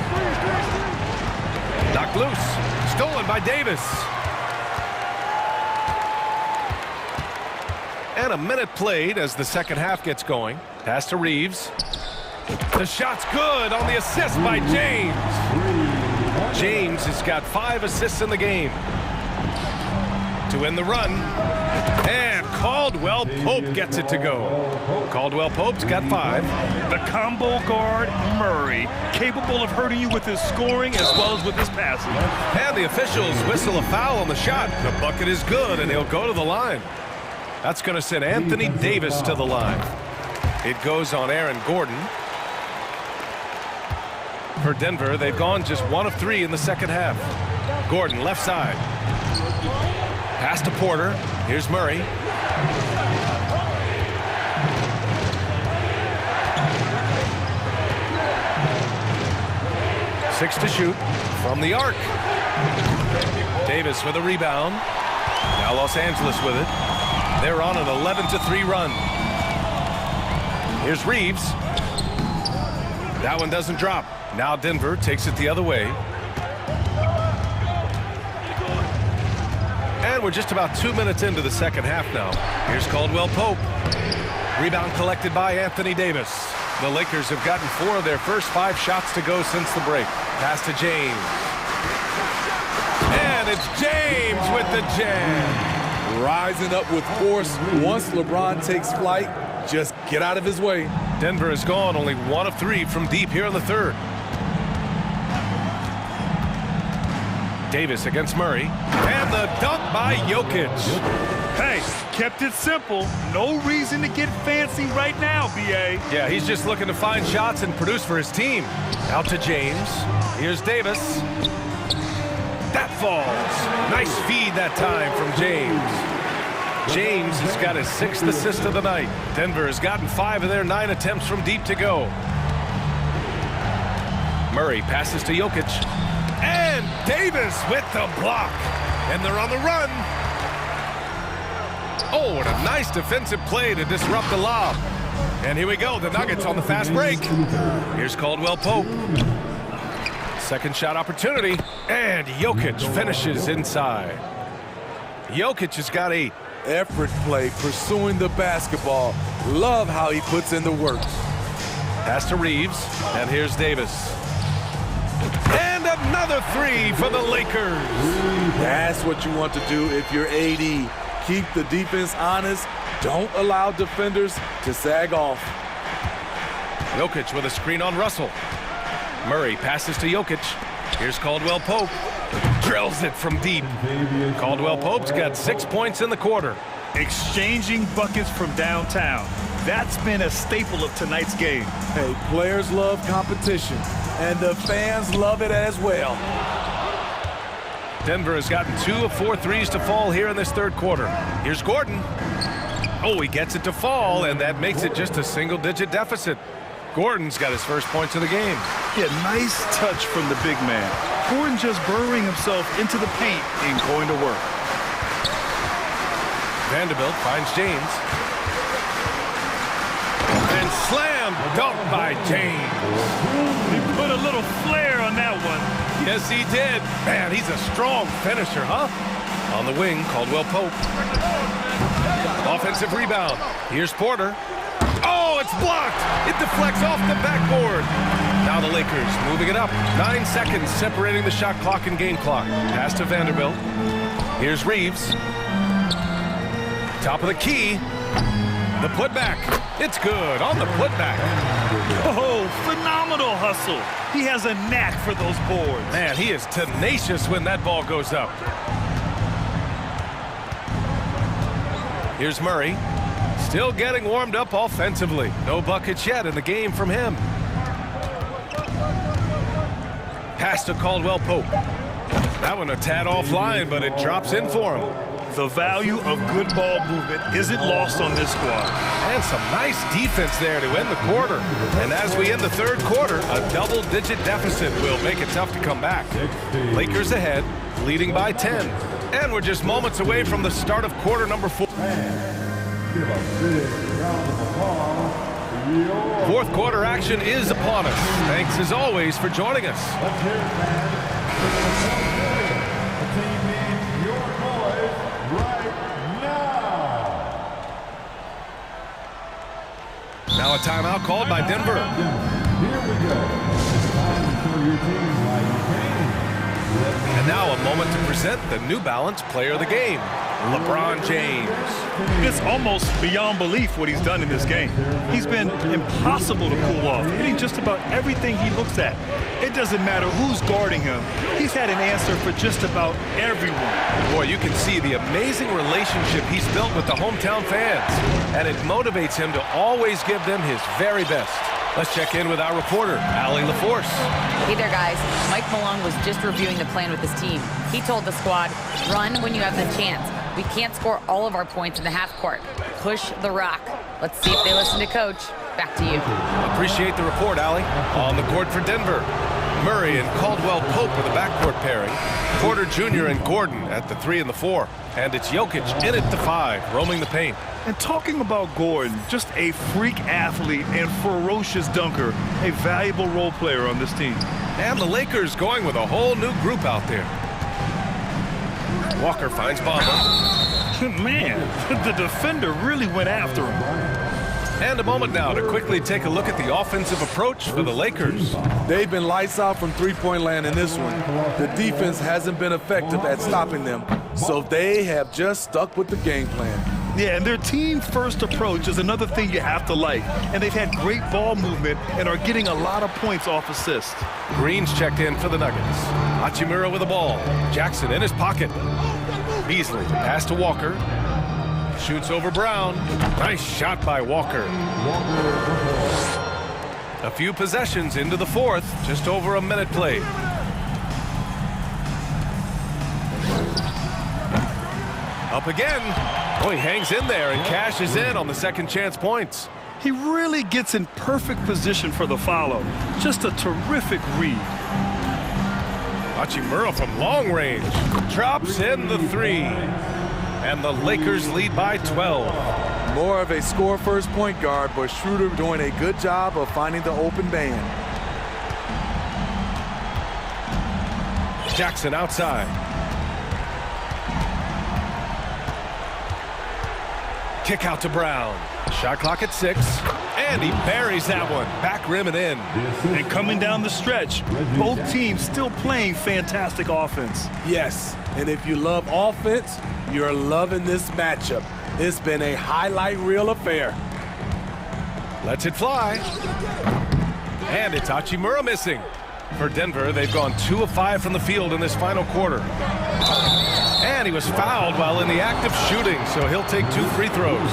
Knocked loose. Stolen by Davis. And a minute played as the second half gets going. Pass to Reeves. The shot's good on the assist by James. James has got 5 assists in the game. To win the run. And Caldwell Pope gets it to go. Caldwell Pope's got 5. The combo guard, Murray, capable of hurting you with his scoring as well as with his passing. And the officials whistle a foul on the shot. The bucket is good, and he'll go to the line. That's going to send Anthony Davis to the line. It goes on Aaron Gordon. For Denver, they've gone just 1 of 3 in the second half. Gordon, left side. Pass to Porter. Here's Murray. Six to shoot from the arc. Davis with a rebound. Now Los Angeles with it. They're on an 11-3 run. Here's Reeves. That one doesn't drop. Now Denver takes it the other way. And we're just about 2 minutes into the second half now. Here's Caldwell Pope. Rebound collected by Anthony Davis. The Lakers have gotten 4 of their first 5 shots to go since the break. Pass to James. And it's James with the jam. Rising up with force. Once LeBron takes flight, just get out of his way. Denver has gone only 1 of 3 from deep here in the third. Davis against Murray. And the dunk by Jokic. Hey, kept it simple. No reason to get fancy right now, B.A. Yeah, he's just looking to find shots and produce for his team. Out to James. Here's Davis. That falls. Nice feed that time from James. James has got his 6th assist of the night. Denver has gotten 5 of their 9 attempts from deep to go. Murray passes to Jokic. And Davis with the block. And they're on the run. Oh, what a nice defensive play to disrupt the lob. And here we go, the Nuggets on the fast break. Here's Caldwell Pope. Second shot opportunity. And Jokic finishes inside. Jokic has got 8. Effort play, pursuing the basketball. Love how he puts in the work. Pass to Reeves. And here's Davis. And another 3 for the Lakers. That's what you want to do if you're AD. Keep the defense honest. Don't allow defenders to sag off. Jokic with a screen on Russell. Murray passes to Jokic. Here's Caldwell Pope. Drills it from deep. Caldwell Pope's got 6 points in the quarter. Exchanging buckets from downtown. That's been a staple of tonight's game. Hey, players love competition, and the fans love it as well. Denver has gotten 2 of 4 threes to fall here in this third quarter. Here's Gordon. Oh, he gets it to fall, and that makes it just a single-digit deficit. Gordon's got his first points of the game. Yeah, nice touch from the big man. Gordon just burrowing himself into the paint and going to work. Vanderbilt finds James. And slam dunk by James. He put a little flair on that one. Yes, he did. Man, he's a strong finisher, huh? On the wing, Caldwell Pope. Offensive rebound. Here's Porter. Oh, it's blocked. It deflects off the backboard. Now the Lakers moving it up. 9 seconds separating the shot clock and game clock. Pass to Vanderbilt. Here's Reeves. Top of the key. The putback. It's good on the putback. Oh, phenomenal hustle. He has a knack for those boards. Man, he is tenacious when that ball goes up. Here's Murray. Still getting warmed up offensively. No buckets yet in the game from him. Pass to Caldwell Pope. That one a tad offline, but it drops in for him. The value of good ball movement isn't lost on this squad. And some nice defense there to end the quarter. And as we end the third quarter, a double-digit deficit will make it tough to come back. Lakers ahead, leading by 10. And we're just moments away from the start of quarter number 4. Fourth quarter action is upon us. Thanks as always for joining us. Now a timeout called by Denver. And now a moment to present the New Balance Player of the Game, LeBron James. It's almost beyond belief what he's done in this game. He's been impossible to cool off, hitting just about everything he looks at. It doesn't matter who's guarding him. He's had an answer for just about everyone. Boy, you can see the amazing relationship he's built with the hometown fans, and it motivates him to always give them his very best. Let's check in with our reporter, Allie LaForce. Hey there, guys. Mike Malone was just reviewing the plan with his team. He told the squad, run when you have the chance. We can't score all of our points in the half court. Push the rock. Let's see if they listen to Coach. Back to you. Appreciate the report, Allie. On the court for Denver, Murray and Caldwell-Pope are the backcourt pairing. Porter Jr. and Gordon at the 3 and the 4. And it's Jokic in at the 5, roaming the paint. And talking about Gordon, just a freak athlete and ferocious dunker, a valuable role player on this team. And the Lakers going with a whole new group out there. Walker finds Bamba. Man, the defender really went after him. And a moment now to quickly take a look at the offensive approach for the Lakers. They've been lights out from three-point land in this one. The defense hasn't been effective at stopping them, so they have just stuck with the game plan. Yeah, and their team-first approach is another thing you have to like. And they've had great ball movement and are getting a lot of points off assists. Green's checked in for the Nuggets. Hachimura with the ball. Jackson in his pocket. Beasley pass to Walker. Shoots over Brown. Nice shot by Walker. A few possessions into the fourth. Just over a minute played. Up again. Oh, he hangs in there and cashes in on the second chance points. He really gets in perfect position for the follow. Just a terrific read. Hachimura from long range. Drops in the 3. And the Lakers lead by 12. More of a score-first point guard, but Schroeder doing a good job of finding the open man. Jackson outside. Kick out to Brown. Shot clock at 6. And he buries that one. Back rim and in. And coming down the stretch, both teams still playing fantastic offense. Yes, and if you love offense, you're loving this matchup. It's been a highlight reel affair. Lets it fly. And it's Hachimura missing. For Denver, they've gone 2 of 5 from the field in this final quarter. And he was fouled while in the act of shooting, so he'll take 2 free throws.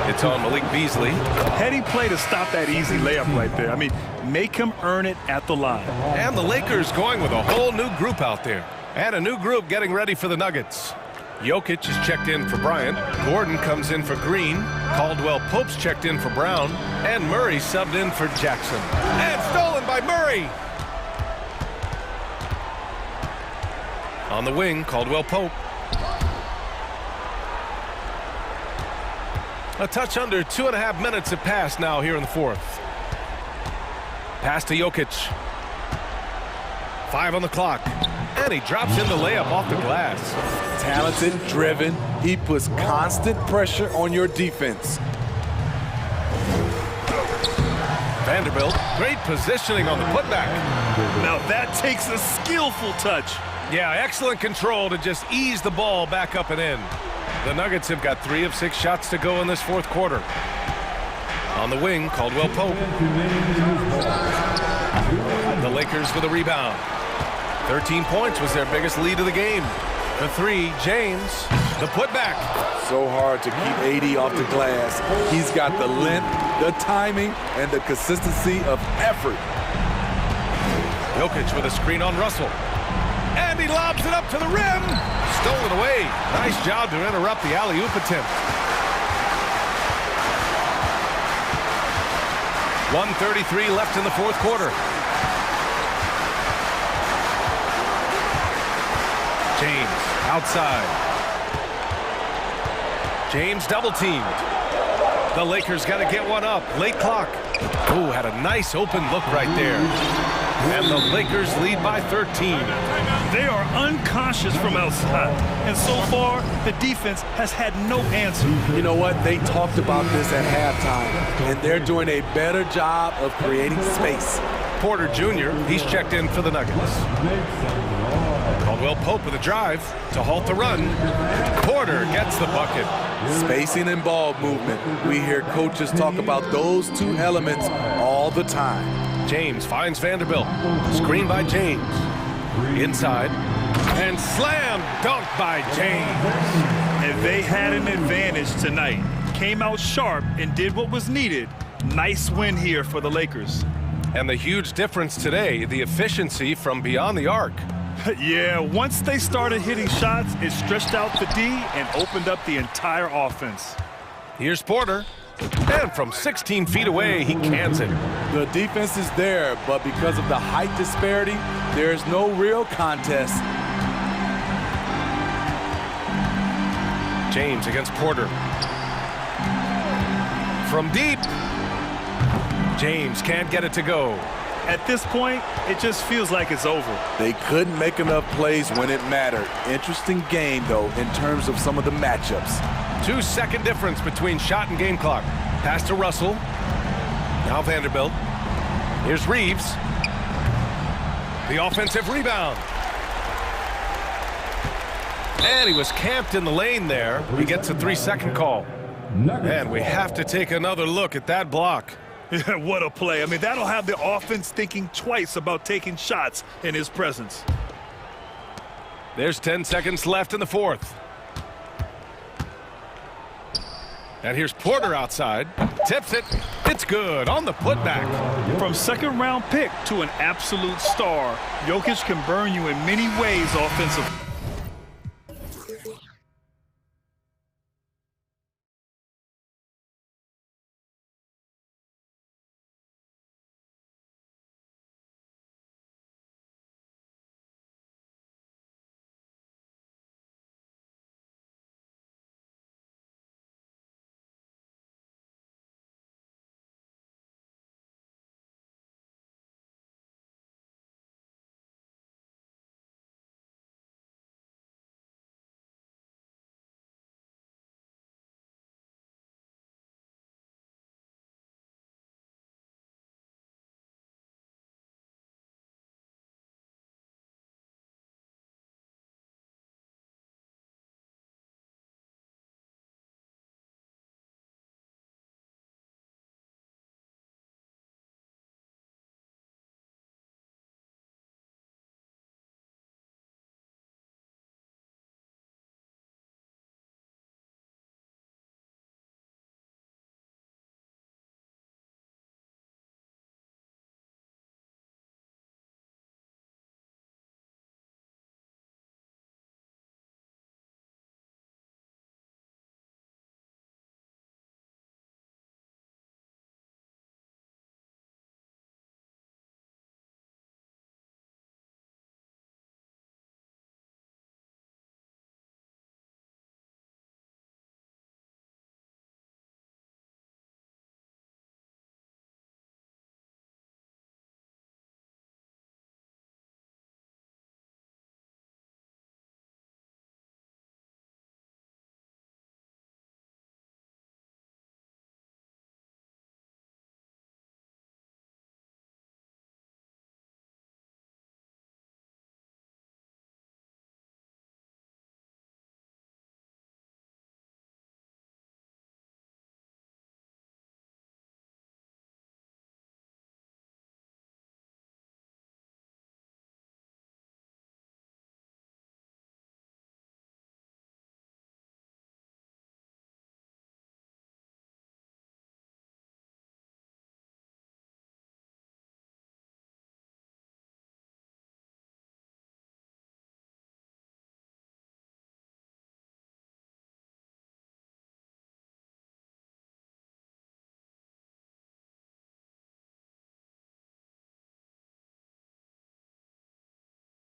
It's on Malik Beasley. Heady play to stop that easy layup right there. I mean, make him earn it at the line. And the Lakers going with a whole new group out there. And a new group getting ready for the Nuggets. Jokic is checked in for Bryant. Gordon comes in for Green. Caldwell-Pope's checked in for Brown. And Murray subbed in for Jackson. And stolen by Murray. On the wing, Caldwell-Pope. A touch under 2.5 minutes have passed now here in the fourth. Pass to Jokic. 5 on the clock. And he drops in the layup off the glass. Talented, driven. He puts constant pressure on your defense. Vanderbilt, great positioning on the putback. Now that takes a skillful touch. Yeah, excellent control to just ease the ball back up and in. The Nuggets have got 3 of 6 shots to go in this fourth quarter. On the wing, Caldwell-Pope. The Lakers with a rebound. 13 points was their biggest lead of the game. The 3, James. The putback. So hard to keep AD off the glass. He's got the length, the timing, and the consistency of effort. Jokic with a screen on Russell. And he lobs it up to the rim. Stolen away. Nice job to interrupt the alley-oop attempt. 1:33 left in the fourth quarter. James outside. James double teamed. The Lakers got to get one up. Late clock. Oh, had a nice open look right there. And the Lakers lead by 13. They are uncautious from outside. And so far, the defense has had no answer. You know what? They talked about this at halftime, and they're doing a better job of creating space. Porter Jr., he's checked in for the Nuggets. Caldwell-Pope with a drive to halt the run. Porter gets the bucket. Spacing and ball movement. We hear coaches talk about those 2 elements all the time. James finds Vanderbilt. Screen by James. Inside. And slam dunk by James. And they had an advantage tonight. Came out sharp and did what was needed Nice win here for the Lakers. And the huge difference today, the efficiency from beyond the arc. Yeah, once they started hitting shots, it stretched out the D and opened up the entire offense. Here's Porter. And from 16 feet away, he cans it. The defense is there, but because of the height disparity, there's no real contest. James against Porter. From deep. James can't get it to go. At this point, it just feels like it's over. They couldn't make enough plays when it mattered. Interesting game, though, in terms of some of the matchups. 2-second difference between shot and game clock. Pass to Russell. Now Vanderbilt. Here's Reeves. The offensive rebound. And he was camped in the lane there. He gets a 3-second call. And we have to take another look at that block. What a play. I mean, that'll have the offense thinking twice about taking shots in his presence. There's 10 seconds left in the fourth. And here's Porter outside. Tips it. It's good on the putback. From second-round pick to an absolute star, Jokic can burn you in many ways offensively.